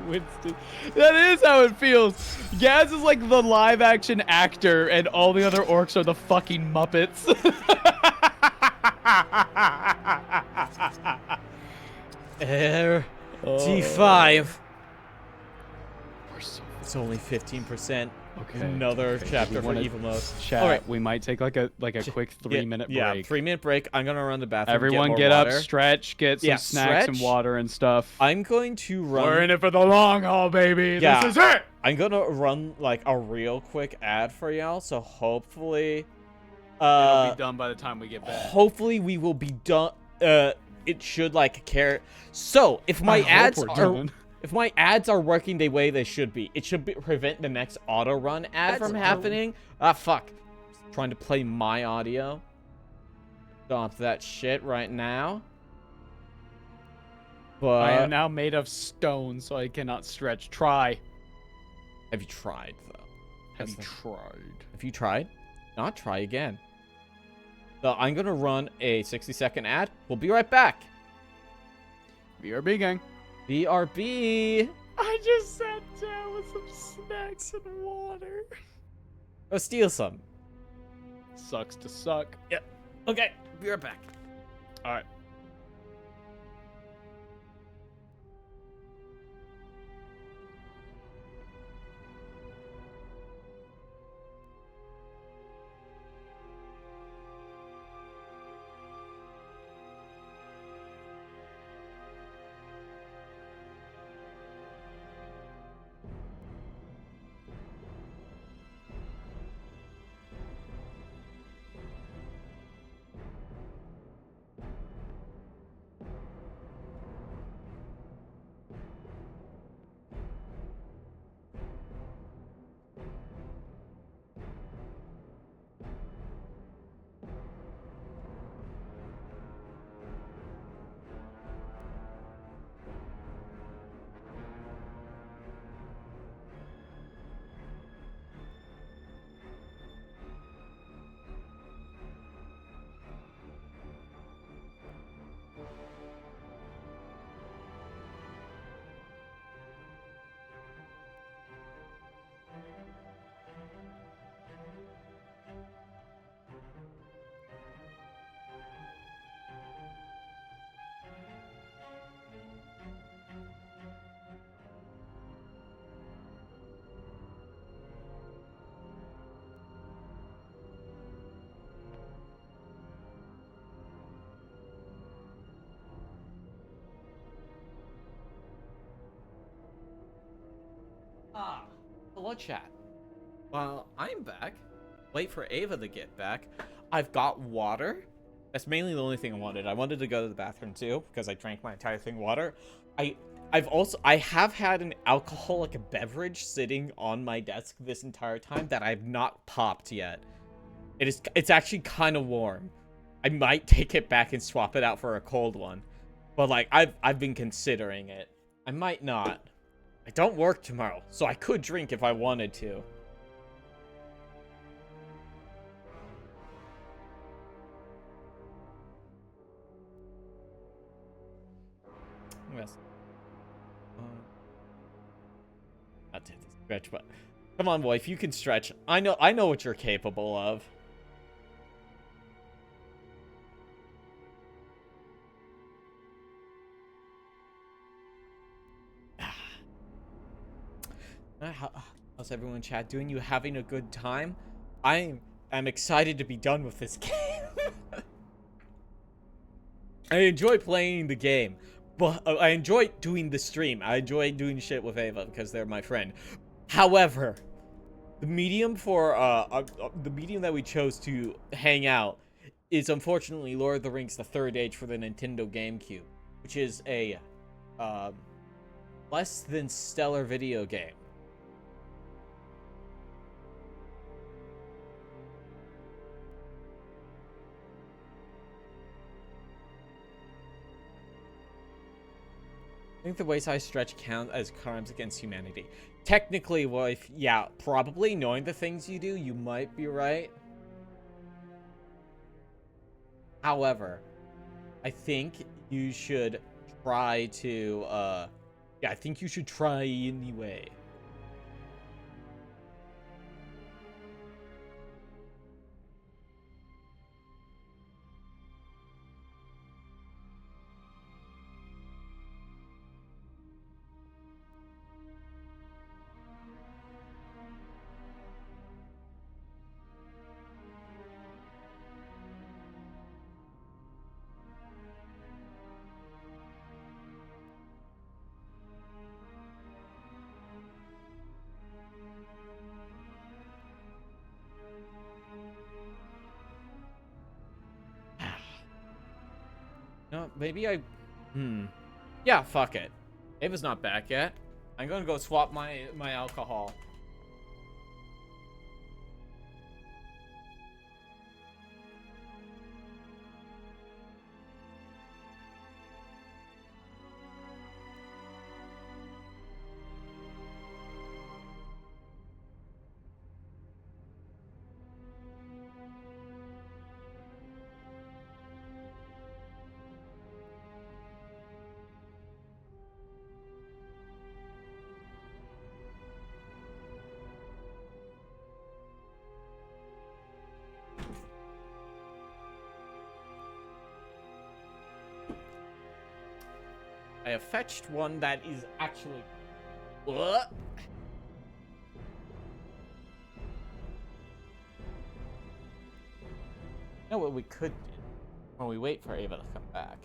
Winston. That is how it feels. Gaz is like the live action actor and all the other orcs are the fucking Muppets. T5. We're so It's only 15%. Okay. Another Okay, chapter we for wanna evil mode. chat. All right. We might take like a quick 3-minute break. Yeah, 3-minute break. I'm gonna run the bathroom. Everyone get get more up, water. stretch, get some Yeah, snacks and stretch. water and stuff. I'm going to run. We're in it for the long haul, baby. Yeah. This is it. I'm gonna run like a real quick ad for y'all, so hopefully, It'll be done by the time we get back. hopefully we will be done. It should like care. So if my I hope ads we're are, done. if my ads are working the way they should be, it should prevent the next auto run ad from happening. Ah, fuck. Trying to play my audio. Stop that shit right now. But I am now made of stone, so I cannot stretch. Try. have you tried though? Have you That's tried? Have you tried? Not try again. So I'm gonna run a 60-second ad. We'll be right back. BRB gang. BRB. I just sat down with some snacks and water. Go steal some. Sucks to suck. Yep. Okay. Be right back. All right. Hello, chat. Well, I'm back. Wait for Ava to get back. I've got water. That's mainly the only thing I wanted. I wanted to go to the bathroom too because I drank my entire thing water. I have had an alcoholic beverage sitting on my desk this entire time that I've not popped yet. It's actually kind of warm. I might take it back and swap it out for a cold one. But like I've been considering it. I might not. I don't work tomorrow, so I could drink if I wanted to. Yes. Not to stretch, but come on, boy, if you can stretch, I know what you're capable of. How's everyone in chat doing? You having a good time? I am excited to be done with this game. I enjoy playing the game, but I enjoy doing the stream. I enjoy doing shit with Ava because they're my friend. However, the medium for the medium that we chose to hang out is unfortunately Lord of the Rings: The Third Age for the Nintendo GameCube, which is a less than stellar video game. I think the ways I stretch count as crimes against humanity. Technically, well, yeah, probably knowing the things you do, you might be right. However, I think you should try to, yeah, I think you should try anyway. No, maybe yeah, fuck it. Ava's not back yet. I'm gonna go swap my alcohol. I have fetched one that is actually... What? You know what we could do when we wait for Ava to come back?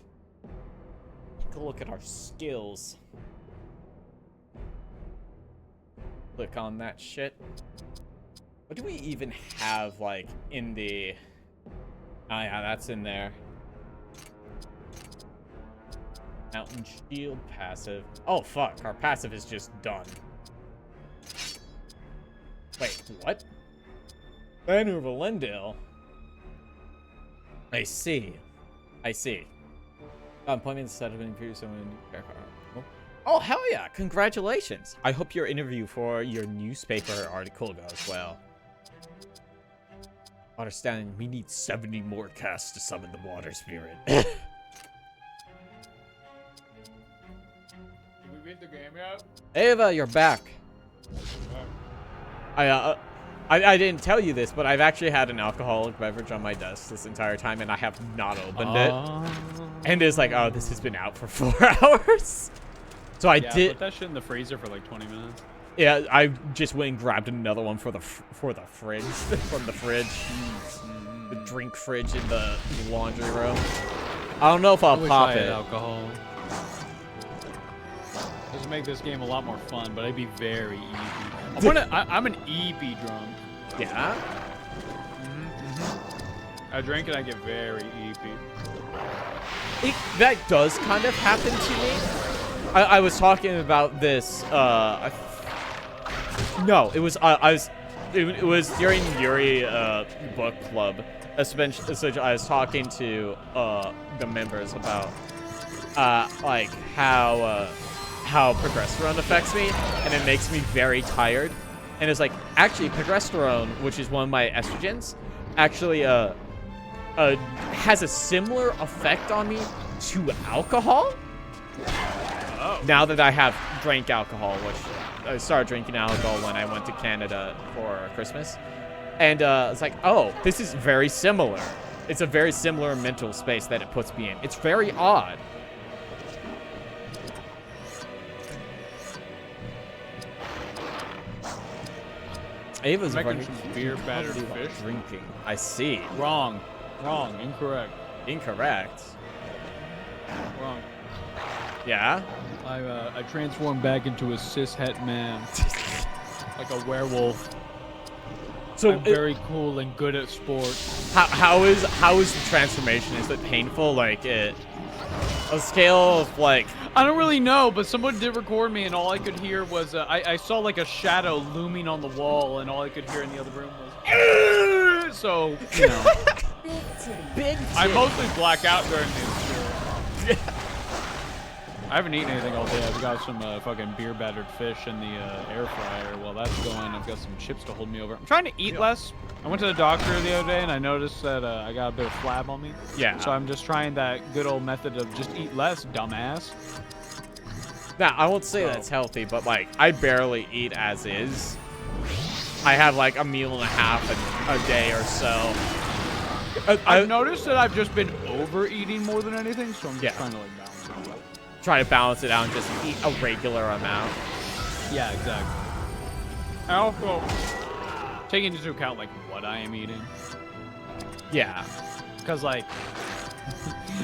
Take a look at our skills. Click on that shit. What do we even have, like, in the... Oh yeah, that's in there. Mountain shield passive. Oh fuck, our passive is just done. Wait, what? Banner of Elendil. I see. I see. Appointment set up in someone. Oh hell yeah! Congratulations. I hope your interview for your newspaper article goes well. Understanding, we need 70 more casts to summon the water spirit. Beat the game yet? Ava, you're back. I didn't tell you this, but I've actually had an alcoholic beverage on my desk this entire time, and I have not opened it. And it's like, oh, this has been out for 4 hours. So I did. Put that shit in the freezer for like 20 minutes. Yeah, I just went and grabbed another one for the fridge, from the fridge, the drink fridge in the laundry room. I don't know if I'll pop it. Alcohol. This would make this game a lot more fun, but I'd be very EP. I'm an EP drunk. Yeah? I drink and I get very EP. That does kind of happen to me. I was talking about this. No, it was it was during Yuri book club. Essentially, I was talking to the members about like how progesterone affects me, and it makes me very tired. And it's like, actually, progesterone, which is one of my estrogens, actually has a similar effect on me to alcohol. Oh. Now that I have drank alcohol, which I started drinking alcohol when I went to Canada for Christmas. And it's like, oh, this is very similar. It's a very similar mental space that it puts me in. It's very odd. Ava's making some beer-battered fish. Drinking. I see. Wrong. Incorrect. Incorrect. Wrong. Yeah? I transformed back into a cis-het man. Like a werewolf. So I'm very cool and good at sports. How is the transformation? Is it painful? Like a scale of like... I don't really know, but someone did record me, and all I could hear was I saw like a shadow looming on the wall, and all I could hear in the other room was so, you know. Big I mostly black out during these. I haven't eaten anything all day. I've got some fucking beer-battered fish in the air fryer. While that's going, I've got some chips to hold me over. I'm trying to eat less. I went to the doctor the other day, and I noticed that I got a bit of flab on me. Yeah. So I'm just trying that good old method of just eat less, dumbass. Now, I won't say that's healthy, but like, I barely eat as is. I have like a meal and a half a day or so. I've noticed that I've just been overeating more than anything, so I'm just trying to like balance it out. Try to balance it out and just eat a regular amount. Yeah, exactly. I also taking into account like what I am eating. Yeah. Because like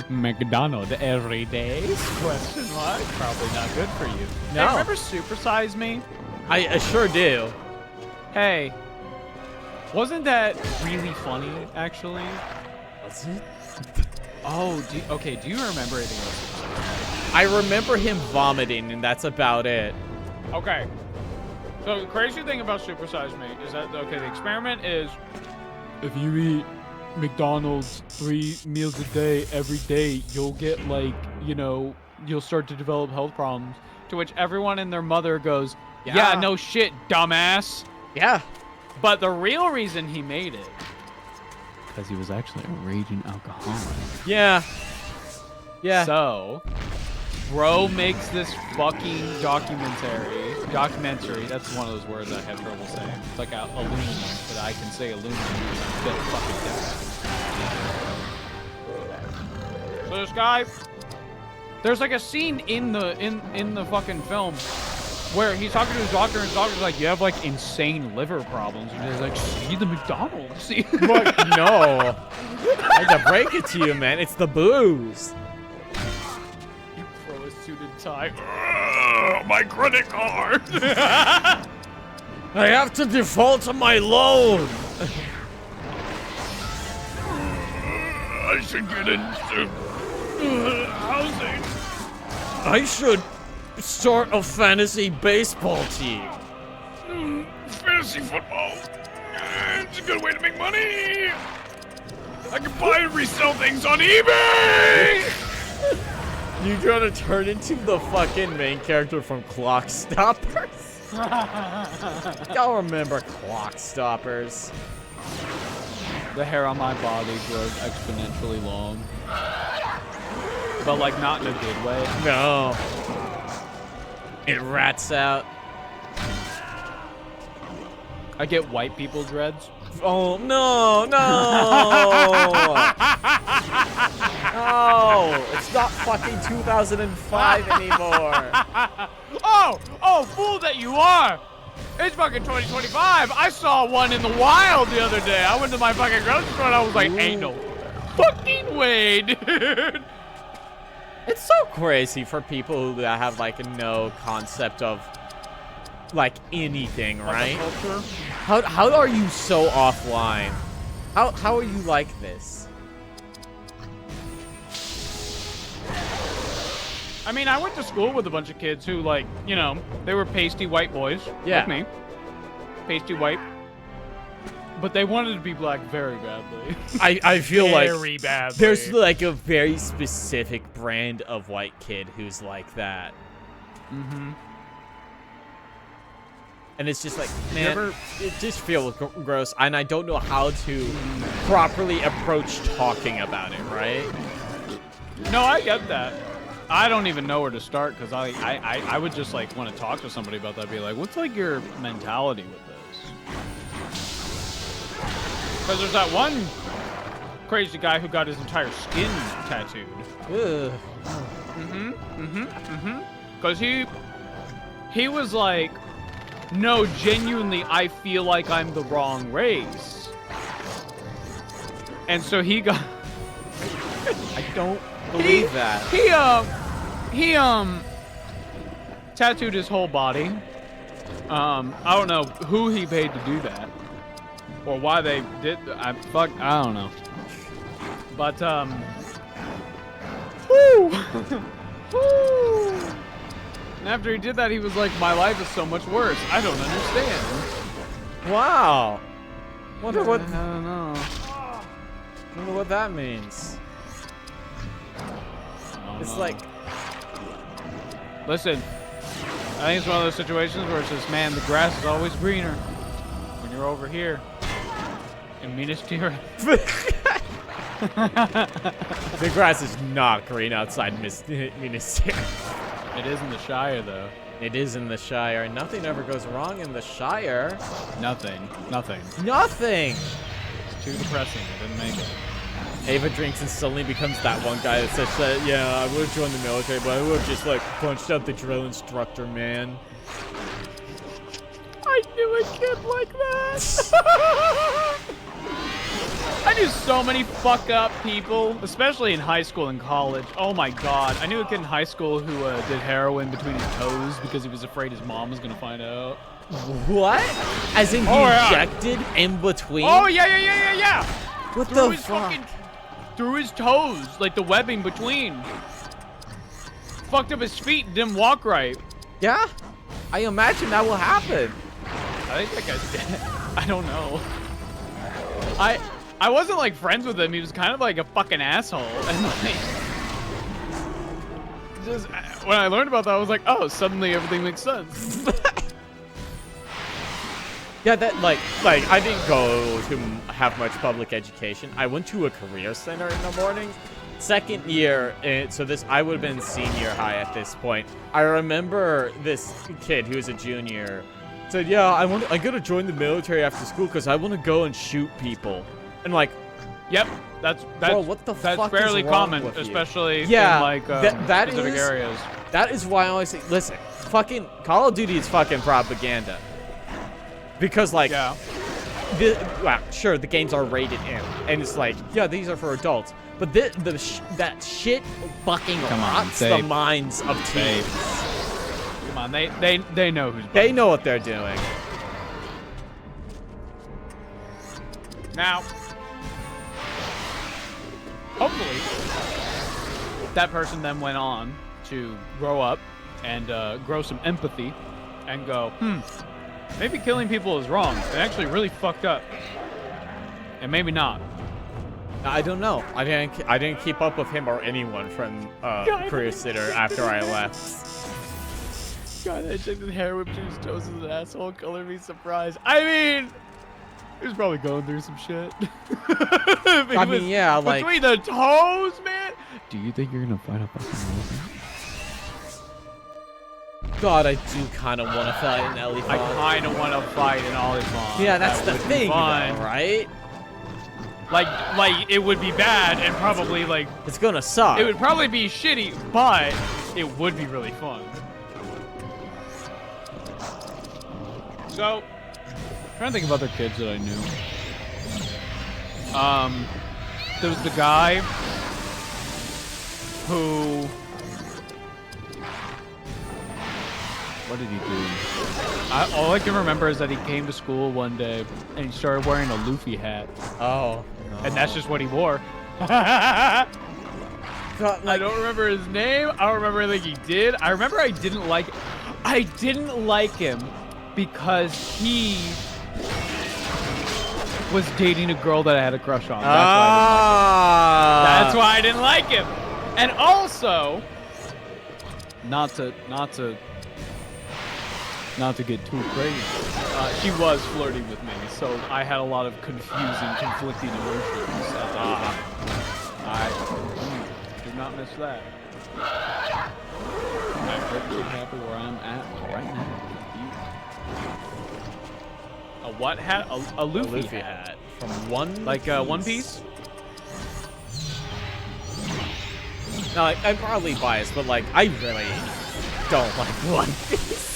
McDonald's every day? Question mark. Probably not good for you. No. Hey, remember Super Size Me? I sure do. Hey, wasn't that really funny, actually? Was it? Oh, do you remember anything else? I remember him vomiting, and that's about it. Okay. So the crazy thing about Super Size Me is that, okay, the experiment is if you eat McDonald's 3 meals a day every day, you'll get like, you know, you'll start to develop health problems. To which everyone and their mother goes, yeah, no shit, dumbass. Yeah. But the real reason he made it, because he was actually a raging alcoholic. Yeah. Yeah. So, bro makes this fucking documentary, that's one of those words I have trouble saying. It's like aluminum, but I can say aluminum because I'm dead fucking dead. So this guy, there's like a scene in the fucking film where he's talking to his doctor, and his doctor's like, you have like insane liver problems. And he's like, just eat the McDonald's. But no. I hate to break it to you, man. It's the booze. You throw a suited tie. My credit card. I have to default on my loan. I should get into housing. I should start a fantasy baseball team. Fantasy football. It's a good way to make money. I can buy and resell things on eBay. You gonna turn into the fucking main character from Clock Stoppers? Y'all remember Clock Stoppers? The hair on my body grows exponentially long. But like not in a good way. No. It rats out. I get white people dreads. Oh, no, no. No, it's not fucking 2005 anymore. Oh, fool that you are. It's fucking 2025. I saw one in the wild the other day. I went to my fucking grocery store and I was like, ain't no fucking way, dude. It's so crazy for people that have like no concept of like anything, right? How are you so offline? How are you like this? I mean, I went to school with a bunch of kids who, like, you know, they were pasty white boys, like me. Pasty white. But they wanted to be black very badly. I feel very like badly. there's like a very specific brand of white kid who's like that. Mm-hmm. And it's just like, man, it just feels gross. And I don't know how to properly approach talking about it, right? No, I get that. I don't even know where to start because I would just like want to talk to somebody about that. Be like, what's like your mentality with this? Because there's that one crazy guy who got his entire skin tattooed. Ugh. Because he was like, no, genuinely, I feel like I'm the wrong race. And so he got... I don't believe that. He tattooed his whole body. I don't know who he paid to do that. Or why they did... I don't know. But, whoo! Whoo! And after he did that, he was like, my life is so much worse. I don't understand. Wow. Wonder what... I don't know. Wonder what that means. It's like... Listen, I think it's one of those situations where it's just, man, the grass is always greener when you're over here in Minas Tirith. The grass is not green outside Minas Tirith. It is in the Shire, though. It is in the Shire. Nothing ever goes wrong in the Shire. Nothing. Nothing. Nothing! It's too depressing. I didn't make it. Ava drinks and suddenly becomes that one guy that says that, yeah, I would have joined the military, but I would have just, like, punched out the drill instructor, man. I knew a kid like that. I knew so many fuck up people, especially in high school and college. Oh my god. I knew a kid in high school who did heroin between his toes because he was afraid his mom was going to find out. What? As in he injected in between? Oh, yeah. What the fuck? Through his toes, like the webbing between. Fucked up his feet and didn't walk right. Yeah? I imagine that will happen. I think that guy's dead. I don't know. I wasn't like friends with him. He was kind of like a fucking asshole. And like, just when I learned about that, I was like, oh, suddenly everything makes sense. Yeah, that like I didn't go to have much public education. I went to a career center in the morning. Second year, so I would have been senior high at this point. I remember this kid who was a junior said, "Yeah, I gotta join the military after school because I want to go and shoot people." And like, yep, that's bro, what the fuck fairly is wrong common, with you? especially yeah, in like that specific areas. That is why I always say, listen, fucking Call of Duty is fucking propaganda. Because like, yeah. Well, sure, the games are rated M, and it's like, yeah, these are for adults. But that shit fucking rots the minds of teens. Come on, they know who's. They know what they're doing. Now, hopefully, that person then went on to grow up and grow some empathy and go, maybe killing people is wrong. It actually really fucked up. And maybe not. I don't know. I didn't keep up with him or anyone from Career Center after I left. God, I injected heroin between his toes as an asshole. Color me surprised. I mean, he was probably going through some shit. I mean, yeah, like between the toes, man. Do you think you're gonna fight a fucking elephant? God, I do kind of want to fight an elephant. I kind of want to fight an elephant. Yeah, that's the thing, though, right? Like it would be bad and probably like it's gonna suck. It would probably be shitty, but it would be really fun. So, I'm trying to think of other kids that I knew. There was the guy who What did he do? All I can remember is that he came to school one day and he started wearing a Luffy hat. Oh. No. And that's just what he wore. God, like, I don't remember his name. I don't remember anything he did. I remember I didn't like him because he was dating a girl that I had a crush on. That's why I didn't like him. And also, not to get too crazy, she was flirting with me, so I had a lot of confusing, conflicting emotions at that time. I do not miss that. I'm perfectly happy where I'm at right now. A what hat? A Luffy hat. From One Like Piece? One Piece? No, I'm probably biased, but like, I really don't like One Piece.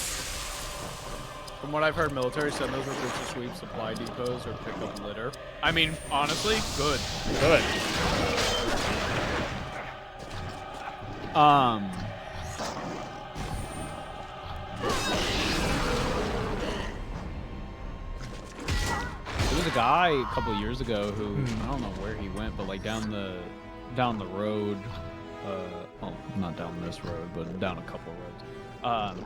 From what I've heard, military send those recruits to sweep supply depots or pick up litter. I mean, honestly, good. Good. There was a guy a couple of years ago who I don't know where he went, but like down the road, well, not down this road, but down a couple of roads.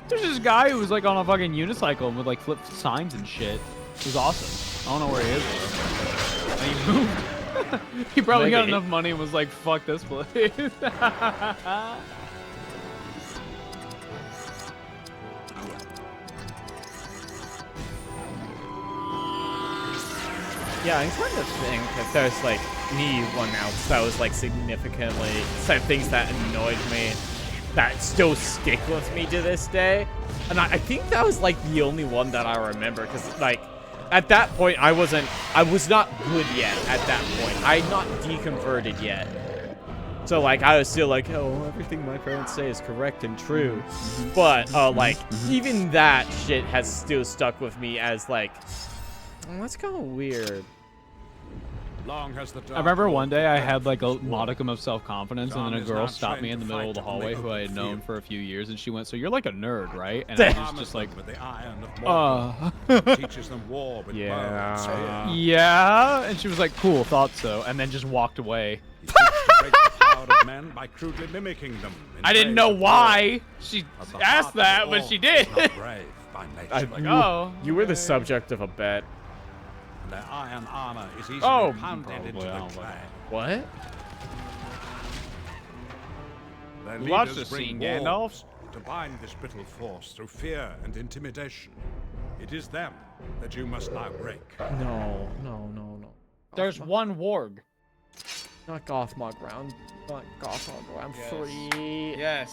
There's this guy who was like on a fucking unicycle and would like flip signs and shit. It was awesome. I don't know where he is though. And he moved. He probably got enough money and was like, fuck this place. Yeah, I'm trying to think if there's like one else that was like significantly some things that annoyed me that still stick with me to this day. And I think that was like the only one that I remember, because like at that point I was not good yet at that point. I had not deconverted yet. So like I was still like, oh, everything my parents say is correct and true. But like even that shit has still stuck with me as like, that's kind of weird. Long has the I remember one day I had like a modicum of self-confidence, and then a girl stopped me in the middle of the hallway who I had known for a few years, and she went, "So you're like a nerd, right?" And I was just like, teaches them war with yeah. And she was like, "Cool, thought so," and then just walked away. He seeks to break the power of men by crudely mimicking them. I didn't know why she asked that, but she did. You were the subject of a bet. Their iron armor is easily pounded into the clay. What? Their Watch leaders the scene, bring Gandalf. wolves to bind this brittle force through fear and intimidation. It is them that you must now break. No. There's one warg. Not Gothmog round. Not Gothmog round 3. Yes.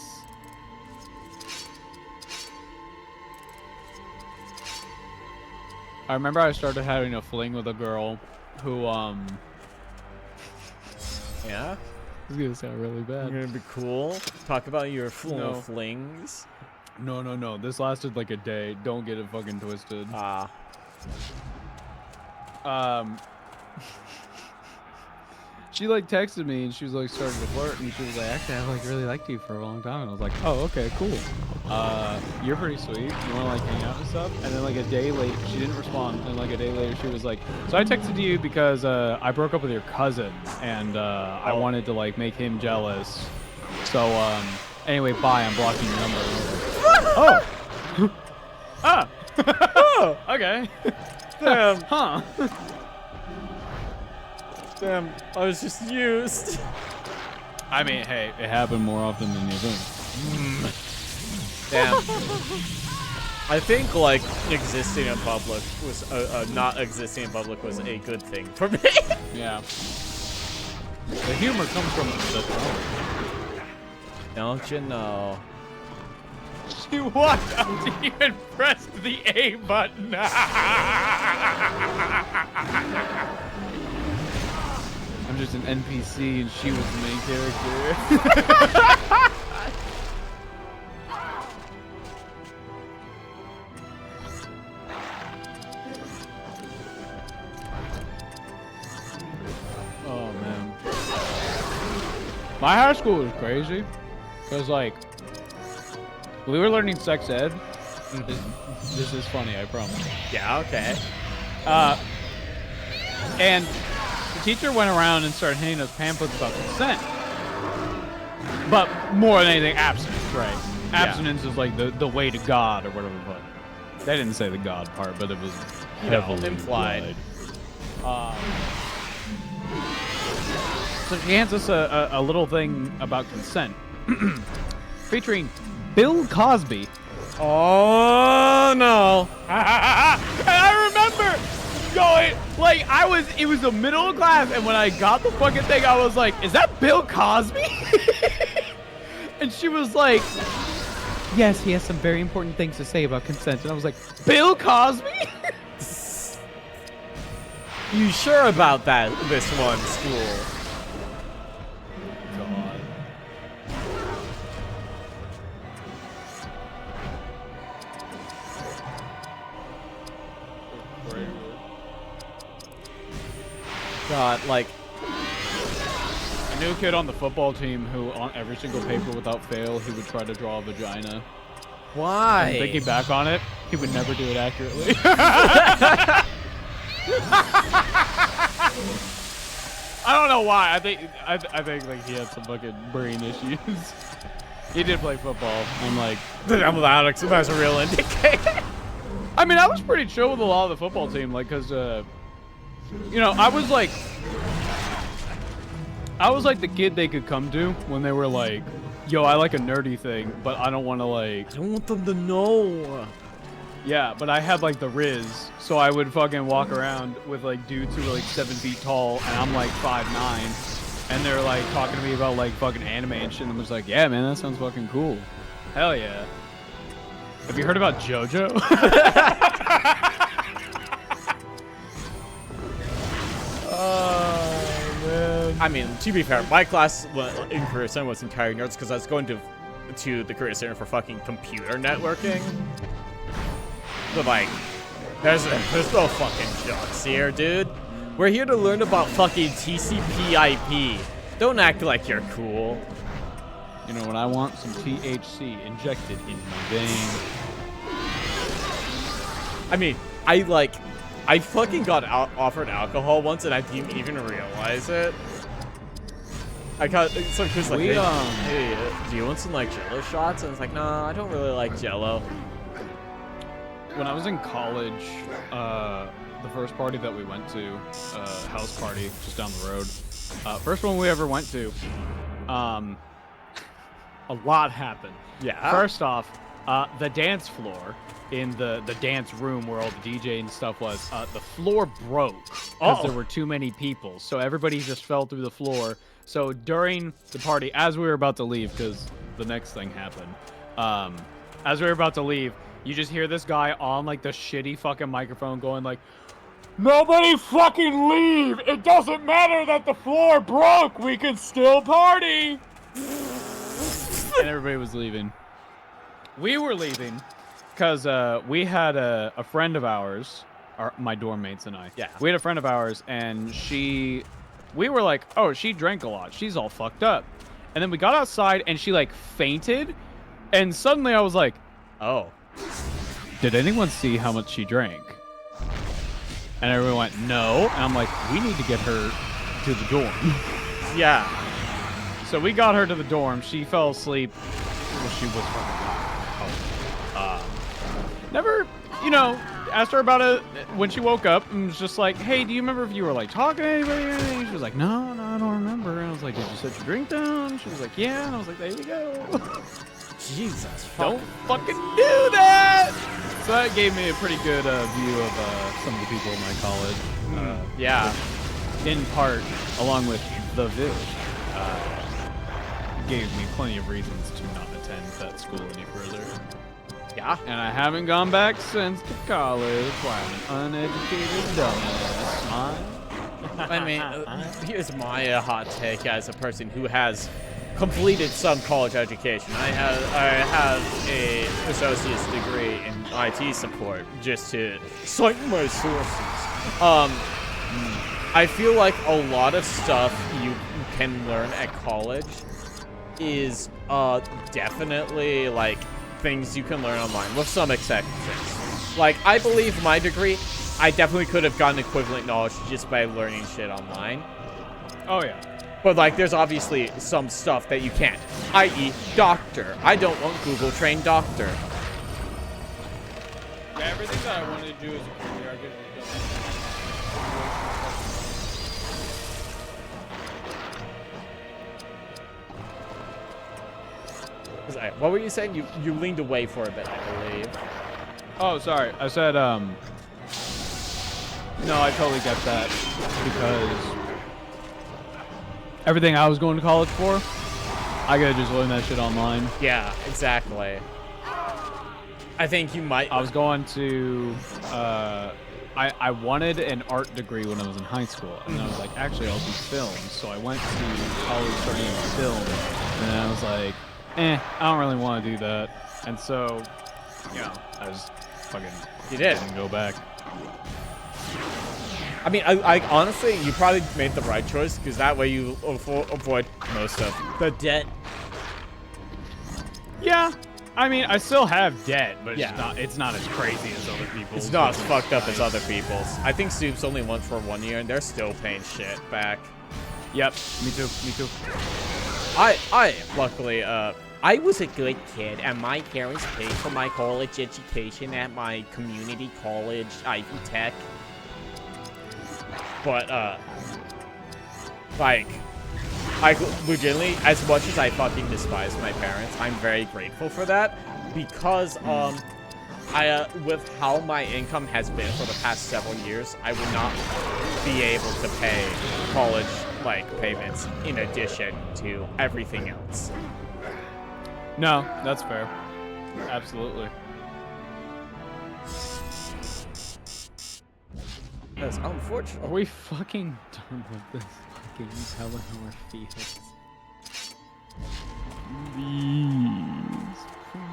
I remember I started having a fling with a girl who, Yeah? It's gonna sound really bad. You're gonna be cool? Talk about your flings? No. This lasted like a day. Don't get it fucking twisted. She like texted me and she was like starting to flirt, and she was like, actually I like really liked you for a long time, and I was like, oh, okay, cool. You're pretty sweet. You wanna like hang out and stuff? And then like a day later, she didn't respond, and like a day later she was like, so I texted you because I broke up with your cousin, and I wanted to like make him jealous. So anyway, bye, I'm blocking your number. Oh. Oh. Okay. Damn. Huh. Damn, I was just used. I mean, hey, it happened more often than you think. Damn. I think, like, existing in public was, not existing in public was a good thing for me. Yeah. The humor comes from the tone. Don't you know? She walked up to you and pressed the A button. I'm just an NPC and she was the main character. Oh man. My high school was crazy. Cause like We were learning sex ed. This is funny, I promise. Yeah, okay. And the teacher went around and started handing us pamphlets about consent. But more than anything, abstinence, right? Abstinence is like the way to God or whatever. But they didn't say the God part, but it was heavily implied. So she hands us a little thing about consent, featuring Bill Cosby. Oh no! And I remember going, like, it was the middle of class, and when I got the fucking thing, I was like, is that Bill Cosby? And she was like, yes, he has some very important things to say about consent. And I was like, Bill Cosby? You sure about that, this one school? God. God, like, I knew a kid on the football team who, on every single paper without fail, he would try to draw a vagina. why? And thinking back on it, he would never do it accurately. I don't know why. I think like he had some fucking brain issues. He did play football. I'm like, That's a real indicator. I mean, I was pretty chill with a lot of the football team, like, cause you know, I was like the kid they could come to when they were like, yo, I like a nerdy thing, but I don't want to like. I don't want them to know. Yeah, but I had like the Riz, so I would fucking walk around with like dudes who were like 7 feet tall, and I'm like 5'9", and they're like talking to me about like fucking anime and shit. And I'm just like, yeah, man, that sounds fucking cool. Hell yeah. Have you heard about JoJo? Oh man. I mean, to be fair, my class in Career Center was entirely nerds because I was going to the Career Center for fucking computer networking. But like, there's no fucking jokes here, dude. We're here to learn about fucking TCP/IP. Don't act like you're cool. You know what I want? Some THC injected in my vein. I mean, I fucking got offered alcohol once and I didn't even realize it. I got some kids like, hey, do you want some like Jello shots? And I was like, no, I don't really like Jello. When I was in college, the first party that we went to, house party just down the road, first one we ever went to, a lot happened. Yeah. First off, the dance floor in the dance room where all the DJ and stuff was, the floor broke because there were too many people. So everybody just fell through the floor. So during the party, as we were about to leave, because the next thing happened, as we were about to leave, you just hear this guy on like the shitty fucking microphone going like, nobody fucking leave! It doesn't matter that the floor broke! We can still party! And everybody was leaving. We were leaving because we had a friend of ours, my dorm mates and I. Yeah. We had a friend of ours, and we were like, oh, she drank a lot. She's all fucked up. And then we got outside, and she like fainted. And suddenly I was like, oh. Did anyone see how much she drank? And everyone went, no. And I'm like, we need to get her to the dorm. Yeah. So we got her to the dorm. She fell asleep. Well, she was never, you know, asked her about it when she woke up and was just like, hey, do you remember if you were like talking to anybody or anything? She was like, no, I don't remember. And I was like, did you set your drink down? She was like, yeah. And I was like, there you go. Jesus, don't fucking do that. So that gave me a pretty good view of some of the people in my college. Yeah. In part, along with the village, gave me plenty of reasons to not attend that school any further. Yeah. And I haven't gone back since to college. Why I'm an uneducated dumbass. I mean, here's my hot take as a person who has completed some college education. I have a associate's degree in IT support, just to cite my sources. I feel like a lot of stuff you can learn at college is definitely like things you can learn online, with some exceptions. Like, I believe my degree, I definitely could have gotten equivalent knowledge just by learning shit online. Oh, yeah. But, like, there's obviously some stuff that you can't, i.e. doctor. I don't want Google-trained doctor. Yeah, everything that I wanted to do as a career, I get What were you saying? You leaned away for a bit, I believe. Oh, sorry. I said, no, I totally get that. Because everything I was going to college for, I gotta just learn that shit online. Yeah, exactly. I think you might... I was going to, I wanted an art degree when I was in high school. And then I was like, actually, I'll do film. So I went to college studying film. And then I was like, I don't really want to do that. And so, you know, I just fucking didn't go back. I mean, I honestly, you probably made the right choice, because that way you avoid most of the debt. Yeah. I mean, I still have debt, but it's not as crazy as other people's. It's not as fucked up as other people's. I think Soup's only went for 1 year, and they're still paying shit back. Yep, me too. I luckily, I was a good kid, and my parents paid for my college education at my community college, Ivy Tech. But, like, I legitimately, as much as I fucking despise my parents, I'm very grateful for that, because, with how my income has been for the past several years, I would not be able to pay college, like, payments in addition to everything else. No, that's fair. Absolutely. That's unfortunate. Are we fucking done with this fucking telling our feels?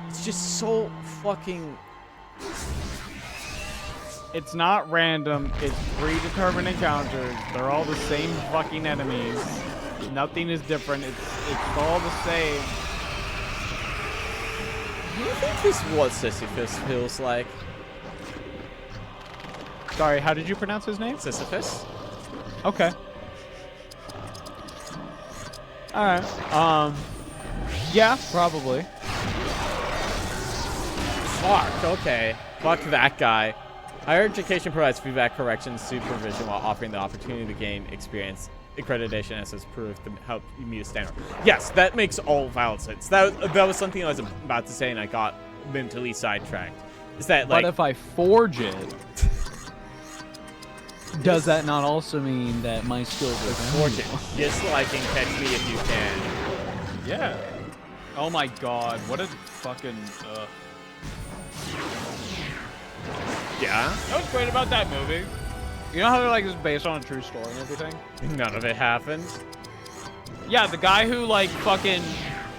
It's just so fucking... It's not random. It's predetermined encounters. They're all the same fucking enemies. Nothing is different. It's all the same. Do you think this is what Sisyphus feels like? Sorry, how did you pronounce his name? Sisyphus. Okay. Alright. Yeah, probably. Fuck, okay. Fuck that guy. Higher education provides feedback, correction, supervision while offering the opportunity to gain experience. Accreditation as proof to help you meet a standard. Yes, that makes all valid sense. That was something I was about to say and I got mentally sidetracked. Is that like... But if I forge it, does that not also mean that my skills are forge it? Just like in Catch Me If You Can. Yeah. Oh my god, what a fucking... Yeah? That was great about that movie. You know how they're like it's based on a true story and everything? None of it happened. Yeah, the guy who like fucking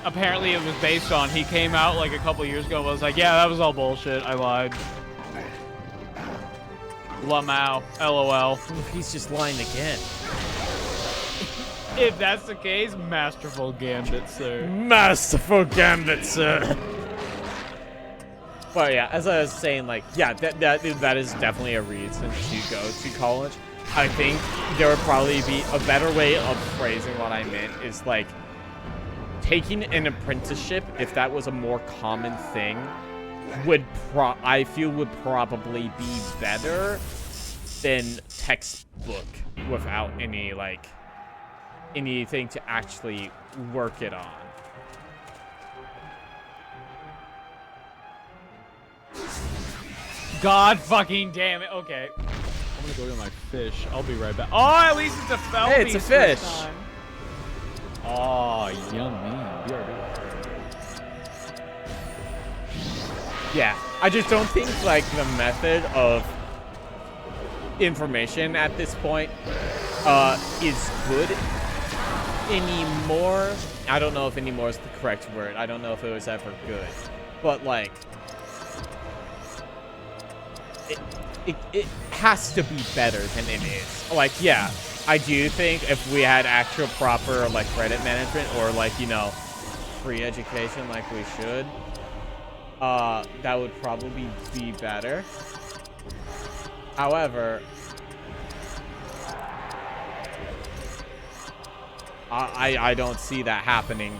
apparently it was based on, he came out like a couple years ago and was like, yeah, that was all bullshit. I lied. Lamau. LOL. He's just lying again. If that's the case, masterful gambit, sir. Masterful gambit, sir. But yeah, as I was saying, like, yeah, that is definitely a reason to go to college. I think there would probably be a better way of phrasing what I meant is like taking an apprenticeship, if that was a more common thing, I feel would probably be better than textbook without any like anything to actually work it on. God fucking damn it. Okay. I'm gonna go get my fish. I'll be right back. Oh, at least it's a fell Hey, it's a fish. Oh, yummy. Yeah, I just don't think like the method of information at this point is good anymore. I don't know if anymore is the correct word. I don't know if it was ever good, but like it has to be better than it is. Like, yeah, I do think if we had actual proper like credit management or like, you know, free education like we should, that would probably be better. However, I don't see that happening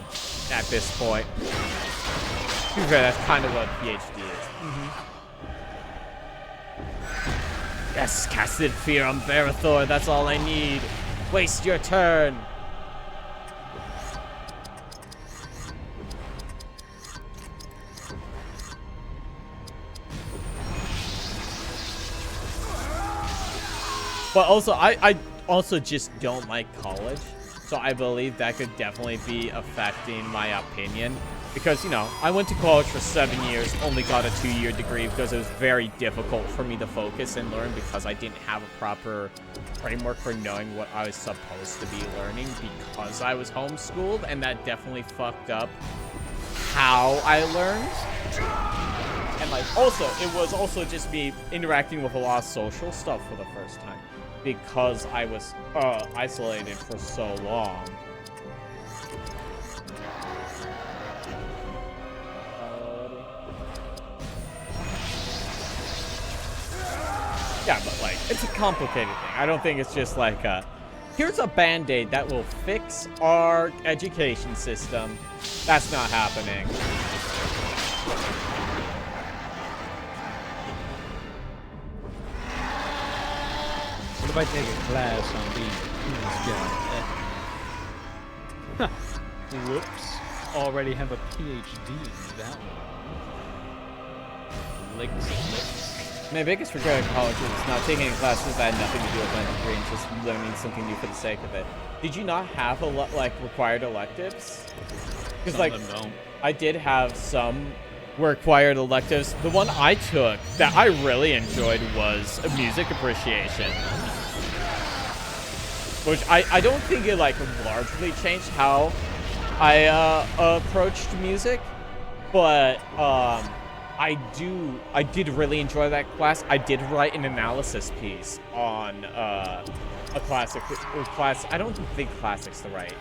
at this point. To be fair, that's kind of what PhD is. Yes, casted fear on Barathor. That's all I need. Waste your turn. But also, I also just don't like college. So I believe that could definitely be affecting my opinion. Because, you know, I went to college for 7 years, only got a 2-year degree because it was very difficult for me to focus and learn because I didn't have a proper framework for knowing what I was supposed to be learning because I was homeschooled, and that definitely fucked up how I learned. And, like, also, it was also just me interacting with a lot of social stuff for the first time because I was isolated for so long. Yeah, but like, it's a complicated thing. I don't think it's just like, here's a band-aid that will fix our education system. That's not happening. What if I take a class on being a guy? Whoops. Already have a PhD in that one. Licks. My biggest regret at college was not taking any classes that had nothing to do with my degree and just learning something new for the sake of it. Did you not have like required electives? Because like I did have some required electives. The one I took that I really enjoyed was music appreciation, which I don't think it like largely changed how I approached music, but I did really enjoy that class. I did write an analysis piece on a classic class. I don't think classic's the right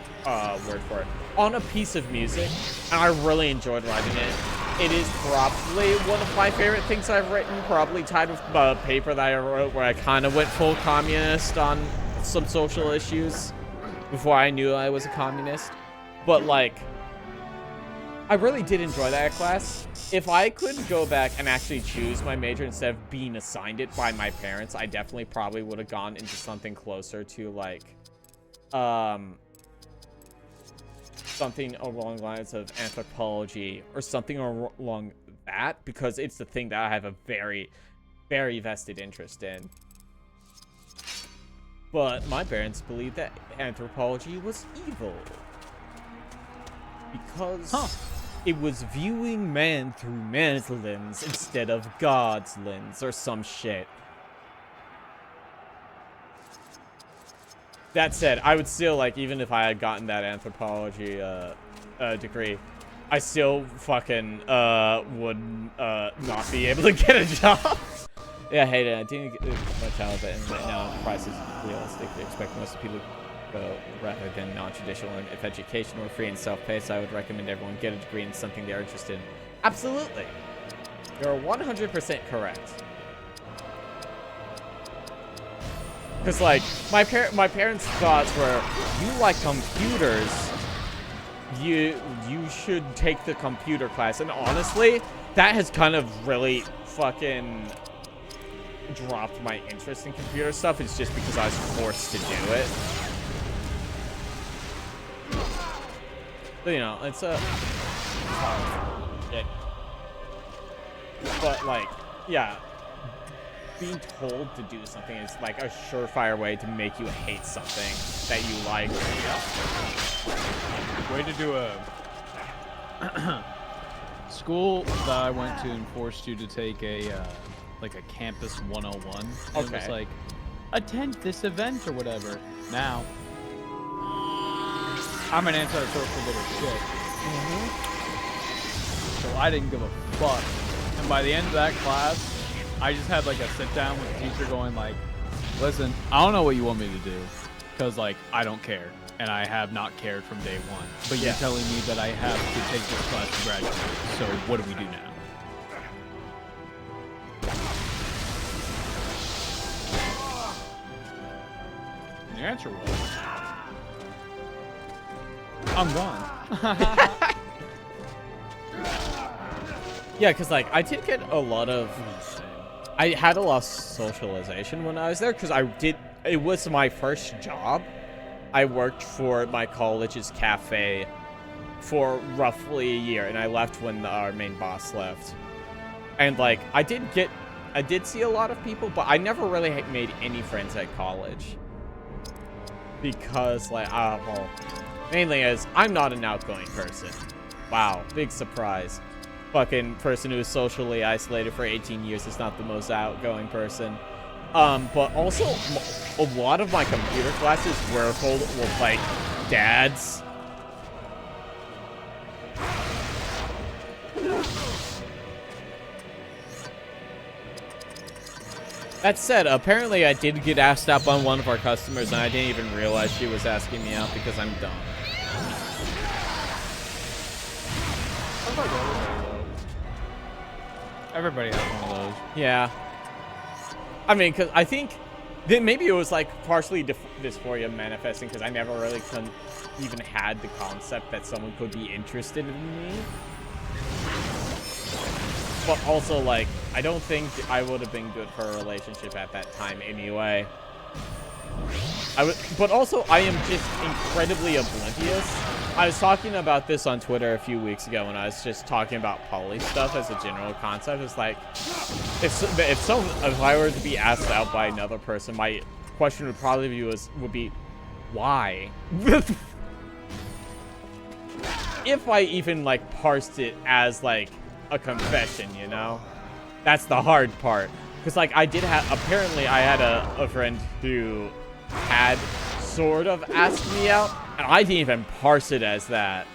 word for it. On a piece of music, and I really enjoyed writing it. It is probably one of my favorite things I've written, probably tied with a paper that I wrote where I kind of went full communist on some social issues before I knew I was a communist. But like, I really did enjoy that class. If I could go back and actually choose my major instead of being assigned it by my parents, I definitely probably would have gone into something closer to like, something along the lines of anthropology or something along that, because it's the thing that I have a very, very vested interest in. But my parents believed that anthropology was evil because it was viewing man through man's lens instead of God's lens or some shit. That said, I would still, like, even if I had gotten that anthropology degree, I still fucking would not be able to get a job. Yeah, I hate it. I didn't get much out of it, and right now prices realistic. They expect most people to go rather than non-traditional. And if education were free and self-paced, I would recommend everyone get a degree in something they're interested in. Absolutely. You're 100% correct. Because, like, my parents' thoughts were, you like computers, you should take the computer class. And honestly, that has kind of really fucking dropped my interest in computer stuff. It's just because I was forced to do it. But, you know, it's a... But, like, yeah. Being told to do something is like a surefire way to make you hate something that you like. Way to do a school that I went to and forced you to take a like a campus 101. And it was like, attend this event or whatever. Now I'm an antisocial little shit. So I didn't give a fuck. And by the end of that class, I just had like a sit down with the teacher going like, listen, I don't know what you want me to do, because like I don't care, and I have not cared from day one. But you're telling me that I have to take this class to graduate, so what do we do now? The answer was, I'm gone. Yeah, because, like, I did get a lot of... I had a lot of socialization when I was there, because it was my first job. I worked for my college's cafe for roughly a year, and I left when our main boss left. And, like, I did see a lot of people, but I never really made any friends at college. Because, like, well, mainly as I'm not an outgoing person. Wow, big surprise. Fucking person who is socially isolated for 18 years is not the most outgoing person. But also, a lot of my computer classes were full with, like, dads. That said, apparently I did get asked out by one of our customers, and I didn't even realize she was asking me out because I'm dumb. Everybody has one of those. Yeah. I mean, because I think then maybe it was like partially dysphoria manifesting because I never really even had the concept that someone could be interested in me. But also, like, I don't think I would have been good for a relationship at that time anyway. But also, I am just incredibly oblivious. I was talking about this on Twitter a few weeks ago when I was just talking about poly stuff as a general concept. It's like, if I were to be asked out by another person, my question would probably be, why? If I even, like, parsed it as, like, a confession, you know? That's the hard part. Because, like, apparently I had a friend who had sort of asked me out, and I didn't even parse it as that.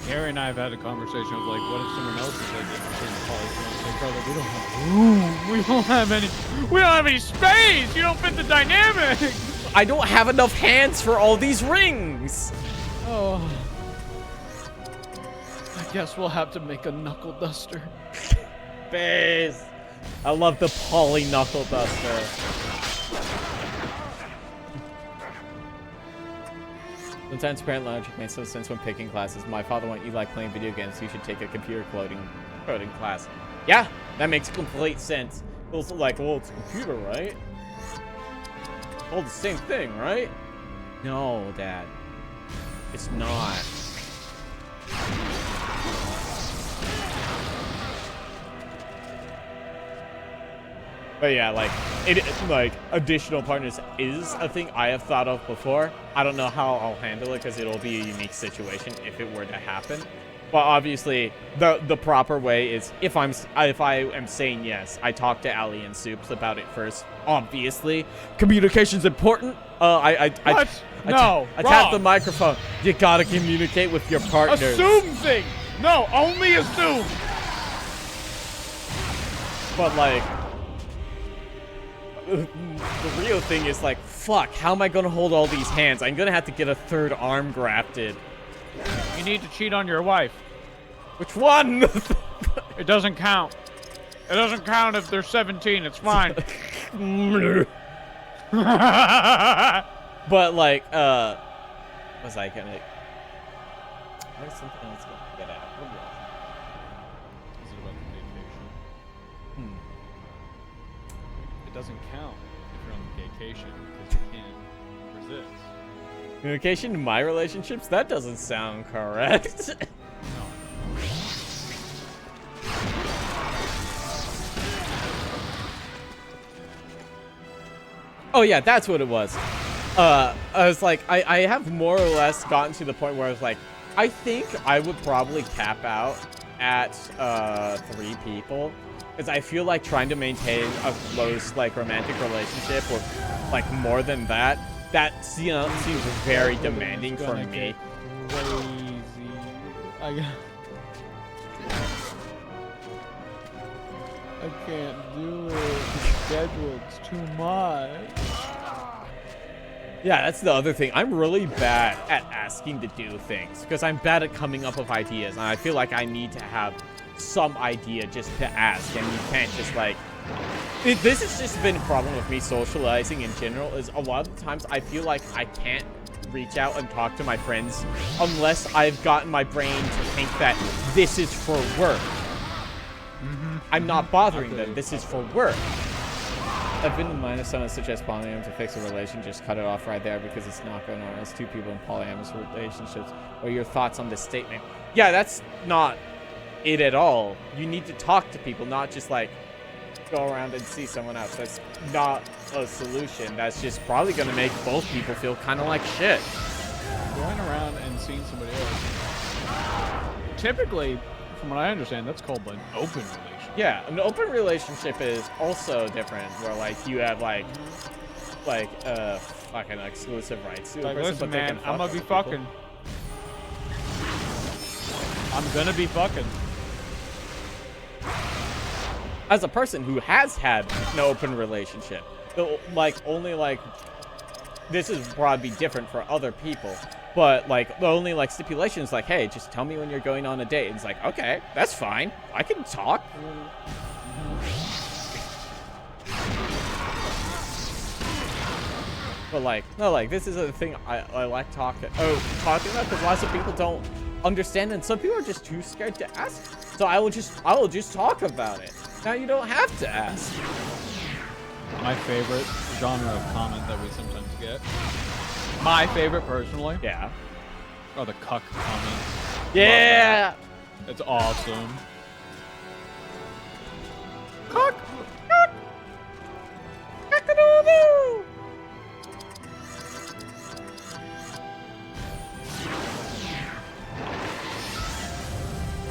Gary and I have had a conversation of like, what if someone else is like interested in college? Like, brother, we don't have room. We don't have any space. You don't fit the dynamic. I don't have enough hands for all these rings. Oh. I guess we'll have to make a knuckle duster. Base. I love the poly knuckle duster. Sometimes parent logic makes some sense when picking classes. My father went, you like playing video games, you should take a computer coding class. Yeah, that makes complete sense. Also like, well, it's a computer, right? All the same thing, right? No, Dad. It's not. But yeah, like additional partners is a thing I have thought of before. I don't know how I'll handle it because it'll be a unique situation if it were to happen. But obviously, the proper way is if I am saying yes, I talk to Ali and Soups about it first. Obviously, communication's important. I tap the microphone. You gotta communicate with your partners. Assume things. No, only assume. But like, the real thing is like, fuck, how am I gonna hold all these hands? I'm gonna have to get a third arm grafted. You need to cheat on your wife. Which one? It doesn't count. It doesn't count if they're 17. It's fine. But like, was I gonna? There's something else gonna get out. What was it? Is it about the vacation? It doesn't count if you're on the vacation because you can't resist. Communication in my relationships? That doesn't sound correct. No. Oh yeah, that's what it was. I was like, I have more or less gotten to the point where I was like, I think I would probably cap out at 3 people. Because I feel like trying to maintain a close, like, romantic relationship with, like, more than that, you know, seems very demanding for me. Crazy. I can't do it. The schedule's too much. Yeah, that's the other thing. I'm really bad at asking to do things because I'm bad at coming up with ideas, and I feel like I need to have some idea just to ask, and you can't just like. This has just been a problem with me socializing in general. Is a lot of the times I feel like I can't reach out and talk to my friends unless I've gotten my brain to think that this is for work. I'm not bothering them. This is for work. I've been in line if someone suggests polyamorous to fix a relation, just cut it off right there because it's not going on as two people in polyamorous relationships. What are your thoughts on this statement? Yeah, that's not it at all. You need to talk to people, not just like go around and see someone else. That's not a solution. That's just probably going to make both people feel kind of like shit. Going around and seeing somebody else. Typically, from what I understand, that's called an open relationship. Yeah, an open relationship is also different, where like you have like fucking exclusive rights to a Like, person, listen, but they man, can fuck I'm gonna be other people. fucking. I'm gonna be fucking. As a person who has had an open relationship, like only like this is probably different for other people, but like the only like stipulation is like, hey, just tell me when you're going on a date. And it's like, okay, that's fine. I can talk. But like, no, like this is a thing I like talking about because lots of people don't understand, and some people are just too scared to ask. So I will just talk about it. Now you don't have to ask. My favorite genre of comment that we sometimes get. My favorite, personally. Yeah. Are the cuck comments. Yeah. It's awesome. Cuck. Cuck. Cuck-a-doo-doo.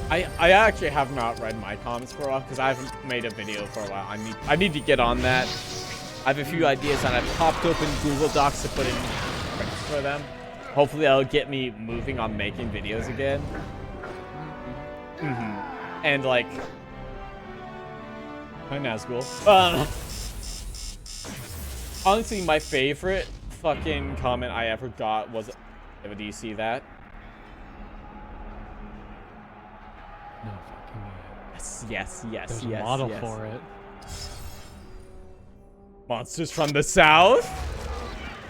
I actually have not read my comments for a while because I haven't made a video for a while. I need to get on that. I have a few ideas and I've popped open Google Docs to put in scripts for them. Hopefully that'll get me moving on making videos again. And like, hi Nazgul. Honestly, my favorite fucking comment I ever got was, do you see that? No fucking way. Yes. There's a model for it. Monsters from the south?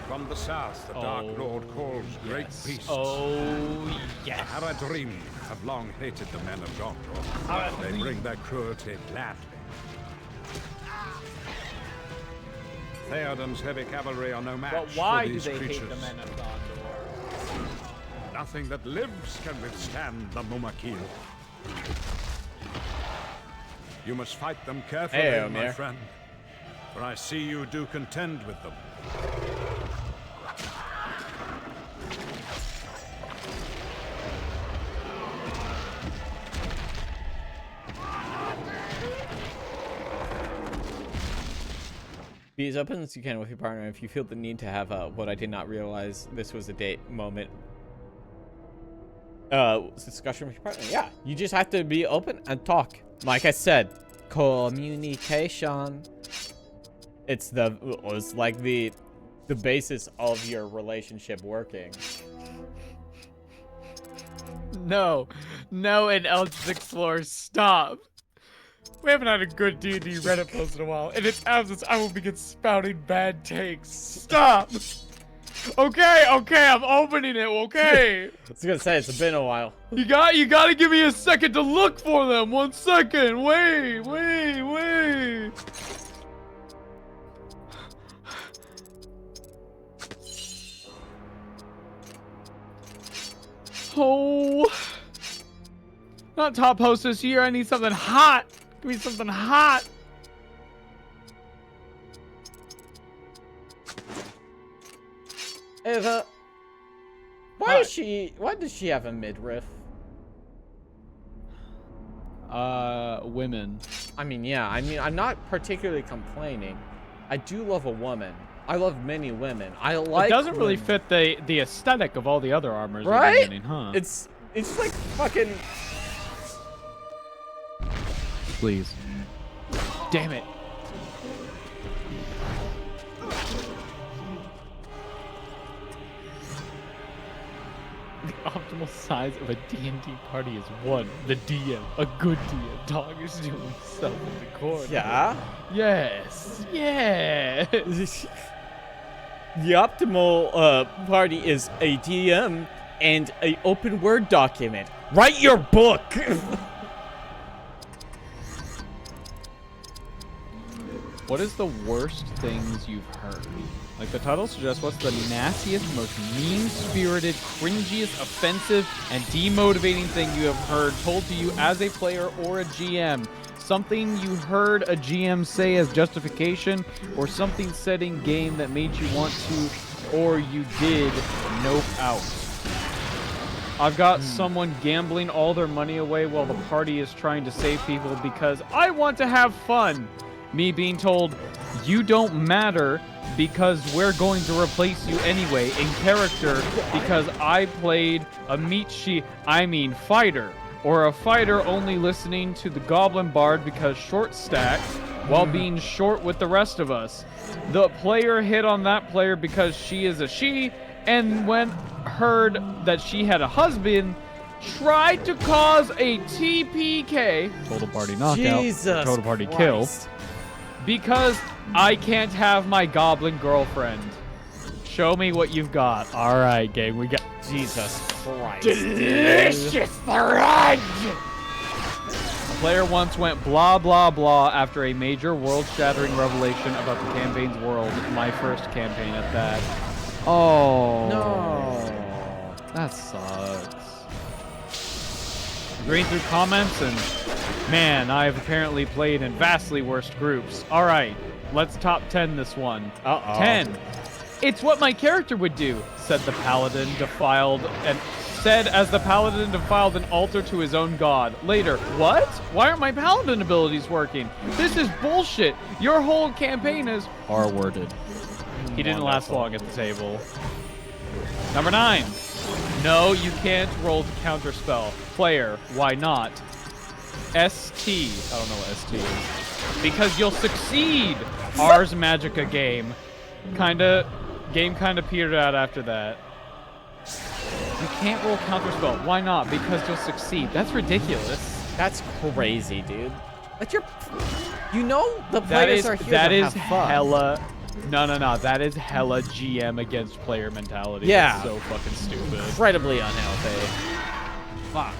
From the south, the Dark Lord calls great beasts. Oh, yes. The Haradrim have long hated the men of Gothmog. They bring their cruelty gladly. Theoden's heavy cavalry are no match But why for do these they creatures. hate the men of Gondor? Nothing that lives can withstand the Mumakil. You must fight them carefully, Hey, my friend. For I see you do contend with them. Be as open as you can with your partner if you feel the need to have what I did not realize this was a date moment. Discussion with your partner. Yeah, you just have to be open and talk. Like I said, communication. It's like the basis of your relationship working. No, and Eldritch Explorer, stop. We haven't had a good D&D Reddit post in a while, and its absence, I will begin spouting bad takes. Stop. Okay, I'm opening it. Okay. I was gonna say it's been a while. You gotta give me a second to look for them. 1 second. Wait. Oh. Not top host this year. I need something hot. Give me something hot. Eva, why does she have a midriff? Women. I mean, yeah. I mean, I'm not particularly complaining. I do love a woman. I love many women. I like. It doesn't really women. fit the aesthetic of all the other armors. Right? Beginning, huh? It's like fucking. Please. Damn it. The optimal size of a D&D party is 1. The DM, a good DM, dog is doing himself in the corner. Yeah? Yes. Yes. The optimal party is a DM and a open Word document. Write your book! What is the worst things you've heard? Like the title suggests, what's the nastiest, most mean-spirited, cringiest, offensive, and demotivating thing you have heard told to you as a player or a GM? Something you heard a GM say as justification, or something said in game that made you want to, or you did nope out. I've got someone gambling all their money away while the party is trying to save people because I want to have fun. Me being told, you don't matter because we're going to replace you anyway in character because I played a fighter. Or a fighter only listening to the Goblin Bard because short stacked while being short with the rest of us. The player hit on that player because she is a she, and when heard that she had a husband, tried to cause a TPK, total party knockout, Jesus total party Christ. kill, because I can't have my goblin girlfriend. Show me what you've got. All right, gang, we got Jesus Christ. Delicious thread! A player once went blah blah blah after a major world-shattering revelation about the campaign's world. My first campaign at that. Oh No. that sucks. Reading through comments and man, I have apparently played in vastly worse groups. All right, let's top 10 this one. 10. It's what my character would do, said the paladin, as the paladin defiled an altar to his own god. Later, what? Why aren't my paladin abilities working? This is bullshit. Your whole campaign is R-worded. He didn't last long at the table. Number 9. No, you can't roll to counterspell. Player, why not? ST. I don't know what ST is. Because you'll succeed. Ars Magica game. Game kinda petered out after that. You can't roll counterspell. Why not? Because you'll succeed. That's ridiculous. That's crazy, dude. But you know the players are here that to is have fun. hella. No. That is hella GM against player mentality. Yeah. That's so fucking stupid. Incredibly unhealthy. Fuck.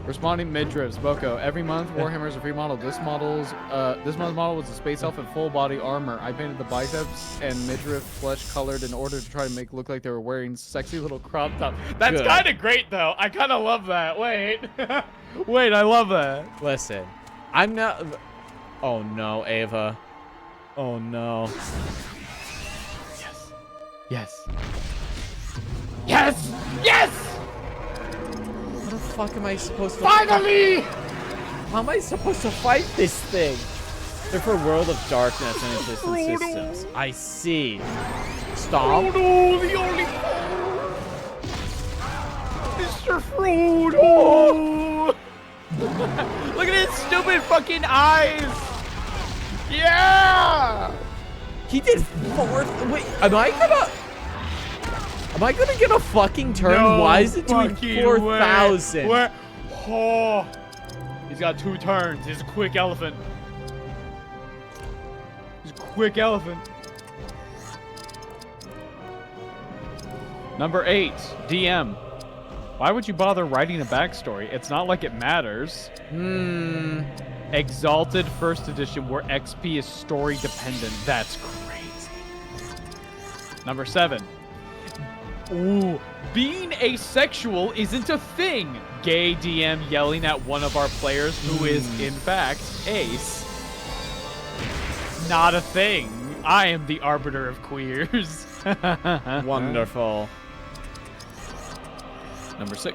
Responding midriffs, Boco. Every month, Warhammer is a free model. This month's model was a space elf in full body armor. I painted the biceps and midriff flesh colored in order to try to make it look like they were wearing sexy little crop top. That's kind of great though. I kind of love that. Wait, wait, I love that. Listen, I'm not. Oh no, Ava. Oh no. Yes. Yes. Yes. How the fuck am I supposed to? Finally! How am I supposed to fight this thing? They're for World of Darkness and Existence Systems. I see. Stomp. Frodo, the only Mr. Frodo! Look at his stupid fucking eyes. Yeah. He did 4th. Wait, am I gonna get a fucking turn? No Why is it doing fucking 4,000? way. Oh. He's got 2 turns. He's a quick elephant. He's a quick elephant. Number 8, DM. Why would you bother writing a backstory? It's not like it matters. Exalted First Edition, where XP is story dependent. That's crazy. Number 7. Ooh, being asexual isn't a thing. Gay DM yelling at one of our players who is, in fact, ace. Not a thing. I am the arbiter of queers. Wonderful. Number 6.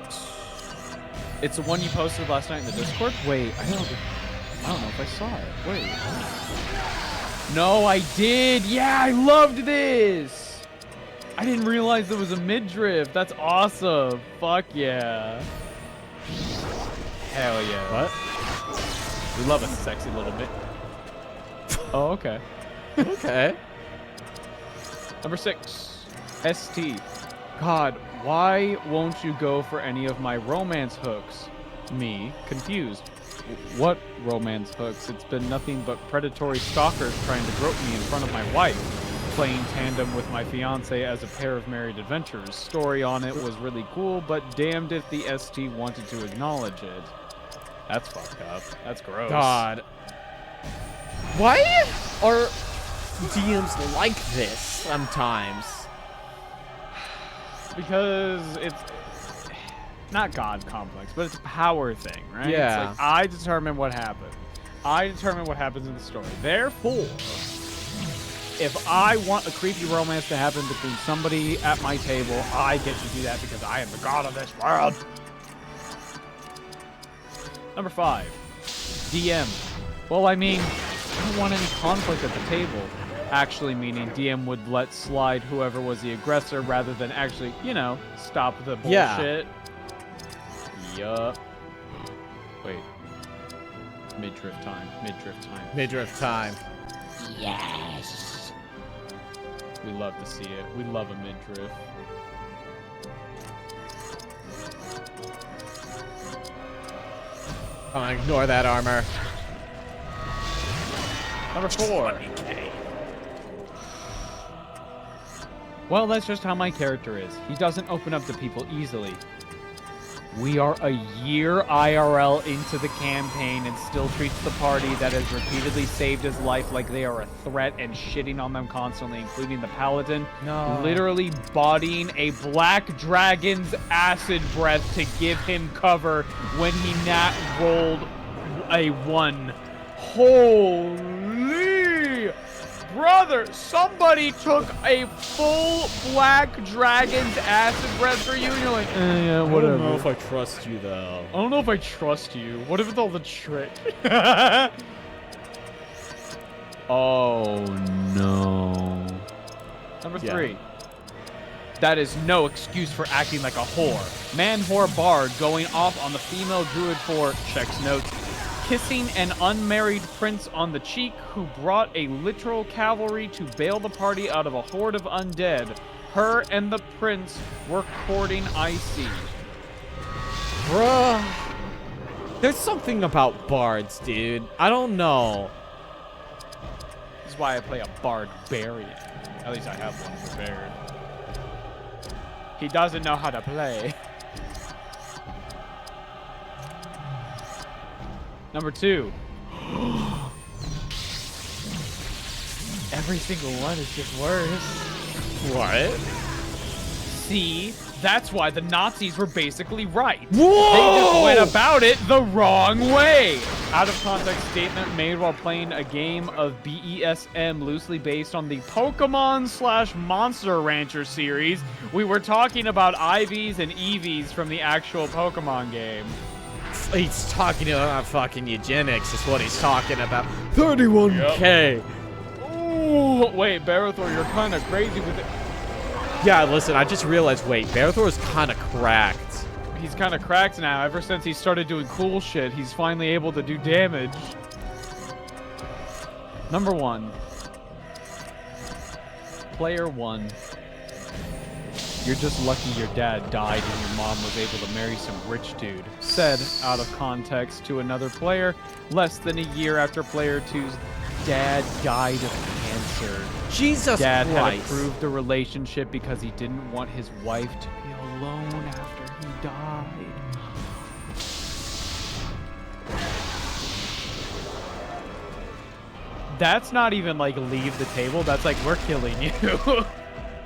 It's the one you posted last night in the Discord? Wait, I don't know if I saw it. Wait. No, I did. Yeah, I loved this. I didn't realize there was a midriff. That's awesome. Fuck yeah. Hell yeah. What? We love a sexy little bit. Oh, okay. Okay. Number 6. ST. God, why won't you go for any of my romance hooks? Me, confused. What romance hooks? It's been nothing but predatory stalkers trying to grope me in front of my wife. Playing tandem with my fiance as a pair of married adventurers. Story on it was really cool, but damned if the ST wanted to acknowledge it. That's fucked up. That's gross. God. Why are DMs like this sometimes? Because it's not God complex, but it's a power thing, right? Yeah. It's like, I determine what happened. I determine what happens in the story. Therefore, if I want a creepy romance to happen between somebody at my table, I get to do that because I am the god of this world. Number 5, DM. Well, I mean, I don't want any conflict at the table. Actually meaning DM would let slide whoever was the aggressor rather than actually, you know, stop the bullshit. Yup. Wait. Mid-drift time. Mid-drift time. Midriff time. Yes. We love to see it. We love a mid-drift. Come on, ignore that armor. Number 4. Well, that's just how my character is. He doesn't open up to people easily. We are a year IRL into the campaign and still treats the party that has repeatedly saved his life like they are a threat and shitting on them constantly, including the paladin. No. Literally bodying a black dragon's acid breath to give him cover when he rolled a 1. Holy brother, somebody took a full black dragon's acid breath for you, and you're like, yeah, whatever. I don't know if I trust you, though. I don't know if I trust you. What if it's all the trick? Oh, no. Number 3. That is no excuse for acting like a whore. Man whore bard going off on the female druid for, checks notes, kissing an unmarried prince on the cheek who brought a literal cavalry to bail the party out of a horde of undead. Her and the prince were courting icy. Bruh. There's something about bards, dude. I don't know. This is why I play a barbarian. At least I have one prepared. He doesn't know how to play. Number 2. Every single one is just worse. What? See? That's why the Nazis were basically right. Whoa! They just went about it the wrong way. Out of context statement made while playing a game of BESM loosely based on the Pokemon/Monster Rancher series. We were talking about IVs and EVs from the actual Pokemon game. He's talking about fucking eugenics is what he's talking about. 31K. Ooh, wait, Barathor, you're kind of crazy with it. Yeah, listen, I just realized, wait, Barathor is kind of cracked. He's kind of cracked now. Ever since he started doing cool shit, he's finally able to do damage. Number 1. Player 1. You're just lucky your dad died and your mom was able to marry some rich dude. Said, out of context, to another player, less than a year after player 2's dad died of cancer. Jesus Dad Christ. had approved the relationship because he didn't want his wife to be alone after he died. That's not even like leave the table. That's like, we're killing you.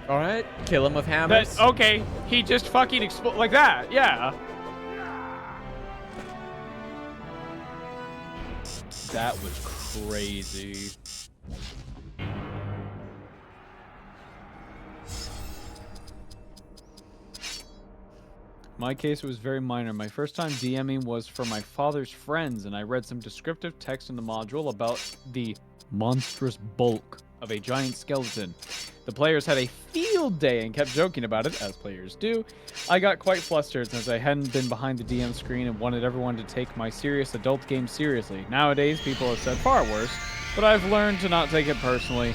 All right, kill him with hammers. Okay, he just fucking explode like that. Yeah. That was crazy. My case was very minor. My first time DMing was for my father's friends, and I read some descriptive text in the module about the monstrous bulk of a giant skeleton. The players had a field day and kept joking about it, as players do. I got quite flustered since I hadn't been behind the DM screen and wanted everyone to take my serious adult game seriously. Nowadays, people have said far worse, but I've learned to not take it personally.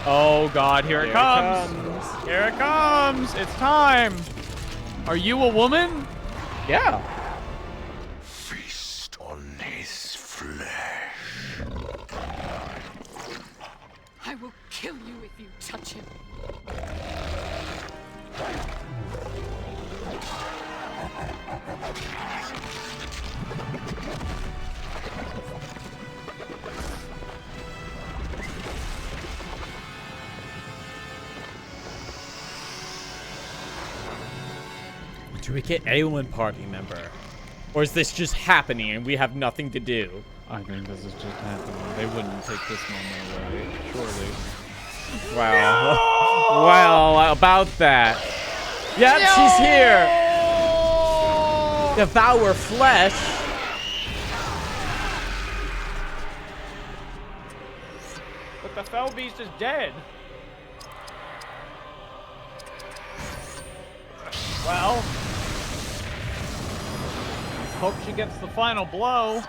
Oh God, here it comes. Here it comes. It's time. Are you a woman? Yeah. Feast on his flesh. I will kill you if you touch him. Do we get Aelin party member? Or is this just happening and we have nothing to do? I think this is just happening. They wouldn't take this moment away, surely. Wow. Well, about that. Yep, she's here. Devour flesh. But the fell beast is dead. Well, hope she gets the final blow.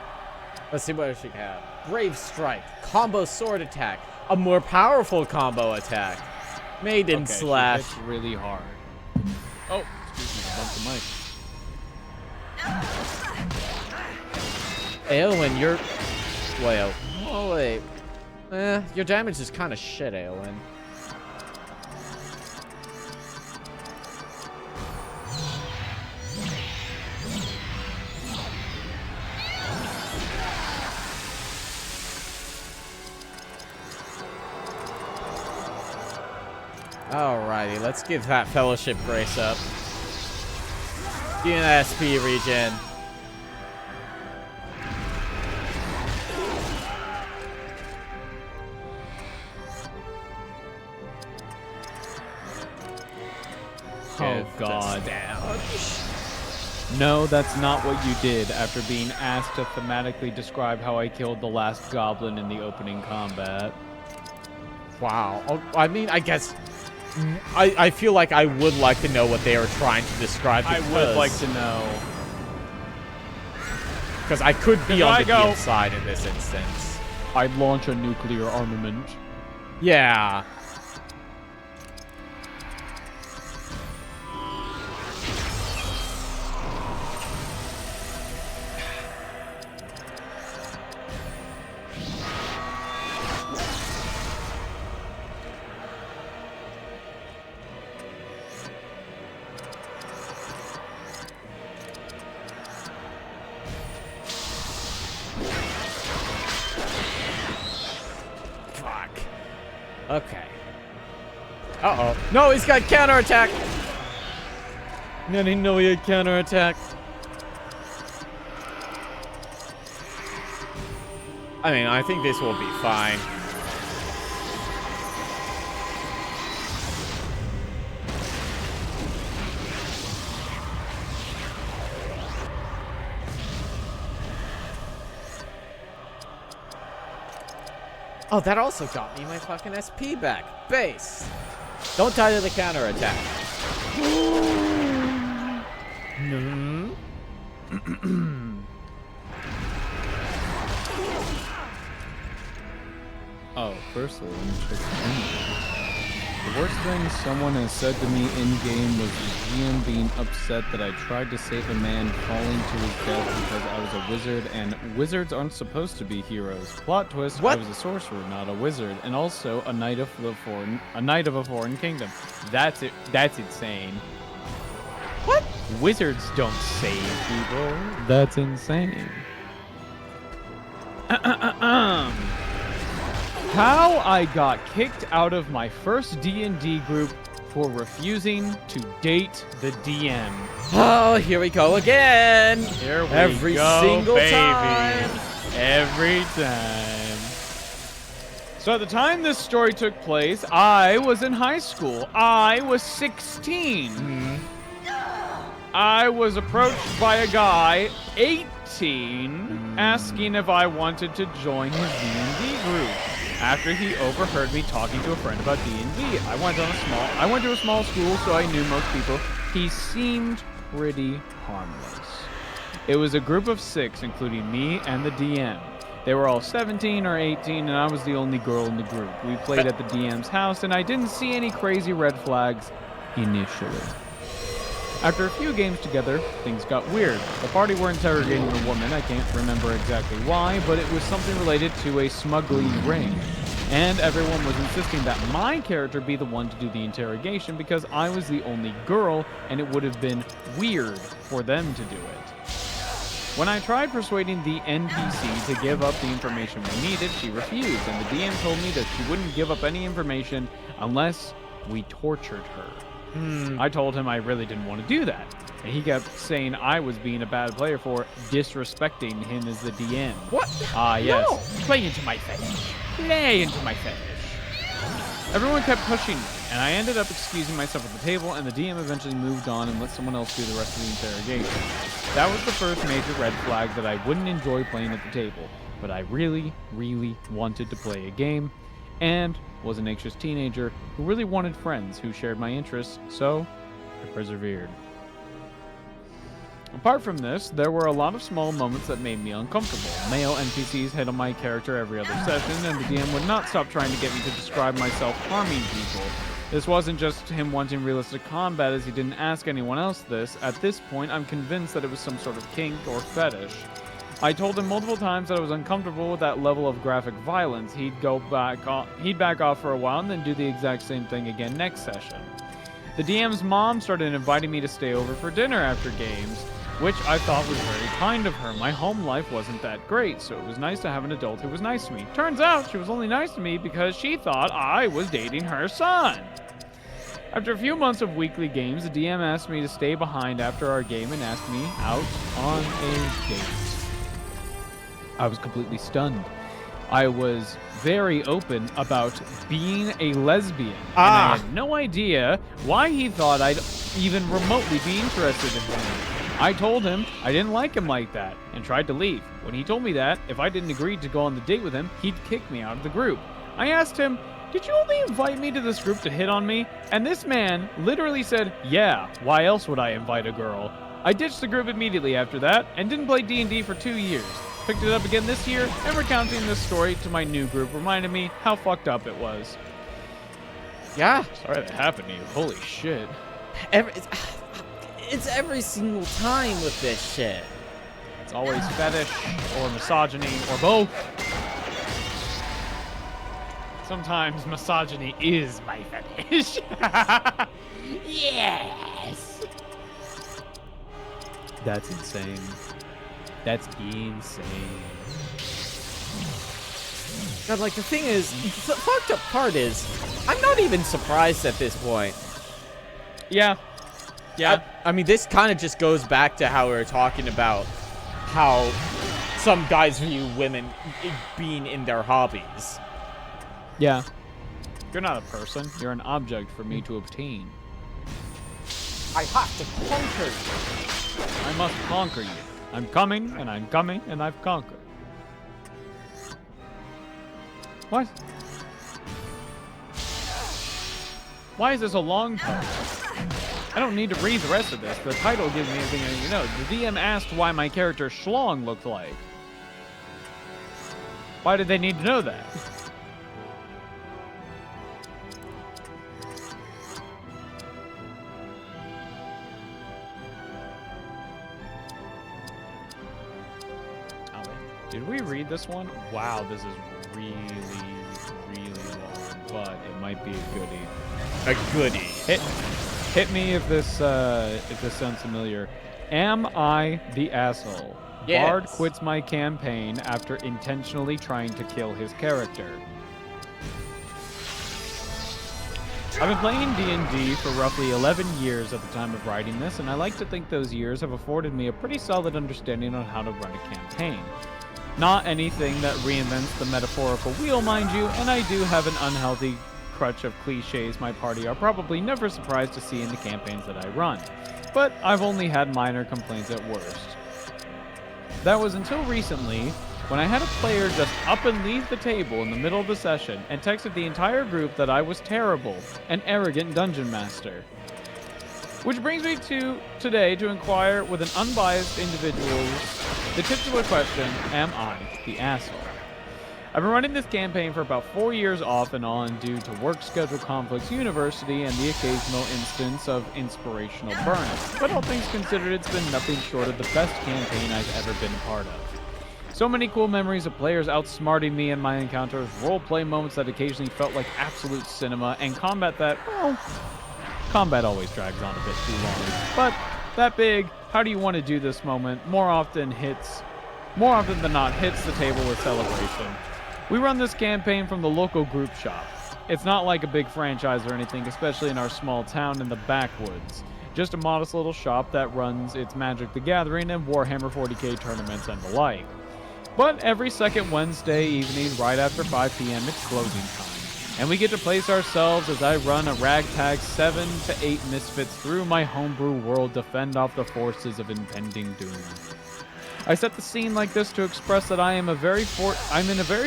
Let's see what she can have. Brave Strike, combo sword attack, a more powerful combo attack, Maiden Slash. She hits really hard. Oh, excuse me, I bumped the mic. Aelin, you're... Well, oh wait. Your damage is kind of shit, Aelin. Alrighty, let's give that Fellowship Grace up. Give me an SP regen. Oh God. No, that's not what you did after being asked to thematically describe how I killed the last goblin in the opening combat. Wow. Oh, I mean, I guess... I feel like I would like to know what they are trying to describe. I would like to know. Because I could be on the DM side in this instance. I'd launch a nuclear armament. Yeah. Okay. Uh-oh. No, he's got counterattack! I didn't know he had counterattack. I mean, I think this will be fine. Oh, that also got me my fucking SP back. Base. Don't die to the counterattack. Oh, firstly, let me check the ending. The worst thing someone has said to me in-game was the GM being upset that I tried to save a man falling to his death because I was a wizard, and wizards aren't supposed to be heroes. Plot twist, What? I was a sorcerer, not a wizard, and also a knight of a foreign kingdom. That's it. That's insane. What? Wizards don't save people. That's insane. How I got kicked out of my first D&D group for refusing to date the DM. Oh, here we go again. Here we Every go, single baby. time. Every time. So at the time this story took place, I was in high school. I was 16. I was approached by a guy, 18, asking if I wanted to join his D&D group. After he overheard me talking to a friend about D&D, I went to a small school, so I knew most people. He seemed pretty harmless. It was a group of 6, including me and the DM. They were all 17 or 18, and I was the only girl in the group. We played at the DM's house, and I didn't see any crazy red flags initially. After a few games together, things got weird. The party were interrogating a woman, I can't remember exactly why, but it was something related to a smuggling ring. And everyone was insisting that my character be the one to do the interrogation because I was the only girl, and it would have been weird for them to do it. When I tried persuading the NPC to give up the information we needed, she refused, and the DM told me that she wouldn't give up any information unless we tortured her. I told him I really didn't want to do that, and he kept saying I was being a bad player for disrespecting him as the DM. What? Ah, yes. No. Play into my fetish. Play into my fetish. Everyone kept pushing me, and I ended up excusing myself at the table, and the DM eventually moved on and let someone else do the rest of the interrogation. That was the first major red flag that I wouldn't enjoy playing at the table, but I really, really wanted to play a game, and was an anxious teenager who really wanted friends who shared my interests, so I persevered. Apart from this, there were a lot of small moments that made me uncomfortable. Male NPCs hit on my character every other session, and the DM would not stop trying to get me to describe myself harming people. This wasn't just him wanting realistic combat, as he didn't ask anyone else this. At this point, I'm convinced that it was some sort of kink or fetish. I told him multiple times that I was uncomfortable with that level of graphic violence. He'd back off for a while and then do the exact same thing again next session. The DM's mom started inviting me to stay over for dinner after games, which I thought was very kind of her. My home life wasn't that great, so it was nice to have an adult who was nice to me. Turns out she was only nice to me because she thought I was dating her son. After a few months of weekly games, the DM asked me to stay behind after our game and asked me out on a date. I was completely stunned. I was very open about being a lesbian, and I had no idea why he thought I'd even remotely be interested in him. I told him I didn't like him like that, and tried to leave. When he told me that, if I didn't agree to go on the date with him, he'd kick me out of the group. I asked him, "Did you only invite me to this group to hit on me?" And this man literally said, "Yeah, why else would I invite a girl?" I ditched the group immediately after that, and didn't play D&D for 2 years. Picked it up again this year, and recounting this story to my new group reminded me how fucked up it was. Yeah. Sorry that happened to you. Holy shit. It's every single time with this shit. It's always fetish, or misogyny, or both. Sometimes misogyny is my fetish. Yes! That's insane. That's insane. God, like, the thing is, the fucked up part is, I'm not even surprised at this point. Yeah. Yeah. I mean, this kind of just goes back to how we were talking about how some guys view women being in their hobbies. Yeah. You're not a person. You're an object for me to obtain. I have to conquer you. I must conquer you. I'm coming, and I'm coming, and I've conquered. What? Why is this a long post? I don't need to read the rest of this. The title gives me everything I need to know. The DM asked why my character Schlong looked like. Why did they need to know that? Did we read this one? Wow, this is really, really long, but it might be a goodie. A goodie. Hit me if this sounds familiar. Am I the asshole? Yes. Bard quits my campaign after intentionally trying to kill his character. I've been playing D&D for roughly 11 years at the time of writing this, and I like to think those years have afforded me a pretty solid understanding on how to run a campaign. Not anything that reinvents the metaphorical wheel, mind you, and I do have an unhealthy crutch of cliches my party are probably never surprised to see in the campaigns that I run. But I've only had minor complaints at worst. That was until recently, when I had a player just up and leave the table in the middle of the session and texted the entire group that I was terrible, an arrogant dungeon master. Which brings me to today to inquire with an unbiased individual the titular question, am I the asshole? I've been running this campaign for about 4 years off and on due to work schedule conflicts, university, and the occasional instance of inspirational burnout. But all things considered, it's been nothing short of the best campaign I've ever been a part of. So many cool memories of players outsmarting me in my encounters, roleplay moments that occasionally felt like absolute cinema, and combat that, well, combat always drags on a bit too long. But that big, how do you want to do this moment more often than not hits the table with celebration. We run this campaign from the local group shop. It's not like a big franchise or anything, especially in our small town in the backwoods. Just a modest little shop that runs its Magic the Gathering and Warhammer 40k tournaments and the like. But every second Wednesday evening, right after 5 p.m., it's closing time. And we get to place ourselves as I run a ragtag 7 to 8 misfits through my homebrew world to fend off the forces of impending doom. I set the scene like this to express that I'm in a very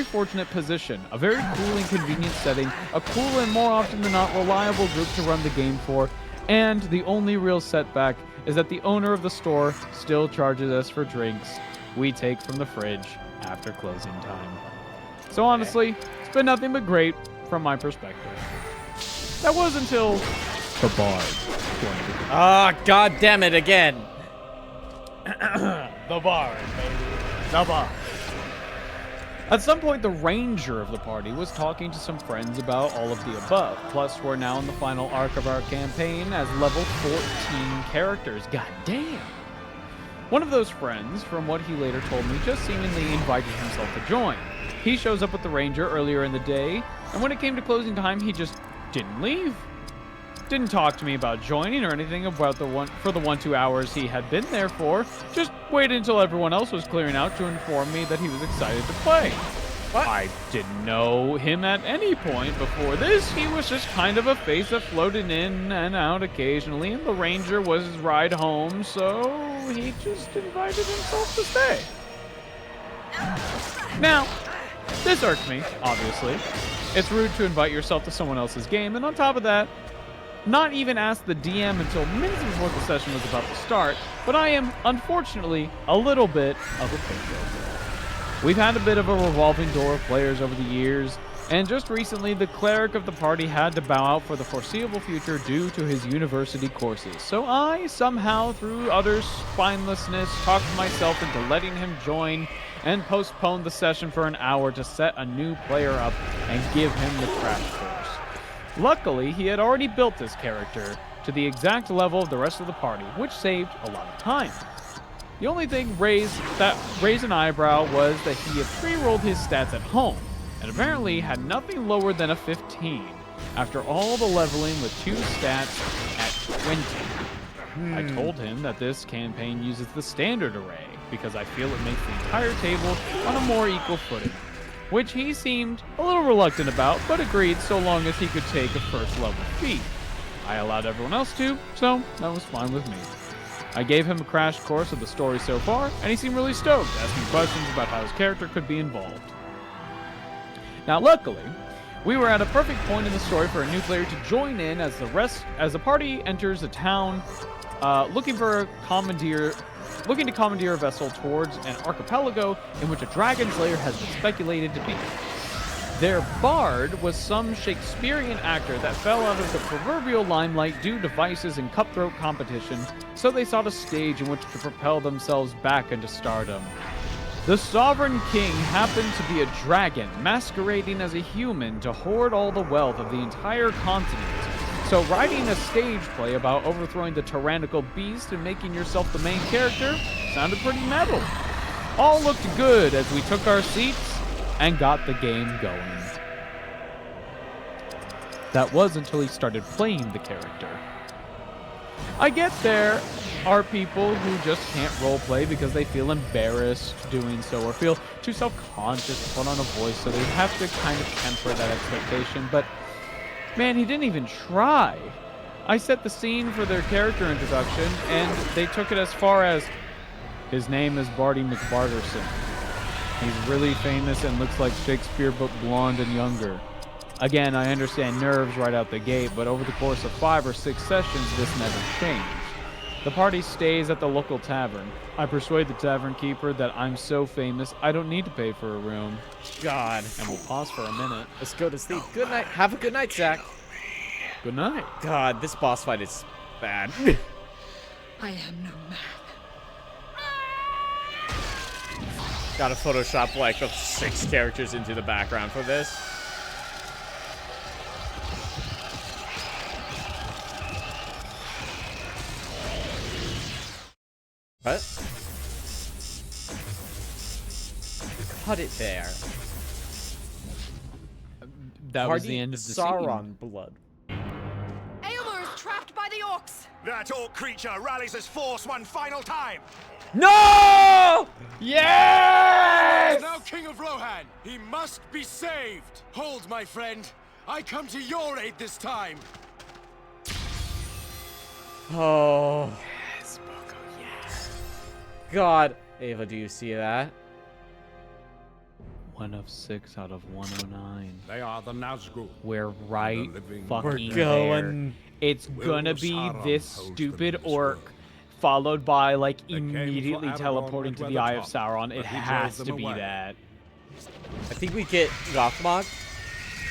fortunate position, a very cool and convenient setting, a cool and more often than not reliable group to run the game for, and the only real setback is that the owner of the store still charges us for drinks we take from the fridge after closing time. So honestly, it's been nothing but great from my perspective. That was until the bar. Ah, god damn it again. The bar, baby. The bar. At some point, the ranger of the party was talking to some friends about all of the above. Plus, we're now in the final arc of our campaign as level 14 characters. God damn. One of those friends, from what he later told me, just seemingly invited himself to join. He shows up with the ranger earlier in the day, and when it came to closing time, he just didn't leave. Didn't talk to me about joining or anything about the 1-2 hours he had been there for. Just waited until everyone else was clearing out to inform me that he was excited to play. What? I didn't know him at any point before this. He was just kind of a face that floated in and out occasionally, and the ranger was his ride home, so he just invited himself to stay. Now, this irked me, obviously. It's rude to invite yourself to someone else's game, and on top of that, not even ask the DM until minutes before the session was about to start, but I am, unfortunately, a little bit of a pushover. We've had a bit of a revolving door of players over the years, and just recently the cleric of the party had to bow out for the foreseeable future due to his university courses. So I, somehow, through utter spinelessness, talked myself into letting him join and postponed the session for an hour to set a new player up and give him the crash course. Luckily, he had already built this character to the exact level of the rest of the party, which saved a lot of time. The only thing raised an eyebrow was that he had pre-rolled his stats at home, and apparently had nothing lower than a 15, after all the leveling with 2 stats at 20. I told him that this campaign uses the standard array, because I feel it makes the entire table on a more equal footing, which he seemed a little reluctant about, but agreed so long as he could take a first level feat. I allowed everyone else to, so that was fine with me. I gave him a crash course of the story so far, and he seemed really stoked, asking questions about how his character could be involved. Now, luckily, we were at a perfect point in the story for a new player to join in as the party enters the town, looking to commandeer a vessel towards an archipelago in which a dragon slayer has been speculated to be. Their bard was some Shakespearean actor that fell out of the proverbial limelight due to vices and cutthroat competition, so they sought a stage in which to propel themselves back into stardom. The Sovereign King happened to be a dragon masquerading as a human to hoard all the wealth of the entire continent. So writing a stage play about overthrowing the tyrannical beast and making yourself the main character sounded pretty metal. All looked good as we took our seats and got the game going. That was until he started playing the character. I get there are people who just can't roleplay because they feel embarrassed doing so or feel too self-conscious to put on a voice, so they have to kind of temper that expectation, but man, he didn't even try. I set the scene for their character introduction, and they took it as far as, his name is Barty McBarterson. He's really famous and looks like Shakespeare but blonde and younger. Again, I understand nerves right out the gate, but over the course of 5 or 6 sessions, this never changed. The party stays at the local tavern. I persuade the tavern keeper that I'm so famous I don't need to pay for a room. God. And we'll pause for a minute. Let's go to sleep. Good night. Have a good night, Zach. Good night. God, this boss fight is bad. I am no man. Gotta Photoshop like 6 characters into the background for this. What? Cut it there. That was the end of the Sauron scene. blood. Aylmer is trapped by the orcs. That orc creature rallies his force one final time. No! Yes! Now King of Rohan, he must be saved. Hold, my friend. I come to your aid this time. Oh. Yes, Boco, yes. God. Ava, do you see that? 1 of 6 out of 109. They are the Nazgûl. We're right The living fucking We're going. there. It's Will gonna be Sauron this pose them stupid in this orc, world? followed by like They came for immediately Aragorn teleporting at to the Eye of Weathertop, Sauron. but It he drove has them to be away. that. I think we get Gothmog,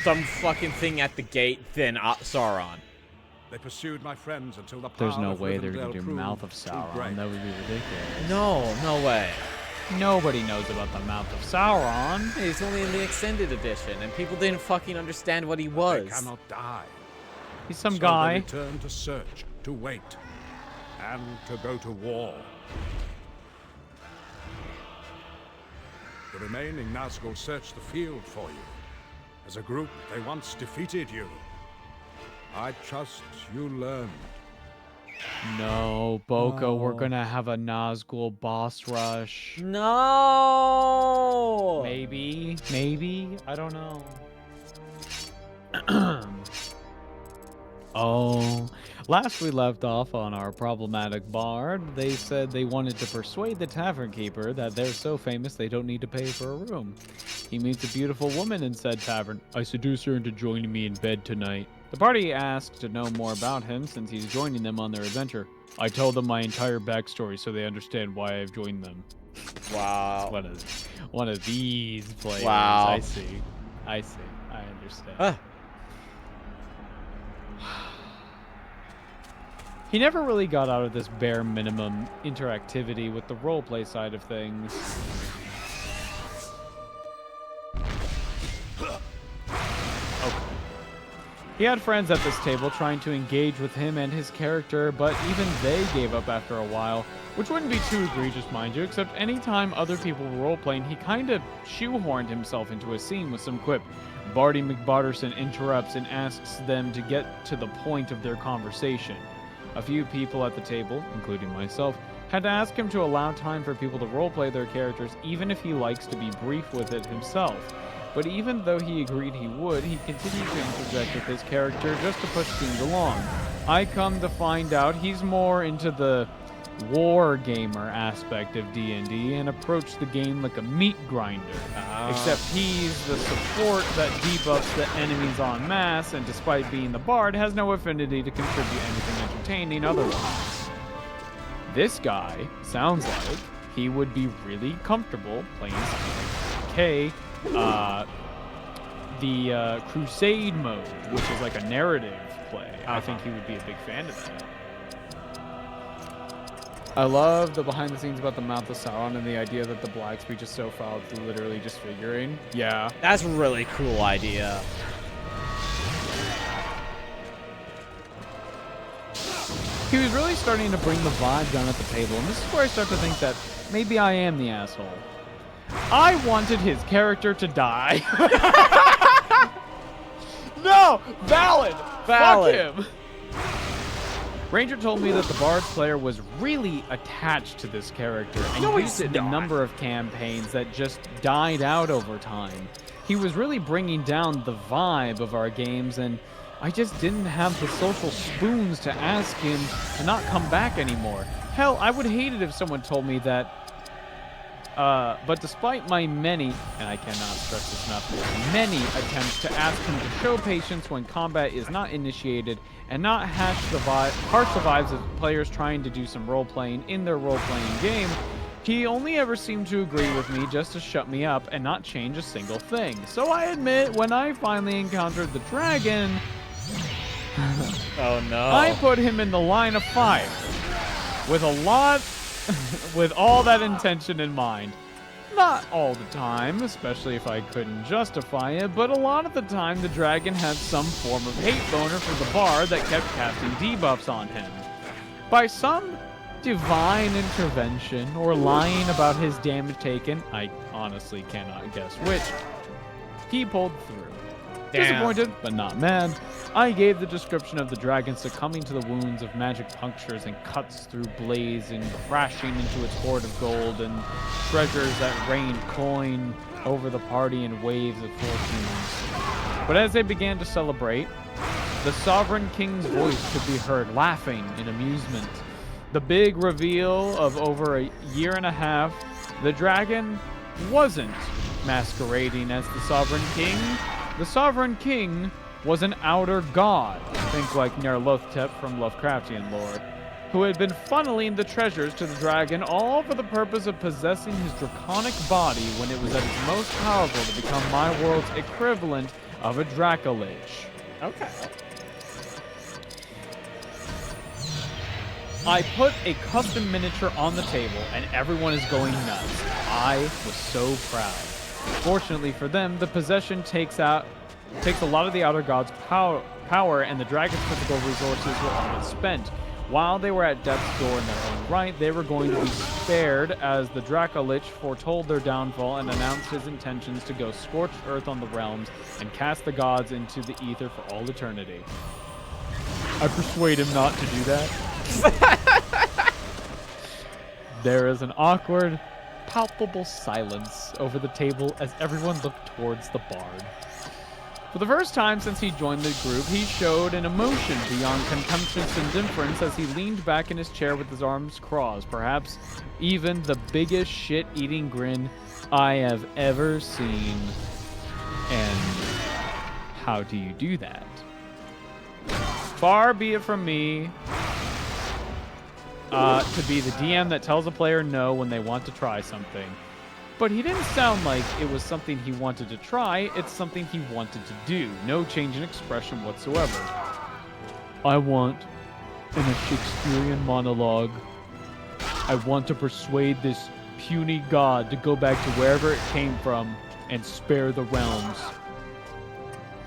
some fucking thing at the gate, then Sauron. They pursued my friends until the There's power no of way they're Rivendell gonna do proved Mouth of too Sauron. great. That would be ridiculous. No way. Nobody knows about the Mouth of Sauron. He's only in the extended edition, and people didn't fucking understand what he They was. cannot die. He's some So guy. They return to search, to wait, and to go to war. The remaining Nazgûl search the field for you. As a group, they once defeated you. I trust you learned. No, Boco, we're gonna have a Nazgûl boss rush. No. Maybe, I don't know. Oh, last we left off on our problematic bard, they said they wanted to persuade the tavern keeper that they're so famous they don't need to pay for a room. He meets a beautiful woman in said tavern. I seduce her into joining me in bed tonight. The party asked to know more about him since he's joining them on their adventure. I told them my entire backstory so they understand why I've joined them. Wow. One of these players. Wow. I see. I understand. Ah. He never really got out of this bare minimum interactivity with the roleplay side of things. Okay. He had friends at this table trying to engage with him and his character, but even they gave up after a while, which wouldn't be too egregious, mind you, except anytime other people were roleplaying, he kind of shoehorned himself into a scene with some quip. Barty McBarterson interrupts and asks them to get to the point of their conversation. A few people at the table, including myself, had to ask him to allow time for people to roleplay their characters even if he likes to be brief with it himself. But even though he agreed he would, he continued to interject with his character just to push things along. I come to find out he's more into the war gamer aspect of D&D and approached the game like a meat grinder. Except he's the support that debuffs the enemies en masse, and despite being the bard, has no affinity to contribute anything entertaining otherwise. This guy sounds like he would be really comfortable playing something like K, the Crusade mode, which is like a narrative play. I think he would be a big fan of that. I love the behind the scenes about the Mouth of Sauron and the idea that the black speech is so foul it's literally just figuring. Yeah. That's a really cool idea. He was really starting to bring the vibe down at the table, and this is where I start to think that maybe I am the asshole. I wanted his character to die. No! Valid! Fuck him! Ranger told me that the Bard's player was really attached to this character and used it in a number of campaigns that just died out over time. He was really bringing down the vibe of our games, and I just didn't have the social spoons to ask him to not come back anymore. Hell, I would hate it if someone told me that But despite my many, and I cannot stress this enough, many attempts to ask him to show patience when combat is not initiated and not harsh the vibes of players trying to do some role-playing in their role-playing game, he only ever seemed to agree with me just to shut me up and not change a single thing. So I admit, when I finally encountered the dragon, oh no, I put him in the line of fire with a lot, with all that intention in mind. Not all the time, especially if I couldn't justify it, but a lot of the time the dragon had some form of hate boner for the bard that kept casting debuffs on him. By some divine intervention or lying about his damage taken, I honestly cannot guess which, he pulled through. Damn. Disappointed, but not mad, I gave the description of the dragon succumbing to the wounds of magic punctures and cuts through blades and crashing into its hoard of gold and treasures that rained coin over the party in waves of fortunes. But as they began to celebrate, the Sovereign King's voice could be heard laughing in amusement. The big reveal of over a year and a half, the dragon wasn't masquerading as the Sovereign King. The Sovereign King was an outer god, think like Nyarlathotep from Lovecraftian lore, who had been funneling the treasures to the dragon all for the purpose of possessing his draconic body when it was at its most powerful to become my world's equivalent of a Dracolich. Okay. I put a custom miniature on the table and everyone is going nuts. I was so proud. Fortunately for them, the possession takes a lot of the Outer God's power and the dragon's physical resources were almost spent. While they were at death's door in their own right, they were going to be spared as the Dracolich foretold their downfall and announced his intentions to go scorched earth on the realms and cast the gods into the ether for all eternity. I persuade him not to do that. There is an awkward, palpable silence over the table as everyone looked towards the bard. For the first time since he joined the group, he showed an emotion beyond contemptuous indifference as he leaned back in his chair with his arms crossed, perhaps even the biggest shit-eating grin I have ever seen. And how do you do that? Far be it from me to be the DM that tells a player no when they want to try something. But he didn't sound like it was something he wanted to try, it's something he wanted to do. No change in expression whatsoever. I want, in a Shakespearean monologue, I want to persuade this puny god to go back to wherever it came from and spare the realms.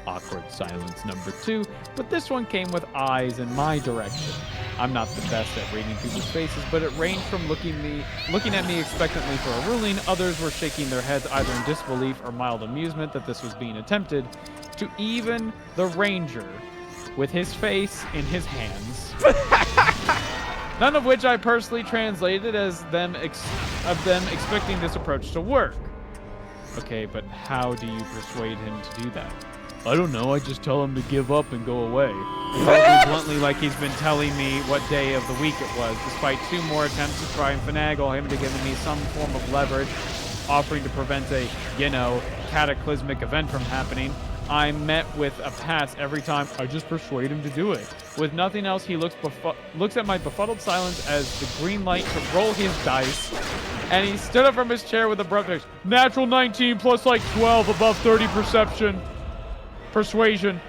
Awkward silence number 2, but this one came with eyes in my direction. I'm not the best at reading people's faces, but it ranged from looking at me expectantly for a ruling, others were shaking their heads either in disbelief or mild amusement that this was being attempted, to even the ranger with his face in his hands. None of which I personally translated as them expecting this approach to work. Okay, but how do you persuade him to do that? I don't know, I just tell him to give up and go away. Probably bluntly like he's been telling me what day of the week it was, despite 2 more attempts to try and finagle him to giving me some form of leverage, offering to prevent a, cataclysmic event from happening. I'm met with a pass every time. I just persuade him to do it. With nothing else, he looks at my befuddled silence as the green light to roll his dice, and he stood up from his chair with a abrupt natural 19 plus like 12 above 30 persuasion.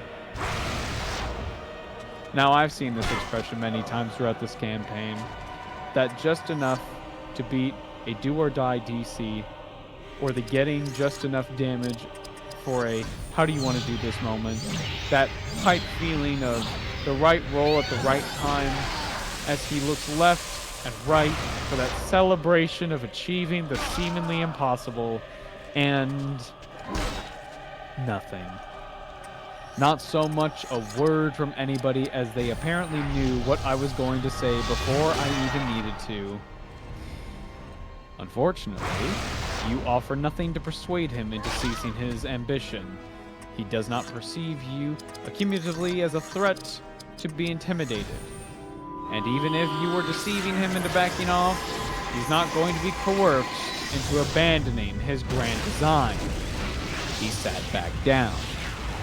Now, I've seen this expression many times throughout this campaign, that just enough to beat a do-or-die DC, or the getting just enough damage for a how do you want to do this moment, that hype feeling of the right roll at the right time as he looks left and right for that celebration of achieving the seemingly impossible, and nothing. Not so much a word from anybody as they apparently knew what I was going to say before I even needed to. Unfortunately, you offer nothing to persuade him into ceasing his ambition. He does not perceive you accumulatively as a threat to be intimidated. And even if you were deceiving him into backing off, he's not going to be coerced into abandoning his grand design. He sat back down.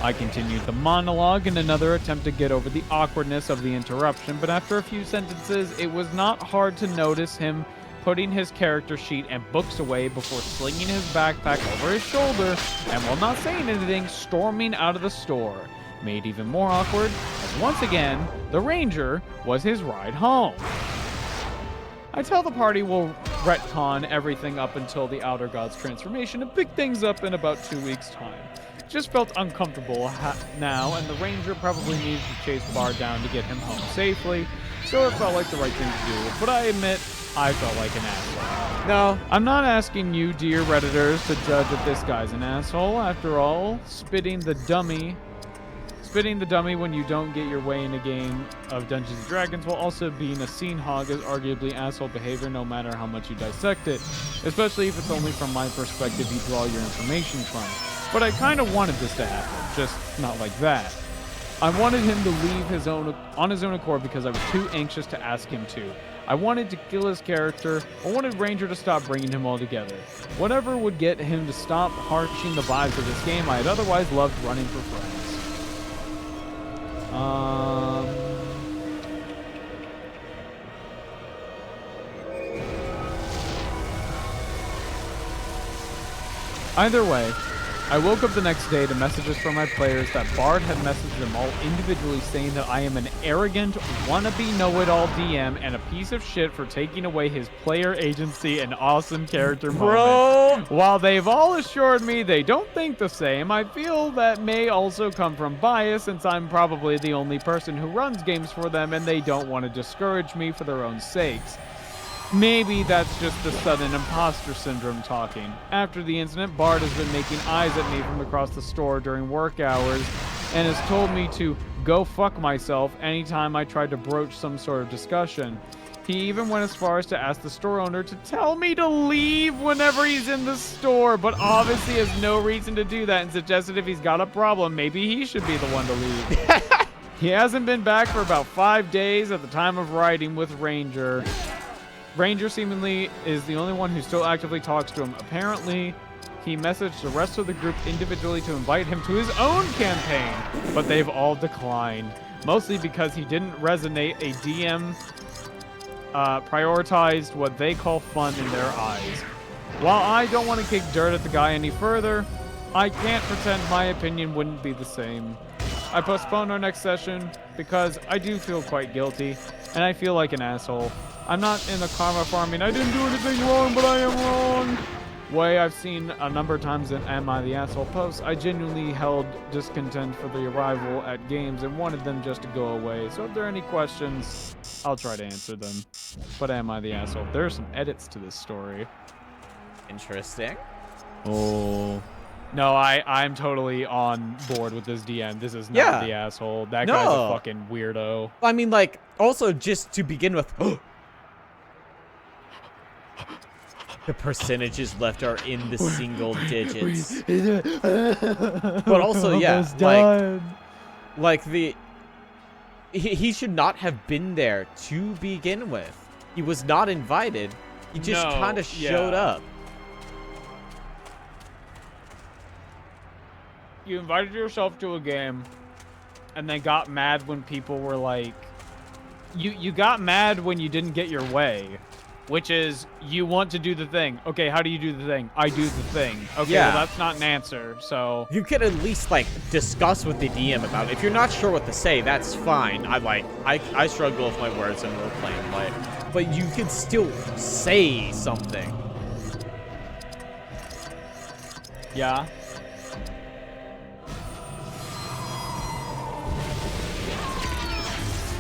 I continued the monologue in another attempt to get over the awkwardness of the interruption, but after a few sentences, it was not hard to notice him putting his character sheet and books away before slinging his backpack over his shoulder and, while not saying anything, storming out of the store. Made even more awkward, as once again, the ranger was his ride home. I tell the party we'll retcon everything up until the Outer Gods transformation and pick things up in about 2 weeks' time. Just felt uncomfortable now, and the ranger probably needed to chase Bard down to get him home safely, so it felt like the right thing to do. But I admit, I felt like an asshole. No. I'm not asking you, dear Redditors, to judge if this guy's an asshole. After all, spitting the dummy when you don't get your way in a game of Dungeons & Dragons, while also being a scene hog, is arguably asshole behavior no matter how much you dissect it, especially if it's only from my perspective you draw your information from. But I kind of wanted this to happen, just not like that. I wanted him to leave on his own accord because I was too anxious to ask him to. I wanted to kill his character. I wanted Ranger to stop bringing him all together. Whatever would get him to stop harshing the vibes of this game I had otherwise loved running for friends. Either way, I woke up the next day to messages from my players that Bard had messaged them all individually saying that I am an arrogant, wannabe know-it-all DM and a piece of shit for taking away his player agency and awesome character moment. While they've all assured me they don't think the same, I feel that may also come from bias since I'm probably the only person who runs games for them and they don't want to discourage me for their own sakes. Maybe that's just the sudden imposter syndrome talking. After the incident, Bard has been making eyes at me from across the store during work hours and has told me to go fuck myself anytime I tried to broach some sort of discussion. He even went as far as to ask the store owner to tell me to leave whenever he's in the store, but obviously has no reason to do that and suggested if he's got a problem, maybe he should be the one to leave. He hasn't been back for about 5 days at the time of writing with Ranger. Ranger seemingly is the only one who still actively talks to him. Apparently, he messaged the rest of the group individually to invite him to his own campaign, but they've all declined. Mostly because he didn't resonate. A DM prioritized what they call fun in their eyes. While I don't want to kick dirt at the guy any further, I can't pretend my opinion wouldn't be the same. I postponed our next session because I do feel quite guilty, and I feel like an asshole. I'm not in the karma farming, I didn't do anything wrong, but I am wrong way I've seen a number of times in Am I the Asshole posts. I genuinely held discontent for the arrival at games and wanted them just to go away. So if there are any questions, I'll try to answer them. But am I the asshole? There are some edits to this story. Interesting. Oh. No, I'm totally on board with this DM. This is not the asshole. That guy's a fucking weirdo. I mean, like, also just to begin with, the percentages left are in the single digits. But also, yeah, like he should not have been there to begin with. He was not invited. He just kind of showed up. You invited yourself to a game and then got mad when people were like, you got mad when you didn't get your way. Which is, you want to do the thing. Okay, how do you do the thing? I do the thing. Okay, well, that's not an answer, so... You could at least, like, discuss with the DM about it. If you're not sure what to say, that's fine. I struggle with my words in role-playing life. But you could still say something. Yeah.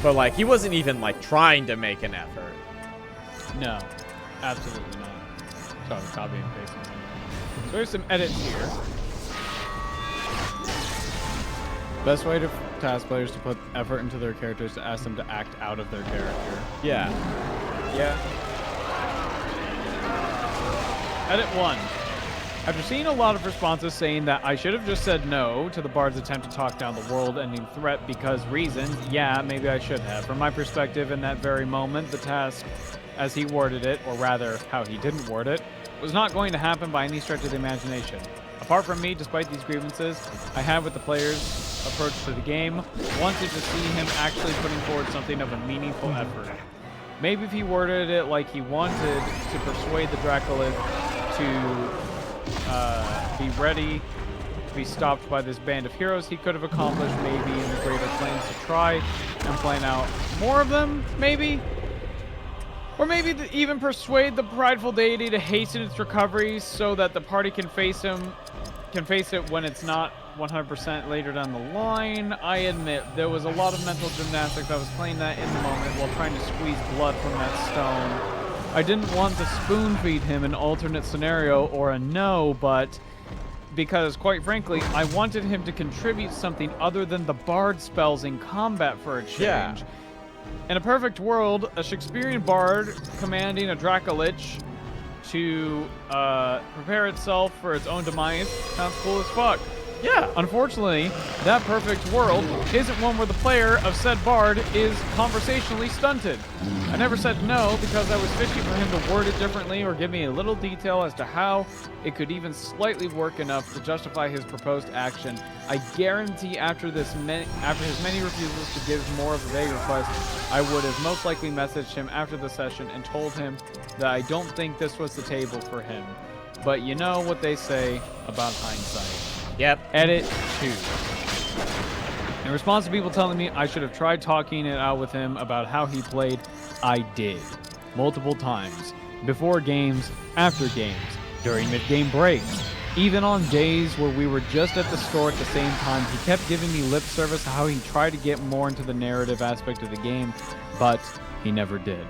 But, like, he wasn't even, like, trying to make an effort. No, absolutely not. So I'm copying and pasting. So there's some edits here. Best way to task players to put effort into their characters to ask them to act out of their character. Yeah. Yeah. Edit 1. After seeing a lot of responses saying that I should have just said no to the Bard's attempt to talk down the world-ending threat because reasons, yeah, maybe I should have. From my perspective, in that very moment, the task as he worded it, or rather, how he didn't word it, was not going to happen by any stretch of the imagination. Apart from me, despite these grievances I had with the players' approach to the game, wanted to see him actually putting forward something of a meaningful effort. Maybe if he worded it like he wanted to persuade the Dracolith to be ready to be stopped by this band of heroes, he could have accomplished maybe in the greater plans to try and plan out more of them, maybe? Or maybe even persuade the prideful deity to hasten its recovery so that the party can face it when it's not 100% later down the line. I admit, there was a lot of mental gymnastics. I was playing that in the moment while trying to squeeze blood from that stone. I didn't want to spoon feed him an alternate scenario or a no, but because, quite frankly, I wanted him to contribute something other than the bard spells in combat for a change. Yeah. In a perfect world, a Shakespearean bard commanding a Dracolich to prepare itself for its own demise sounds cool as fuck. Yeah. Unfortunately, that perfect world isn't one where the player of said bard is conversationally stunted. I never said no because I was fishing for him to word it differently or give me a little detail as to how it could even slightly work enough to justify his proposed action. I guarantee after his many refusals to give more of a vague request, I would have most likely messaged him after the session and told him that I don't think this was the table for him. But you know what they say about hindsight. Yep. Edit 2. In response to people telling me I should have tried talking it out with him about how he played, I did. Multiple times. Before games, after games, during mid-game breaks. Even on days where we were just at the store at the same time, he kept giving me lip service how he tried to get more into the narrative aspect of the game, but he never did.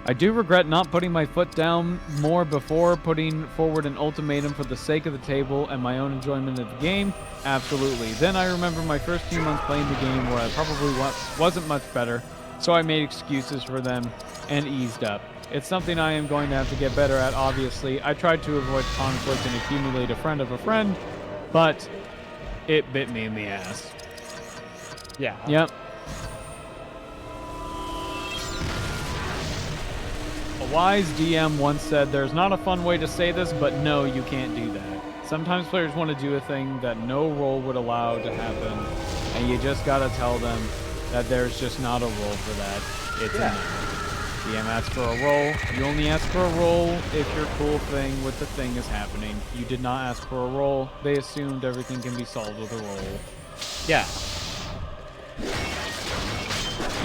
I do regret not putting my foot down more before putting forward an ultimatum for the sake of the table and my own enjoyment of the game. Absolutely. Then I remember my first few months playing the game where I probably wasn't much better, so I made excuses for them and eased up. It's something I am going to have to get better at, obviously. I tried to avoid conflict and accumulate a friend of a friend, but it bit me in the ass. Yeah. Yep. A wise DM once said, there's not a fun way to say this, but no, you can't do that. Sometimes players want to do a thing that no role would allow to happen, and you just gotta tell them that there's just not a role for that. It's a no. DM asks for a role. You only ask for a role if your cool thing with the thing is happening. You did not ask for a role. They assumed everything can be solved with a role. Yeah.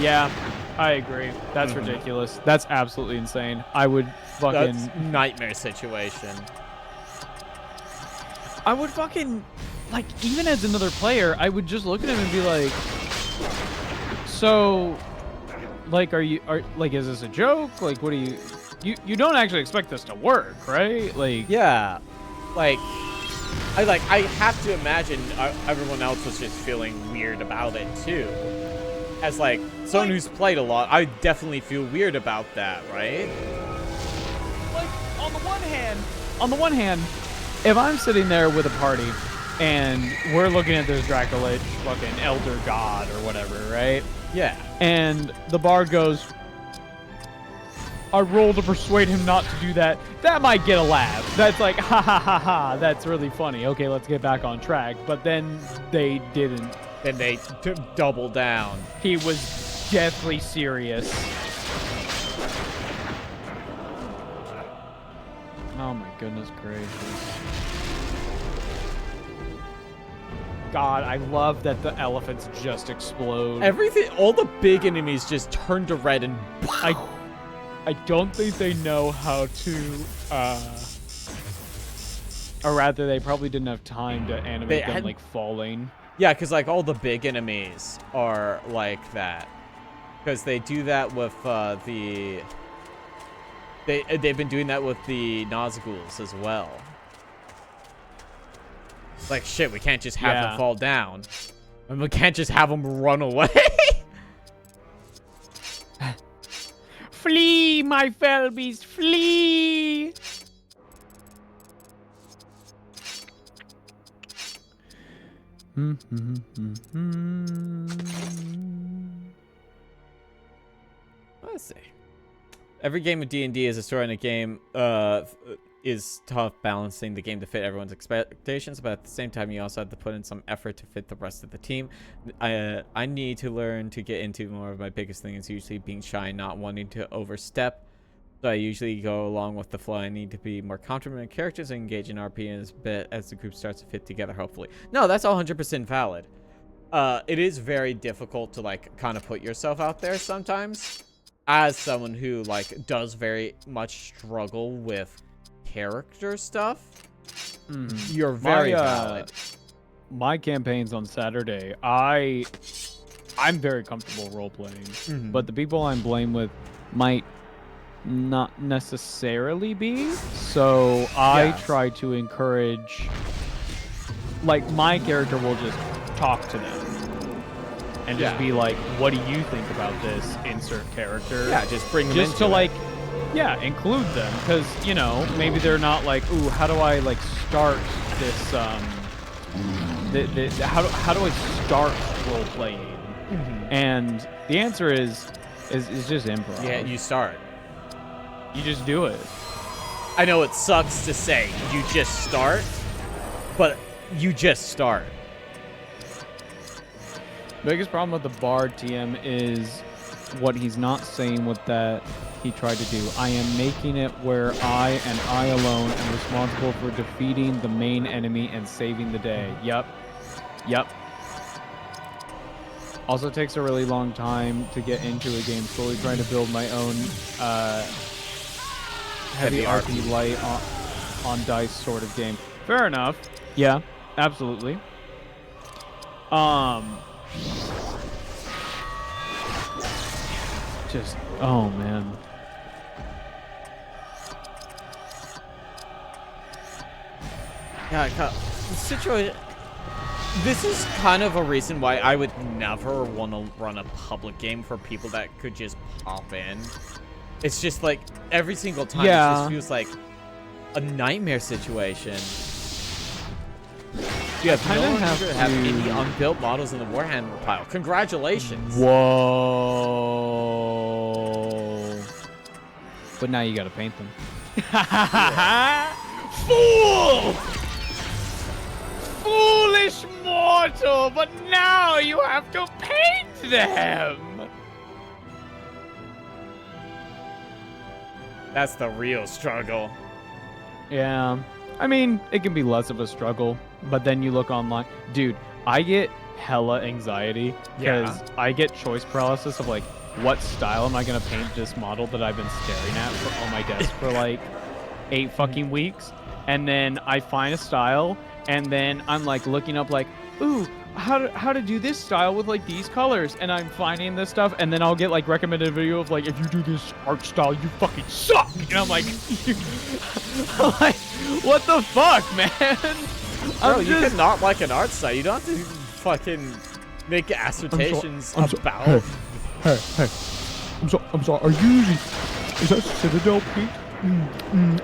Yeah. I agree. That's ridiculous. That's absolutely insane. I would fucking... That's nightmare situation. I would fucking... Like, even as another player, I would just look at him and be like... So... Like, is this a joke? Like, what do you... You don't actually expect this to work, right? Like... Yeah. Like... I have to imagine everyone else was just feeling weird about it, too. As, like, someone who's played a lot, I definitely feel weird about that, right? Like, on the one hand, if I'm sitting there with a party and we're looking at this Dracolich fucking elder god or whatever, right? Yeah. And the bard goes, I roll to persuade him not to do that. That might get a laugh. That's like, ha ha ha ha, that's really funny. Okay, let's get back on track. But then they didn't. Then they double down. He was deathly serious. Oh my goodness gracious. God, I love that the elephants just explode. Everything, all the big enemies just turn to red and... I don't think they know how to, or rather, they probably didn't have time to animate them, like, falling. Yeah, because, like, all the big enemies are like that. Because they do that with, they've been doing that with the Nazguls as well. Like, shit, we can't just have them fall down. And we can't just have them run away. Flee, my fell beast, flee! Let's see. Every game of D&D is a story in a game is tough balancing the game to fit everyone's expectations, but at the same time, you also have to put in some effort to fit the rest of the team. I need to learn to get into more of my biggest thing is usually being shy and not wanting to overstep. So I usually go along with the flow. I need to be more comfortable in characters and engage in RP as bit as the group starts to fit together, hopefully. No, that's 100% valid. It is very difficult to, like, kind of put yourself out there sometimes. As someone who, like, does very much struggle with character stuff, you're very valid. My campaigns on Saturday, I'm very comfortable role-playing, but the people I'm playing with might not necessarily be, so I try to encourage, like, my character will just talk to them and just be like, what do you think about this insert character? Yeah, just bring them just into to it. like include them, because you know, maybe they're not like, ooh, how do I like start this how do I start role playing? And the answer is just improv. Yeah, you start. You just do it. I know it sucks to say you just start, but you just start. Biggest problem with the Bard TM is what he's not saying with that he tried to do. I am making it where I and I alone am responsible for defeating the main enemy and saving the day. Yep. Also takes a really long time to get into a game. Slowly trying to build my own heavy RP light on dice sort of game. Fair enough. Yeah, absolutely. Just, oh man. Yeah, the situation. This is kind of a reason why I would never want to run a public game for people that could just pop in. It's just like every single time it just feels like a nightmare situation. You have no longer have any unbuilt models in the Warhammer pile. Congratulations. Whoa. But now you gotta paint them. Fool! Foolish mortal, but now you have to paint them! That's the real struggle. Yeah. I mean, it can be less of a struggle, but then you look online. Dude, I get hella anxiety because I get choice paralysis of like, what style am I going to paint this model that I've been staring at on my desk for like 8 fucking weeks? And then I find a style, and then I'm like looking up like, ooh, how to do this style with like these colors, and I'm finding this stuff, and then I'll get like recommended video of like, if you do this art style, you fucking suck. And I'm like, I'm like, what the fuck, man? Bro, you can not like an art style. You don't have to fucking make assertions about. Hey, I'm sorry. Are you using? Is that Citadel paint?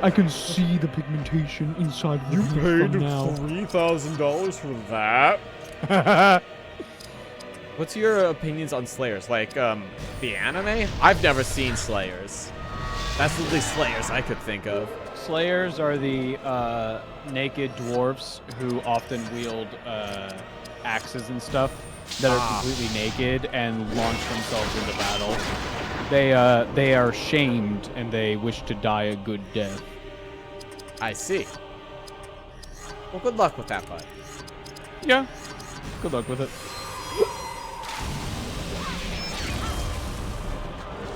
I can see the pigmentation inside of the paint from now. $3,000 for that? What's your opinions on Slayers? Like, the anime? I've never seen Slayers. That's the least Slayers I could think of. Slayers are the naked dwarfs who often wield axes and stuff that are completely naked and launch themselves into battle. They are shamed and they wish to die a good death. I see. Well, good luck with that, bud. Yeah. Good luck with it.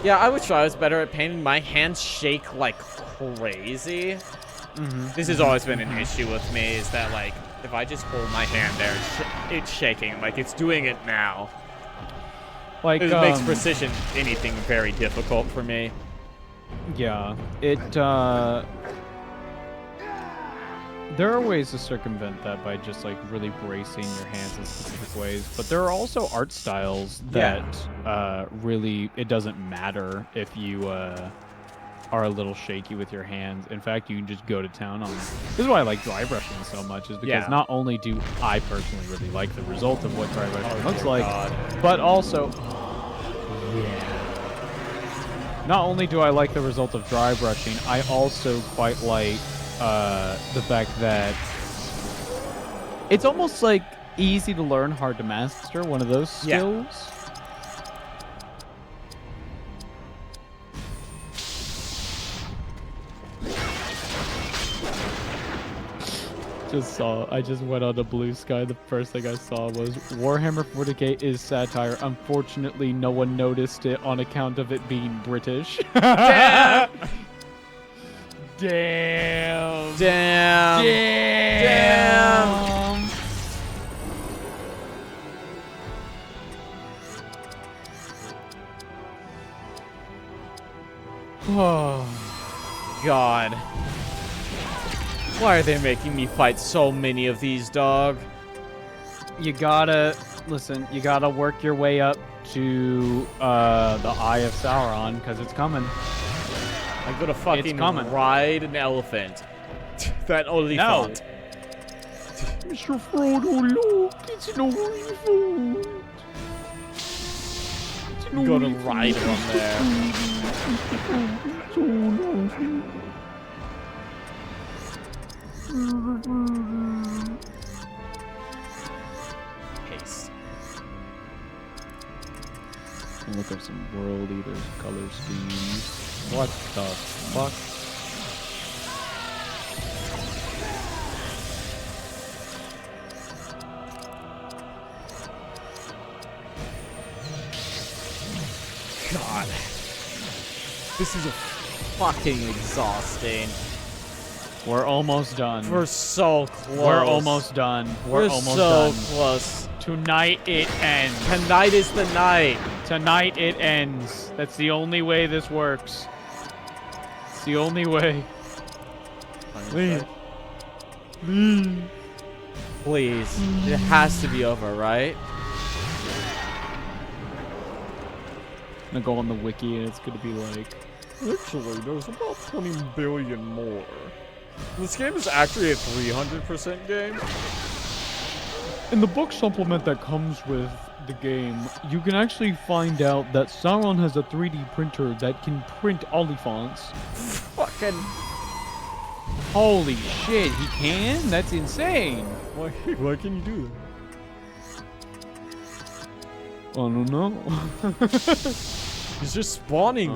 Yeah, I wish I was better at painting. My hands shake like crazy. This has always been an issue with me, is that like, if I just hold my hand there, it's shaking. Like, it's doing it now. Like, it makes precision anything very difficult for me. Yeah, there are ways to circumvent that by just like really bracing your hands in specific ways, but there are also art styles that really, it doesn't matter if you are a little shaky with your hands. In fact, you can just go to town on them. This is why I like dry brushing so much, is because not only do I personally really like the result of what dry brushing looks like, but also Not only do I like the result of dry brushing, I also quite like the fact that it's almost like easy to learn, hard to master, one of those skills. I just went on the blue sky. The first thing I saw was Warhammer 40k is satire. Unfortunately, no one noticed it on account of it being British. Damn! Damn. Damn. Damn. Oh, God. Why are they making me fight so many of these, dog? You gotta you gotta work your way up to the Eye of Sauron, because it's coming. I'm gonna fucking ride an elephant. That only fought. Mr. Frodo, look, it's an elephant. I'm gonna ride one there. Paste. Look up some World Eaters color schemes. What the fuck? God. This is fucking exhausting. We're almost done. We're so close. We're almost done. We're almost so done. Close. Tonight it ends. Tonight is the night. Tonight it ends. That's the only way this works. It's the only way. Please. Please. It has to be over, right? I'm gonna go on the wiki and it's gonna be like, actually, there's about 20 billion more. This game is actually a 300% game. In the book supplement that comes with the game, you can actually find out that Sauron has a 3D printer that can print Oliphants. Fucking. Holy shit, he can? That's insane. Why can you do that? I don't know. He's just spawning.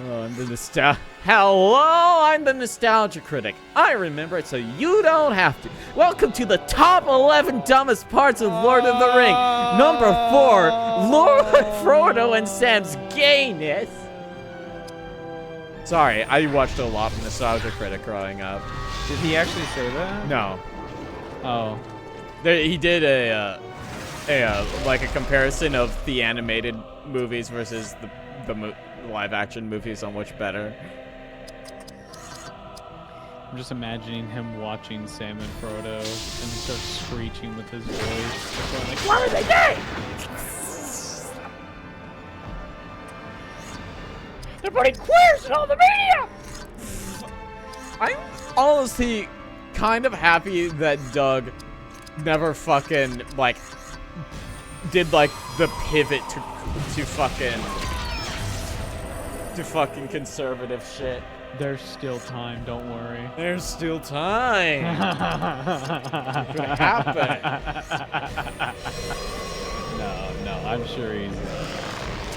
I'm the Hello, I'm the nostalgia critic. I remember it so you don't have to. Welcome to the top 11 dumbest parts of Lord of the Ring. Number 4, Lord Frodo and Sam's gayness. Sorry, I watched a lot of nostalgia critic growing up. Did he actually say that? No. Oh. He did a comparison of the animated movies versus the live action movies on which better. I'm just imagining him watching Sam and Frodo and he starts screeching with his voice. Just going like, why are they gay? They're putting queers in all the media! I'm honestly kind of happy that Doug never fucking, like, did, like, the pivot to fucking conservative shit. There's still time, don't worry. There's still time. It could happen. No, I'm sure he's...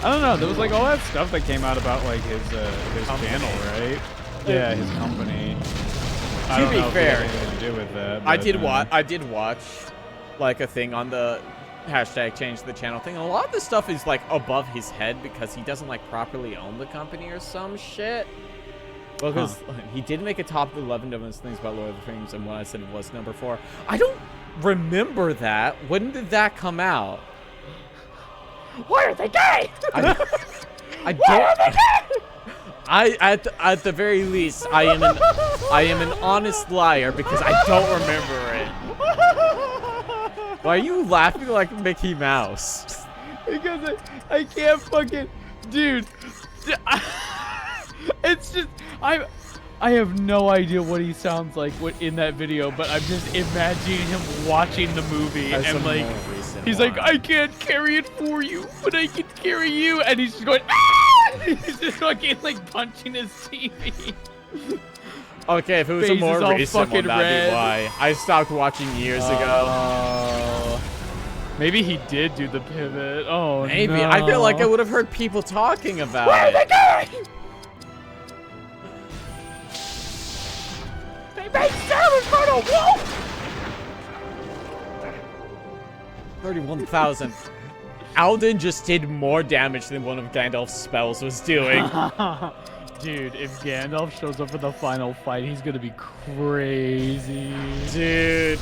I don't know, there was like all that stuff that came out about like his channel, right? Yeah, his company. To be fair, anything to do with that. I did watch like a thing on the hashtag change the channel thing. A lot of this stuff is like above his head because he doesn't like properly own the company or some shit. Well, because he did make a top 11 dumbest things about Lord of the Rings, and what I said was number 4. I don't remember that. When did that come out? Why are they gay? I don't. At the very least, I am an honest liar because I don't remember it. Why are you laughing like Mickey Mouse? Because I can't fucking, dude. It's just I I have no idea what he sounds like in that video, but I'm just imagining him watching the movie and like, he's like, I can't carry it for you, but I can carry you, and he's just going, ah! He's just fucking like punching his TV. Okay, if it was a more recent one, that'd be why. I stopped watching years ago. Maybe he did do the pivot. Oh, maybe. No. I feel like I would have heard people talking about it. Where are they going? They made Sam in front of Wolf! 31,000. Alden just did more damage than one of Gandalf's spells was doing. Dude, if Gandalf shows up for the final fight, he's gonna be crazy. Dude.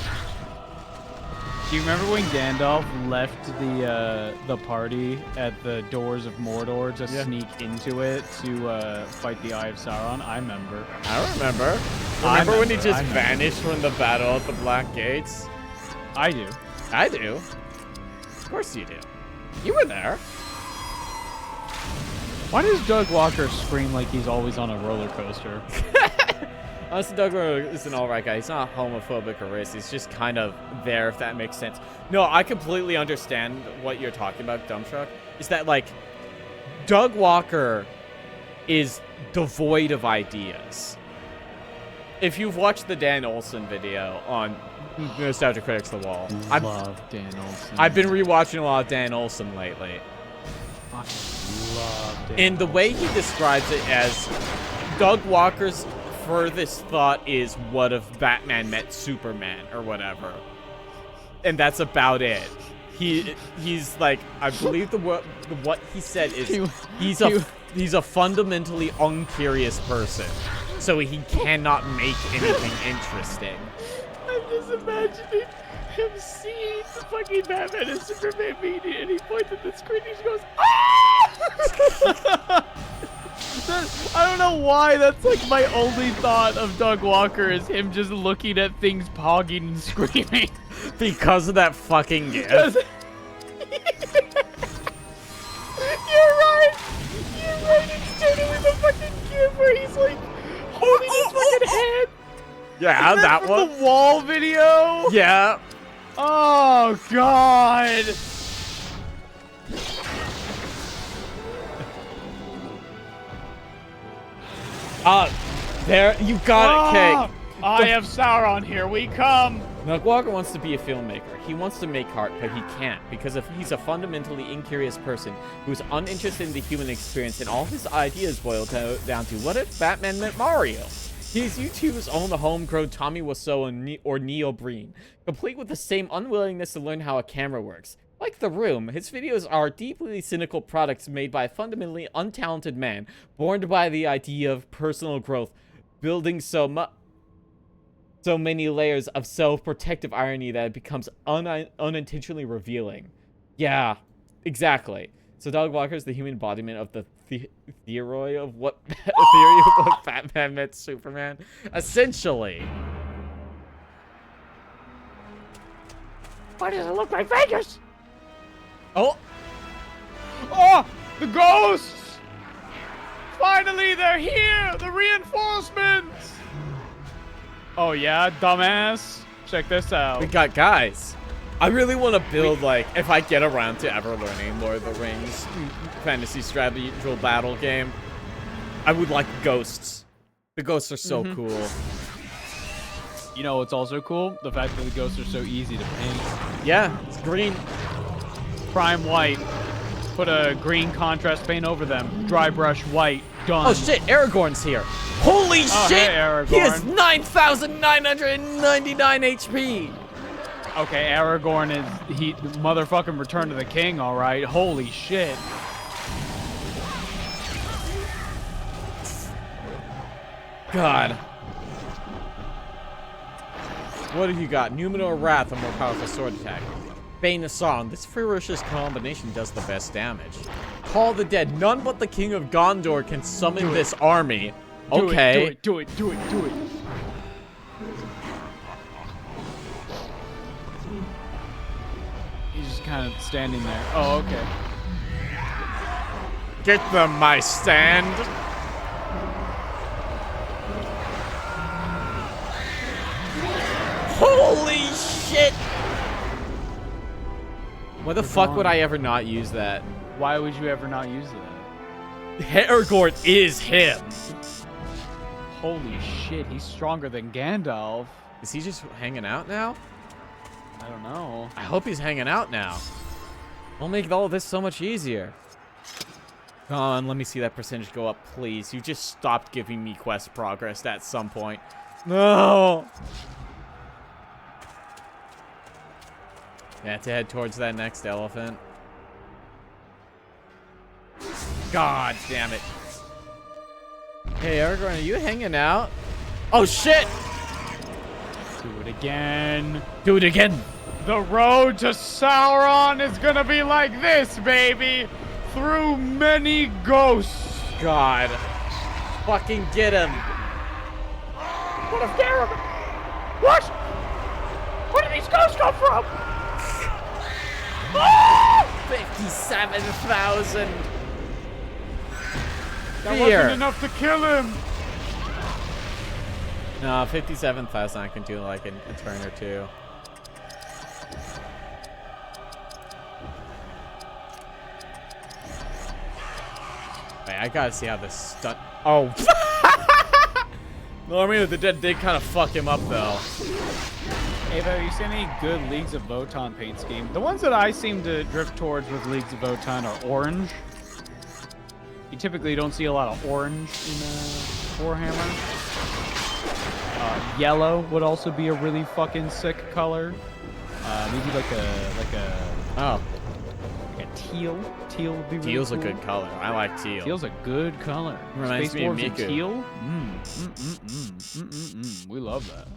Do you remember when Gandalf left the party at the doors of Mordor to sneak into it to fight the Eye of Sauron? I remember. I remember. Remember when he just vanished from the battle at the Black Gates? I do. I do. Of course you do. You were there. Why does Doug Walker scream like he's always on a roller coaster? Honestly, Doug Walker is an alright guy. He's not homophobic or racist. He's just kind of there, if that makes sense. No, I completely understand what you're talking about, Dumbtruck. Is that, like, Doug Walker is devoid of ideas. If you've watched the Dan Olsen video on Nostalgia Critics The Wall, I love Dan Olsen. I've been rewatching a lot of Dan Olsen lately. Love Dan and the way he describes it as Doug Walker's furthest thought is what if Batman met Superman or whatever, and that's about it. He's like, I believe what he said is he's a fundamentally uncurious person, so he cannot make anything interesting. I'm just imagining him seeing the fucking Batman and Superman meeting, and he points at the screen and he just goes, ah! I don't know why that's like my only thought of Doug Walker is him just looking at things pogging and screaming. Because of that fucking gift. You're right. You're right. It's totally the fucking gift where he's like holding his fucking head. Yeah, that one. The wall video. Yeah. Oh God. There, you got it, Cake. Eye of Sauron, here we come. Doug Walker wants to be a filmmaker. He wants to make art, but he can't because he's a fundamentally incurious person who's uninterested in the human experience, and all his ideas boil down to what if Batman met Mario? His YouTube's own homegrown Tommy Wiseau or Neil Breen, complete with the same unwillingness to learn how a camera works. Like The Room, his videos are deeply cynical products made by a fundamentally untalented man, born by the idea of personal growth, building so many layers of self-protective irony that it becomes unintentionally revealing. Yeah, exactly. So Doug Walker is the human embodiment of the theory of what Batman met Superman. Essentially. Why does it look like Vegas? Oh! Oh! The ghosts! Finally, they're here! The reinforcements! Oh yeah, dumbass? Check this out. We got guys. I really want to build, like, if I get around to ever learning Lord of the Rings fantasy strategical battle game, I would like ghosts. The ghosts are so cool. You know what's also cool? The fact that the ghosts are so easy to paint. Yeah, it's green. Prime white. Put a green contrast paint over them. Dry brush white. Done. Oh shit, Aragorn's here. Holy shit! Hey, Aragorn. He has 9,999 HP. Okay, Aragorn is motherfucking Return to the King, all right. Holy shit. God. What have you got? Numenor Wrath, a more powerful sword attack. Bane of Song. This ferocious combination does the best damage. Call the Dead. None but the King of Gondor can summon this army. Okay. Do it. He's just kind of standing there. Oh, okay. Get them, my stand. Holy shit! Why the fuck would I ever not use that? Why would you ever not use that? Aragorn is him. Holy shit, he's stronger than Gandalf. Is he just hanging out now? I don't know. I hope he's hanging out now. We'll make all of this so much easier. Come on, let me see that percentage go up, please. You just stopped giving me quest progress at some point. No! Yeah, to head towards that next elephant. God damn it. Hey, Aragorn, are you hanging out? Oh, shit! Do it again. Do it again. The road to Sauron is gonna be like this, baby. Through many ghosts. God. Fucking get him. What if Garrett? What? Where did these ghosts come from? 57,000. That wasn't enough to kill him. No, 57,000 I can do like in a turn or two. Wait, I gotta see how this stunt. Oh. The Army of the Dead did kind of fuck him up though. Ava, have you seen any good Leagues of Votann paint scheme? The ones that I seem to drift towards with Leagues of Votann are orange. You typically don't see a lot of orange in Warhammer. Yellow would also be a really fucking sick color. Maybe like a teal. Teal would be really Teal's cool. a good color. I like teal. Teal's a good color. Reminds Space me of Dwarves and Miku. teal? We love that.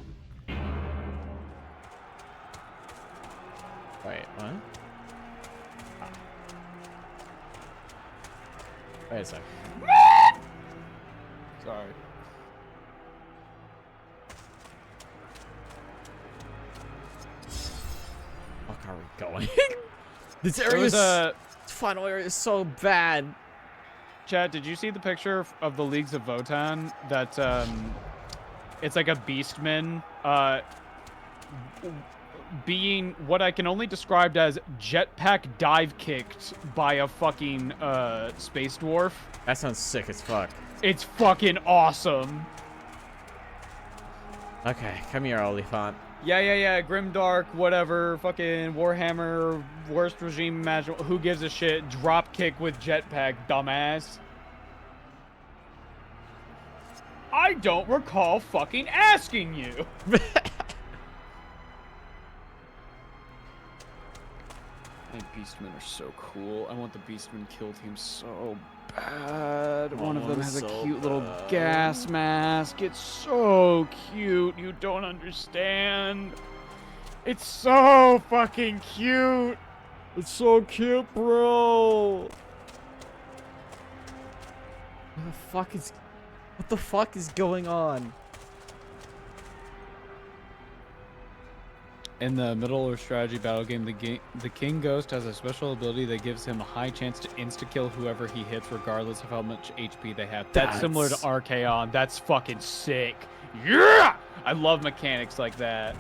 Wait, what? Wait a sec. Sorry. Fuck are we going? This There area was is final area is so bad. Chad, did you see the picture of the Leagues of Votann? That it's like a beastman being what I can only describe as jetpack dive kicked by a fucking space dwarf. That sounds sick as fuck. It's fucking awesome. Okay, come here, Oliphant. Yeah. Grimdark, whatever. Fucking Warhammer, worst regime imaginable. Who gives a shit? Drop kick with jetpack, dumbass. I don't recall fucking asking you. I think Beastmen are so cool. I want the Beastmen kill team so bad. One of them has a cute little gas mask. It's so cute. You don't understand. It's so fucking cute. It's so cute, bro. What the fuck is going on? In the Middle Earth strategy battle game, the King Ghost has a special ability that gives him a high chance to insta-kill whoever he hits, regardless of how much HP they have. That's similar to Archaon. That's fucking sick. Yeah! I love mechanics like that.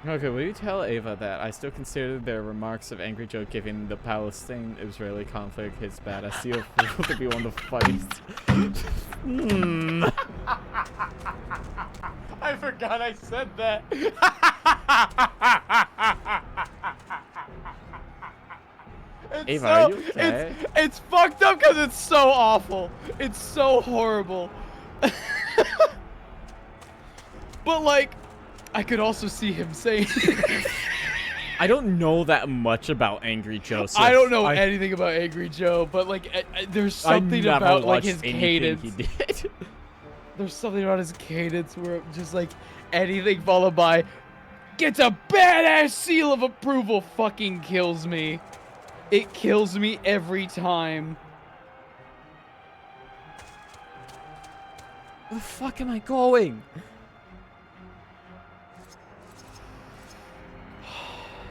Okay, will you tell Ava that I still consider their remarks of Angry Joe giving the Palestine-Israeli conflict his badass seal to be one of the funniest. I forgot I said that. Ava, are you okay? It's fucked up because it's so awful. It's so horrible. But like, I could also see him saying. I don't know that much about Angry Joe. So I don't know anything about Angry Joe, but like, there's something about like his cadence. He did. There's something about his cadence where just like anything followed by gets a badass seal of approval fucking kills me. It kills me every time. Where the fuck am I going?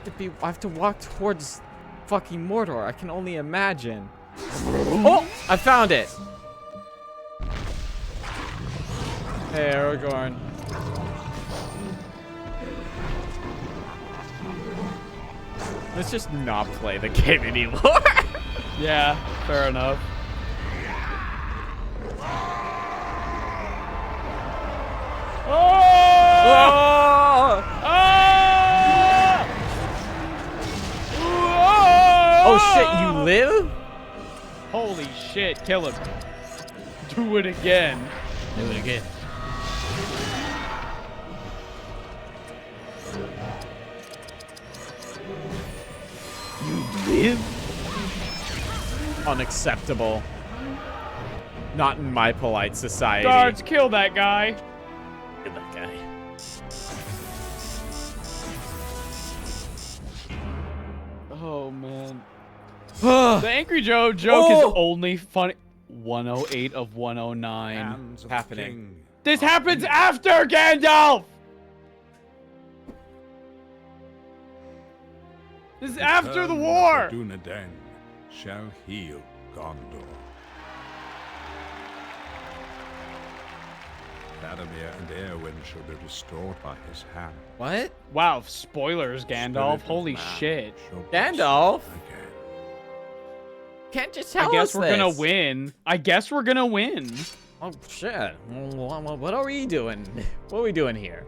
I have to walk towards fucking Mordor. I can only imagine. Oh! I found it! Hey, Aragorn. Let's just not play the game anymore. Yeah, fair enough. Oh shit, you live? Holy shit, kill him. Do it again. Do it again. You live? Unacceptable. Not in my polite society. Guards, kill that guy. Kill that guy. Oh, man. The Angry Joe joke is only funny. 108 of 109. Hands of the Happening. king. This happens after Gandalf! This is after the war! Dunedain shall heal Gondor. Faramir and Eowyn shall be restored by his hand. What? Wow, spoilers, Gandalf. Spirit of Holy man shit. shall Gandalf? blossom again. Can't just tell I guess us we're this. gonna win. I guess we're gonna win. Oh shit. What are we doing? What are we doing here?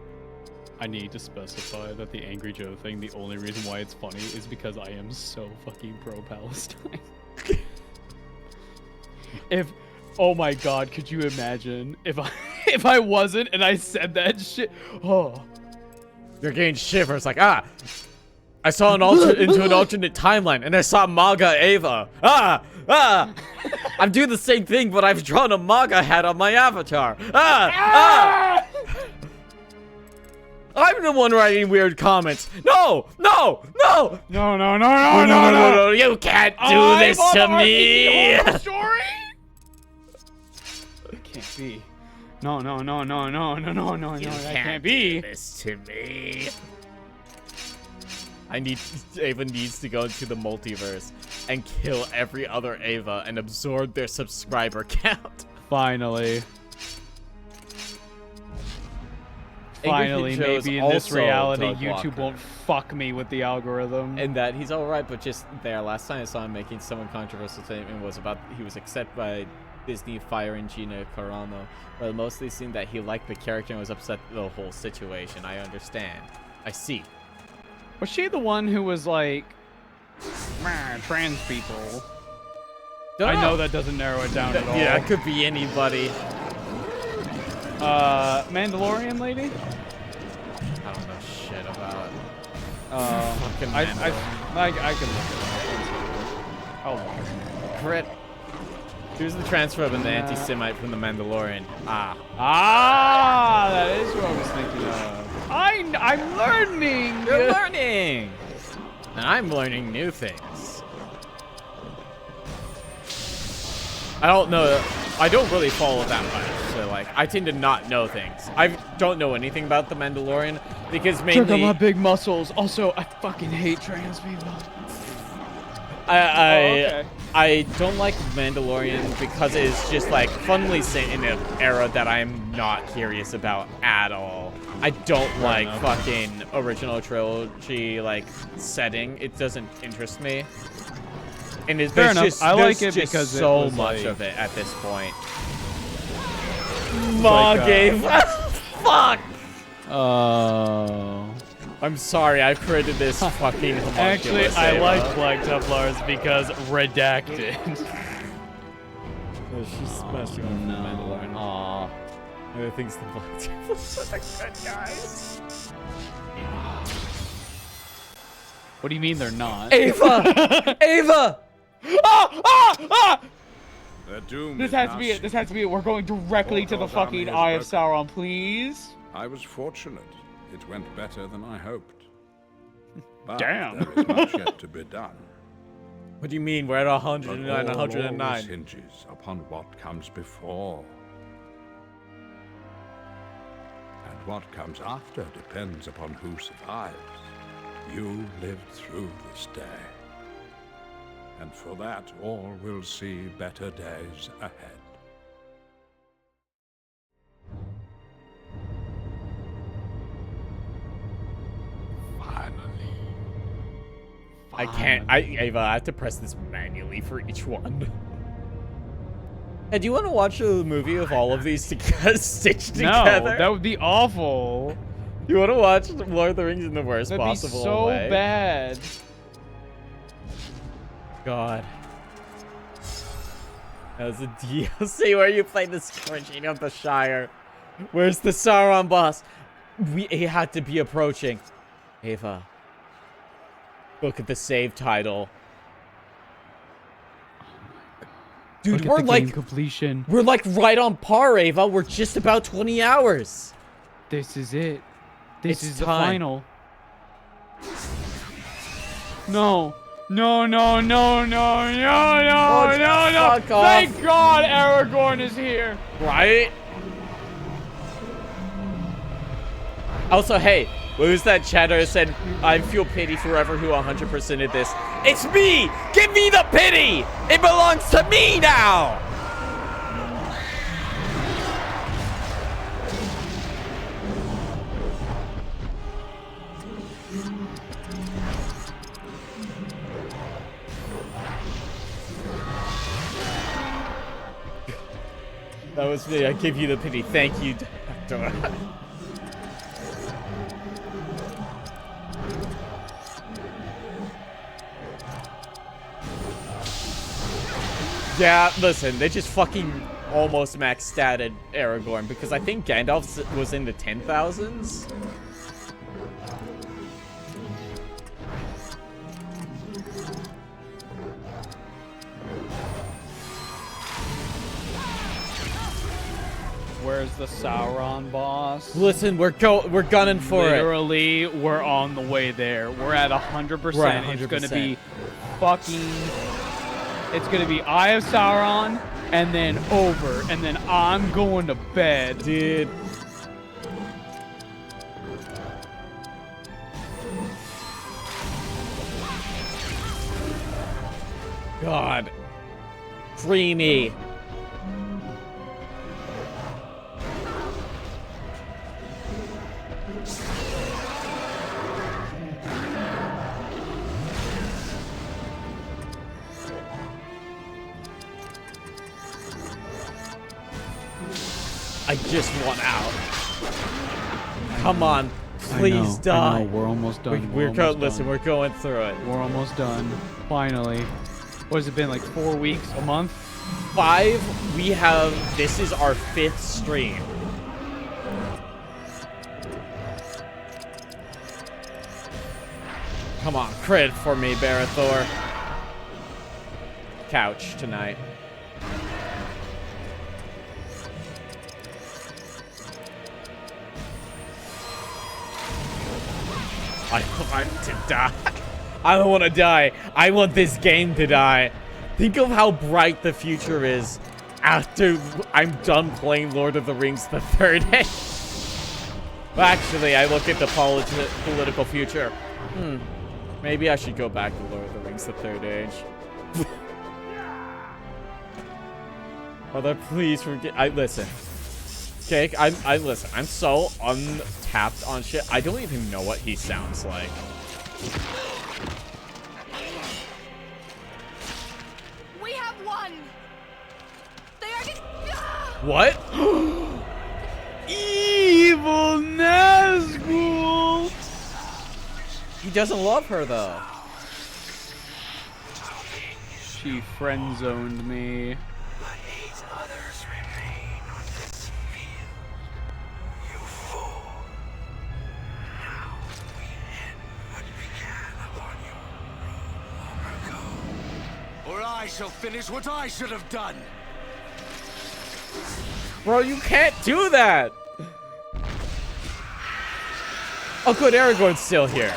I need to specify that the Angry Joe thing, the only reason why it's funny is because I am so fucking pro-Palestine. Oh my god, could you imagine if I wasn't and I said that shit? Oh. You're getting shivers like, I saw into an alternate timeline and I saw MAGA Ava. I'm doing the same thing, but I've drawn a MAGA hat on my avatar. I'm the one writing weird comments. No! No. You can't do this to me. Story? It can't be. No. You That can't be. Do this to me. Ava needs to go into the multiverse and kill every other Ava and absorb their subscriber count. Finally, Angry Joe's maybe in this also reality, Doug YouTube Walker. won't fuck me with the algorithm. And that he's alright, but just there. Last time I saw him making some controversial statement was about he was accepted by Disney firing Gina Carano, but it mostly seemed that he liked the character and was upset with the whole situation. I understand. I see. Was she the one who was like, trans people? I know that doesn't narrow it down at all. Yeah, it could be anybody. Mandalorian lady? I don't know shit about. Fucking I can look it up. Oh, Crit. Here's the transphobe and the anti-Semite from the Mandalorian. that is what I was thinking of. I'm learning. You're learning. And I'm learning new things. I don't know. I don't really follow that much. So, like, I tend to not know things. I don't know anything about the Mandalorian because mainly. Check out my big muscles. Also, I fucking hate trans people. I don't like Mandalorian because it's just like funnily set in an era that I'm not curious about at all. I don't like fucking original trilogy like setting. It doesn't interest me. And there's just I like it just because so it was much like, of it at this point. Fuck. Oh. I'm sorry, I created this fucking homunculus. Actually, I Ava. like Black Templars because redacted. She's smashing on the Mandalorian. Aww. Other things the Black Templars are the good guys. What do you mean they're not? Ava! Ava! Their doom This is has now to be it. This has to be it. We're going directly to the Mordor's army fucking is Eye of broken. Sauron, please. I was fortunate. It went better than I hoped. But Damn. there is much yet to be done. What do you mean? We're at But 109, all 109. always hinges upon what comes before. And what comes after depends upon who survives. You lived through this day. And for that, all will see better days ahead. I can't. Ava, I have to press this manually for each one. Hey, do you want to watch a movie of all of these stitched together? No, that would be awful. You want to watch Lord of the Rings in the worst That'd possible be so way? bad. God. That was a DLC where you played the Scourging of the Shire. Where's the Sauron boss? He had to be approaching. Ava. Look at the save title. Dude, Look at the game completion. We're like right on par, Ava. We're just about 20 hours. This is it. This It's is the time. final. No. No, no, no, no, no, no, Oh, no, no. fuck off. Thank God Aragorn is here. Right? Also, hey, who's that chatter said, I feel pity forever who 100%ed this? It's me! Give me the pity! It belongs to me now! That was me. I give you the pity. Thank you, Doctor. Yeah, listen, they just fucking almost max statted Aragorn because I think Gandalf was in the 10,000s. Where's the Sauron boss? Listen, we're gunning for it. Literally, we're on the way there. We're at 100%. We're at 100%. It's gonna be fucking. It's gonna be Eye of Sauron, and then over, and then I'm going to bed, dude. God. Dreamy. I just want out. Come on, please die. I know. We're almost done. Listen, we're going through it. We're almost done. Finally. What has it been, like 4 weeks, a month? 5. We have. This is our 5th stream. Come on, crit for me, Barathor. Couch tonight. I want to die. I don't want to die. I want this game to die. Think of how bright the future is after I'm done playing Lord of the Rings the 3rd age. Well, actually, I look at the political future. Maybe I should go back to Lord of the Rings the 3rd age. Mother, please forget. Listen. Okay, I listen. I'm so untapped on shit. I don't even know what he sounds like. We have won. They are. What? Evil Nazgul. He doesn't love her though. She friend-zoned me. I shall finish what I should have done. Bro, you can't do that. Oh, good. Aragorn's still here.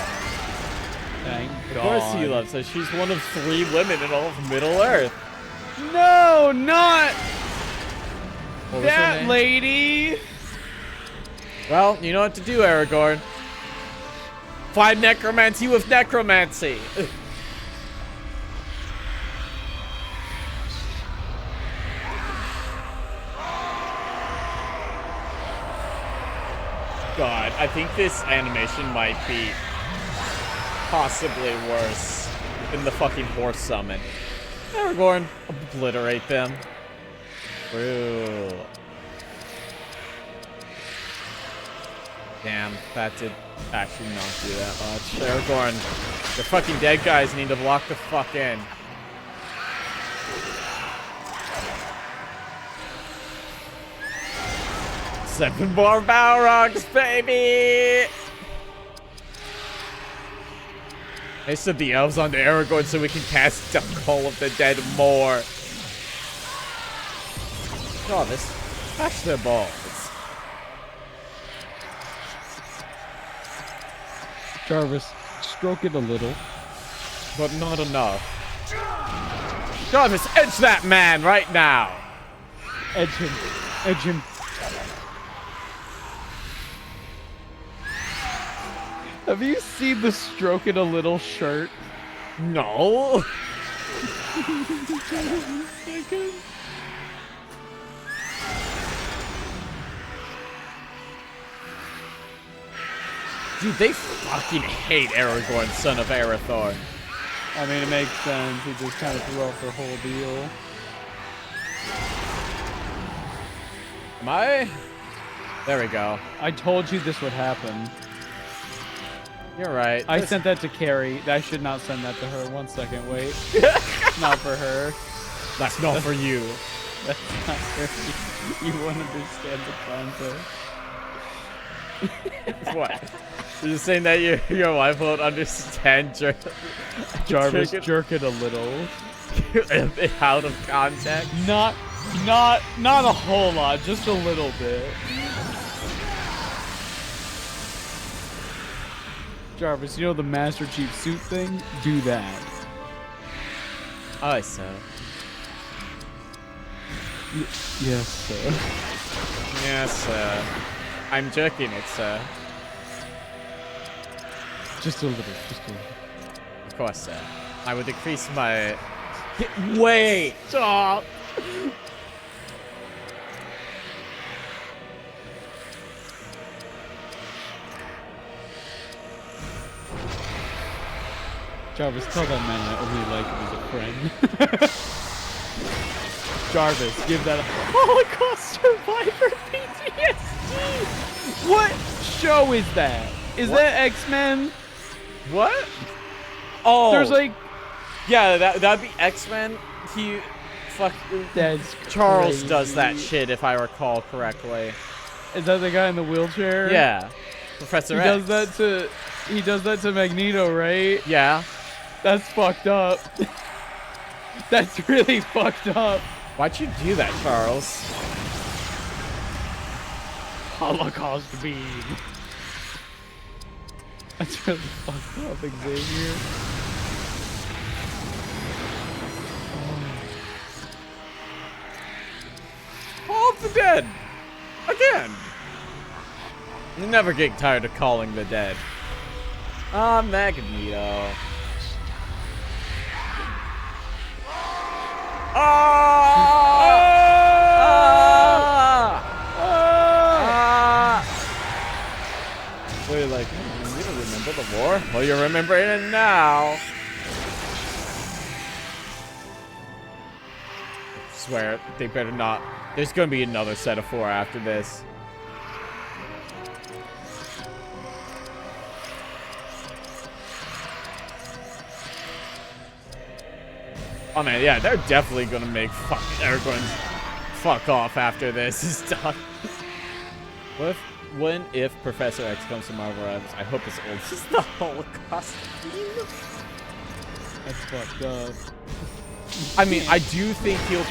Thank God. Of course he loves her. She's one of 3 women in all of Middle-earth. No, not What was her that name? lady. Well, you know what to do, Aragorn. Find necromancy with necromancy. God, I think this animation might be possibly worse in the fucking horse summon. Aragorn, obliterate them. Ooh. Damn, that did actually not do that much. Aragorn, the fucking dead guys need to block the fuck in. Seven more Balrogs, baby! I set the elves onto Aragorn so we can cast the Call of the Dead more. Oh, this smash their balls. Jarvis, stroke it a little. But not enough. Jarvis, edge that man right now! Edge him. Edge him. Have you seen the stroke it a little shirt? No. Dude, they fucking hate Aragorn, son of Arathorn. I mean, it makes sense. He just kind of threw off their whole deal. Am I? There we go. I told you this would happen. You're right. I sent that to Carrie. I should not send that to her. 1 second, wait. Not for her. That's not for you. That's not for you. You won't understand the context. What? You're just saying that your wife won't understand Jarvis, jerk it a little. Out of context? Not a whole lot, just a little bit. Jarvis, you know the Master Chief suit thing? Do that. Aye, sir. Yes, sir. Yes, sir. I'm jerking it, sir. Just a little, just a little. Of course, sir. I would decrease my... Wait! Stop! Jarvis, tell that man I only like him as a friend. Jarvis, give that a Holocaust survivor PTSD! What show is that? Is that X-Men? What? Oh! There's like... Yeah, that'd be X-Men. That's Charles crazy. does that shit, if I recall correctly. Is that the guy in the wheelchair? Yeah. Professor X. He does that to Magneto, right? Yeah. That's fucked up. That's really fucked up. Why'd you do that, Charles? Holocaust beam. That's really fucked up, Xavier. Call of the Dead! Again! You never get tired of calling the dead. Ah, Magneto. So you're like, you don't remember the war? Well, you're remembering it now. I swear, they better not. There's gonna be another set of 4 after this. Oh man, yeah, they're definitely gonna make fucking Aragorn's fuck off after this is done. When if Professor X comes to Marvel Rivals, I hope his old is the Holocaust. That's fucked up. I mean, I do think he'll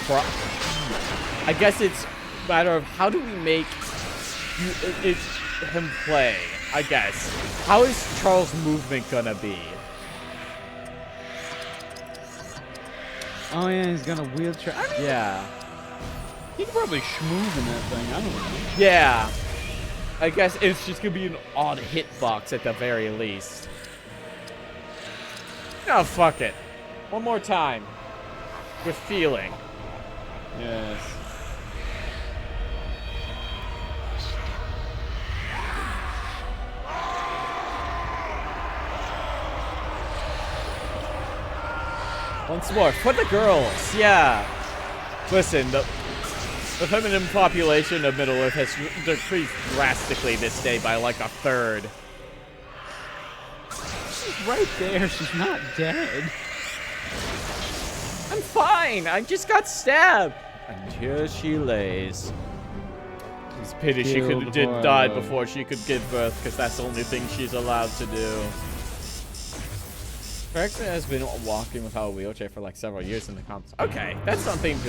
I guess it's a matter of how do we make him play, I guess. How is Charles' movement gonna be? Oh yeah, he's got a wheelchair. I mean, Yeah. he could probably schmooze in that thing. I don't know. Yeah. I guess it's just gonna be an odd hitbox at the very least. Oh, fuck it. One more time. With feeling. Yes. Once more, for the girls, yeah. Listen, the feminine population of Middle-earth has decreased drastically this day by like 1/3. She's right there. She's not dead. I'm fine. I just got stabbed. And here she lays. It's a pity she could have died before she could give birth, because that's the only thing she's allowed to do. Ferguson has been walking without a wheelchair for like several years in the comics. Okay, that's something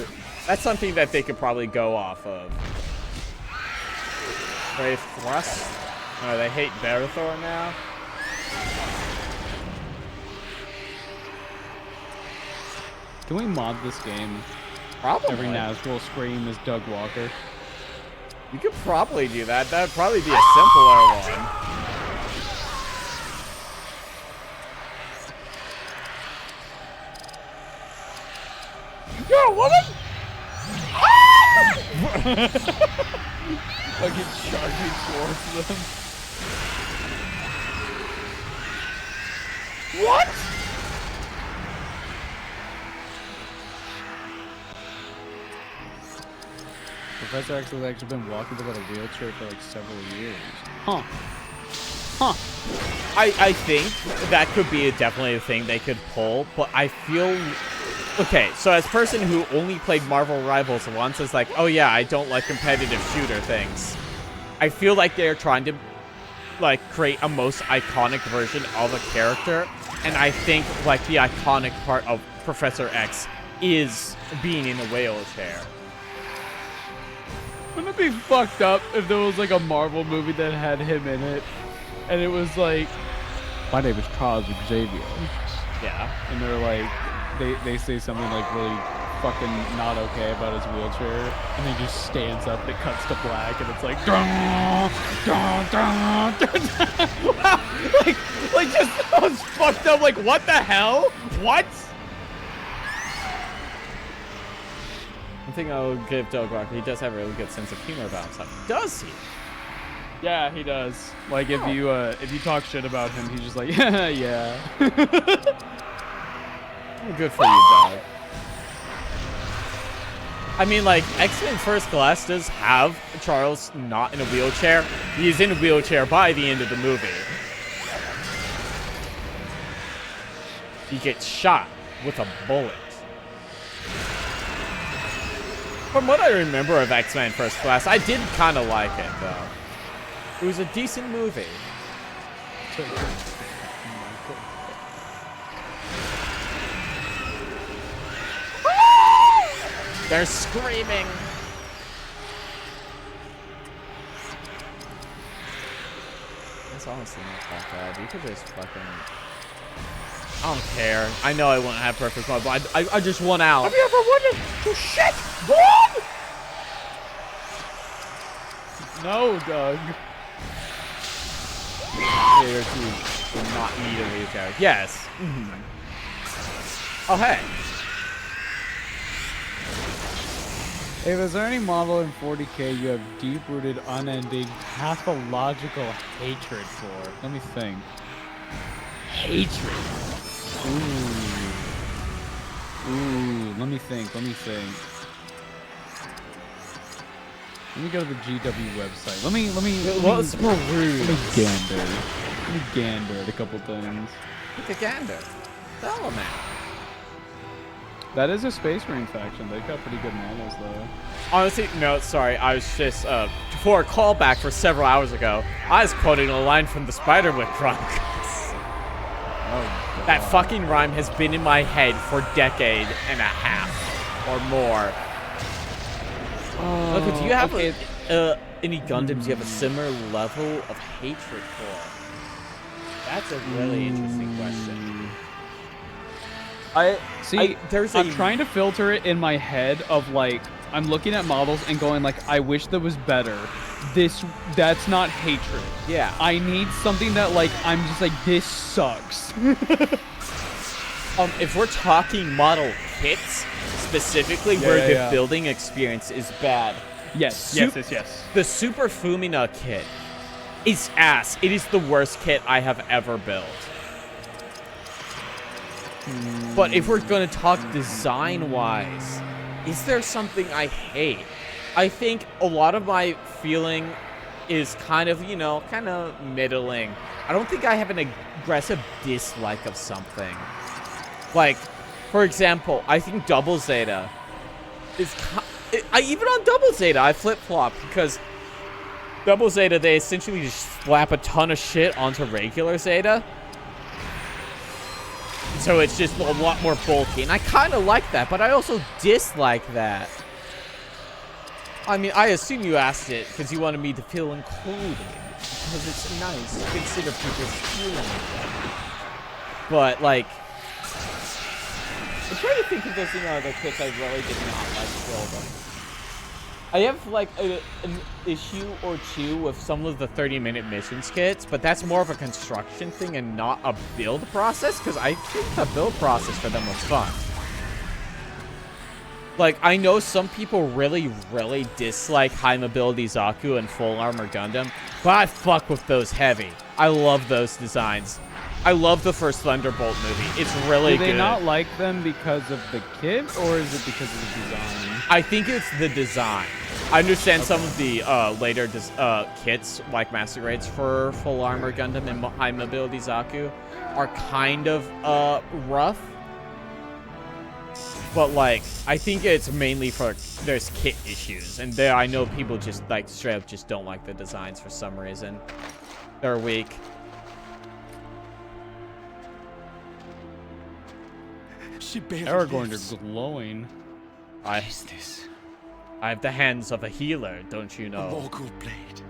that they could probably go off of. Brave Thrust? Oh, they hate Barathor now? Can we mod this game? Probably. Every Nazgul scream is Doug Walker. You could probably do that. That would probably be a simpler one. You're a woman? Fucking charging towards them. What? Professor X has actually been walking without a wheelchair for like several years. Huh. Huh. I think that could be definitely a thing they could pull, but I feel... Okay, so as a person who only played Marvel Rivals once, it's like, oh yeah, I don't like competitive shooter things. I feel like they're trying to, like, create a most iconic version of a character, and I think, like, the iconic part of Professor X is being in a wheelchair. Wouldn't it be fucked up if there was like a Marvel movie that had him in it, and it was like, my name is Charles Xavier. Yeah. And they're like, they say something like really fucking not okay about his wheelchair, and he just stands up, and it cuts to black, and it's like, dun, dun, dun, dun, dun. like just sounds fucked up. Like, what the hell? What? One thing I'll give Doug Walker, he does have a really good sense of humor about himself. Does he? Yeah, he does. Like, if you talk shit about him, he's just like, yeah. Well, good for you, Doug. I mean, like, X-Men First Class does have Charles not in a wheelchair. He is in a wheelchair by the end of the movie. He gets shot with a bullet. From what I remember of X-Men First Class, I did kind of like it, though. It was a decent movie. They're screaming. That's honestly not that bad. You could just fucking... I don't care. I know I won't have perfect mode, but I just want out. Have you ever wanted to shit, Bob? No, Doug. Players who do not need a wheelchair. Yes. Mm-hmm. Oh, hey. If there's any model in 40K you have deep-rooted, unending, pathological hatred for, let me think. Hatred. Ooh, let me think. Let me go to the GW website. Let me gander at a couple things. Take a gander. Element. That is a Space Marine faction. They've got pretty good models, though. Honestly, no, sorry. I was just, for a callback for several hours ago, I was quoting a line from the Spider-Man Chronicles. Oh, God. That fucking rhyme has been in my head for a decade and a half or more. Look, do you have any Gundams you have a similar level of hatred for? That's a really interesting question. I'm trying to filter it in my head of like, I'm looking at models and going like, I wish that was better. That's not hatred. Yeah. I need something that like, I'm just like, this sucks. If we're talking model kits, specifically where the building experience is bad. Yes. The Super Fumina kit is ass. It is the worst kit I have ever built. But if we're gonna talk design-wise, is there something I hate? I think a lot of my feeling is kind of, you know, kind of middling. I don't think I have an aggressive dislike of something. Like, for example, I think Double Zeta is... even on Double Zeta, I flip-flop because Double Zeta, they essentially just slap a ton of shit onto regular Zeta. So it's just a lot more bulky. And I kind of like that, but I also dislike that. I mean, I assume you asked it because you wanted me to feel included. Because it's nice to consider people's feelings. But, like... I'm trying to think if there's any other kits I really did not like building. I have, like, an issue or two with some of the 30-minute missions kits, but that's more of a construction thing and not a build process, because I think the build process for them was fun. Like, I know some people really, really dislike high mobility Zaku and full armor Gundam, but I fuck with those heavy. I love those designs. I love the first Thunderbolt movie. It's really good. Do they not like them because of the kit, or is it because of the design? I think it's the design. I understand some of the later kits, like Master Grades for Full Armor Gundam and High Mobility Zaku, are kind of rough. But, like, I think it's mainly for there's kit issues. And there, I know people just, like, straight up just don't like the designs for some reason. They're weak. Aragorn is glowing. What is this? I have the hands of a healer, don't you A know? Morgul blade.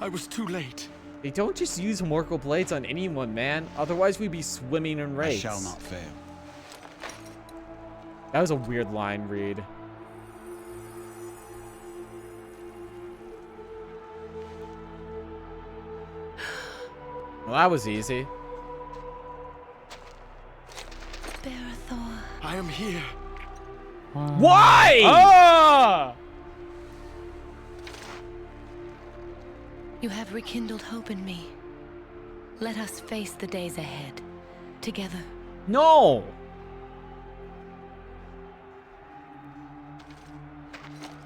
I was too late. They don't just use Morgul blades on anyone, man. Otherwise, we'd be swimming in raids. I shall not fail. That was a weird line read. Well, that was easy. Barathor. I am here. Why? Ah! You have rekindled hope in me. Let us face the days ahead. Together. No!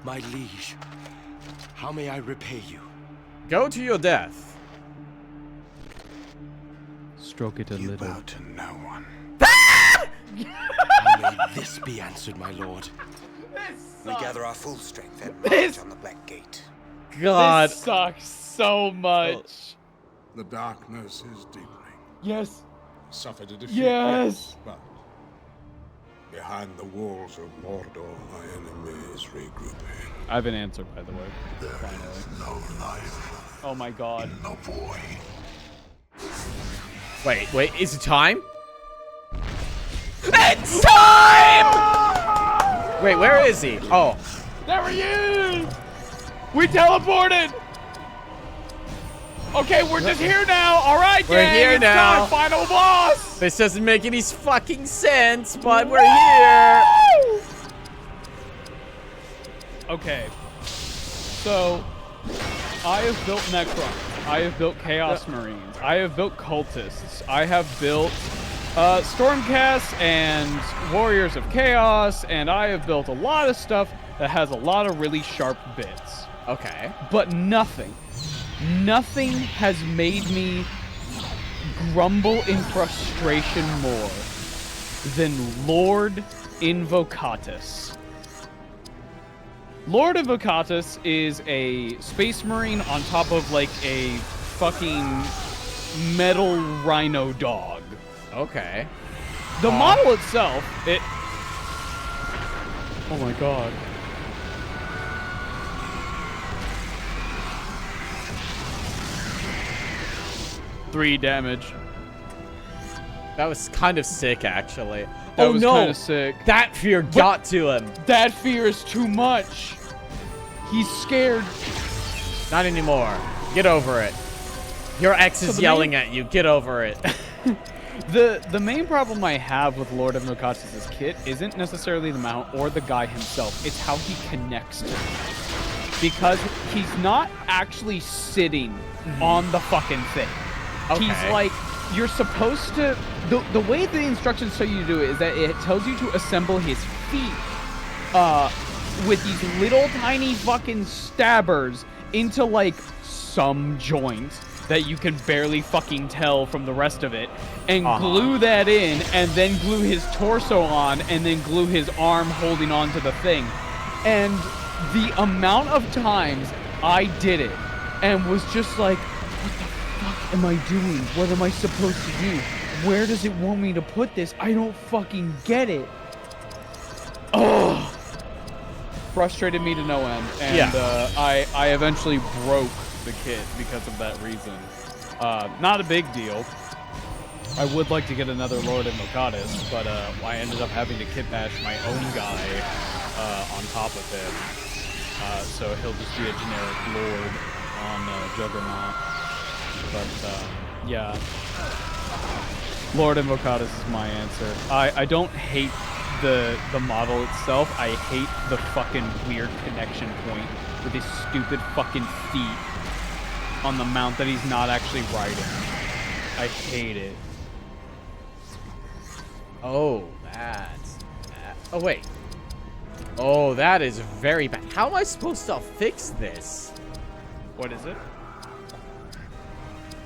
My liege, how may I repay you? Go to your death. Stroke it a You little. bow to no one. How may this be answered, my lord? We gather our full strength and march on the Black Gate. God. This sucks so much. The darkness is deepening. Yes. Suffered a defeat. Yes. But behind the walls of Mordor, my enemy is regrouping. I have an answer, by the way. There Finally. is no life Oh my god. in the void. Wait, is it time? It's time! Wait, where is he? Oh. There he is! We teleported! Okay, we're just here now. All right, We're gang, here it's now. time. Final boss. This doesn't make any fucking sense, but we're here. Okay. So, I have built Necrons. I have built Chaos Marines. I have built Cultists. I have built Stormcasts and Warriors of Chaos, and I have built a lot of stuff that has a lot of really sharp bits. Okay. But nothing has made me grumble in frustration more than Lord Invocatus. Lord Invocatus is a space marine on top of like a fucking metal rhino dog. Okay. The model itself, oh my god. Three damage. That was kind of sick, actually. That oh was no! kind of sick. That fear got to him. That fear is too much. He's scared. Not anymore. Get over it. Your ex is yelling at you. Get over it. The main problem I have with Lord of Invocatus' kit isn't necessarily the mount or the guy himself. It's how he connects to it. Because he's not actually sitting on the fucking thing. Okay. He's like, you're supposed to the way the instructions tell you to do it is that it tells you to assemble his feet with these little tiny fucking stabbers into like some joint that you can barely fucking tell from the rest of it, and glue that in, and then glue his torso on, and then glue his arm holding on to the thing. And the amount of times I did it and was just like, what the fuck am I doing? What am I supposed to do? Where does it want me to put this? I don't fucking get it. Oh, frustrated me to no end. And I eventually broke the kit because of that reason. Not a big deal. I would like to get another Lord Invocatus, but I ended up having to kit bash my own guy on top of him. So he'll just be a generic Lord on Juggernaut. But yeah, Lord Invocatus is my answer. I don't hate the model itself. I hate the fucking weird connection point with his stupid fucking feet on the mount that he's not actually riding. I hate it. Oh, that's bad. Oh, wait. Oh, that is very bad. How am I supposed to fix this? What is it?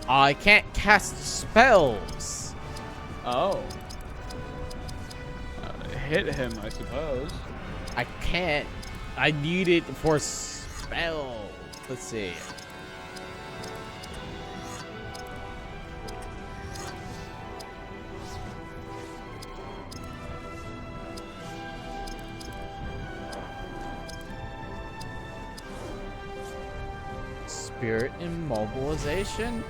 I can't cast spells. Oh. Hit him, I suppose. I can't. I need it for spell. Let's see. Spirit immobilization?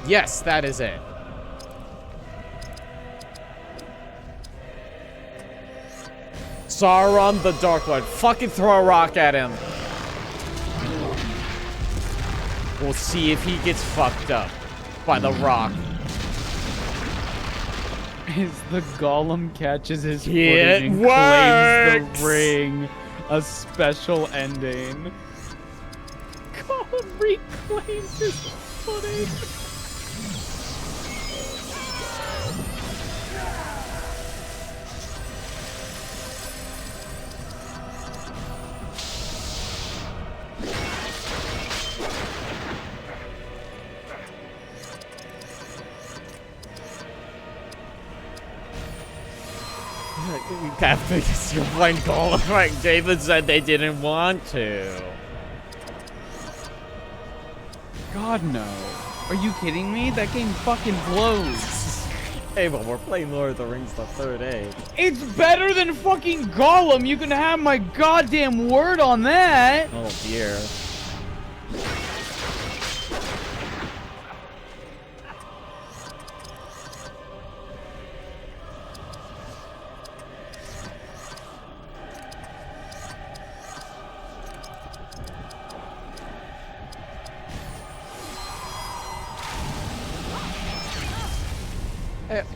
Yes, that is it. Sauron the Dark Lord. Fucking throw a rock at him. We'll see if he gets fucked up by the rock. Is the golem catches his footing It and works! claims the ring. A special ending. Golem reclaims his footing. Because you're playing Golem like David said they didn't want to. God, no. Are you kidding me? That game fucking blows. Hey, but we're playing Lord of the Rings the Third Age. It's better than fucking Gollum. You can have my goddamn word on that. Oh, dear.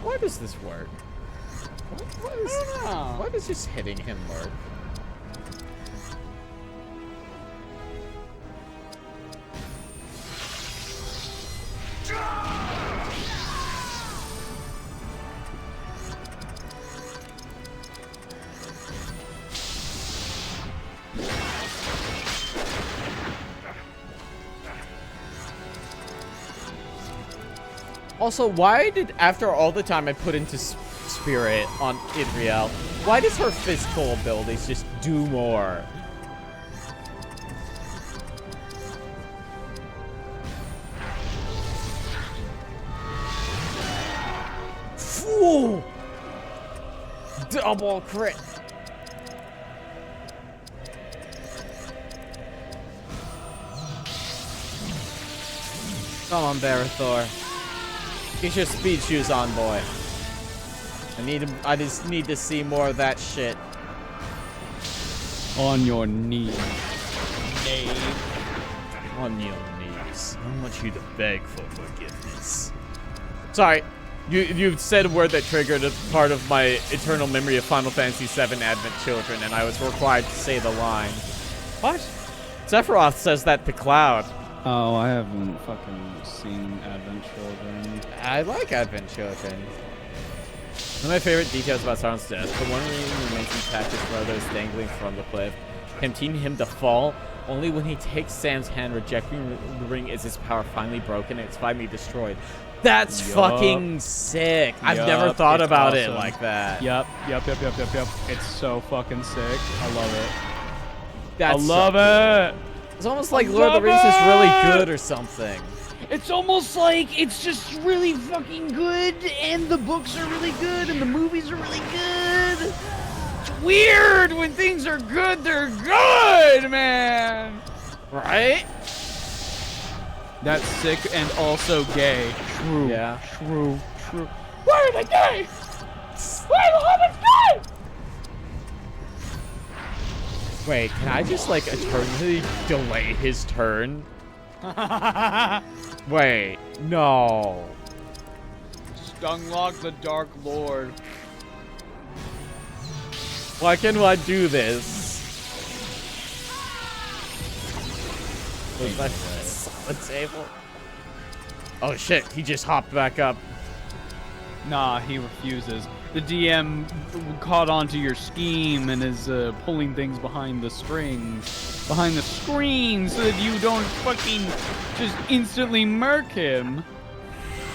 Why does this work? Why does just hitting him work? Also, why did, after all the time I put into Spirit on Idriel, why does her physical abilities just do more? Fool! Double crit! Come on, Barathor. Get your speed shoes on, boy. I just need to see more of that shit. On your knees. On your knees. I want you to beg for forgiveness. Sorry, you've said a word that triggered a part of my eternal memory of Final Fantasy VII Advent Children, and I was required to say the line. What? Sephiroth says that to Cloud. Oh, I haven't fucking seen Advent Children. I like Advent Children. One of my favorite details about Sauron's death, the one reason he makes him catch his brothers dangling from the cliff, tempting him to fall. Only when he takes Sam's hand, rejecting the ring, is his power finally broken and it's finally destroyed. That's fucking sick. I've never thought about it like that. Yep. It's so fucking sick. I love it. That's I love it. It's almost like Lord of the Rings is really good or something. It's almost like it's just really fucking good, and the books are really good, and the movies are really good. It's weird when things are good, they're good, man. Right? That's sick and also gay. True. Yeah. True. Why are they gay? Why are the hobbits gay? Wait, can I just like eternally delay his turn? Wait, no. Unlock the Dark Lord. Why can't I do this? Was that on the table? Oh shit, he just hopped back up. Nah, he refuses. The DM caught onto your scheme and is pulling things behind the screen so that you don't fucking just instantly murk him.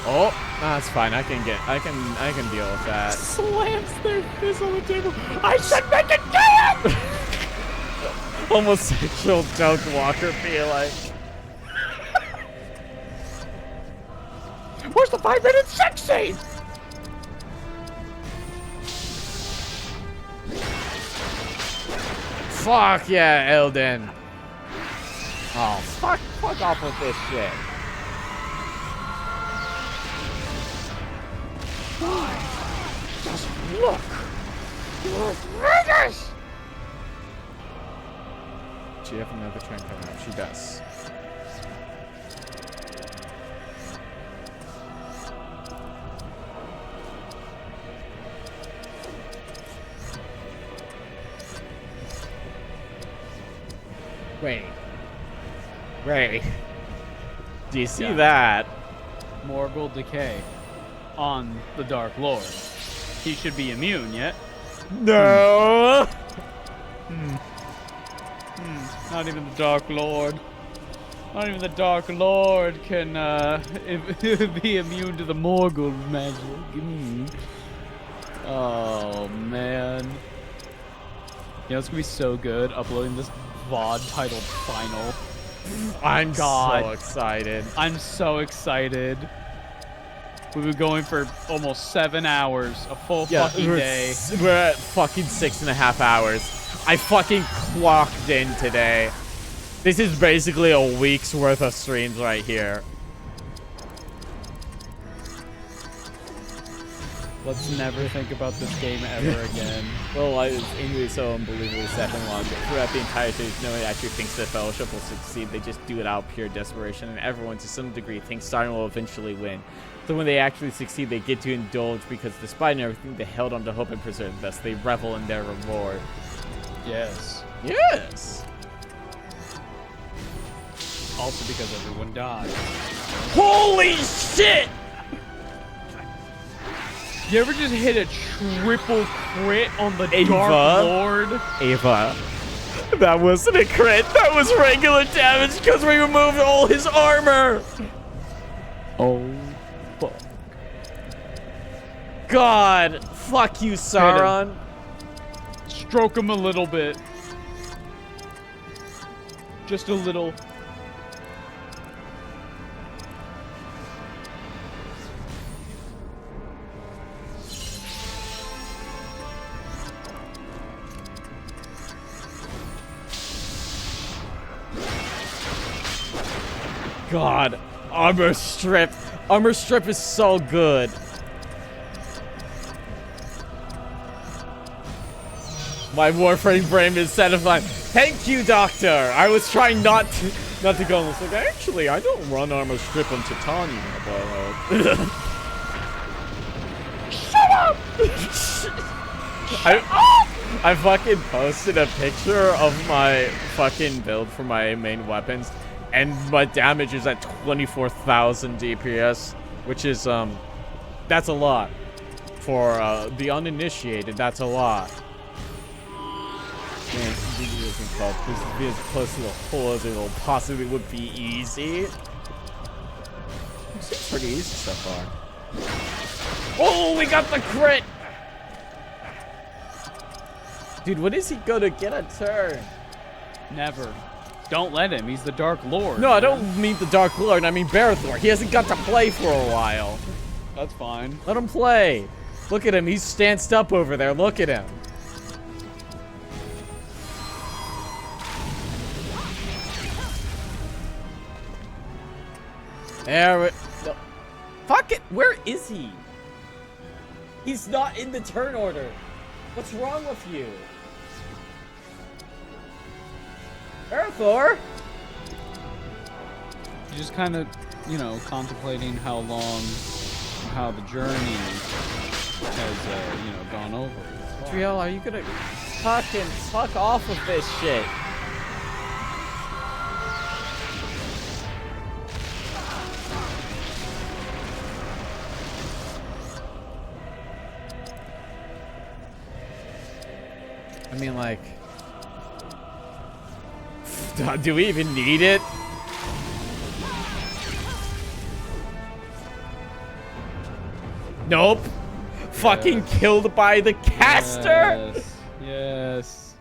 Oh, that's fine. I can deal with that. Slams their fist on the table. I said make it gay! Homosexual Doug Walker feel like. Where's the 5-minute sex scene? Fuck yeah, Elden. Oh, fuck off with this shit. Just look. Look, Vegas! She have another train coming up. She does. Wait. Do you see that? Morgul Decay on the Dark Lord. He should be immune, yet? No. Not even the Dark Lord. Not even the Dark Lord can be immune to the Morgul magic. Oh man. You know it's gonna be so good uploading this VOD titled Final. I'm so excited. I'm so excited. We've been going for almost 7 hours, a full fucking day. We're at fucking 6.5 hours. I fucking clocked in today. This is basically a week's worth of streams right here. Let's never think about this game ever again. Well, I was angry so unbelievably sad and long. Throughout the entire series, no one actually thinks the Fellowship will succeed. They just do it out of pure desperation, and everyone, to some degree, thinks Sauron will eventually win. So when they actually succeed, they get to indulge because despite everything, they held on to hope and preserved. Thus, they revel in their reward. Yes. Yes! Also because everyone died. Holy shit! You ever just hit a triple crit on the Ava? Dark Lord? Ava. That wasn't a crit. That was regular damage because we removed all his armor. Oh, fuck. God. Fuck you, Sauron. Stroke him a little bit. Just a little. God, armor strip. Armor strip is so good. My Warframe brain is satisfied. Thank you, Doctor. I was trying not to go on this. Like, actually, I don't run armor strip on Titanium, but Shut up! I fucking posted a picture of my fucking build for my main weapons. And my damage is at 24,000 DPS, which is, that's a lot. For, the uninitiated, that's a lot. Man, this is as close to the hole as it will possibly would be easy. It's pretty easy so far. Oh, we got the crit! Dude, when is he gonna get a turn? Never. Don't let him. He's the Dark Lord. No, I don't mean the Dark Lord. I mean Barathor. He hasn't got to play for a while. That's fine. Let him play. Look at him. He's stanced up over there. Look at him. There we... No. Fuck it. Where is he? He's not in the turn order. What's wrong with you? Barathor? You're just kind of, you know, contemplating how the journey has, you know, gone over. Triel, are you gonna fucking fuck off of this shit? I mean, like... Do we even need it? Nope. Yes. Fucking killed by the caster? Yes. Yes.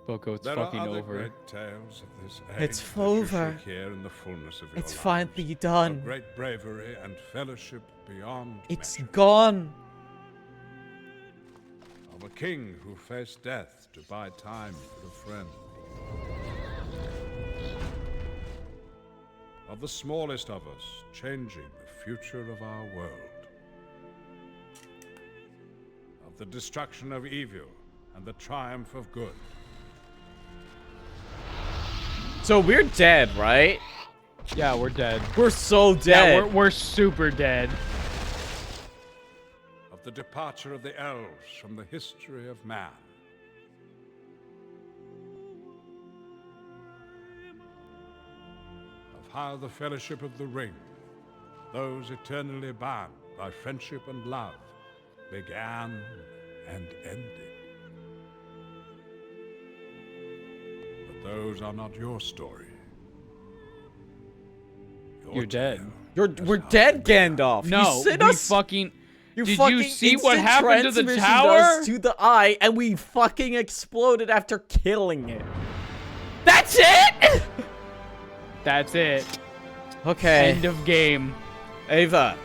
Boco, it's fucking over. Great tales of this age it's over. In the fullness of your it's lives. Finally done. Of great bravery and fellowship beyond It's measure. gone. Of a king who faced death to buy time for a friend. Of the smallest of us changing the future of our world. Of the destruction of evil and the triumph of good. So we're dead, right? Yeah, we're dead. We're so dead. Yeah, we're super dead. Of the departure of the elves from the history of man. Of how the fellowship of the ring, those eternally bound by friendship and love, began and ended. But those are not your story. You're dead. We're dead, Gandalf. No, you we fucking... You Did fucking you see what happened to the transmission tower? us to the eye, and we fucking exploded after killing it. That's it. That's it. Okay. End of game. Ava,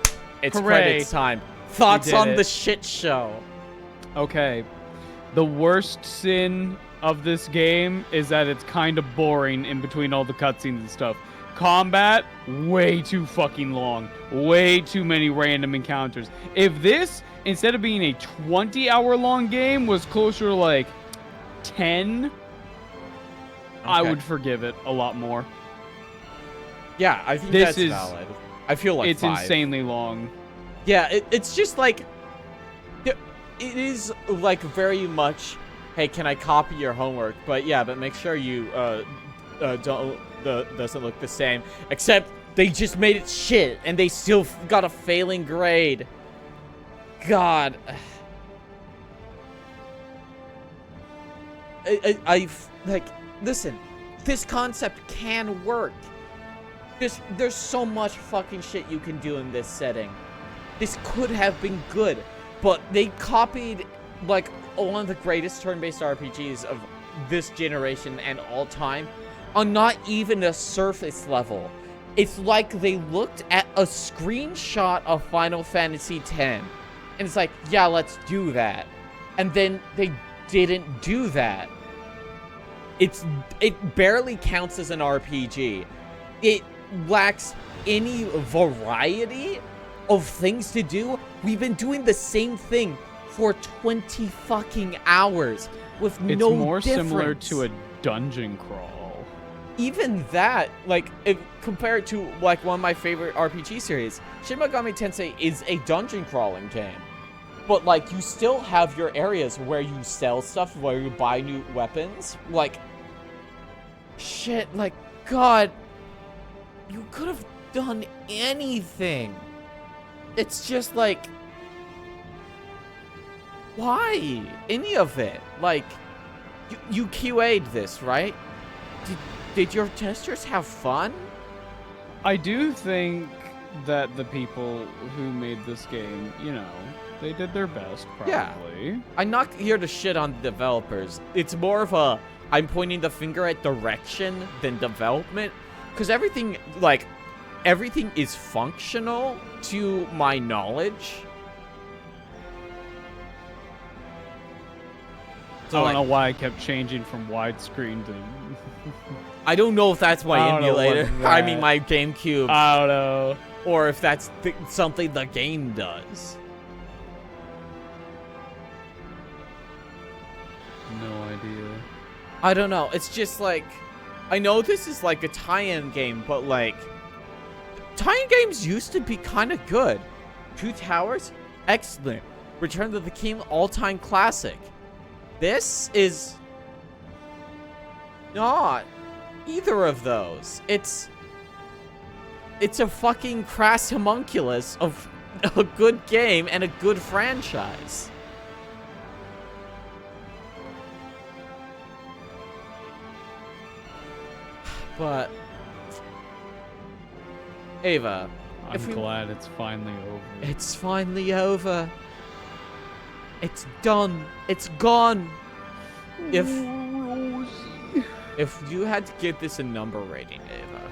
it's Hooray. credits time. Thoughts on it. the shit show? Okay. The worst sin of this game is that it's kind of boring in between all the cutscenes and stuff. Combat, way too fucking long. Way too many random encounters. If this, instead of being a 20-hour-long game, was closer to like 10, I would forgive it a lot more. Yeah, I think This that's is- valid. I feel like It's 5. insanely long. Yeah, it's just like... It is like very much, hey, can I copy your homework? But yeah, but make sure you don't... doesn't look the same. Except they just made it shit, and they still got a failing grade. God. Like, listen, this concept can work. There's so much fucking shit you can do in this setting. This could have been good, but they copied, like, one of the greatest turn-based RPGs of this generation and all time on not even a surface level. It's like they looked at a screenshot of Final Fantasy X, and it's like, yeah, let's do that. And then they didn't do that. It barely counts as an RPG. It lacks any variety of things to do. We've been doing the same thing for 20 fucking hours with no difference. It's more similar to a dungeon crawl. Even that, like, if compared to, like, one of my favorite RPG series, Shin Megami Tensei is a dungeon crawling game. But, like, you still have your areas where you sell stuff, where you buy new weapons. Like, shit, like, God, you could have done anything. It's just like, why? Any of it? Like, you QA'd this, right? Did your testers have fun? I do think that the people who made this game, you know, they did their best, probably. Yeah. I'm not here to shit on the developers. It's more of a, I'm pointing the finger at direction than development. Because everything is functional to my knowledge. So I don't know why I kept changing from widescreen to... I don't know if that's my emulator. I mean, my that. GameCube. I don't know. Or if that's something the game does. No idea. I don't know. It's just like, I know this is like a tie-in game, but like, tie-in games used to be kind of good. Two Towers, excellent. Return to the King, all-time classic. This is not either of those. It's a fucking crass homunculus of a good game and a good franchise. But Ava, I'm glad it's finally over. It's finally over. It's done. It's gone. If you had to give this a number rating, Ava,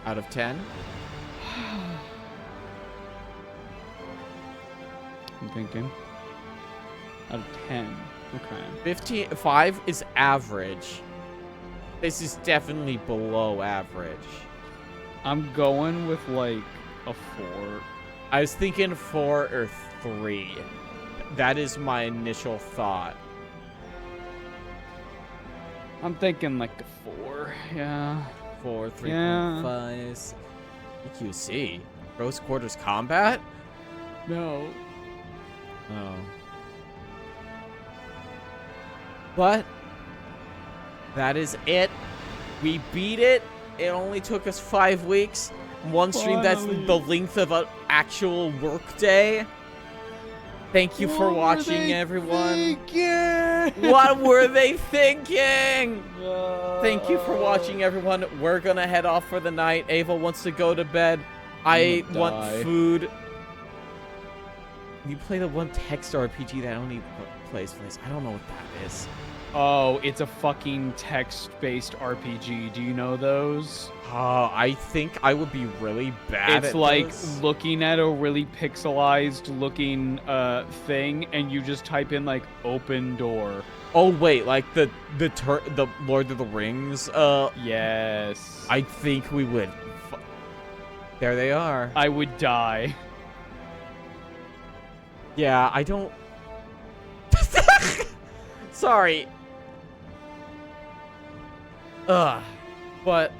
out of 10? I'm thinking. Out of 10. Okay. 5 is average. This is definitely below average. I'm going with like a 4. I was thinking 4 or 3. That is my initial thought. I'm thinking like a 4. Yeah. 4, 3.5. EQC. Close quarters combat? No. Oh. But that is it. We beat it. It only took us 5 weeks. One stream that's the length of an actual work day. Thank you for watching, everyone. What were they thinking? Thank you for watching, everyone. We're gonna head off for the night. Ava wants to go to bed. I want food. You play the one text RPG that only plays for this. I don't know what that is. Oh, it's a fucking text-based RPG. Do you know those? I think I would be really bad It's at like those. looking at a really pixelized looking thing, and you just type in like open door. Oh wait, like the Lord of the Rings. Yes. I think we would. There they are. I would die. Yeah, I don't. Sorry. But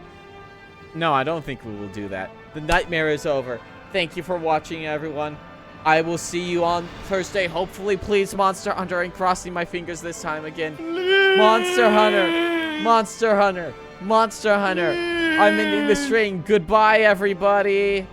no, I don't think we will do that. The nightmare is over. Thank you for watching, everyone. I will see you on Thursday. Hopefully, please, Monster Hunter. I'm crossing my fingers this time again. Monster Hunter. Monster Hunter. Monster Hunter. I'm ending the stream. Goodbye, everybody.